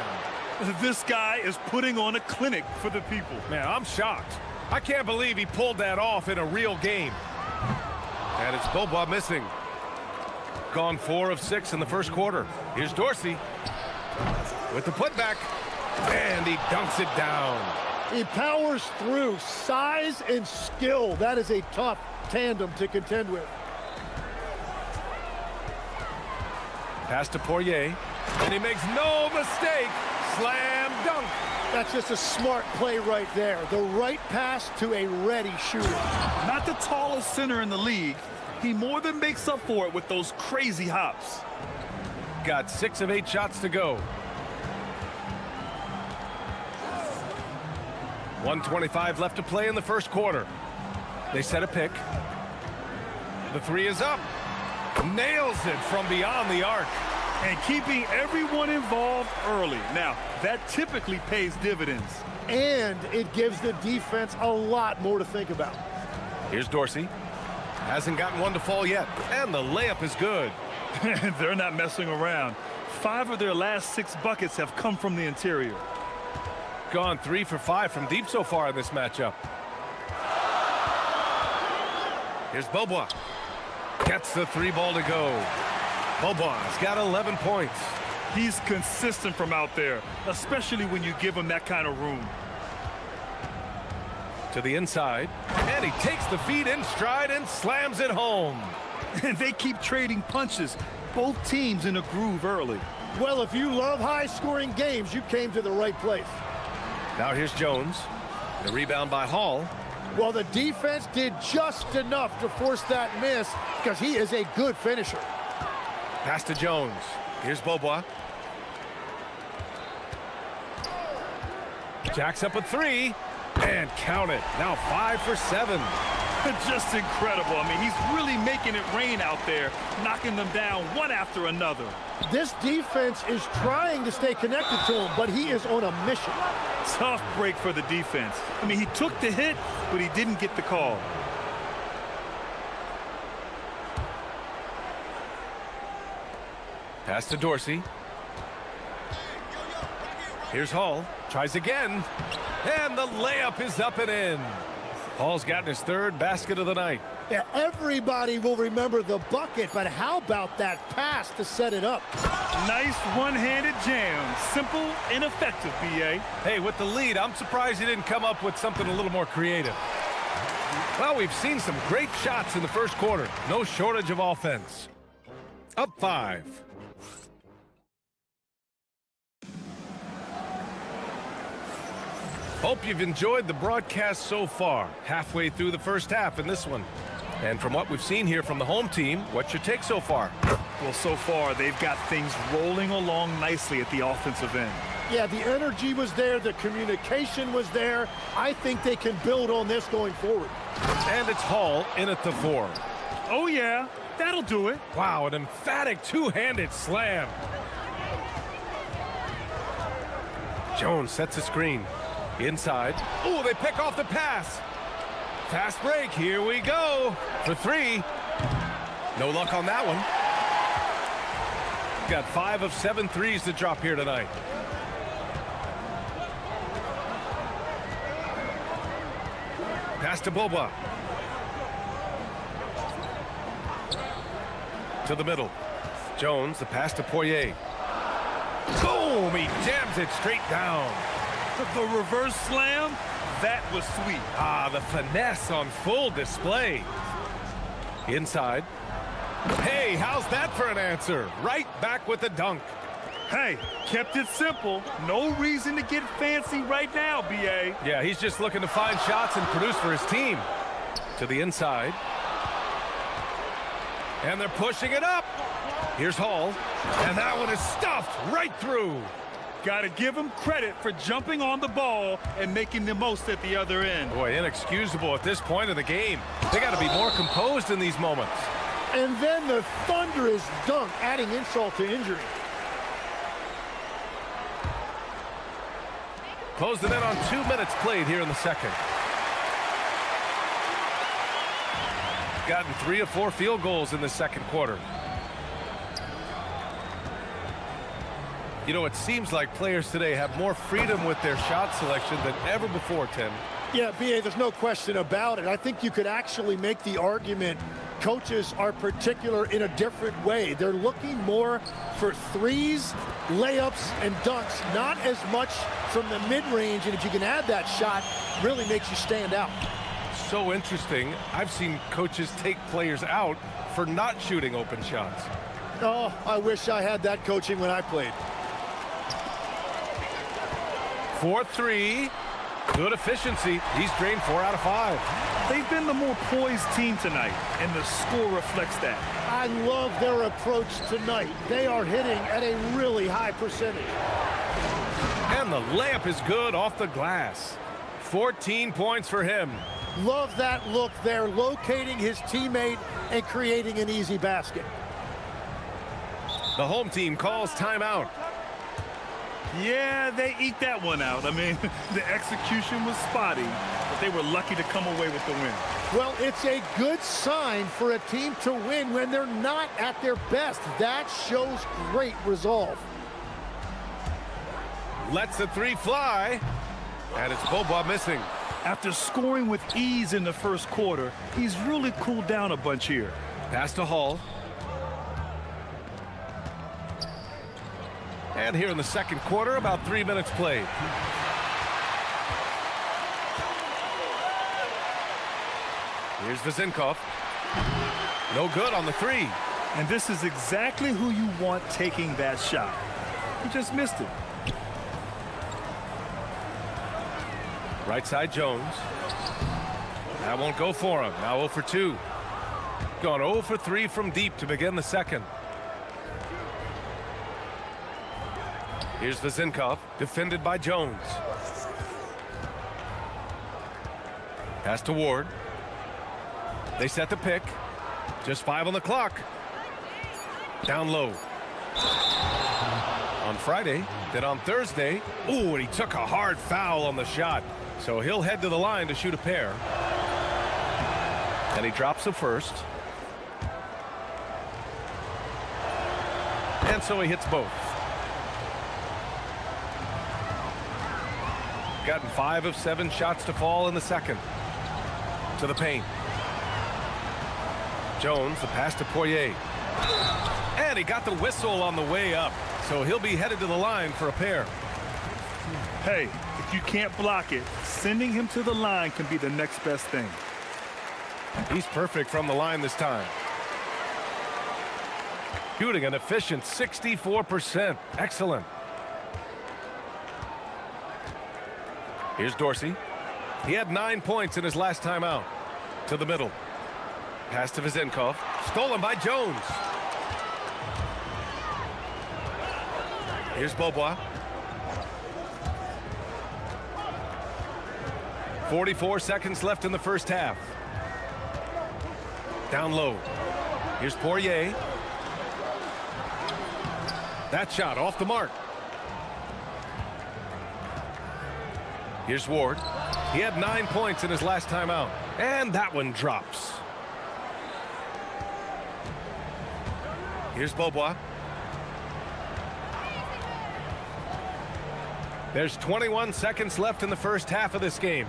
This guy is putting on a clinic for the people. Man, I'm shocked. I can't believe he pulled that off in a real game. And it's Beaubois missing. Gone 4 of 6 in the first quarter. Here's Dorsey with the putback. And he dunks it down. He powers through. Size and skill. That is a tough tandem to contend with. Pass to Poirier. And he makes no mistake. Slam dunk. That's just a smart play right there. The right pass to a ready shooter. Not the tallest center in the league. He more than makes up for it with those crazy hops. Got 6 of 8 shots to go. 1:25 left to play in the first quarter. They set a pick. The 3 is up. Nails it from beyond the arc. And keeping everyone involved early. Now, that typically pays dividends. And it gives the defense a lot more to think about. Here's Dorsey. Hasn't gotten one to fall yet. And the layup is good. They're not messing around. 5 of their last 6 buckets have come from the interior. Gone 3 for 5 from deep so far in this matchup. Here's Beaubois. Gets the 3 ball to go. Beaubois got 11 points. He's consistent from out there, especially when you give him that kind of room. To the inside. And he takes the feed in stride and slams it home. And they keep trading punches. Both teams in a groove early. Well, if you love high-scoring games, you came to the right place. Now here's Jones. The rebound by Hall. Well, the defense did just enough to force that miss because he is a good finisher. Pass to Jones. Here's Bobois. Jacks up a three. And count it. Now 5 for 7. Just incredible. I mean, he's really making it rain out there, knocking them down one after another. This defense is trying to stay connected to him, but he is on a mission. Tough break for the defense. I mean, he took the hit, but he didn't get the call. Pass to Dorsey. Here's Hall. Tries again. And the layup is up and in. Hall's gotten his third basket of the night. Yeah, everybody will remember the bucket, but how about that pass to set it up? Nice one-handed jam. Simple and effective, B.A. Hey, with the lead, I'm surprised he didn't come up with something a little more creative. Well, we've seen some great shots in the first quarter. No shortage of offense. Up 5. Hope you've enjoyed the broadcast so far. Halfway through the first half in this one. And from what we've seen here from the home team, what's your take so far? Well, so far, they've got things rolling along nicely at the offensive end. Yeah, the energy was there. The communication was there. I think they can build on this going forward. And it's Hall in at the 4. Oh, yeah. That'll do it. Wow, an emphatic two-handed slam. Jones sets a screen. Inside. Oh, they pick off the pass. Fast break. Here we go. For 3. No luck on that one. Got 5 of 7 threes to drop here tonight. Pass to Bobois. To the middle. Jones, the pass to Poirier. Boom! He jams it straight down. The reverse slam, that was sweet. Ah, the finesse on full display. Inside. Hey, how's that for an answer? Right back with the dunk. Hey, kept it simple. No reason to get fancy right now, B.A. Yeah, he's just looking to find shots and produce for his team. To the inside. And they're pushing it up. Here's Hall. And that one is stuffed right through. Got to give him credit for jumping on the ball and making the most at the other end. Boy, inexcusable at this point of the game. They got to be more composed in these moments. And then the thunderous dunk, adding insult to injury. Close it in on 2 minutes played here in the second. Gotten 3 of 4 field goals in the second quarter. You know, it seems like players today have more freedom with their shot selection than ever before, Tim. Yeah, B.A., there's no question about it. I think you could actually make the argument coaches are particular in a different way. They're looking more for threes, layups, and dunks, not as much from the mid-range. And if you can add that shot, really makes you stand out. So interesting. I've seen coaches take players out for not shooting open shots. Oh, I wish I had that coaching when I played. 4-3. Good efficiency. He's drained 4 out of 5. They've been the more poised team tonight, and the score reflects that. I love their approach tonight. They are hitting at a really high percentage. And the layup is good off the glass. 14 points for him. Love that look there, locating his teammate and creating an easy basket. The home team calls timeout. Yeah, they eke that one out. I mean, the execution was spotty, but they were lucky to come away with the win. Well, it's a good sign for a team to win when they're not at their best. That shows great resolve. Lets the 3 fly, and it's Bobois missing. After scoring with ease in the first quarter, he's really cooled down a bunch here. Pass to Hall. And here in the second quarter, about 3 minutes played. Here's Vezinkov. No good on the three. And this is exactly who you want taking that shot. He just missed it. Right side Jones. That won't go for him. Now 0 for 2. Gone 0 for 3 from deep to begin the second. Here's Vezinkov, defended by Jones. Pass to Ward. They set the pick. Just 5 on the clock. Down low. On Friday, then on Thursday. Ooh, and he took a hard foul on the shot. So he'll head to the line to shoot a pair. And he drops the first. And so he hits both. Gotten 5 of 7 shots to fall in the second. To the paint. Jones, the pass to Poirier. And he got the whistle on the way up. So he'll be headed to the line for a pair. Hey, if you can't block it, sending him to the line can be the next best thing. He's perfect from the line this time. Shooting an efficient 64%. Excellent. Here's Dorsey. He had 9 points in his last time out. To the middle. Pass to Vezinkov. Stolen by Jones. Here's Beaubois. 44 seconds left in the first half. Down low. Here's Poirier. That shot off the mark. Here's Ward. He had 9 points in his last time out. And that one drops. Here's Beaubois. There's 21 seconds left in the first half of this game.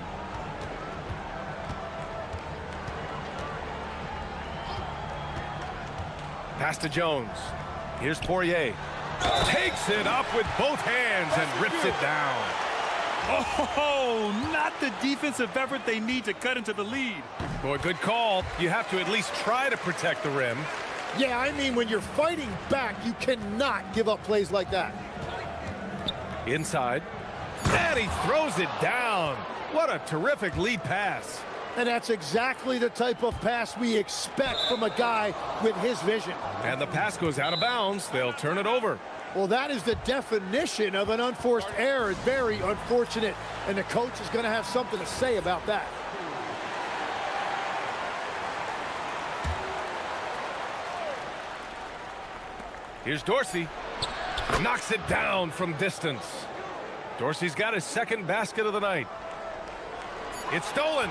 Pass to Jones. Here's Poirier. Takes it up with both hands and rips it down. Oh, not the defensive effort they need to cut into the lead. Boy, good call. You have to at least try to protect the rim. Yeah, I mean, when you're fighting back, you cannot give up plays like that. Inside. And he throws it down. What a terrific lead pass. And that's exactly the type of pass we expect from a guy with his vision. And the pass goes out of bounds. They'll turn it over. Well, that is the definition of an unforced error. Very unfortunate. And the coach is going to have something to say about that. Here's Dorsey. Knocks it down from distance. Dorsey's got his second basket of the night. It's stolen.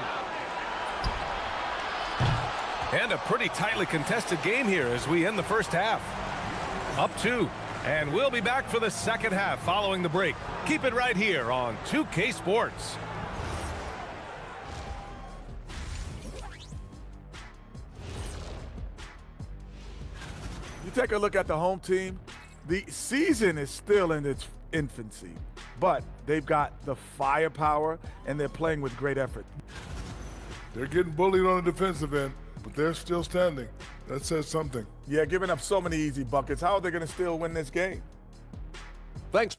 And a pretty tightly contested game here as we end the first half. Up 2. And we'll be back for the second half following the break. Keep it right here on 2K Sports. You take a look at the home team, the season is still in its infancy, but they've got the firepower and they're playing with great effort. They're getting bullied on the defensive end, but they're still standing. That says something. Yeah, giving up so many easy buckets. How are they going to still win this game? Thanks.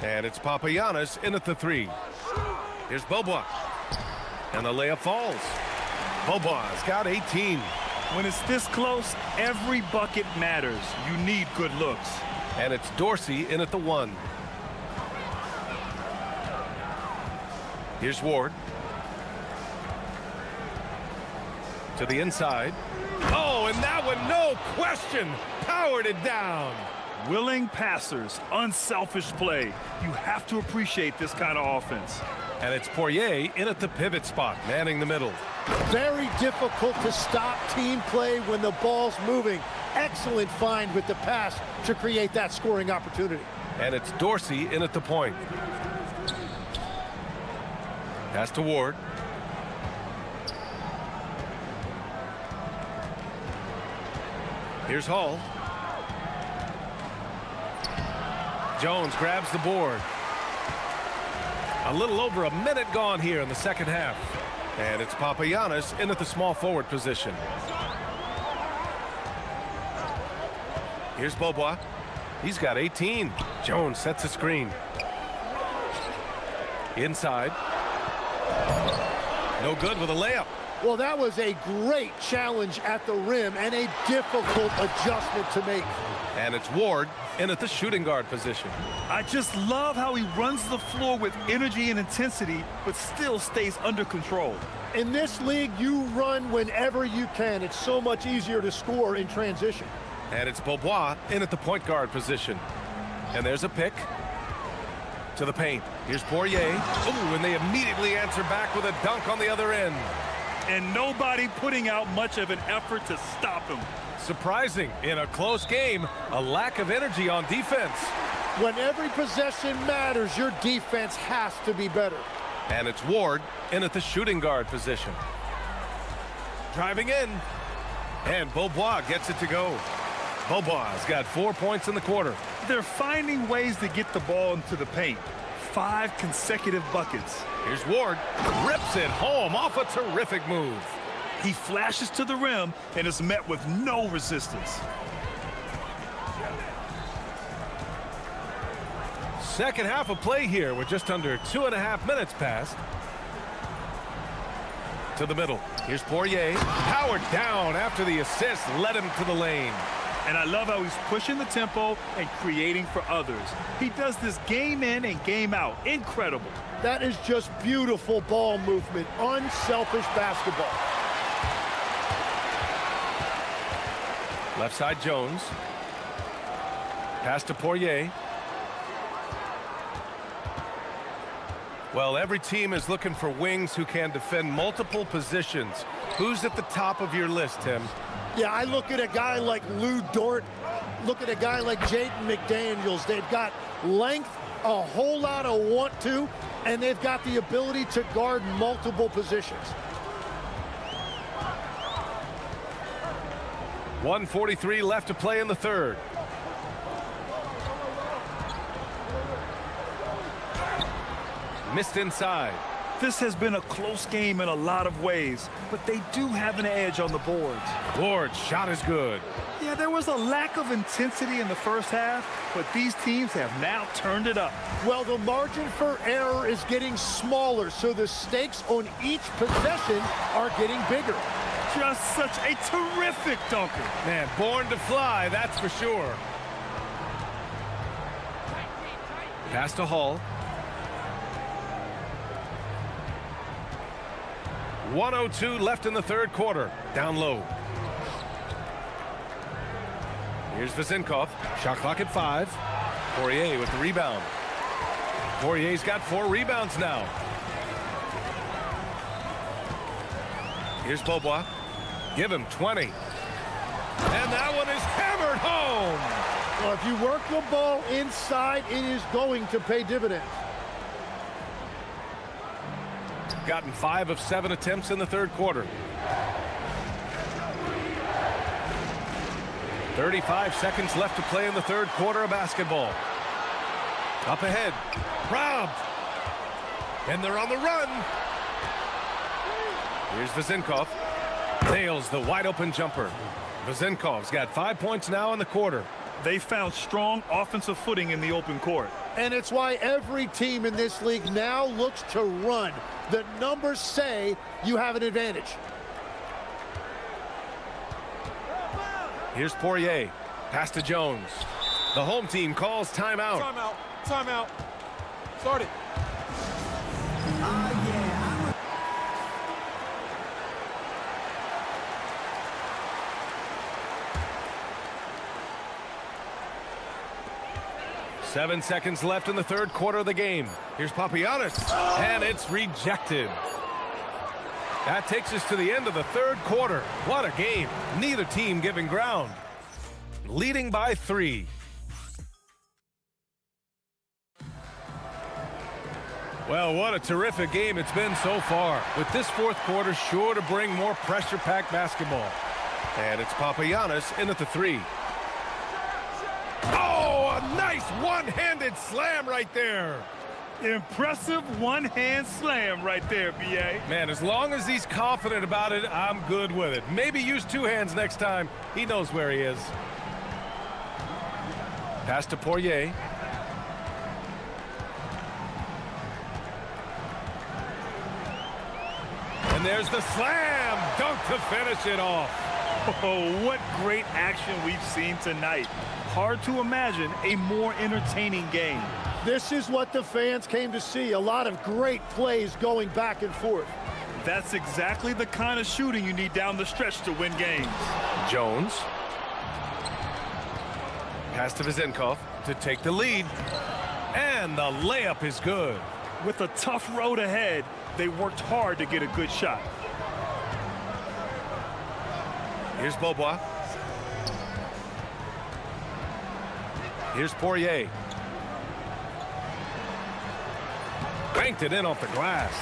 And it's Papagiannis in at the three. Here's Bobois. And the layup falls. Bobois got 18. When it's this close, every bucket matters. You need good looks. And it's Dorsey in at the one. Here's Ward. To the inside. Oh, and that one, no question, powered it down. Willing passers, unselfish play. You have to appreciate this kind of offense. And it's Poirier in at the pivot spot, manning the middle. Very difficult to stop team play when the ball's moving. Excellent find with the pass to create that scoring opportunity. And it's Dorsey in at the point. Pass to Ward. Here's Hall. Jones grabs the board. A little over a minute gone here in the second half. And it's Papagiannis in at the small forward position. Here's Bobois. He's got 18. Jones sets a screen. Inside. No good with a layup. Well, that was a great challenge at the rim and a difficult adjustment to make. And it's Ward in at the shooting guard position. I just love how he runs the floor with energy and intensity, but still stays under control. In this league, you run whenever you can. It's so much easier to score in transition. And it's Bobois in at the point guard position. And there's a pick to the paint. Here's Poirier. Ooh, and they immediately answer back with a dunk on the other end. And nobody putting out much of an effort to stop him. Surprising in a close game, a lack of energy on defense. When every possession matters, your defense has to be better. And it's Ward in at the shooting guard position. Driving in. And Bobois gets it to go. Bobois got 4 points in the quarter. They're finding ways to get the ball into the paint. 5 consecutive buckets. Here's Ward. Rips it home off a terrific move. He flashes to the rim and is met with no resistance. Second half of play here with just under 2.5 minutes passed. To the middle. Here's Poirier. Powered down after the assist led him to the lane. And I love how he's pushing the tempo and creating for others. He does this game in and game out. Incredible. That is just beautiful ball movement. Unselfish basketball. Left side Jones. Pass to Poirier. Well, every team is looking for wings who can defend multiple positions. Who's at the top of your list, Tim? Yeah, I look at a guy like Lou Dort, look at a guy like Jaden McDaniels. They've got length, a whole lot of want to, and they've got the ability to guard multiple positions. 1:43 left to play in the third. Missed inside. This has been a close game in a lot of ways, but they do have an edge on the boards. Ward's shot is good. Yeah, there was a lack of intensity in the first half, but these teams have now turned it up. Well, the margin for error is getting smaller, so the stakes on each possession are getting bigger. Just such a terrific dunker. Man, born to fly, that's for sure. Pass to Hall. 1:02 left in the third quarter. Down low. Here's Vezinkov. Shot clock at 5. Poirier with the rebound. Poirier's got 4 rebounds now. Here's Bobois. Give him 20. And that one is hammered home. Well, if you work the ball inside, it is going to pay dividends. Gotten 5 of 7 attempts in the third quarter. 35 seconds left to play in the third quarter of basketball. Up ahead. Robbed. And they're on the run. Here's Vezinkov. Nails the wide open jumper. Vezinkov's got 5 points now in the quarter. They found strong offensive footing in the open court. And it's why every team in this league now looks to run. The numbers say you have an advantage. Here's Poirier. Pass to Jones. The home team calls timeout. Timeout. Timeout. Start it. Yeah. 7 seconds left in the third quarter of the game. Here's Papagiannis, and it's rejected. That takes us to the end of the third quarter. What a game. Neither team giving ground. Leading by 3. Well, what a terrific game it's been so far. With this fourth quarter sure to bring more pressure-packed basketball. And it's Papagiannis in at the 3. Oh, a nice one-handed slam right there. Impressive one-hand slam right there, B.A. Man, as long as he's confident about it, I'm good with it. Maybe use 2 hands next time. He knows where he is. Pass to Poirier. And there's the slam dunk to finish it off. Oh, what great action we've seen tonight. Hard to imagine a more entertaining game. This is what the fans came to see. A lot of great plays going back and forth. That's exactly the kind of shooting you need down the stretch to win games. Jones. Pass to Vezenkov to take the lead. And the layup is good. With a tough road ahead, they worked hard to get a good shot. Here's Beaubois. Here's Poirier. Banked it in off the glass.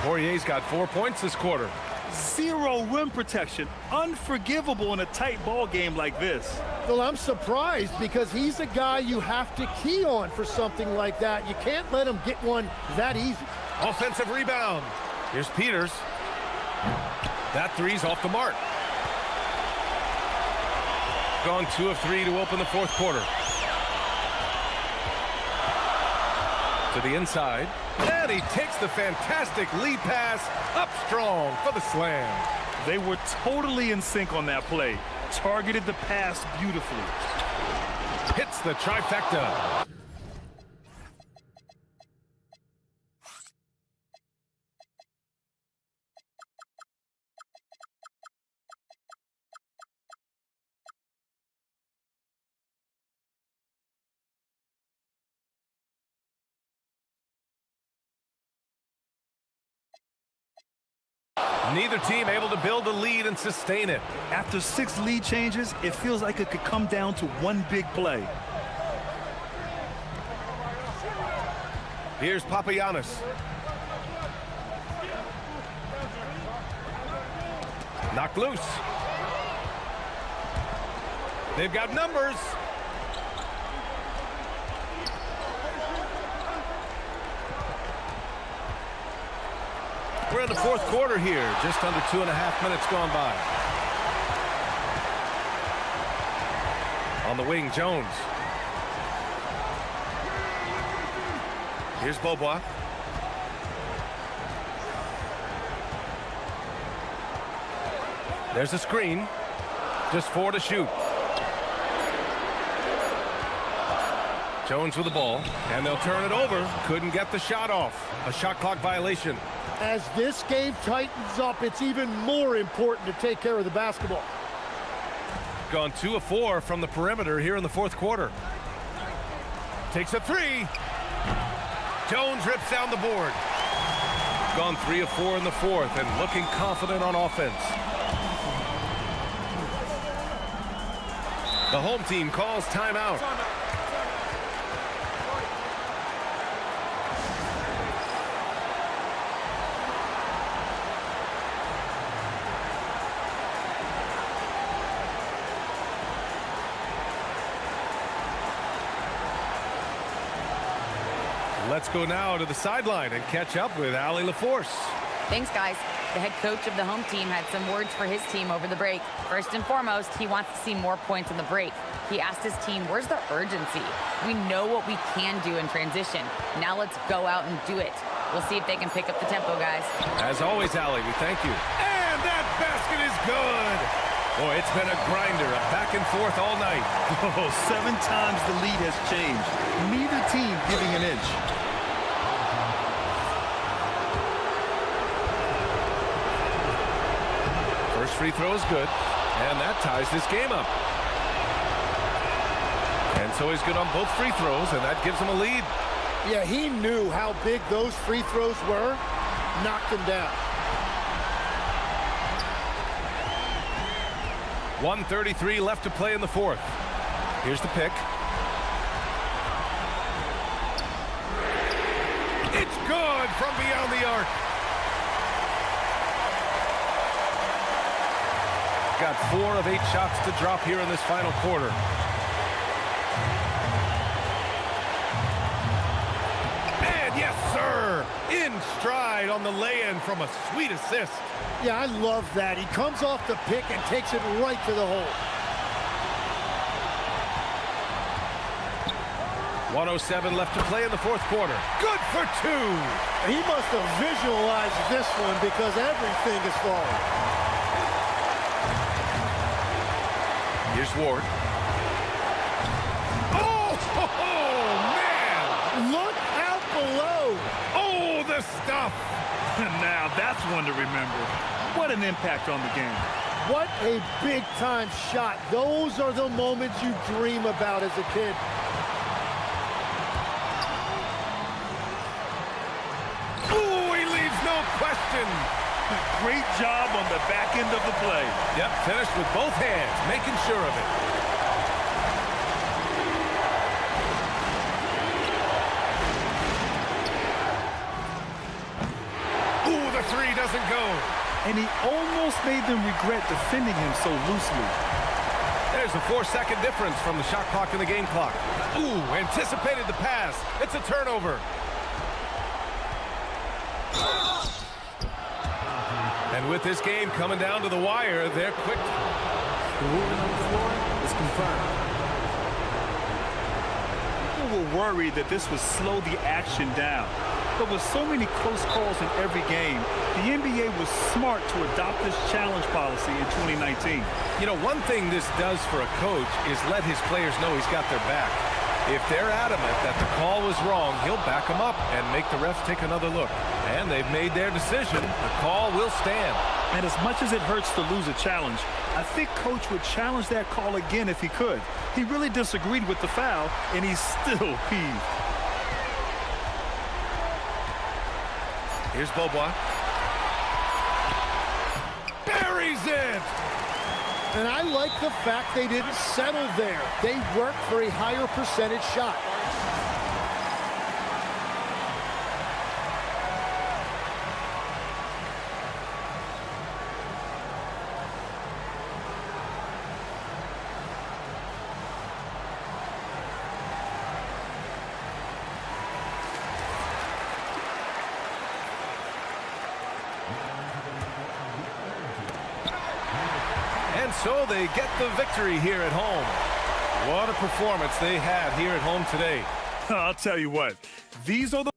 Poirier's got 4 points this quarter. 0 rim protection. Unforgivable in a tight ball game like this. Well, I'm surprised because he's a guy you have to key on for something like that. You can't let him get one that easy. Offensive rebound. Here's Peters. That 3's off the mark. Gone 2 of 3 to open the fourth quarter. To the inside. And he takes the fantastic lead pass up strong for the slam. They were totally in sync on that play. Targeted the pass beautifully. Hits the trifecta. Neither team able to build a lead and sustain it. After 6 lead changes, it feels like it could come down to one big play. Here's Papagiannis. Knocked loose. They've got numbers. We're in the fourth quarter here, just under 2.5 minutes gone by. On the wing, Jones. Here's Beaubois. There's a screen. Just 4 to shoot. Jones with the ball, and they'll turn it over. Couldn't get the shot off. A shot clock violation. As this game tightens up, it's even more important to take care of the basketball. Gone 2 of 4 from the perimeter here in the fourth quarter. Takes a 3. Jones rips down the board. Gone 3 of 4 in the fourth and looking confident on offense. The home team calls timeout. Let's go now to the sideline and catch up with Allie LaForce. Thanks, guys. The head coach of the home team had some words for his team over the break. First and foremost, he wants to see more points on the break. He asked his team, where's the urgency? We know what we can do in transition. Now let's go out and do it. We'll see if they can pick up the tempo, guys. As always, Allie, we thank you. And that basket is good. Boy, it's been a grinder, a back and forth all night. Oh, 7 times the lead has changed. Neither team giving an inch. First free throw is good, and that ties this game up. And so he's good on both free throws, and that gives him a lead. Yeah, he knew how big those free throws were, knocked them down. 1:33 left to play in the fourth. Here's the pick. It's good from beyond the arc. Got 4 of 8 shots to drop here in this final quarter. And yes, sir, in stride on the lay-in from a sweet assist. Yeah, I love that. He comes off the pick and takes it right to the hole. 1:07 left to play in the fourth quarter. Good for 2. He must have visualized this one because everything is falling. Here's Ward. Oh, man! Look out below. Oh, the stuff! Now that's one to remember. What an impact on the game. What a big-time shot. Those are the moments you dream about as a kid. Ooh, he leaves no question. Great job on the back end of the play. Yep, finished with both hands, making sure of it. Ooh, the 3 doesn't go. And he almost made them regret defending him so loosely. There's a 4-second difference from the shot clock and the game clock. Ooh, anticipated the pass. It's a turnover. And with this game coming down to the wire, they're quick. The ruling on the floor is confirmed. People were worried that this would slow the action down. But with so many close calls in every game, the NBA was smart to adopt this challenge policy in 2019. You know, one thing this does for a coach is let his players know he's got their back. If they're adamant that the call was wrong, he'll back them up and make the refs take another look. And they've made their decision. The call will stand. And as much as it hurts to lose a challenge, I think Coach would challenge that call again if he could. He really disagreed with the foul, and he's still peeved. Here's Beaubois. Buries it! And I like the fact they didn't settle there. They worked for a higher percentage shot. And so they get the victory here at home. What a performance they had here at home today. I'll tell you what, these are the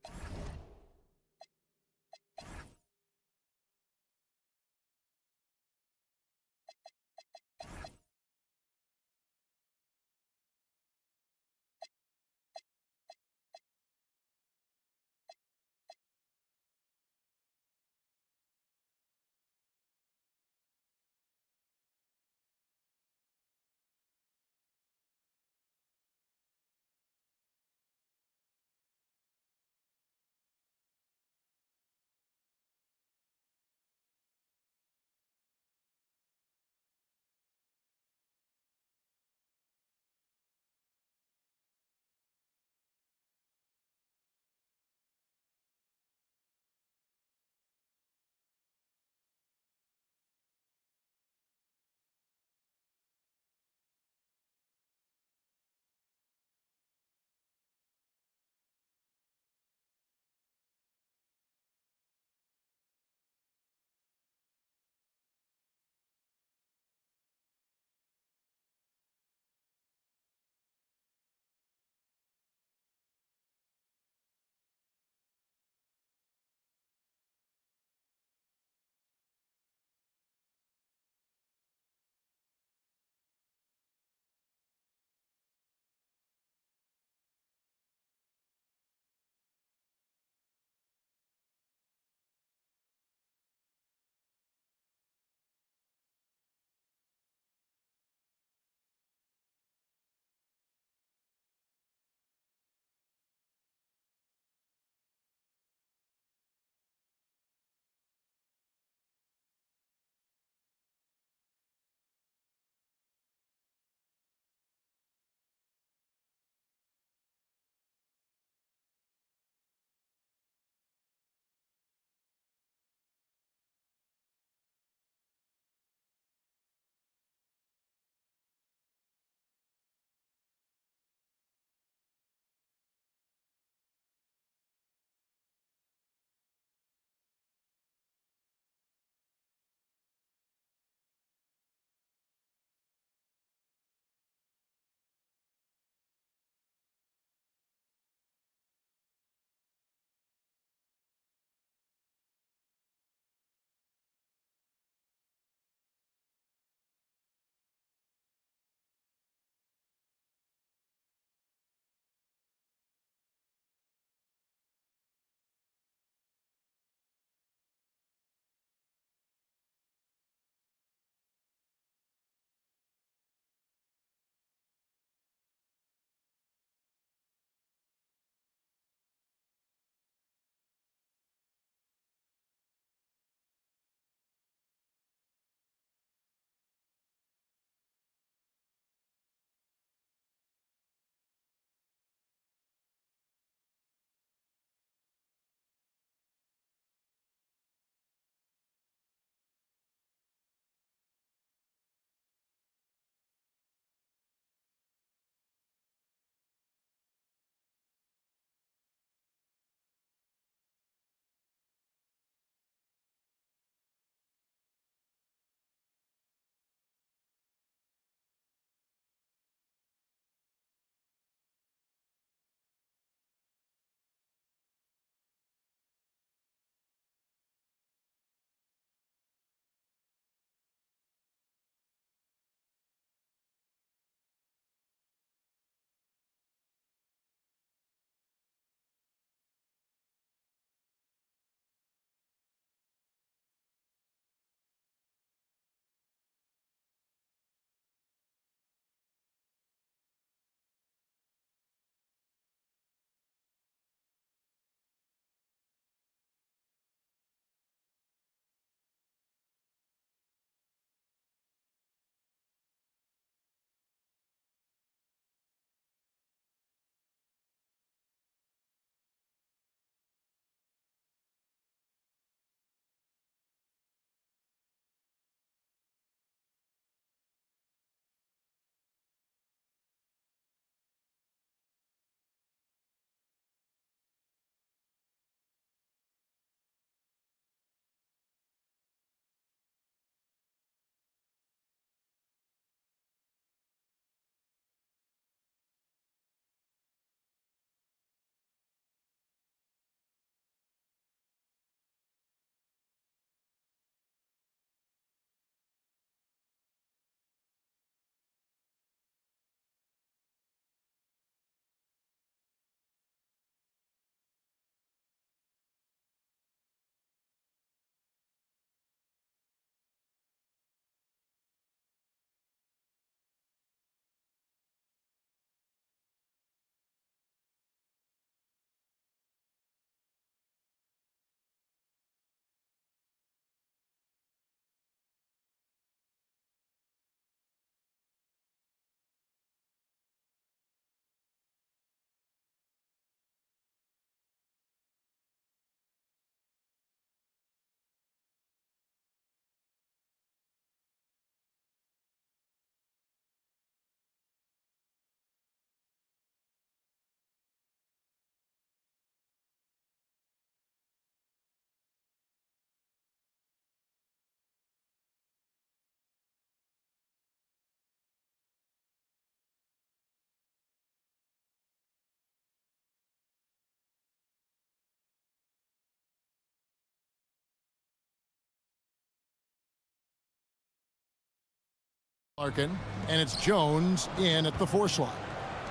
Larkin, and it's Jones in at the 4 slot.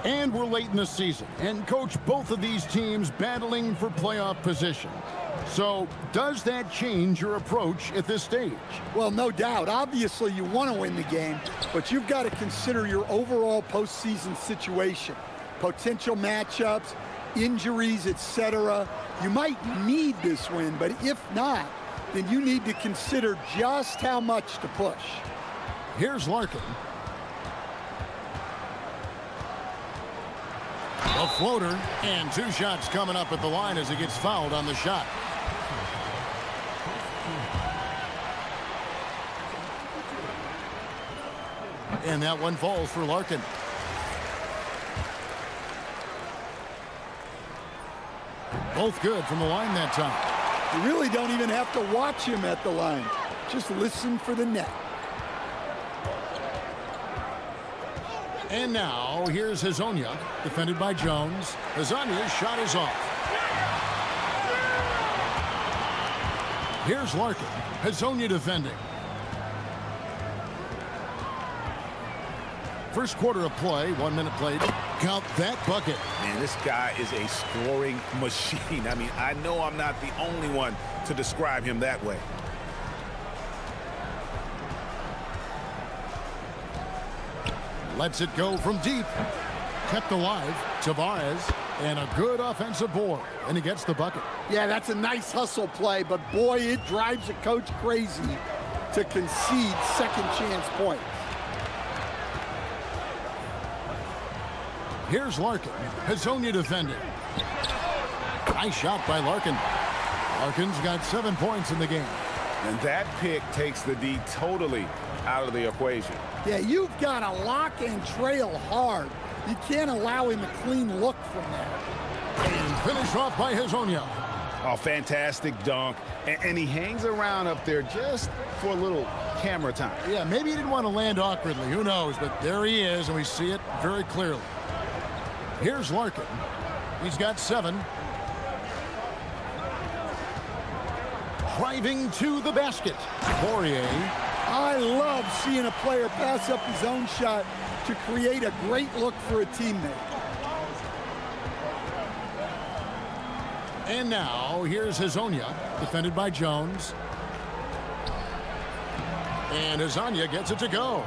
And we're late in the season, and coach, both of these teams battling for playoff position. So does that change your approach at this stage? Well, no doubt. Obviously, you want to win the game, but you've got to consider your overall postseason situation, potential matchups, injuries, etc. You might need this win, but if not, then you need to consider just how much to push. Here's Larkin. A floater, and 2 shots coming up at the line as he gets fouled on the shot. And that one falls for Larkin. Both good from the line that time. You really don't even have to watch him at the line. Just listen for the net. And now, here's Hezonja, defended by Jones. Hezonja's shot is off. Here's Larkin. Hezonja defending. First quarter of play, 1 minute played. Count that bucket. Man, this guy is a scoring machine. I mean, I know I'm not the only one to describe him that way. Lets it go from deep. Kept alive. Tavares. And a good offensive board. And he gets the bucket. Yeah, that's a nice hustle play, but boy, it drives a coach crazy to concede second chance points. Here's Larkin. Hezonja defending. Nice shot by Larkin. Larkin's got 7 points in the game. And that pick takes the D totally out of the equation. Yeah, you've got to lock and trail hard. You can't allow him a clean look from there. And finished off by Hezonja. Oh, fantastic dunk. And he hangs around up there just for a little camera time. Yeah, maybe he didn't want to land awkwardly. Who knows? But there he is, and we see it very clearly. Here's Larkin. He's got 7. Driving to the basket. Poirier. I love seeing a player pass up his own shot to create a great look for a teammate. And now, here's Hezonja, defended by Jones. And Hezonja gets it to go.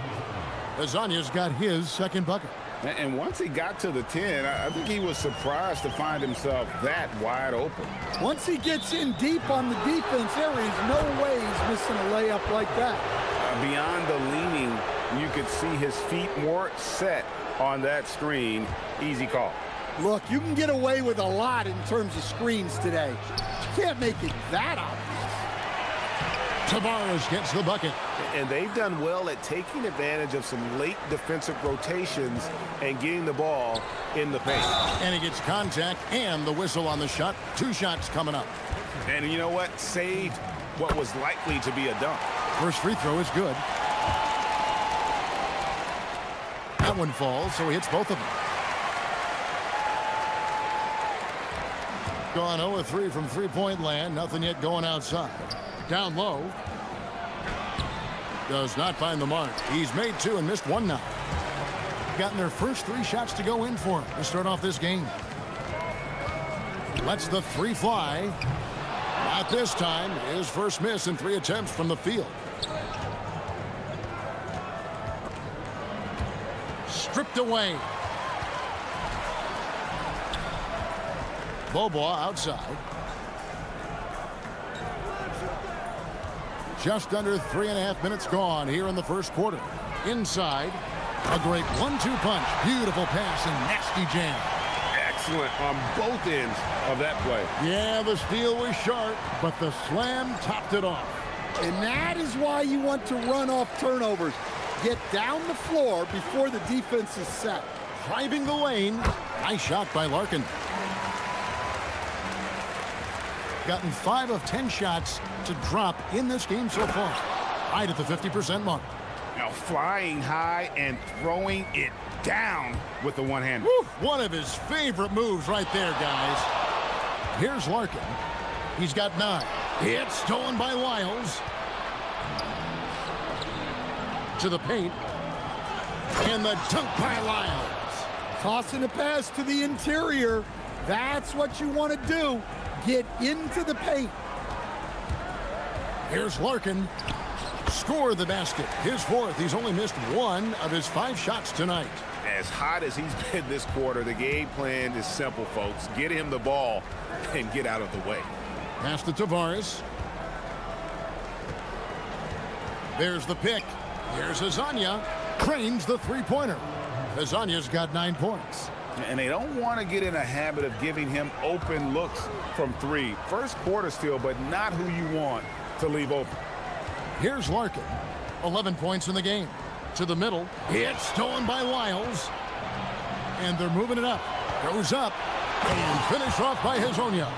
Hezonja's got his second bucket. And once he got to the 10, I think he was surprised to find himself that wide open. Once he gets in deep on the defense, there is no way he's missing a layup like that. Beyond the leaning, you could see his feet more set on that screen. Easy call. Look, you can get away with a lot in terms of screens today. You can't make it that obvious. Tavares gets the bucket. And they've done well at taking advantage of some late defensive rotations and getting the ball in the paint. And he gets contact and the whistle on the shot. 2 shots coming up. And you know what? Saved what was likely to be a dunk. First free throw is good. That one falls, so he hits both of them. Gone 0-3 from three-point land. Nothing yet going outside. Down low. Does not find the mark. He's made 2 and missed 1 now. Gotten their first 3 shots to go in for him to start off this game. Lets the 3 fly. Not this time. His first miss in 3 attempts from the field. Stripped away. Bobois outside. Just under 3.5 minutes gone here in the first quarter. Inside, a great 1-2 punch. Beautiful pass and nasty jam. Excellent on both ends of that play. Yeah, the steal was sharp, but the slam topped it off. And that is why you want to run off turnovers. Get down the floor before the defense is set. Driving the lane. Nice shot by Larkin. Gotten 5 of 10 shots to drop in this game so far. Right at the 50% mark. Now flying high and throwing it down with the one-hand. One of his favorite moves right there, guys. Here's Larkin. He's got 9. It's stolen by Lyles. To the paint. And the dunk by Lyles. Tossing a pass to the interior. That's what you want to do. Get into the paint. Here's Larkin. Score the basket. His fourth. He's only missed 1 of his 5 shots tonight. As hot as he's been this quarter, the game plan is simple, folks. Get him the ball and get out of the way. Pass to Tavares. There's the pick. Here's Azania. Cranes the three-pointer. Azania's got 9 points. And they don't want to get in a habit of giving him open looks from 3. First quarter still, but not who you want to leave open. Here's Larkin. 11 points in the game. To the middle. It's stolen by Lyles. And they're moving it up. Goes up. And finished off by Hazonia.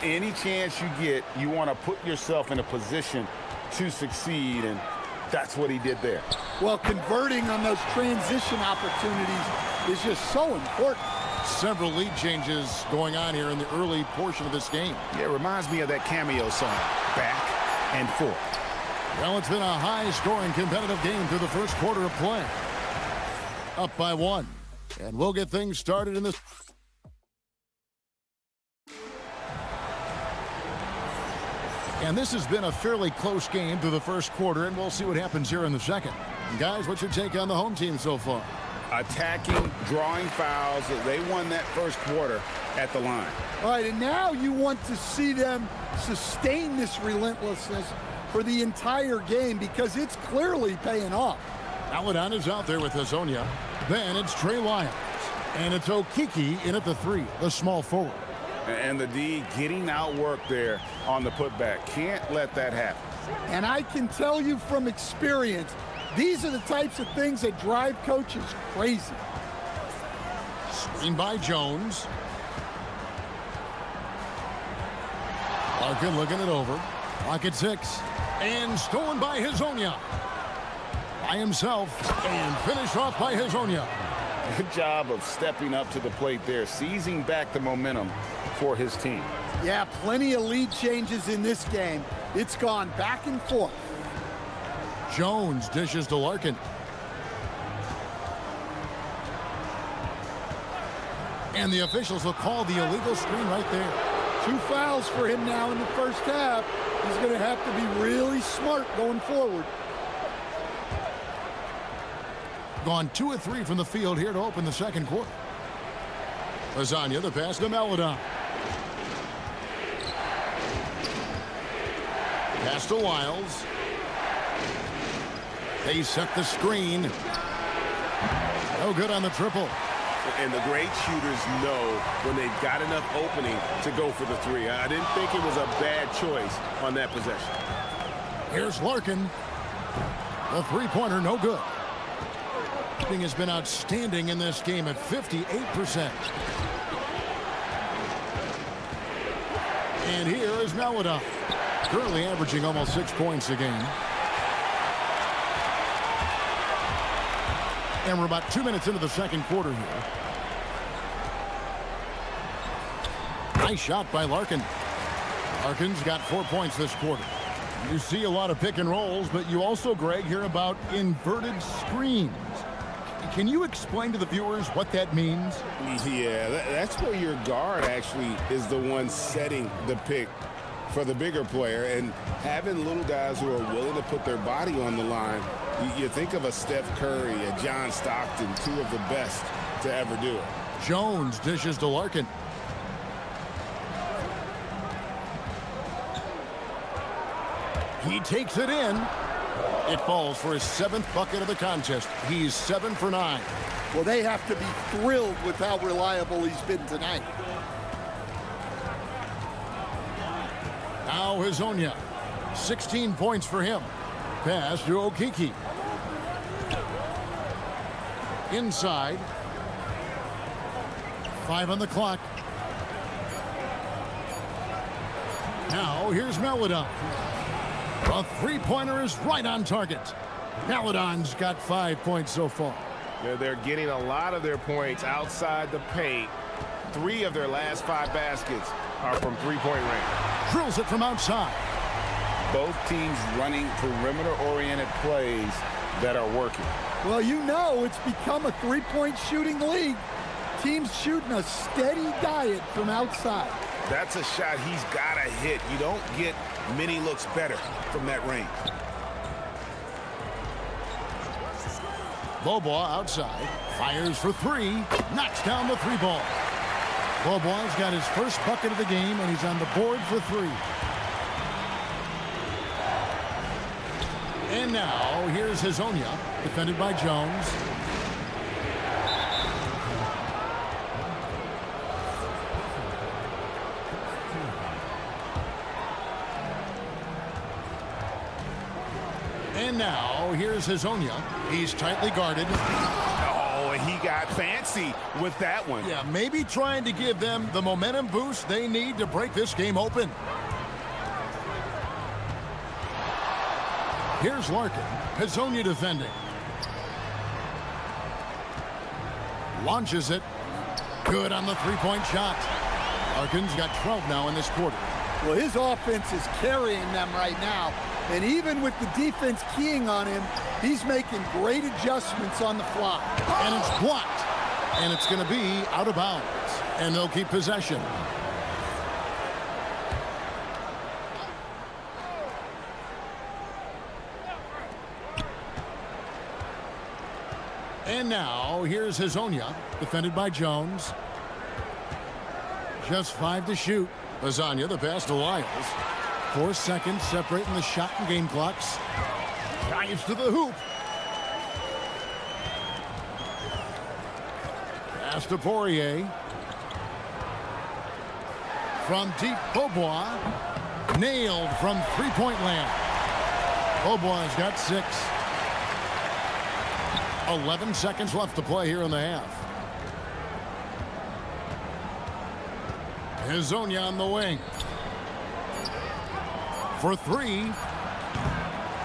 Any chance you get, you want to put yourself in a position to succeed, and that's what he did there. Well, converting on those transition opportunities is just so important. Several lead changes going on here in the early portion of this game. Yeah, it reminds me of that cameo song, Back and Forth. Well, it's been a high-scoring competitive game through the first quarter of play. Up by 1. And we'll get things started in this. And this has been a fairly close game through the first quarter, and we'll see what happens here in the second. And guys, what's your take on the home team so far? Attacking, drawing fouls. They won that first quarter at the line. All right, and now you want to see them sustain this relentlessness for the entire game because it's clearly paying off. Aladon is out there with Hazonia. Then it's Trey Lyles. And it's Okiki in at the 3, the small forward. And the D getting outworked there on the putback. Can't let that happen. And I can tell you from experience, these are the types of things that drive coaches crazy. Screen by Jones. Larkin looking it over. Clock at 6. And stolen by Hazonia. By himself. And finished off by Hazonia. Good job of stepping up to the plate there, seizing back the momentum for his team. Yeah, plenty of lead changes in this game. It's gone back and forth. Jones dishes to Larkin. And the officials will call the illegal screen right there. 2 fouls for him now in the first half. He's going to have to be really smart going forward. Gone 2 of 3 from the field here to open the second quarter. Lasagna, the pass to Meladon. Pass to Lyles. They set the screen. No good on the triple. And the great shooters know when they've got enough opening to go for the 3. I didn't think it was a bad choice on that possession. Here's Larkin. The three-pointer, no good. Shooting has been outstanding in this game at 58%. And here is Meladon. Currently averaging almost 6 points a game. And we're about 2 minutes into the second quarter here. Nice shot by Larkin. Larkin's got 4 points this quarter. You see a lot of pick and rolls, but you also, Greg, hear about inverted screens. Can you explain to the viewers what that means? Yeah, that's where your guard actually is the one setting the pick for the bigger player, and having little guys who are willing to put their body on the line. You think of a Steph Curry, a John Stockton, 2 of the best to ever do it. Jones dishes to Larkin. He takes it in. It falls for his 7th bucket of the contest. He's 7 for 9. Well, they have to be thrilled with how reliable he's been tonight. Now Hazonia. 16 points for him. Pass to Okiki. Inside. 5 on the clock. Now here's Meladon. A three-pointer is right on target. Meladon's got 5 points so far. They're getting a lot of their points outside the paint. 3 of their last 5 baskets are from three-point range. Drills it from outside. Both teams running perimeter-oriented plays that are working. Well, you know it's become a three-point shooting league. Teams shooting a steady diet from outside. That's a shot he's got to hit. You don't get many looks better from that range. Beaubois outside, fires for three, knocks down the three ball. Beaubois got his first bucket of the game, and he's on the board for three. And now, here's Hazonia, defended by Jones. And now, here's Hazonia. He's tightly guarded. Oh, and he got fancy with that one. Yeah, maybe trying to give them the momentum boost they need to break this game open. Here's Larkin. Hazonia defending. Launches it. Good on the three-point shot. Larkin's got 12 now in this quarter. Well, his offense is carrying them right now. And even with the defense keying on him, he's making great adjustments on the fly. And it's blocked. And it's going to be out of bounds. And they'll keep possession. And now, here's Hazonia, defended by Jones. Just 5 to shoot. Lasagna, the pass to Lyles. 4 seconds separating the shot and game clocks. Dives to the hoop. Pass to Poirier. From deep, Beaubois. Nailed from three-point land. Beaubois got 6. 11 seconds left to play here in the half. Hazonia on the wing. For three.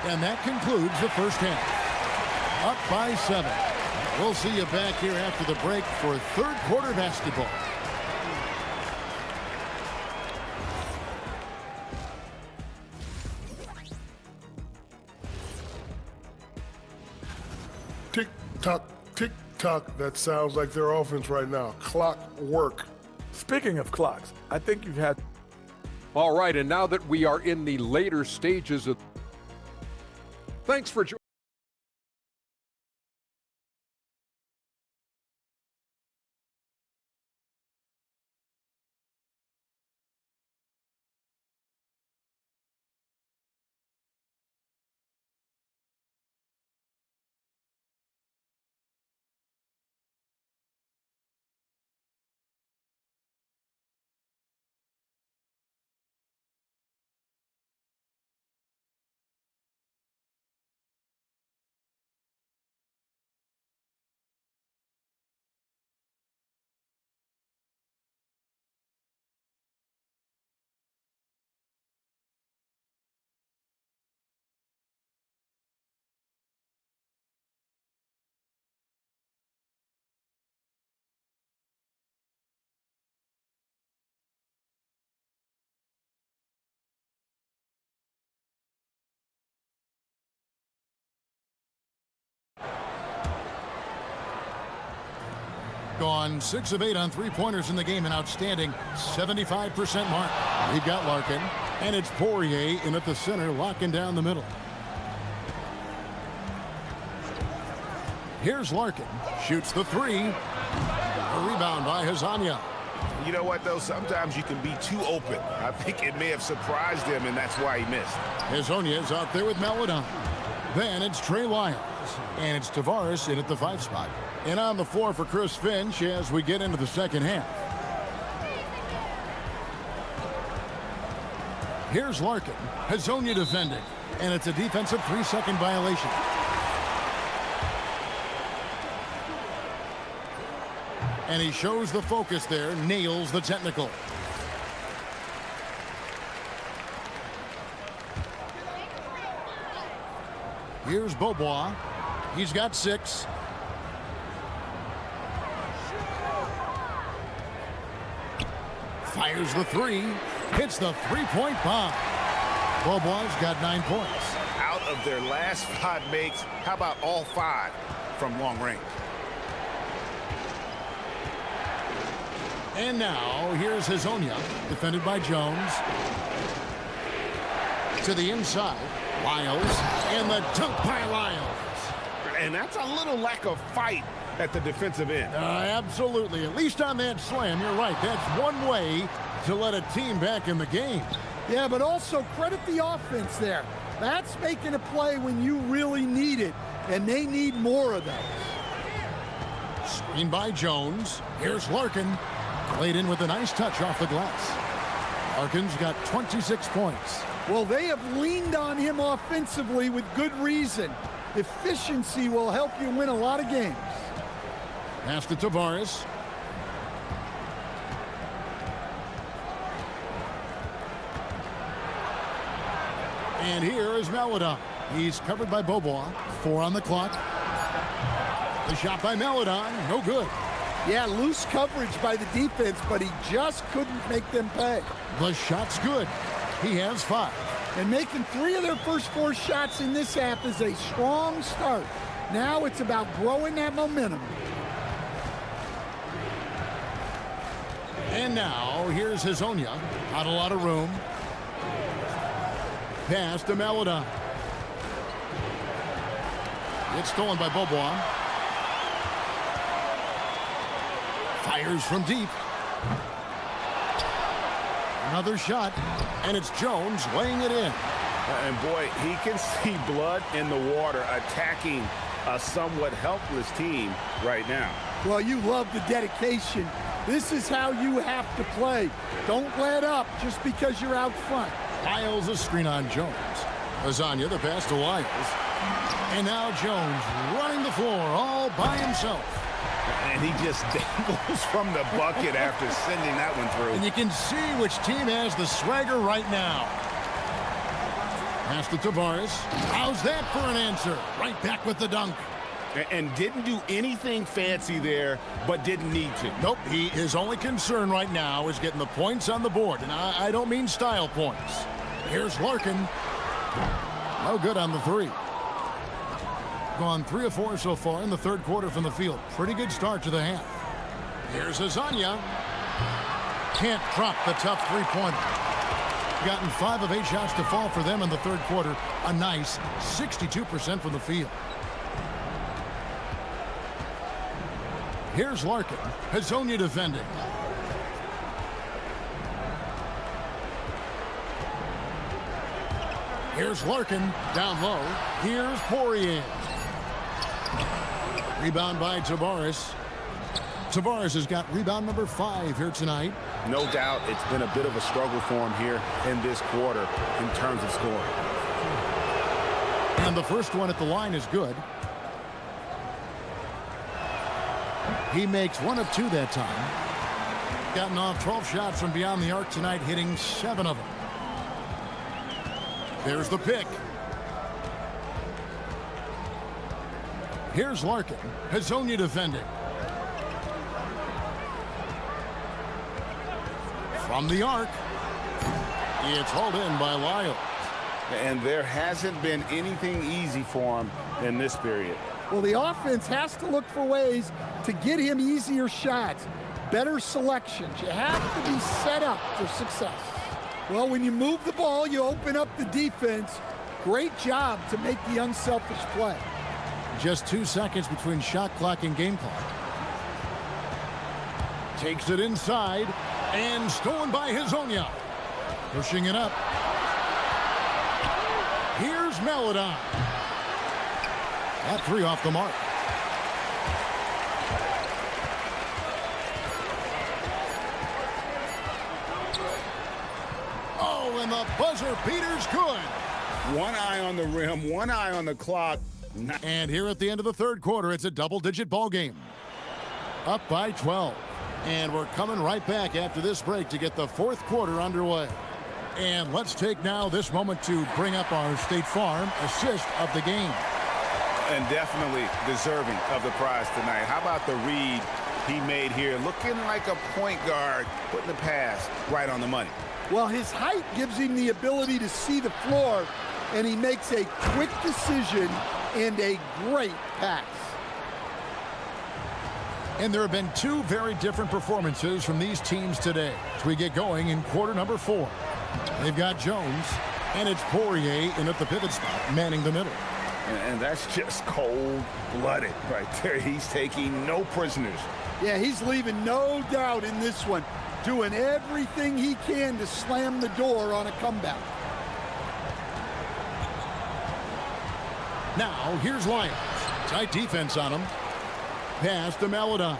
And that concludes the first half. Up by 7. We'll see you back here after the break for third quarter basketball. Tick-tock, tick-tock. That sounds like their offense right now. Clock work. Speaking of clocks, I think you've had... All right, and now that we are in the later stages of... Thanks for joining. Gone 6 of 8 on three-pointers in the game, an outstanding 75% mark. We've got Larkin, and it's Poirier in at the center, locking down the middle. Here's Larkin, shoots the three. A rebound by Hazonia. You know what, though? Sometimes you can be too open. I think it may have surprised him, and that's why he missed. Hazonia's out there with Melodon. Then it's Trey Lyles, and it's Tavares in at the 5 spot. And on the floor for Chris Finch as we get into the second half. Here's Larkin. Hazonia defending. And it's a defensive 3-second violation. And he shows the focus there. Nails the technical. Here's Beaubois. He's got 6. Fires the three. Hits the three-point bomb. Beaubois got 9 points. Out of their last 5 makes. How about all 5 from long range? And now, here's Hazonia, defended by Jones. To the inside, Lyles, and the dunk by Lyles. And that's a little lack of fight at the defensive end. Absolutely. At least on that slam, you're right. That's one way to let a team back in the game. Yeah, but also credit the offense there. That's making a play when you really need it, and they need more of those. Screen by Jones. Here's Larkin. Played in with a nice touch off the glass. Larkin's got 26 points. Well, they have leaned on him offensively with good reason. Efficiency will help you win a lot of games. Pass to Tavares. And here is Maladon. He's covered by Bobois. 4 on the clock. The shot by Maladon, no good. Yeah, loose coverage by the defense, but he just couldn't make them pay. The shot's good. He has 5. And making 3 of their first 4 shots in this half is a strong start. Now it's about growing that momentum. And now, here's Hazonia. Not a lot of room. Pass to Maladon. It's stolen by Bobois. Fires from deep. Another shot, and it's Jones laying it in. And boy, he can see blood in the water attacking a somewhat helpless team right now. Well, you love the dedication. This is how you have to play. Don't let up just because you're out front. Lyles a screen on Jones. Lasagna the pass to Lyles. And now Jones running the floor all by himself. And he just dangles from the bucket after sending that one through. And you can see which team has the swagger right now. Pass to Tavares. How's that for an answer? Right back with the dunk. And didn't do anything fancy there, but didn't need to. Nope, his only concern right now is getting the points on the board. And I don't mean style points. Here's Larkin. No good on the 3. Gone 3 of 4 so far in the third quarter from the field. Pretty good start to the half. Here's Hazonia. Can't drop the tough 3-pointer. Gotten 5 of 8 shots to fall for them in the third quarter. A nice 62% from the field. Here's Larkin. Hazonia defending. Here's Larkin down low. Here's Poirier. Rebound by Tavares. Tavares has got rebound number 5 here tonight. No doubt it's been a bit of a struggle for him here in this quarter in terms of scoring. And the first one at the line is good. He makes 1 of 2 that time. Gotten off 12 shots from beyond the arc tonight, hitting 7 of them. There's the pick. Here's Larkin. Hazonia defending. From the arc. It's hauled in by Lyles. And there hasn't been anything easy for him in this period. Well, the offense has to look for ways to get him easier shots, better selections. You have to be set up for success. Well, when you move the ball, you open up the defense. Great job to make the unselfish play. Just 2 seconds between shot clock and game clock. Takes it inside and stolen by Hazonia. Pushing it up. Here's Maladon. That 3 off the mark. Oh, and the buzzer beater's good. One eye on the rim, one eye on the clock. And here at the end of the third quarter, it's a double-digit ball game. Up by 12. And we're coming right back after this break to get the fourth quarter underway. And let's take now this moment to bring up our State Farm assist of the game. And definitely deserving of the prize tonight. How about the read he made here? Looking like a point guard, putting the pass right on the money. Well, his height gives him the ability to see the floor and he makes a quick decision and a great pass. And there have been two very different performances from these teams today as we get going in quarter number 4. They've got Jones, and it's Poirier in at the pivot spot, manning the middle. And that's just cold-blooded right there. He's taking no prisoners. Yeah, he's leaving no doubt in this one, doing everything he can to slam the door on a comeback. Now, here's Lyons. Tight defense on him. Pass to Maladon.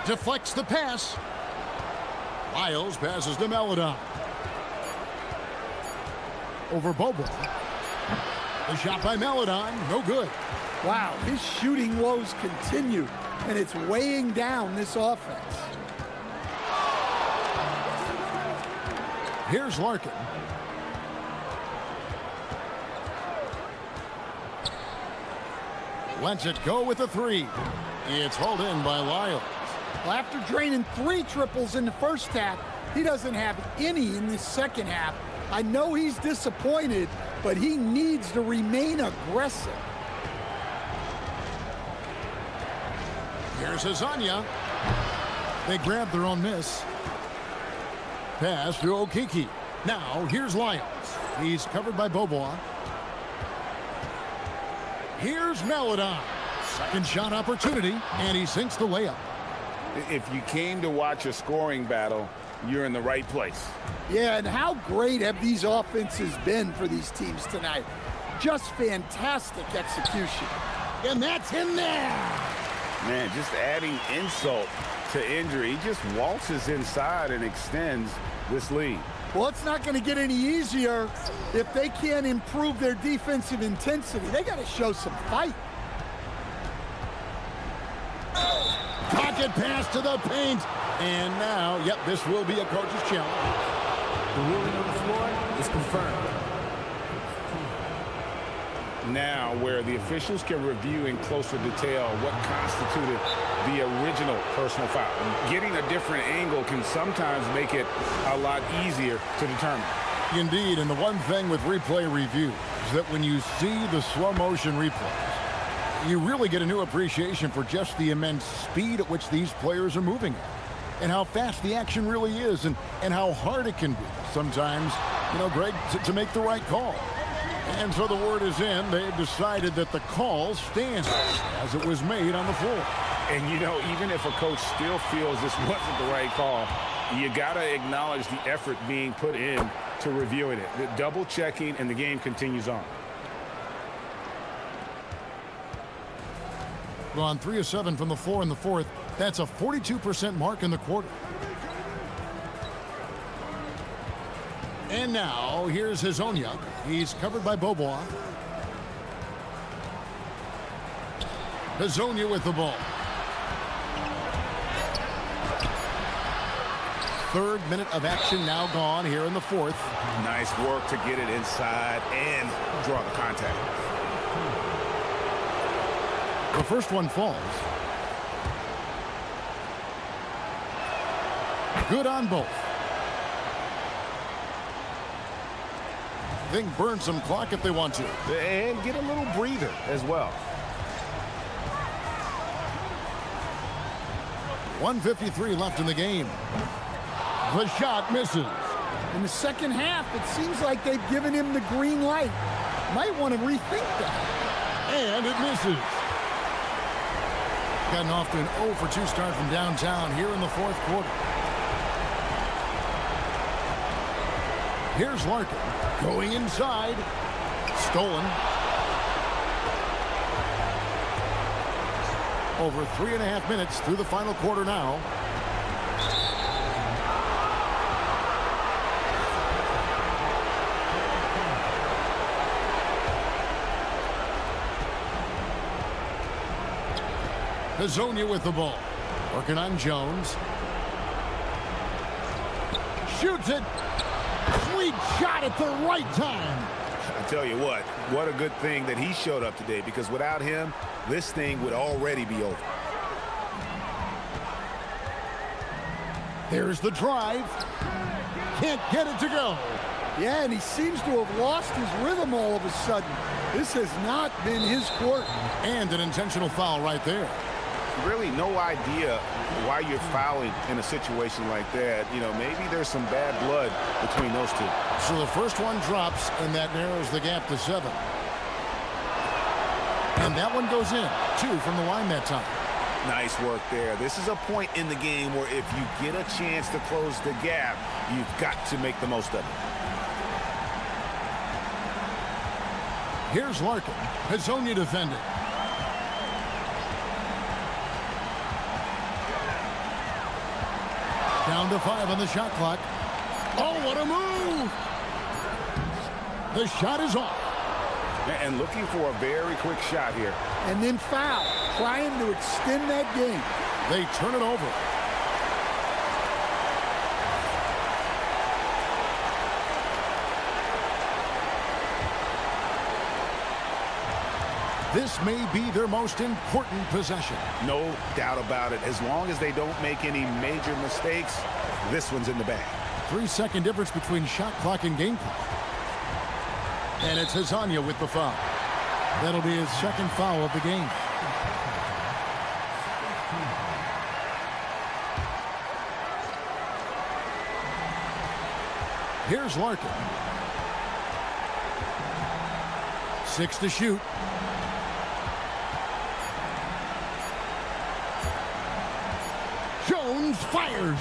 Deflects the pass. Lyles passes to Maladon. Over Bobo. The shot by Maladon, no good. Wow, his shooting woes continue, and it's weighing down this offense. Here's Larkin. Lets it go with a 3. It's hauled in by Lyles. Well, after draining 3 triples in the first half, he doesn't have any in the second half. I know he's disappointed, but he needs to remain aggressive. Here's Azania. They grab their own miss. Pass to Okiki. Now, here's Lyons. He's covered by Bobois. Here's Maladon. Second shot opportunity, and he sinks the layup. If you came to watch a scoring battle, you're in the right place. Yeah, and how great have these offenses been for these teams tonight? Just fantastic execution. And that's in there. Man, just adding insult to injury. He just waltzes inside and extends this lead. Well, it's not going to get any easier if they can't improve their defensive intensity. They got to show some fight. Pocket pass to the paint. And now, yep, this will be a coach's challenge. The ruling on the floor is confirmed. Now, where the officials can review in closer detail what constituted the original personal foul. Getting a different angle can sometimes make it a lot easier to determine. Indeed, and the one thing with replay review is that when you see the slow motion replays, you really get a new appreciation for just the immense speed at which these players are moving at, and how fast the action really is, and how hard it can be sometimes, Greg, to make the right call. And so the word is in. They've decided that the call stands as it was made on the floor. And, even if a coach still feels this wasn't the right call, you got to acknowledge the effort being put in to reviewing it. The double checking, and the game continues on. Gone 3 of 7 from the floor in the fourth. That's a 42% mark in the quarter. And now, here's Hezonja. He's covered by Bobois. Hezonja with the ball. Third minute of action now gone here in the fourth. Nice work to get it inside and draw the contact. The first one falls. Good on both. They can burn some clock if they want to. And get a little breather as well. 1:53 left in the game. The shot misses. In the second half, it seems like they've given him the green light. Might want to rethink that. And it misses. Gotten off to an 0 for 2 start from downtown here in the fourth quarter. Here's Larkin going inside. Stolen. Over 3.5 minutes through the final quarter now. Hezonja with the ball. Working on Jones. Shoots it. Sweet shot at the right time. I tell you what a good thing that he showed up today, because without him, this thing would already be over. There's the drive. Can't get it to go. Yeah, and he seems to have lost his rhythm all of a sudden. This has not been his court. And an intentional foul right there. Really no idea why you're fouling in a situation like that. You know, maybe there's some bad blood between those two. So the first one drops, and that narrows the gap to 7. And that one goes in. 2 from the line that time. Nice work there. This is a point in the game where if you get a chance to close the gap, you've got to make the most of it. Here's Larkin. Hezonja defending. Down to 5 on the shot clock. Oh, what a move! The shot is off. And looking for a very quick shot here. And then foul, trying to extend that game. They turn it over. This may be their most important possession. No doubt about it. As long as they don't make any major mistakes, this one's in the bag. 3-second difference between shot clock and game clock. And it's Hezonja with the foul. That'll be his second foul of the game. Here's Larkin. 6 to shoot. Jones fires.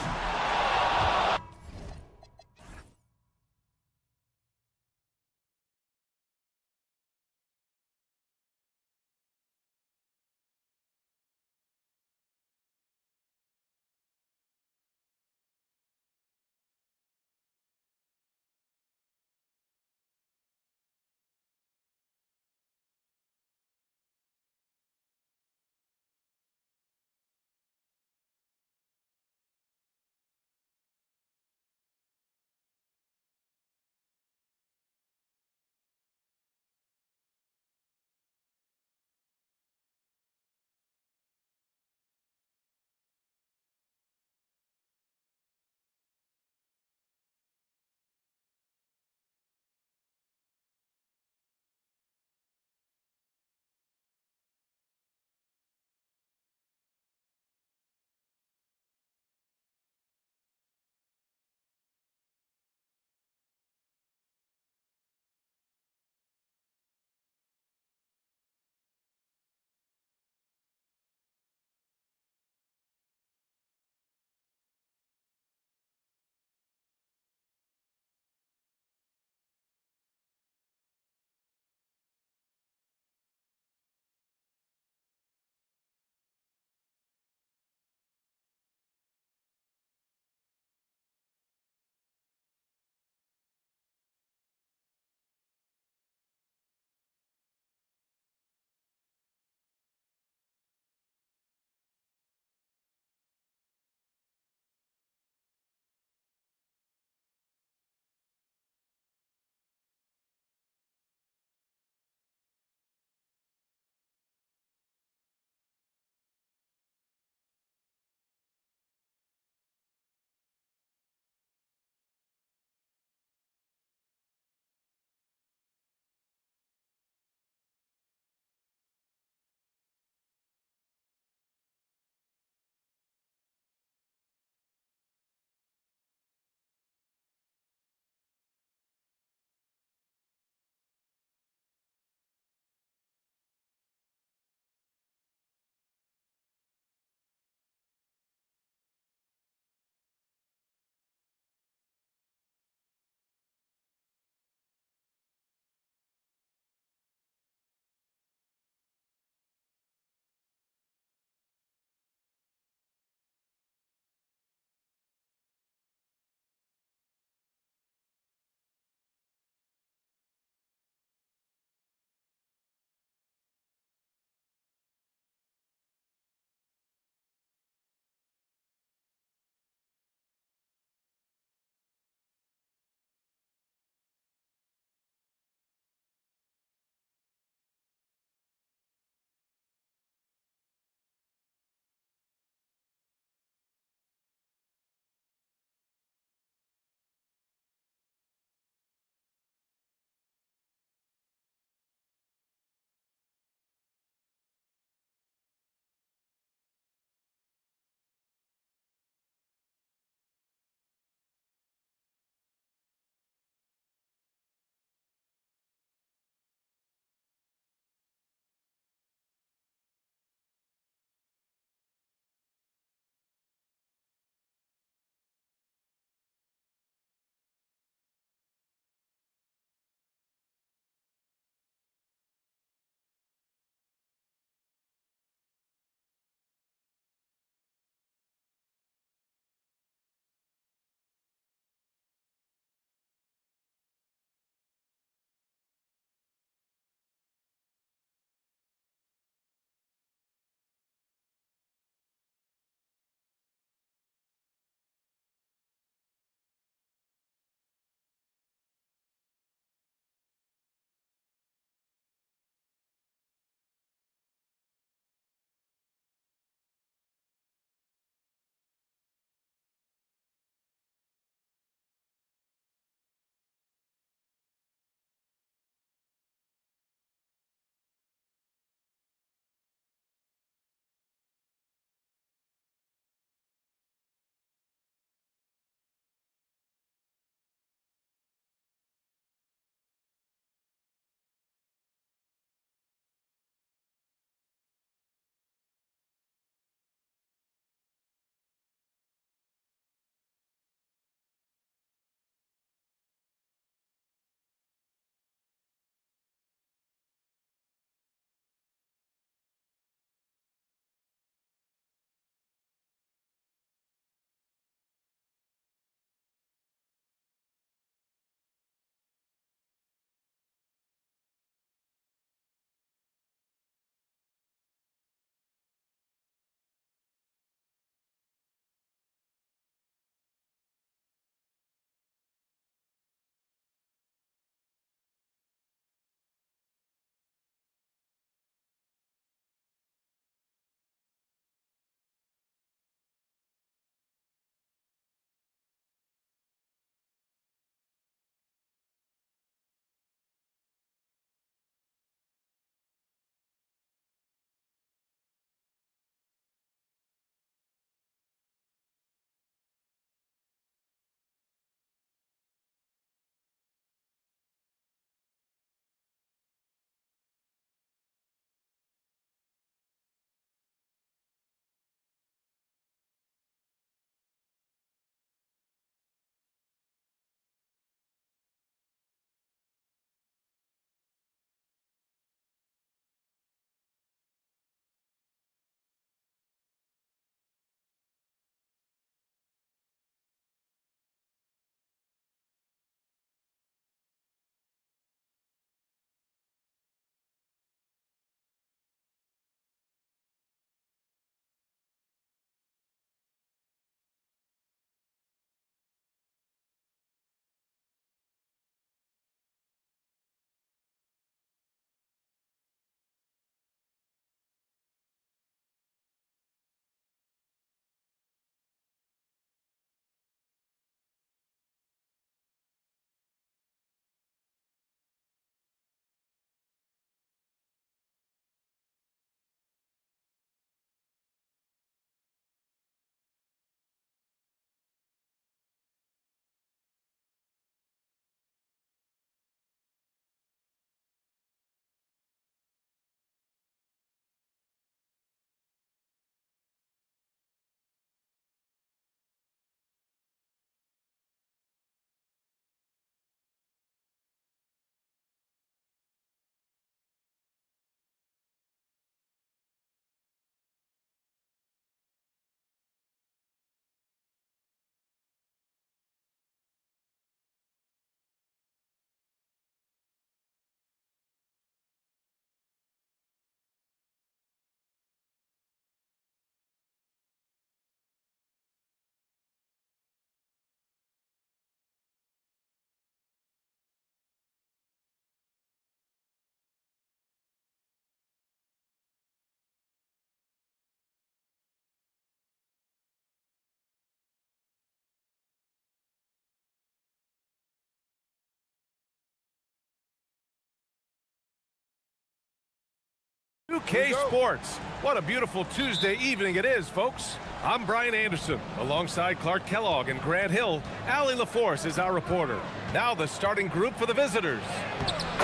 UK Sports. What a beautiful Tuesday evening it is, folks. I'm Brian Anderson. Alongside Clark Kellogg and Grant Hill, Allie LaForce is our reporter. Now the starting group for the visitors.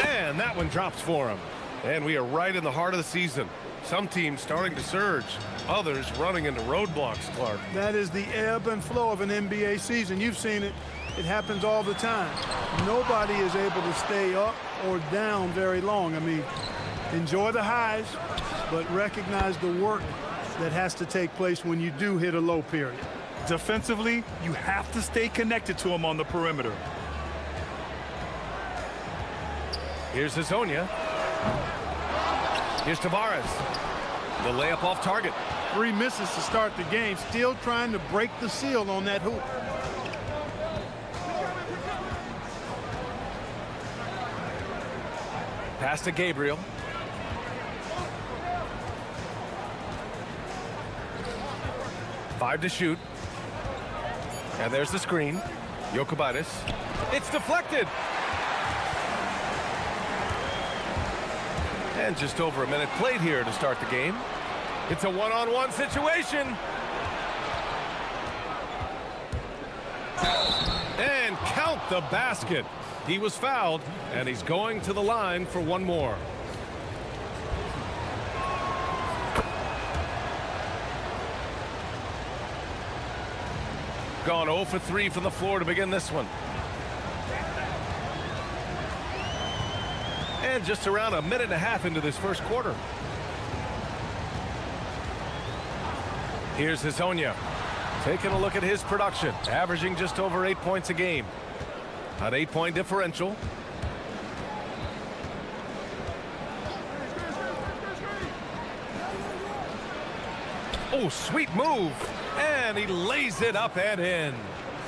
And that one drops for him. And we are right in the heart of the season. Some teams starting to surge, others running into roadblocks, Clark. That is the ebb and flow of an NBA season. You've seen it. It happens all the time. Nobody is able to stay up or down very long. I mean, enjoy the highs, but recognize the work that has to take place when you do hit a low period. Defensively, you have to stay connected to him on the perimeter. Here's Hazonia. Here's Tavares. The layup off target. 3 misses to start the game, still trying to break the seal on that hoop. Pass to Gabriel. Five to shoot. And there's the screen. Jokic. It's deflected. And just over a minute played here to start the game. It's a one-on-one situation. And count the basket. He was fouled, and he's going to the line for one more. Gone 0 for 3 from the floor to begin this one. And just around a minute and a half into this first quarter. Here's Hazonia. Taking a look at his production, averaging just over 8 points a game. An 8-point differential. Oh, sweet move. And he lays it up and in.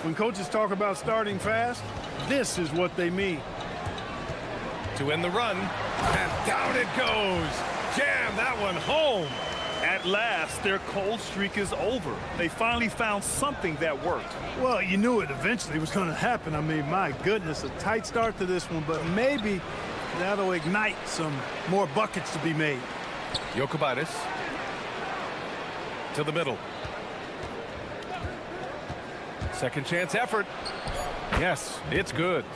When coaches talk about starting fast, this is what they mean. To end the run, and down it goes. Jam that one home. At last, their cold streak is over. They finally found something that worked. Well, you knew it eventually was going to happen. I mean, my goodness, a tight start to this one, but maybe that'll ignite some more buckets to be made. Jokic to the middle. Second chance effort. Yes, it's good.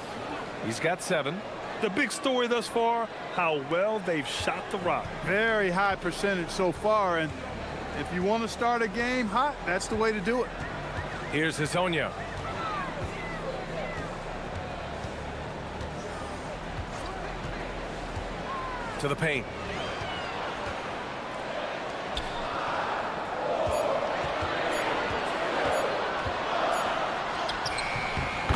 He's got 7. The big story thus far, how well they've shot the rock. Very high percentage so far, and if you want to start a game hot, that's the way to do it. Here's Hazonia. To the paint.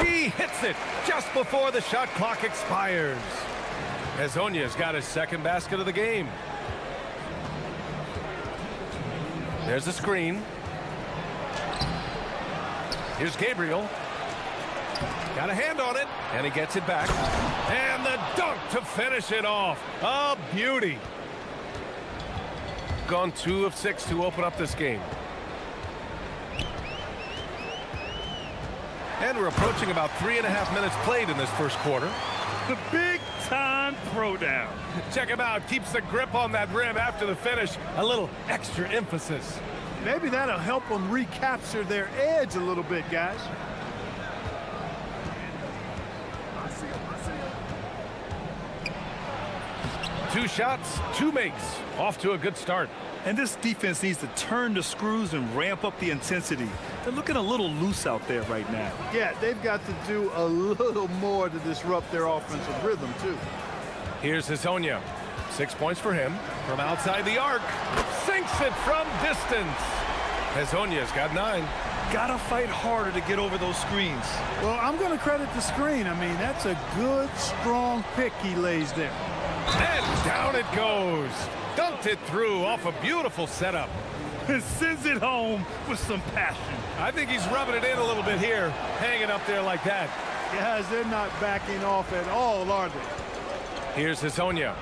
He hits it just before the shot clock expires. Hazonia's got his second basket of the game. There's the screen. Here's Gabriel. Got a hand on it, and he gets it back. And the dunk to finish it off. A beauty. Gone 2 of 6 to open up this game. And we're approaching about 3.5 minutes played in this first quarter. The big-time throwdown. Check him out. Keeps the grip on that rim after the finish. A little extra emphasis. Maybe that'll help them recapture their edge a little bit, guys. Two shots, 2 makes. Off to a good start. And this defense needs to turn the screws and ramp up the intensity. They're looking a little loose out there right now. Yeah, they've got to do a little more to disrupt their offensive rhythm, too. Here's Hazonia. 6 points for him. From outside the arc. Sinks it from distance. Hazonia's got 9. Gotta fight harder to get over those screens. Well, I'm going to credit the screen. I mean, that's a good, strong pick he lays there. And down it goes. Dunked it through off a beautiful setup. And sends it home with some passion. I think he's rubbing it in a little bit here, hanging up there like that. Guys, they're not backing off at all, are they? Here's Hazonia.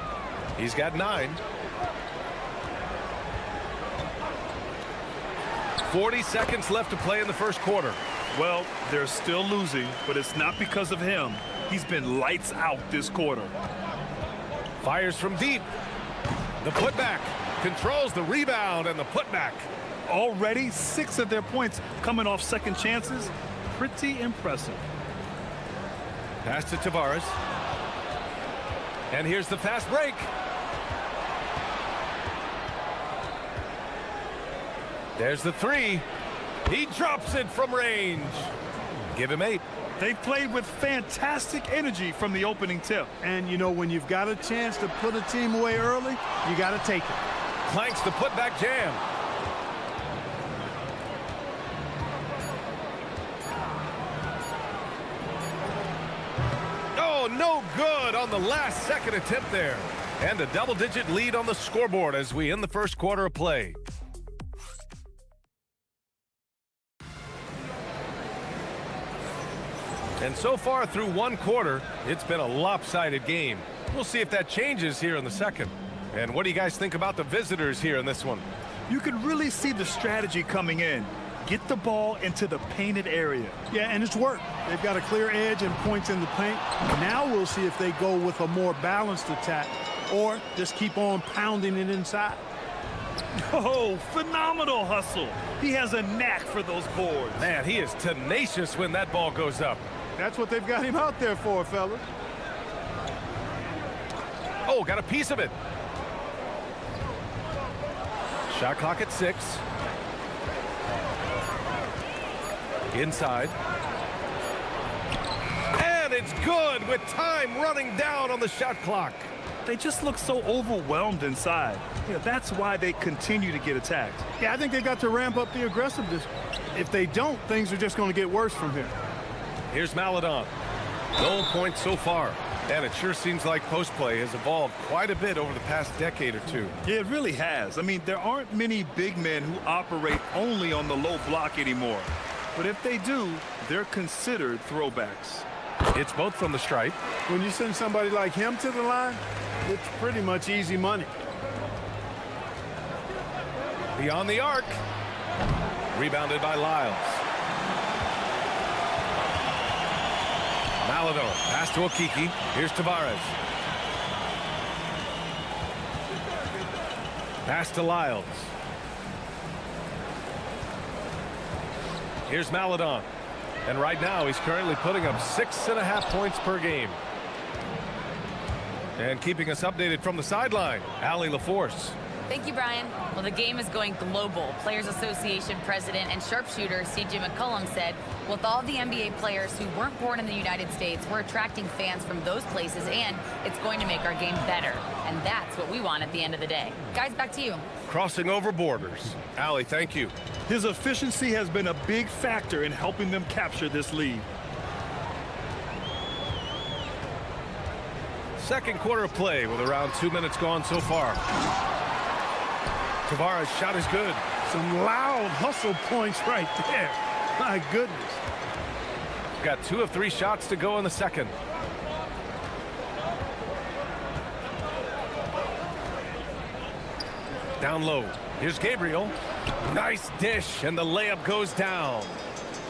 He's got 9. 40 seconds left to play in the first quarter. Well, they're still losing, but it's not because of him. He's been lights out this quarter. Fires from deep. The putback. Controls the rebound and the putback. Already 6 of their points coming off second chances. Pretty impressive. Pass to Tavares. And here's the fast break. There's the three. He drops it from range. Give him 8. They played with fantastic energy from the opening tip. And, you know, when you've got a chance to put a team away early, you got to take it. Clanks the putback jam. Oh, no good on the last second attempt there. And a double-digit lead on the scoreboard as we end the first quarter of play. And so far through one quarter, it's been a lopsided game. We'll see if that changes here in the second. And what do you guys think about the visitors here in this one? You can really see the strategy coming in. Get the ball into the painted area. Yeah, and it's worked. They've got a clear edge and points in the paint. Now we'll see if they go with a more balanced attack or just keep on pounding it inside. Oh, phenomenal hustle. He has a knack for those boards. Man, he is tenacious when that ball goes up. That's what they've got him out there for, fellas. Oh, got a piece of it. Shot clock at 6. Inside. And it's good with time running down on the shot clock. They just look so overwhelmed inside. Yeah, that's why they continue to get attacked. Yeah, I think they got to ramp up the aggressiveness. If they don't, things are just going to get worse from here. Here's Maladon. No points so far. And it sure seems like post play has evolved quite a bit over the past decade or two. Yeah, it really has. I mean, there aren't many big men who operate only on the low block anymore. But if they do, they're considered throwbacks. It's both from the stripe. When you send somebody like him to the line, it's pretty much easy money. Beyond the arc. Rebounded by Lyles. Maladon, pass to Okiki. Here's Tavares. Pass to Lyles. Here's Maladon. And right now, he's currently putting up 6.5 points per game. And keeping us updated from the sideline, Allie LaForce. Thank you, Brian. Well, the game is going global. Players Association president and sharpshooter C.J. McCollum said, with all the NBA players who weren't born in the United States, we're attracting fans from those places, and it's going to make our game better. And that's what we want at the end of the day. Guys, back to you. Crossing over borders. Allie, thank you. His efficiency has been a big factor in helping them capture this lead. Second quarter of play with around 2 minutes gone so far. Tavares' shot is good. Some loud hustle points right there. My goodness. Got 2 of 3 shots to go in the second. Down low. Here's Gabriel. Nice dish, and the layup goes down.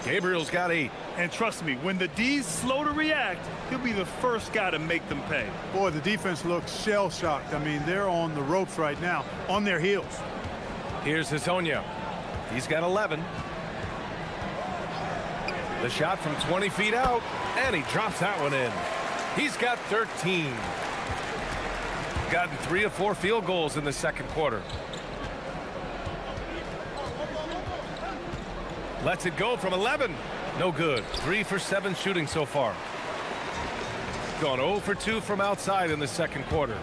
Gabriel's got 8. And trust me, when the D's slow to react, he'll be the first guy to make them pay. Boy, the defense looks shell-shocked. I mean, they're on the ropes right now, on their heels. Here's Hezonja. He's got 11. The shot from 20 feet out, and he drops that one in. He's got 13. Gotten 3 of 4 field goals in the second quarter. Lets it go from 11. No good. 3 for 7 shooting so far. Gone 0 for 2 from outside in the second quarter.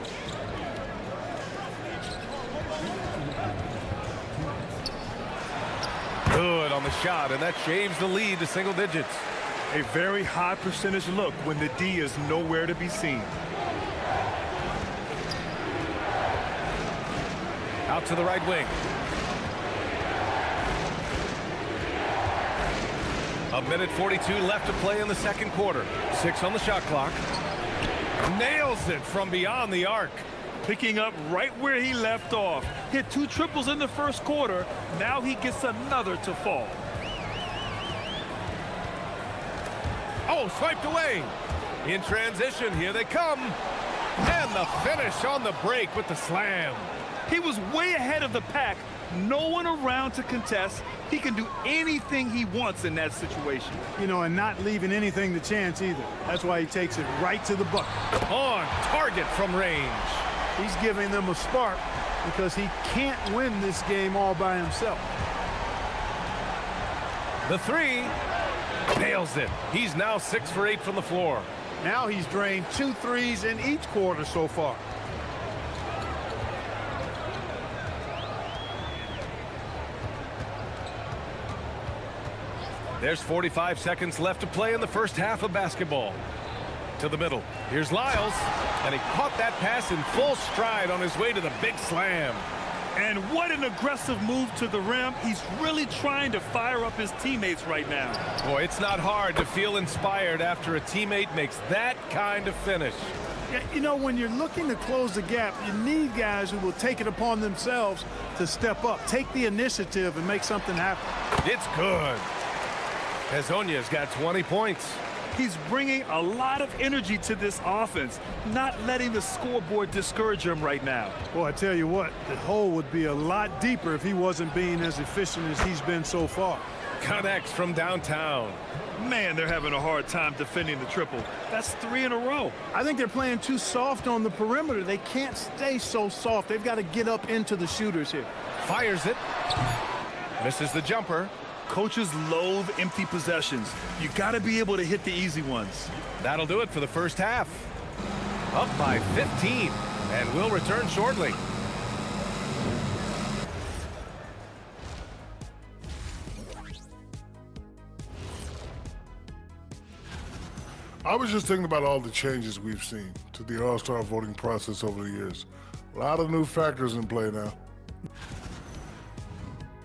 Good on the shot, and that shaves the lead to single digits. A very high percentage look when the D is nowhere to be seen. Out to the right wing. A minute 42 left to play in the second quarter. 6 on the shot clock. Nails it from beyond the arc. Picking up right where he left off. Hit 2 triples in the first quarter. Now he gets another to fall. Oh, swiped away. In transition, here they come. And the finish on the break with the slam. He was way ahead of the pack. No one around to contest. He can do anything he wants in that situation. You know, and not leaving anything to chance either. That's why he takes it right to the bucket. On target from range. He's giving them a spark because he can't win this game all by himself. The three. Nails it. He's now 6 for 8 from the floor. Now he's drained 2 threes in each quarter so far. There's 45 seconds left to play in the first half of basketball. To the middle. Here's Lyles. And he caught that pass in full stride on his way to the big slam. And what an aggressive move to the rim. He's really trying to fire up his teammates right now. Boy, it's not hard to feel inspired after a teammate makes that kind of finish. Yeah, you know, when you're looking to close the gap, you need guys who will take it upon themselves to step up, take the initiative, and make something happen. It's good. Hezonja's got 20 points. He's bringing a lot of energy to this offense, not letting the scoreboard discourage him right now. Boy, I tell you what, the hole would be a lot deeper if he wasn't being as efficient as he's been so far. Connects from downtown. Man, they're having a hard time defending the triple. That's 3 in a row. I think they're playing too soft on the perimeter. They can't stay so soft. They've got to get up into the shooters here. Fires it. Misses the jumper. Coaches loathe empty possessions. You got to be able to hit the easy ones. That'll do it for the first half. Up by 15, and we'll return shortly. I was just thinking about all the changes we've seen to the All-Star voting process over the years. A lot of new factors in play now.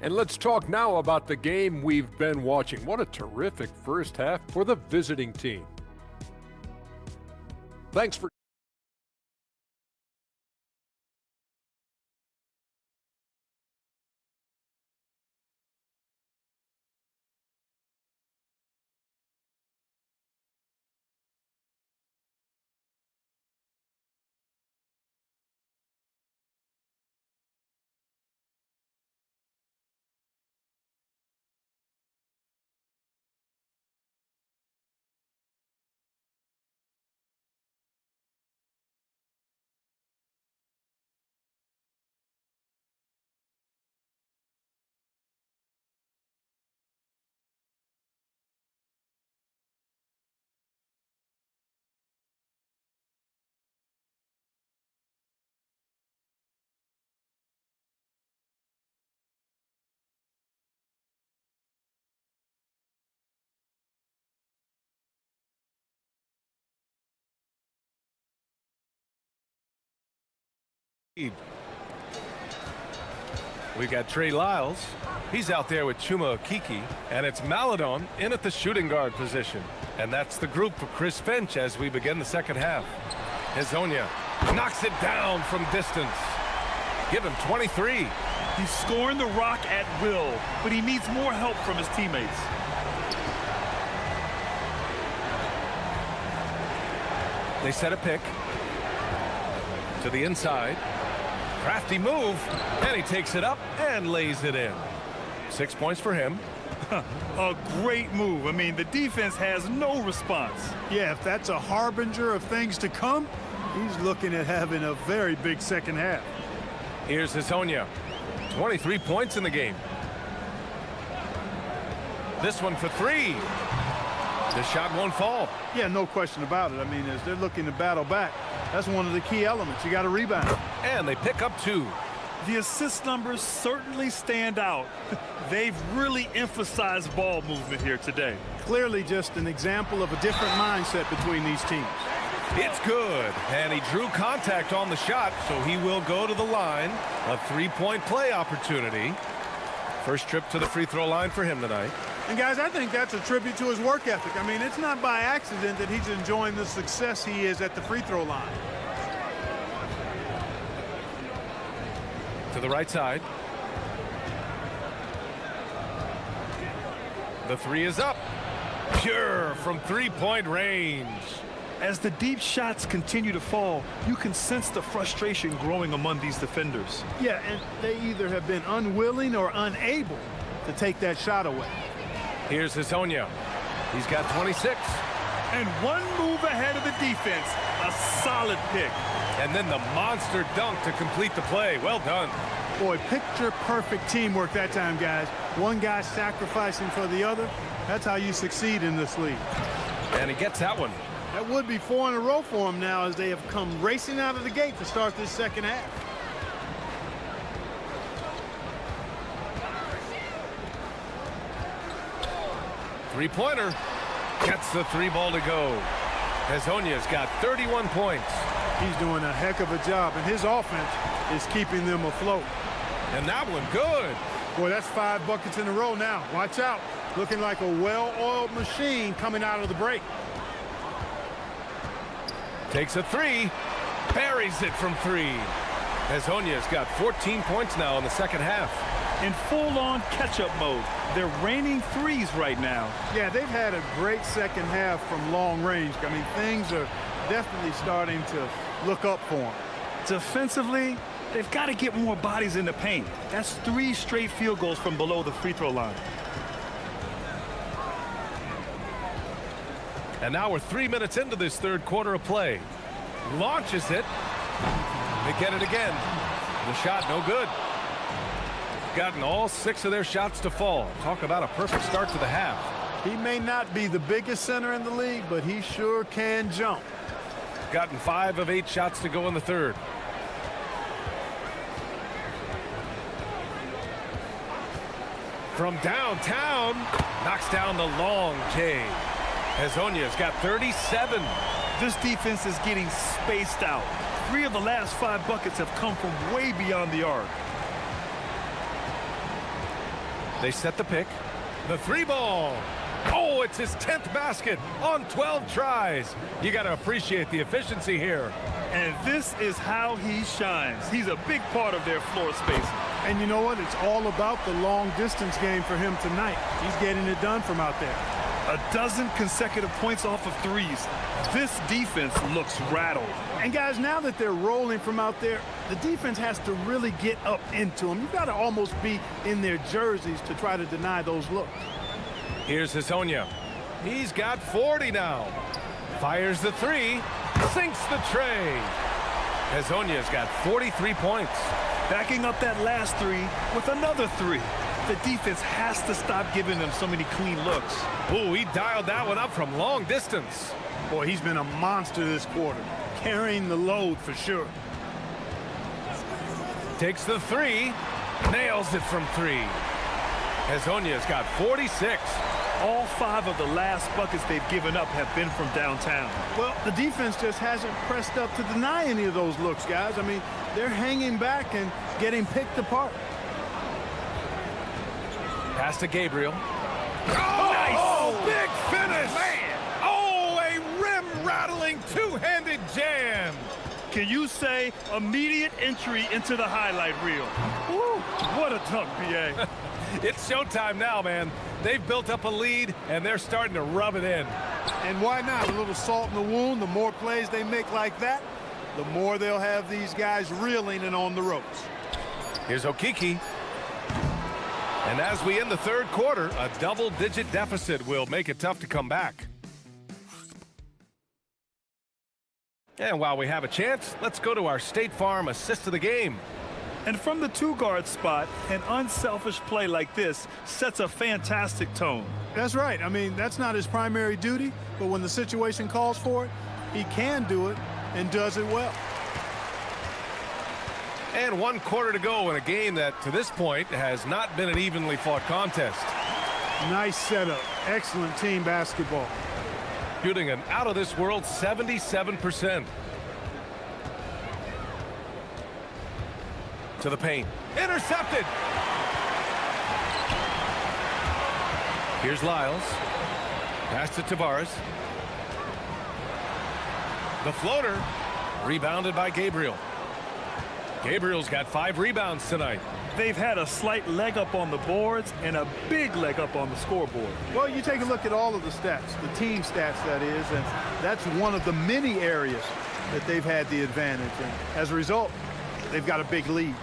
And let's talk now about the game we've been watching. What a terrific first half for the visiting team. Thanks for We've got Trey Lyles. He's out there with Chuma Okeke, and it's Maladon in at the shooting guard position. And that's the group for Chris Finch as we begin the second half. Hezonja knocks it down from distance. Give him 23. He's scoring the rock at will, but he needs more help from his teammates. They set a pick to the inside. Crafty move, and he takes it up and lays it in. 6 points for him. A great move. I mean, the defense has no response. Yeah, if that's a harbinger of things to come, he's looking at having a very big second half. Here's Hezonja. 23 points in the game. This one for 3. The shot won't fall. Yeah, no question about it. I mean, as they're looking to battle back, that's one of the key elements. You got to rebound. And they pick up 2. The assist numbers certainly stand out. They've really emphasized ball movement here today. Clearly just an example of a different mindset between these teams. It's good. And he drew contact on the shot, so he will go to the line. A 3-point play opportunity. First trip to the free throw line for him tonight. And guys, I think that's a tribute to his work ethic. I mean, it's not by accident that he's enjoying the success he is at the free throw line. To the right side. The 3 is up. Pure from 3-point range. As the deep shots continue to fall, you can sense the frustration growing among these defenders. Yeah, and they either have been unwilling or unable to take that shot away. Here's Hezonja. He's got 26. And one move ahead of the defense. A solid pick. And then the monster dunk to complete the play. Well done. Boy, picture-perfect teamwork that time, guys. One guy sacrificing for the other. That's how you succeed in this league. And he gets that one. That would be 4 in a row for him now as they have come racing out of the gate to start this second half. Three-pointer. Gets the three ball to go. Hezonja's got 31 points. He's doing a heck of a job, and his offense is keeping them afloat. And that one good. Boy, that's 5 buckets in a row now. Watch out. Looking like a well-oiled machine coming out of the break. Takes a three. Buries it from 3. Hezonja's got 14 points now in the second half. In full-on catch-up mode. They're raining threes right now. Yeah, they've had a great second half from long range. I mean, things are definitely starting to look up for them. Defensively, they've got to get more bodies in the paint. That's 3 straight field goals from below the free throw line. And now we're 3 minutes into this third quarter of play. Launches it. They get it again. The shot no good. Gotten all 6 of their shots to fall. Talk about a perfect start to the half. He may not be the biggest center in the league, but he sure can jump. Gotten 5 of 8 shots to go in the third. From downtown, knocks down the long J. Hezonja's got 37. This defense is getting spaced out. 3 of the last 5 buckets have come from way beyond the arc. They set the pick. The 3 ball. Oh, it's his 10th basket on 12 tries. You got to appreciate the efficiency here. And this is how he shines. He's a big part of their floor spacing. And you know what? It's all about the long distance game for him tonight. He's getting it done from out there. A dozen consecutive points off of threes. This defense looks rattled. And guys, now that they're rolling from out there, the defense has to really get up into them. You've got to almost be in their jerseys to try to deny those looks. Here's Hezonja. He's got 40 now. Fires the 3. Sinks the tray. Hezonja's got 43 points. Backing up that last 3 with another 3. The defense has to stop giving them so many clean looks. Ooh, he dialed that one up from long distance. Boy, he's been a monster this quarter. Carrying the load for sure. Takes the 3. Nails it from 3. Hezonja's got 46. All 5 of the last buckets they've given up have been from downtown. Well, the defense just hasn't pressed up to deny any of those looks, guys. I mean, they're hanging back and getting picked apart. Pass to Gabriel. Oh, nice! Oh, big finish! Man! Oh, a rim-rattling two-handed jam! Can you say immediate entry into the highlight reel? Woo, what a dunk, BA. It's showtime now, man. They've built up a lead, and they're starting to rub it in. And why not? A little salt in the wound. The more plays they make like that, the more they'll have these guys reeling and on the ropes. Here's Okiki. And as we end the third quarter, a double-digit deficit will make it tough to come back. And while we have a chance, let's go to our State Farm assist of the game. And from the 2-guard spot, an unselfish play like this sets a fantastic tone. That's right. I mean, that's not his primary duty, but when the situation calls for it, he can do it and does it well. And 1 quarter to go in a game that, to this point, has not been an evenly fought contest. Nice setup. Excellent team basketball. Shooting an out-of-this-world 77%. To the paint. Intercepted! Here's Lyles. Pass to Tavares. The floater. Rebounded by Gabriel. Gabriel's got 5 rebounds tonight. They've had a slight leg up on the boards and a big leg up on the scoreboard. Well, you take a look at all of the stats, the team stats, that is, and that's one of the many areas that they've had the advantage. And as a result, they've got a big lead.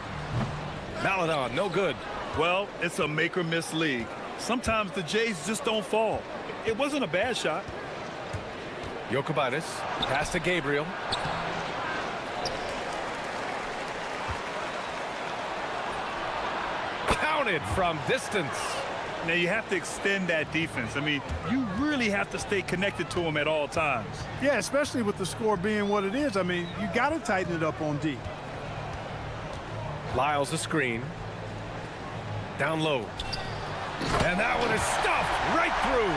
Maladon, no good. Well, it's a make or miss league. Sometimes the Jays just don't fall. It wasn't a bad shot. Jokubaitis, pass to Gabriel. Counted from distance. Now you have to extend that defense. I mean, you really have to stay connected to them at all times. Yeah, especially with the score being what it is. I mean, you got to tighten it up on D. Lyles a screen. Down low. And that one is stuffed right through.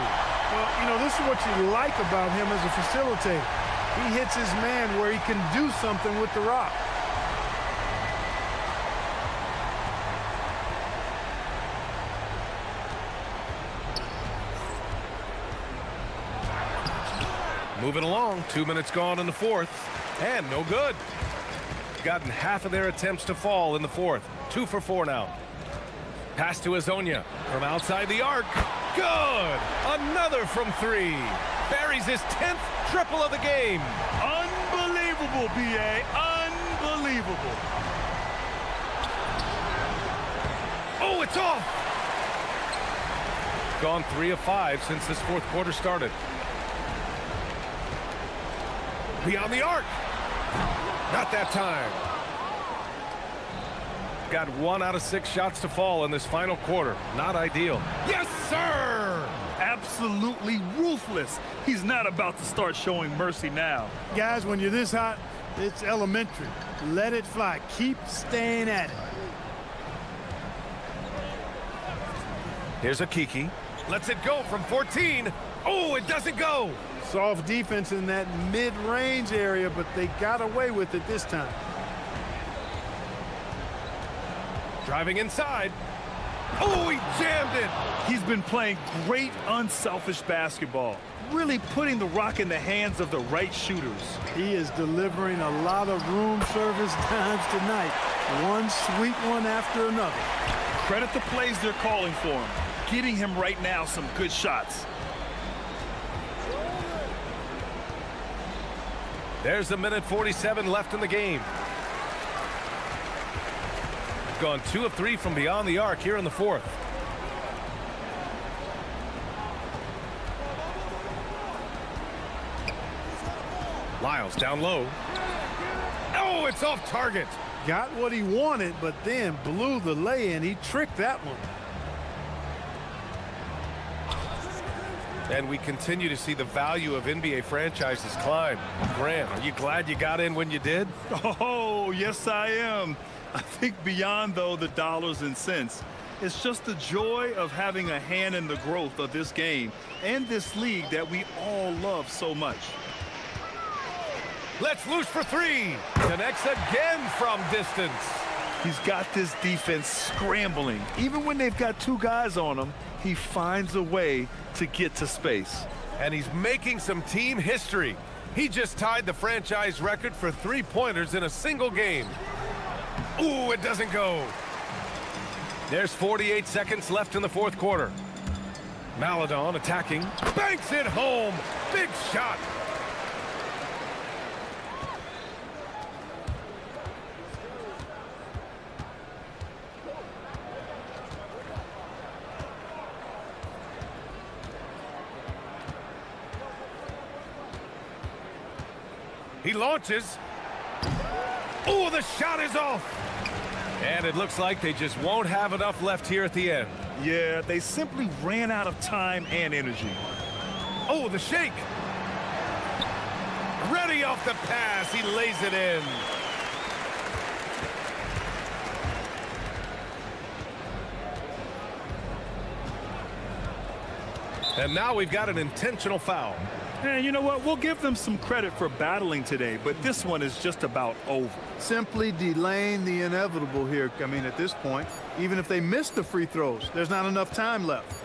Well, you know, this is what you like about him as a facilitator. He hits his man where he can do something with the rock. Moving along, 2 minutes gone in the fourth, and no good. Gotten half of their attempts to fall in the fourth. 2 for 4 now. Pass to Azonia from outside the arc. Good! Another from 3. Buries his 10th triple of the game. Unbelievable, B.A. Unbelievable. Oh, it's off! Gone 3 of 5 since this fourth quarter started. Beyond the arc. Not that time. Got 1 out of 6 shots to fall in this final quarter. Not ideal. Yes, sir! Absolutely ruthless. He's not about to start showing mercy now. Guys, when you're this hot, it's elementary. Let it fly. Keep staying at it. Here's a Kiki. Lets it go from 14. Oh, it doesn't go. Soft defense in that mid-range area, but they got away with it this time. Driving inside. Oh, he jammed it. He's been playing great, unselfish basketball. Really putting the rock in the hands of the right shooters. He is delivering a lot of room service times tonight. One sweet one after another. Credit the plays they're calling for him. Getting him right now some good shots. There's a minute 47 left in the game. Gone 2 of 3 from beyond the arc here in the fourth. Lyles down low. Oh, it's off target. Got what he wanted, but then blew the lay-in. He tricked that one. And we continue to see the value of NBA franchises climb. Grant, are you glad you got in when you did? Oh, yes, I am. I think beyond, though, the dollars and cents, it's just the joy of having a hand in the growth of this game and this league that we all love so much. Let's loose for 3. Connects again from distance. He's got this defense scrambling. Even when they've got 2 guys on him, he finds a way to get to space. And he's making some team history. He just tied the franchise record for 3-pointers in a single game. Ooh, it doesn't go. There's 48 seconds left in the fourth quarter. Maladon attacking. Banks it home. Big shot. He launches. Oh, the shot is off. And it looks like they just won't have enough left here at the end. Yeah, they simply ran out of time and energy. Oh, the shake. Ready off the pass. He lays it in. And now we've got an intentional foul. And you know what? We'll give them some credit for battling today, but this one is just about over. Simply delaying the inevitable here. I mean, at this point, even if they miss the free throws, there's not enough time left.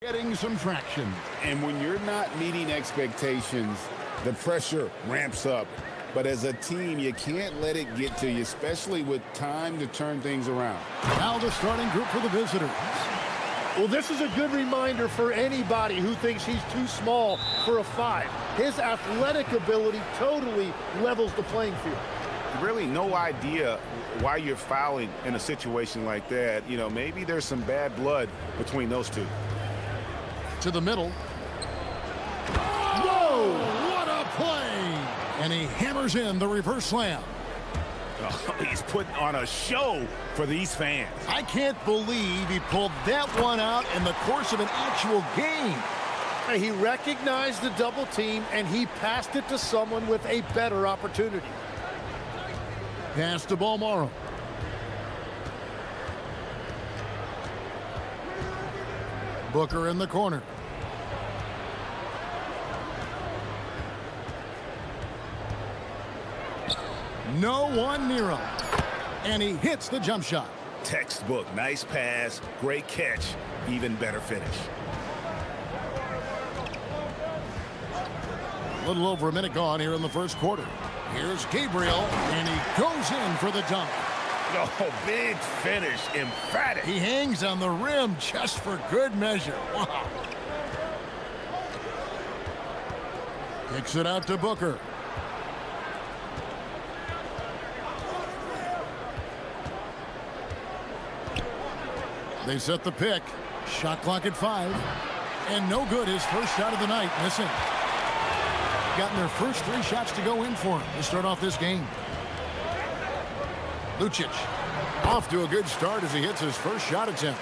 Getting some traction. And when you're not meeting expectations, the pressure ramps up. But as a team, you can't let it get to you, especially with time to turn things around. Now the starting group for the visitors. Well, this is a good reminder for anybody who thinks he's too small for a 5. His athletic ability totally levels the playing field. Really no idea why you're fouling in a situation like that. You know, maybe there's some bad blood between those two. To the middle. Whoa! What a play! And he hammers in the reverse slam. Oh, he's putting on a show for these fans. I can't believe he pulled that one out in the course of an actual game. He recognized the double team, and he passed it to someone with a better opportunity. Pass to Balmaro. Booker in the corner. No one near him. And he hits the jump shot. Textbook, nice pass, great catch, even better finish. A little over a minute gone here in the first quarter. Here's Gabriel, and he goes in for the dunk. Oh, big finish, emphatic. He hangs on the rim just for good measure. Wow. Kicks it out to Booker. They set the pick. Shot clock at 5. And no good. His first shot of the night. Missing. Gotten their first 3 shots to go in for him to start off this game. Lucic off to a good start as he hits his first shot attempt.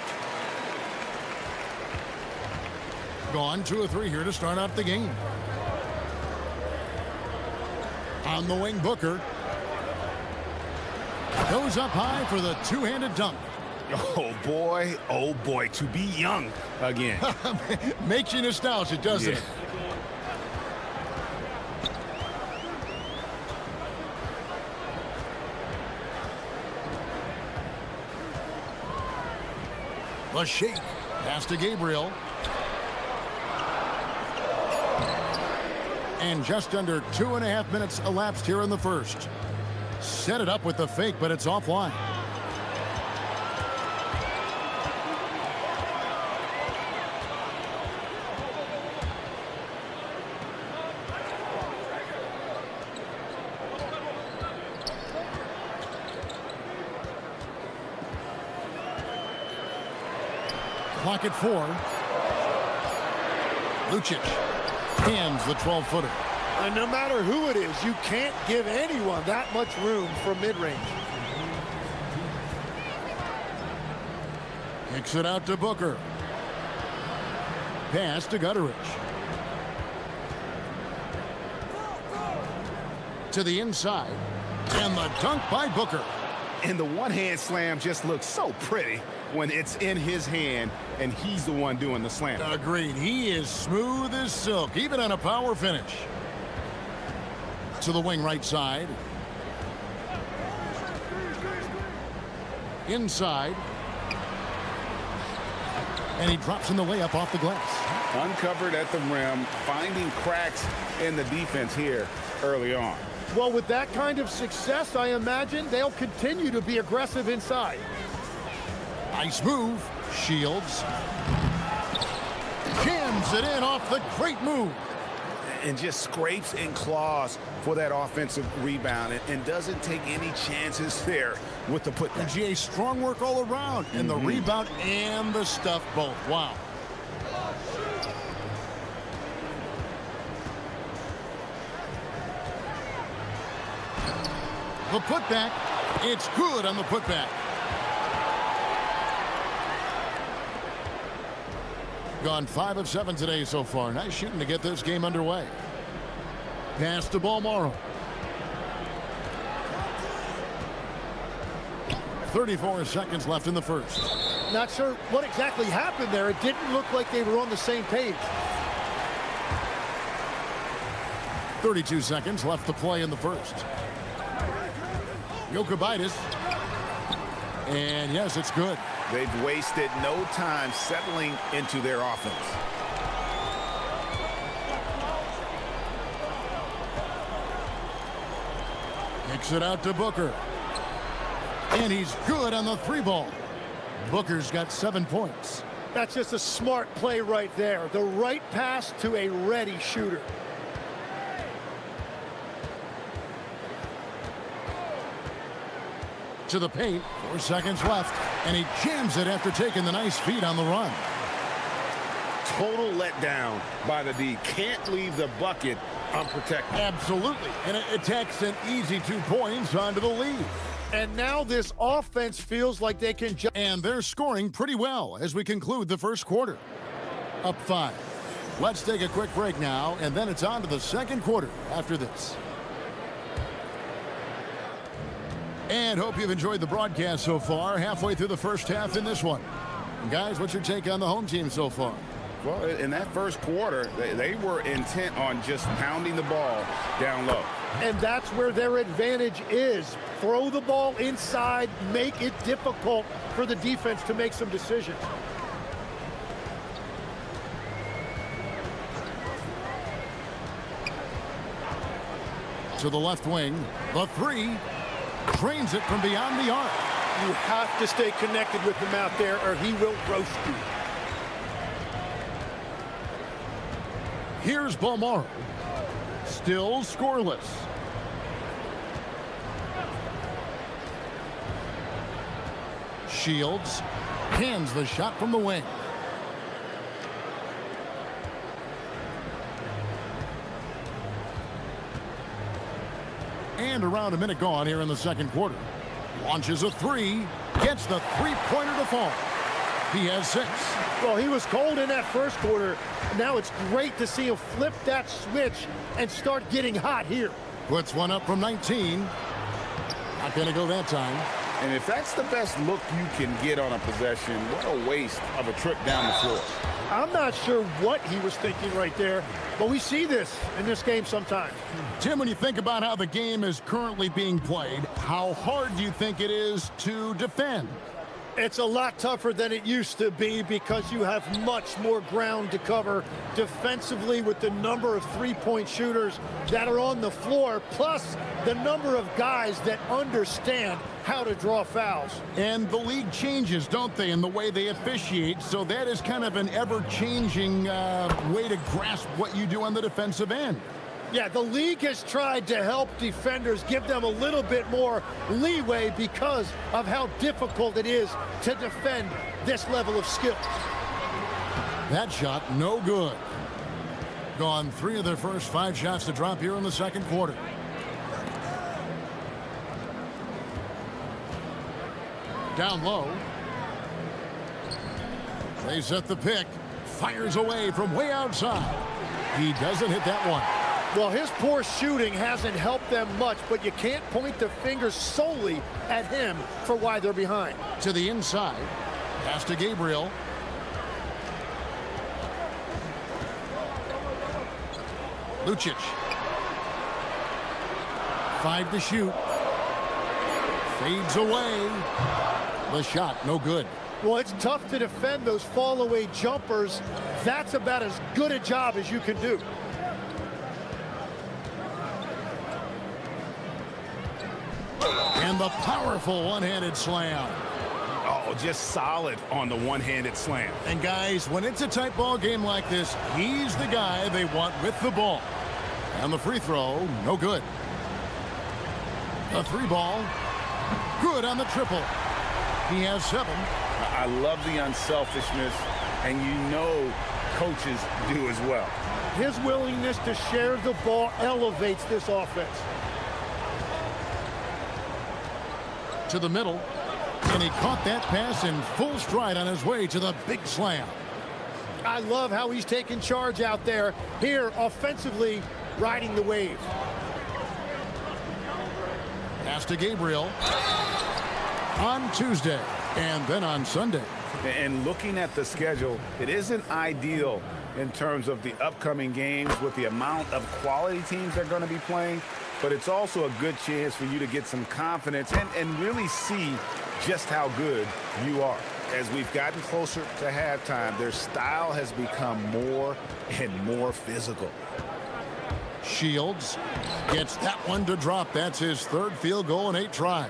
Gone 2 of 3 here to start off the game. On the wing, Booker. Goes up high for the two-handed dunk. Oh boy, to be young again. Makes you nostalgic, doesn't it? The shake. Pass to Gabriel. And just under 2.5 minutes elapsed here in the first. Set it up with the fake, but it's offline. Clock at 4. Lucic hands the 12-footer. And no matter who it is, you can't give anyone that much room for mid-range. Kicks it out to Booker. Pass to Gutteridge. To the inside. And the dunk by Booker. And the one-hand slam just looks so pretty when it's in his hand and he's the one doing the slam. Agreed. He is smooth as silk, even on a power finish. To the wing right side. Inside. And he drops in the layup off the glass. Uncovered at the rim, finding cracks in the defense here early on. Well, with that kind of success, I imagine they'll continue to be aggressive inside. Nice move. Shields. Jams it in off the great move. And just scrapes and claws for that offensive rebound and doesn't take any chances there with the putback. And GA, strong work all around. And the rebound and the stuff both. Wow. The putback. It's good on the putback. Gone 5 of 7 today so far. Nice shooting to get this game underway. Pass to Balmaro. 34 seconds left in the first. Not sure what exactly happened there. It didn't look like they were on the same page. 32 seconds left to play in the first. Jokic. And yes, it's good. They've wasted no time settling into their offense. Kicks it out to Booker. And he's good on the three ball. Booker's got 7 points. That's just a smart play right there. The right pass to a ready shooter. To the paint, 4 seconds left, and he jams it after taking the nice feed on the run. Total letdown by the D. Can't leave the bucket unprotected. Absolutely, and it takes an easy 2 points onto the lead. And now this offense feels like they can just... And they're scoring pretty well as we conclude the first quarter. Up 5. Let's take a quick break now, and then it's on to the second quarter after this. And hope you've enjoyed the broadcast so far, halfway through the first half in this one. And guys, what's your take on the home team so far? Well, in that first quarter, they were intent on just pounding the ball down low. And that's where their advantage is. Throw the ball inside, make it difficult for the defense to make some decisions. To the left wing, the three. Drains it from beyond the arc. You have to stay connected with him out there or he will roast you. Here's Balmaro. Still scoreless. Shields hands the shot from the wing. And around a minute gone here in the second quarter. Launches a three. Gets the three-pointer to fall. He has 6. Well, he was cold in that first quarter. Now it's great to see him flip that switch and start getting hot here. Puts one up from 19. Not going to go that time. And if that's the best look you can get on a possession, what a waste of a trip down the floor. I'm not sure what he was thinking right there, but we see this in this game sometimes. Tim, when you think about how the game is currently being played, how hard do you think it is to defend? It's a lot tougher than it used to be because you have much more ground to cover defensively with the number of three-point shooters that are on the floor, plus the number of guys that understand how to draw fouls. And the league changes, don't they, in the way they officiate, so that is kind of an ever-changing way to grasp what you do on the defensive end. Yeah, the league has tried to help defenders, give them a little bit more leeway because of how difficult it is to defend this level of skill. That shot, no good. Gone 3 of their first 5 shots to drop here in the second quarter. Down low. They set the pick. Fires away from way outside. He doesn't hit that one. Well, his poor shooting hasn't helped them much, but you can't point the finger solely at him for why they're behind. To the inside. Pass to Gabriel. Lucic. 5 to shoot. Fades away. The shot, no good. Well, it's tough to defend those fall-away jumpers. That's about as good a job as you can do. And the powerful one-handed slam. Oh, just solid on the one-handed slam. And guys, when it's a tight ball game like this, he's the guy they want with the ball. And the free throw, no good. The 3 ball, good on the triple. He has 7. I love the unselfishness, and you know coaches do as well. His willingness to share the ball elevates this offense. To the middle, and he caught that pass in full stride on his way to the big slam. I love how he's taking charge out there. Here, offensively, riding the wave. Pass to Gabriel on Tuesday, and then on Sunday. And looking at the schedule, it isn't ideal in terms of the upcoming games with the amount of quality teams they're going to be playing. But it's also a good chance for you to get some confidence and really see just how good you are. as we've gotten closer to halftime, their style has become more and more physical. Shields gets that one to drop. That's his third field goal in 8 tries.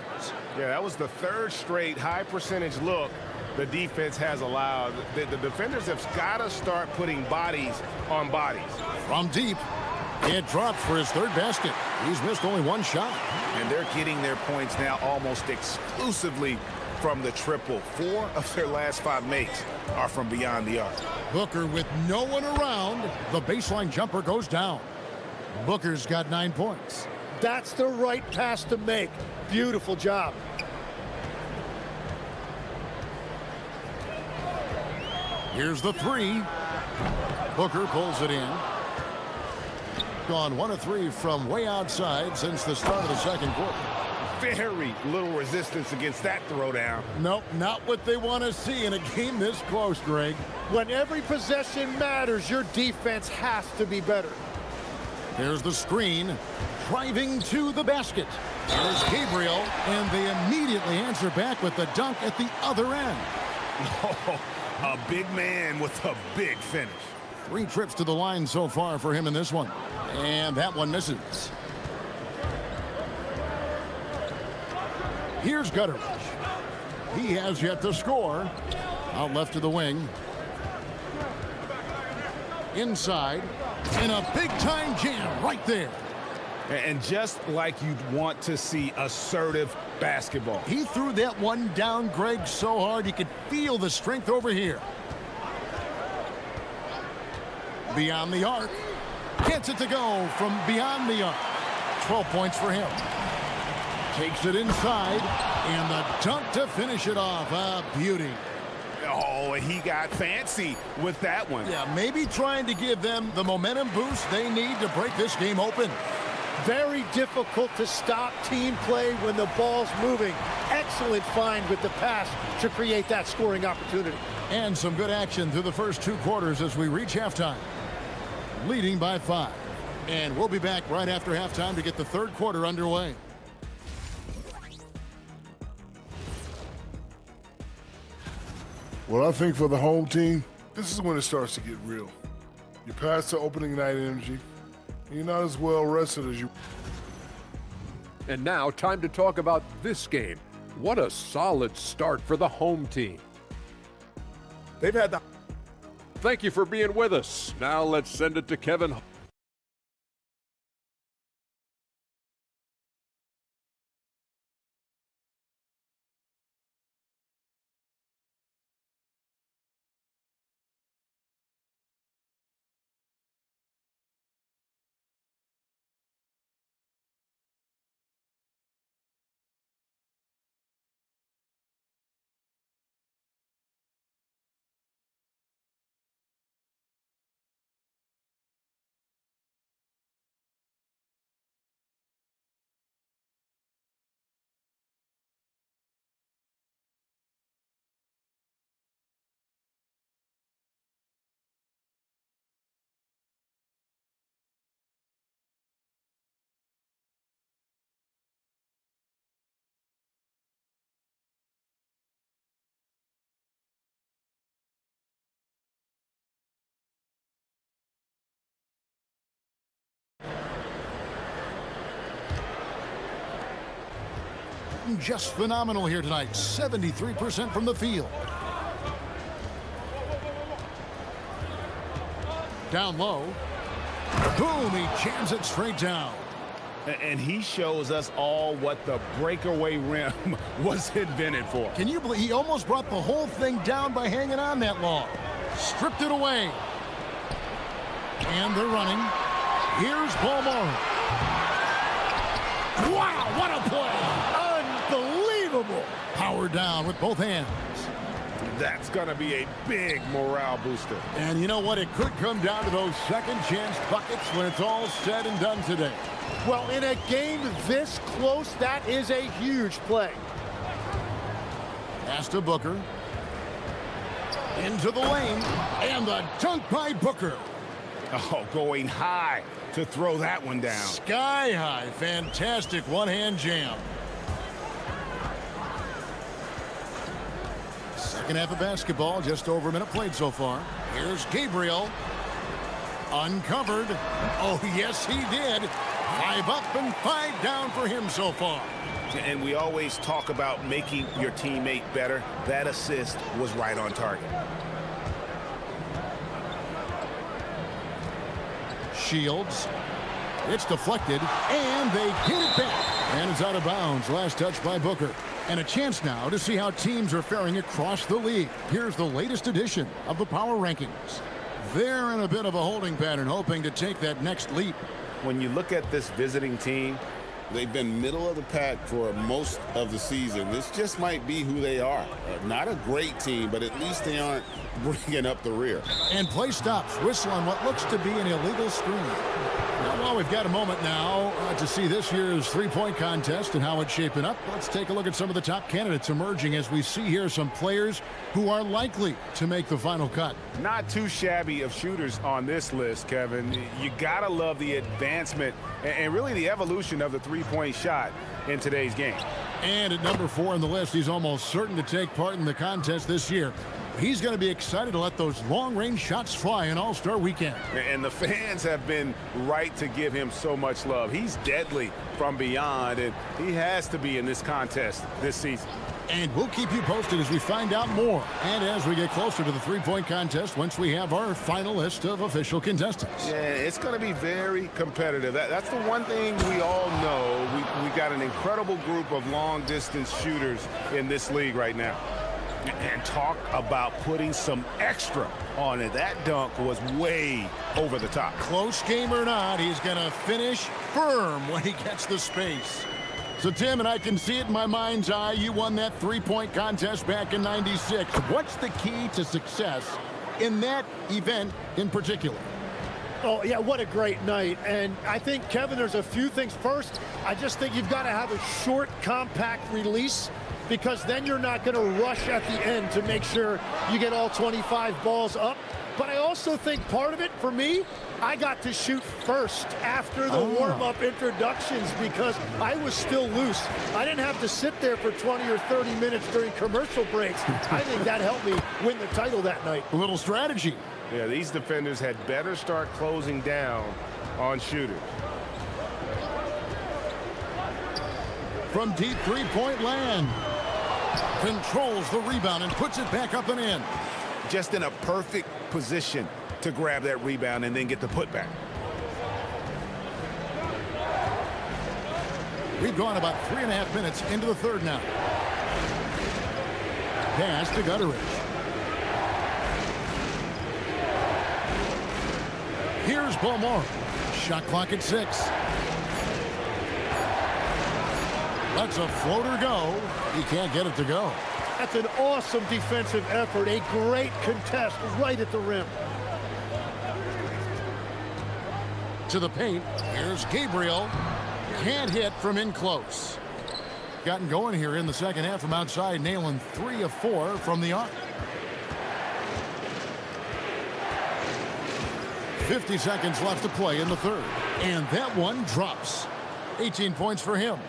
Yeah, that was the third straight high percentage look the defense has allowed. The defenders have got to start putting bodies on bodies. From deep, it drops for his third basket. He's missed only 1 shot. And they're getting their points now almost exclusively from the triple. 4 of their last 5 makes are from beyond the arc. Booker with no one around. The baseline jumper goes down. Booker's got 9 points. That's the right pass to make. Beautiful job. Here's the 3. Booker pulls it in. Gone 1 of 3 from way outside since the start of the second quarter. Very little resistance against that throwdown. Nope, not what they want to see in a game this close, Greg. When every possession matters, your defense has to be better. There's the screen, driving to the basket. There's Gabriel, and they immediately answer back with the dunk at the other end. Oh, a big man with a big finish. 3 trips to the line so far for him in this one. And that one misses. Here's Gutteridge. He has yet to score. Out left to the wing. Inside. And a big-time jam right there. And just like you'd want to see assertive basketball. He threw that one down, Greg, so hard you could feel the strength over here. Beyond the arc. Gets it to go from beyond the arc. 12 points for him. Takes it inside. And the dunk to finish it off. A beauty. Oh, and he got fancy with that one. Yeah, maybe trying to give them the momentum boost they need to break this game open. Very difficult to stop team play when the ball's moving. Excellent find with the pass to create that scoring opportunity. And some good action through the first 2 quarters as we reach halftime. Leading by 5. And we'll be back right after halftime to get the third quarter underway. Well, I think for the home team, this is when it starts to get real. You pass the opening night energy, and you're not as well rested as you. And now, time to talk about this game. What a solid start for the home team. They've had the... Thank you for being with us. Now let's send it to Kevin. Just phenomenal here tonight. 73% from the field. Down low. Boom, he jams it straight down. And he shows us all what the breakaway rim was invented for. Can you believe he almost brought the whole thing down by hanging on that long? Stripped it away. And they're running. Here's Balmore. Wow, what a play! Unbelievable! Power down with both hands. That's going to be a big morale booster. And you know what? It could come down to those second chance buckets when it's all said and done today. Well, in a game this close, that is a huge play. Pass to Booker. Into the lane. And the dunk by Booker. Oh, going high to throw that one down. Sky high. Fantastic one-hand jam. Second half of basketball, just over a minute played so far. Here's Gabriel. Uncovered. Oh, yes, he did. 5 up and 5 down for him so far. And we always talk about making your teammate better. That assist was right on target. Shields. It's deflected, and they get it back. And it's out of bounds. Last touch by Booker. And a chance now to see how teams are faring across the league. Here's the latest edition of the Power Rankings. They're in a bit of a holding pattern, hoping to take that next leap. When you look at this visiting team, they've been middle of the pack for most of the season. This just might be who they are. Not a great team, but at least they aren't bringing up the rear. And play stops. Whistle on what looks to be an illegal screen. Well, we've got a moment now to see this year's three-point contest and how it's shaping up. Let's take a look at some of the top candidates emerging as we see here some players who are likely to make the final cut. Not too shabby of shooters on this list, Kevin. You gotta love the advancement and really the evolution of the three-point shot in today's game. And at number 4 on the list, he's almost certain to take part in the contest this year. He's going to be excited to let those long-range shots fly in All-Star Weekend. And the fans have been right to give him so much love. He's deadly from beyond, and he has to be in this contest this season. And we'll keep you posted as we find out more. And as we get closer to the three-point contest, once we have our final list of official contestants. Yeah, it's going to be very competitive. That's the one thing we all know. We got an incredible group of long-distance shooters in this league right now. And talk about putting some extra on it. That dunk was way over the top. Close game or not, he's going to finish firm when he gets the space. So, Tim, and I can see it in my mind's eye, you won that three-point contest back in '96. What's the key to success in that event in particular? Oh, yeah, what a great night. And I think, Kevin, there's a few things. First, I just think you've got to have a short, compact release, because then you're not going to rush at the end to make sure you get all 25 balls up. But I also think part of it, for me, I got to shoot first after the warm-up introductions because I was still loose. I didn't have to sit there for 20 or 30 minutes during commercial breaks. I think that helped me win the title that night. A little strategy. Yeah, these defenders had better start closing down on shooters. From deep three-point land. Controls the rebound and puts it back up and in. Just in a perfect position to grab that rebound and then get the putback. We've gone about 3.5 minutes into the third now. Pass to Gutteridge. Here's Beaumont. Shot clock at 6. Lets a floater go. He can't get it to go. That's an awesome defensive effort. A great contest right at the rim. To the paint. Here's Gabriel. Can't hit from in close. Gotten going here in the second half from outside, nailing 3 of 4 from the arc. 50 seconds left to play in the third. And that one drops. 18 points for him.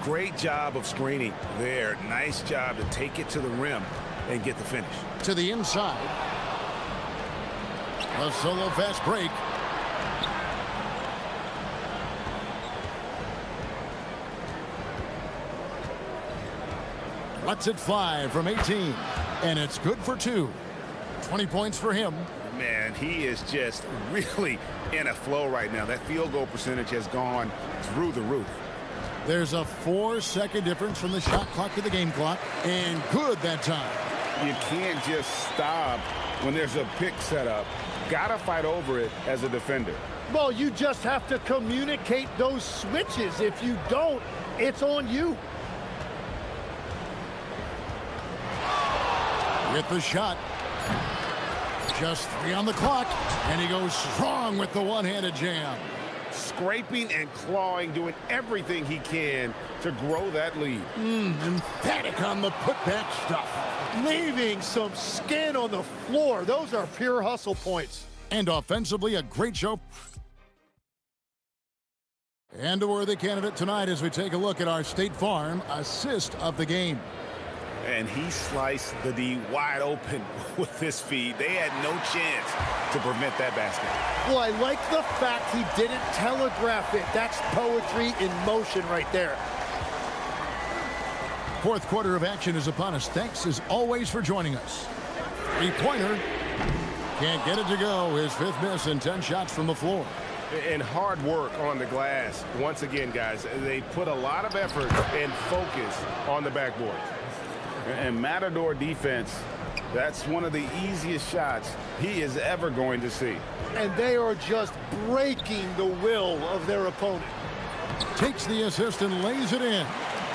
Great job of screening there. Nice job to take it to the rim and get the finish. To the inside. A solo fast break. Lets it fly from 18. And it's good for 2. 20 points for him. Man, he is just really in a flow right now. That field goal percentage has gone through the roof. There's a 4-second difference from the shot clock to the game clock, and good that time. You can't just stop when there's a pick set up. Gotta fight over it as a defender. Well, you just have to communicate those switches. If you don't, it's on you. With the shot. Just 3 on the clock, and he goes strong with the one-handed jam. Scraping and clawing, doing everything he can to grow that lead. Emphatic on the putback stuff. Leaving some skin on the floor. Those are pure hustle points. And offensively, a great show. And a worthy candidate tonight as we take a look at our State Farm assist of the game. And he sliced the D wide open with his feed. They had no chance to prevent that basket. Well, I like the fact he didn't telegraph it. That's poetry in motion right there. Fourth quarter of action is upon us. Thanks, as always, for joining us. Three-pointer. Can't get it to go. His fifth miss and 10 shots from the floor. And hard work on the glass. Once again, guys, they put a lot of effort and focus on the backboard. And Matador defense, that's one of the easiest shots he is ever going to see. And they are just breaking the will of their opponent. Takes the assist and lays it in.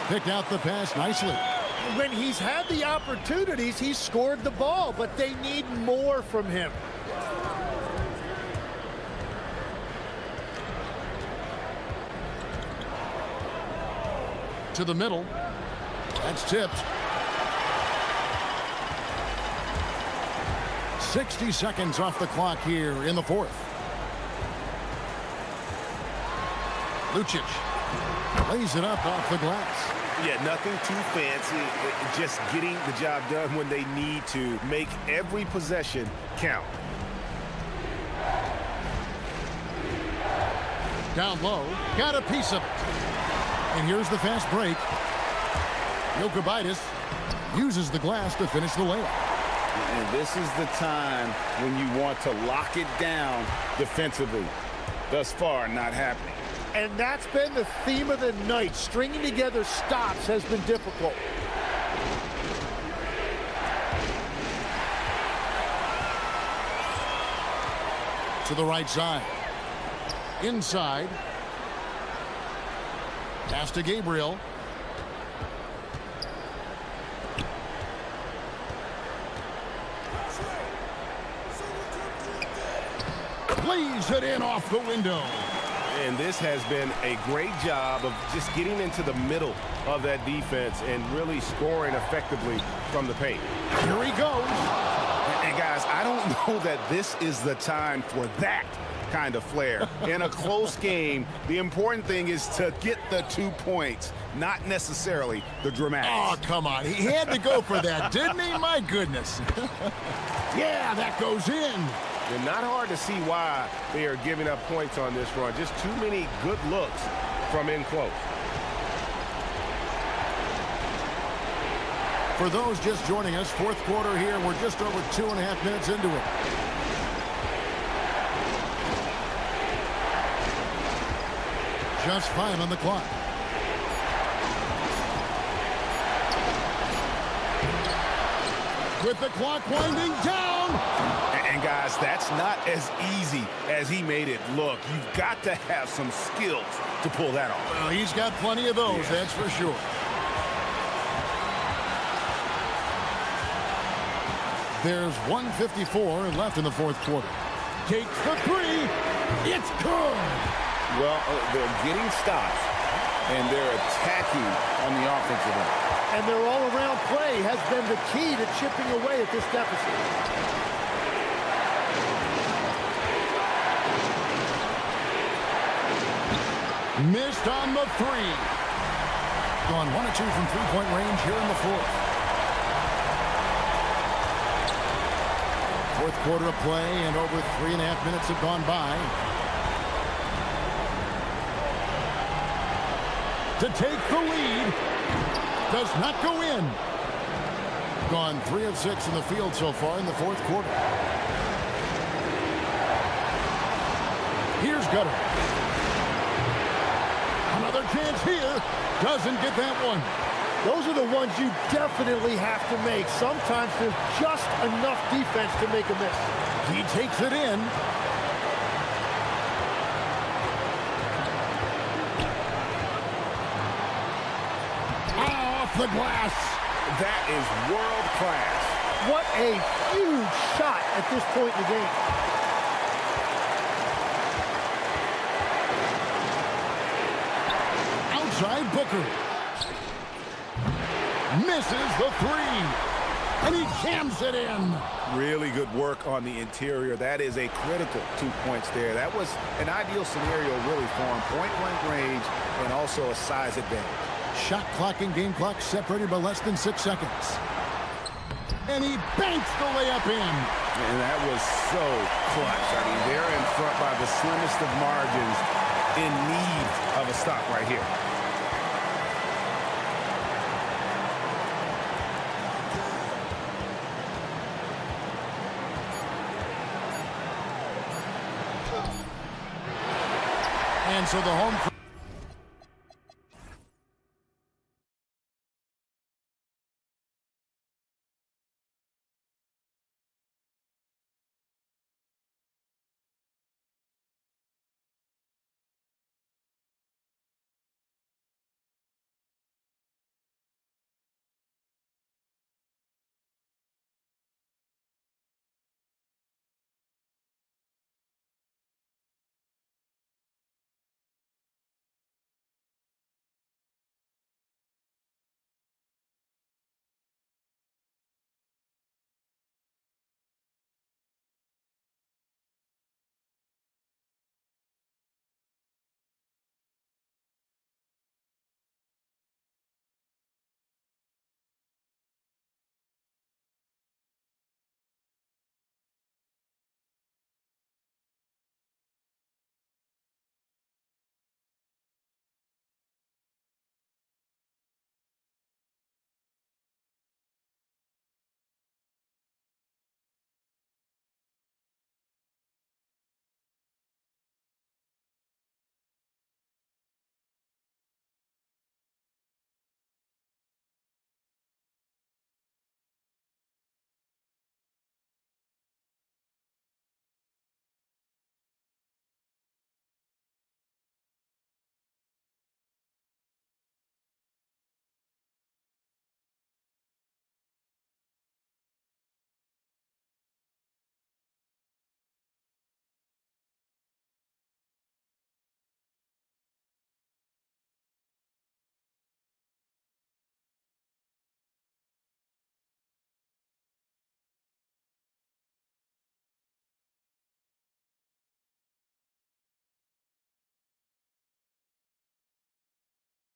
Picked out the pass nicely. When he's had the opportunities, he's scored the ball, but they need more from him. To the middle. That's tipped. 60 seconds off the clock here in the fourth. Lucic lays it up off the glass. Yeah, nothing too fancy. Just getting the job done when they need to. Make every possession count. Down low. Got a piece of it. And here's the fast break. Jokubaitis uses the glass to finish the layup. And this is the time when you want to lock it down defensively. Thus far, not happening. And that's been the theme of the night. Stringing together stops has been difficult. To the right side. Inside. Pass to Gabriel. Lays it in off the window. And this has been a great job of just getting into the middle of that defense and really scoring effectively from the paint. Here he goes. And guys, I don't know that this is the time for that kind of flair. In a close game, the important thing is to get the 2 points, not necessarily the dramatics. Oh, come on. He had to go for that, didn't he? My goodness. Yeah, that goes in. And not hard to see why they are giving up points on this run. Just too many good looks from in close. For those just joining us, fourth quarter here. We're just over 2.5 minutes into it. Just 5 on the clock. With the clock winding down. And guys, that's not as easy as he made it look. You've got to have some skills to pull that off. Well, he's got plenty of those, that's for sure. There's 1:54 left in the fourth quarter. Takes the three. It's good. Well, they're getting stops, and they're attacking on the offensive end. And their all-around play has been the key to chipping away at this deficit. Missed on the three. Gone 1 of 2 from three-point range here in the fourth. Fourth quarter of play, and over 3.5 minutes have gone by. To take the lead. Does not go in. Gone 3 of 6 in the field so far in the fourth quarter. Here's Gutter. Another chance here. Doesn't get that one. Those are the ones you definitely have to make. Sometimes there's just enough defense to make a miss. He takes it in. Off the glass. That is world class. What a huge shot at this point in the game. Outside Booker. Misses the three. And he jams it in. Really good work on the interior. That is a critical 2 points there. That was an ideal scenario really for him. Point-blank range and also a size advantage. Shot clock and game clock separated by less than 6 seconds. And he banks the layup in. And that was so clutch. I mean, they're in front by the slimmest of margins, in need of a stop right here. And so the home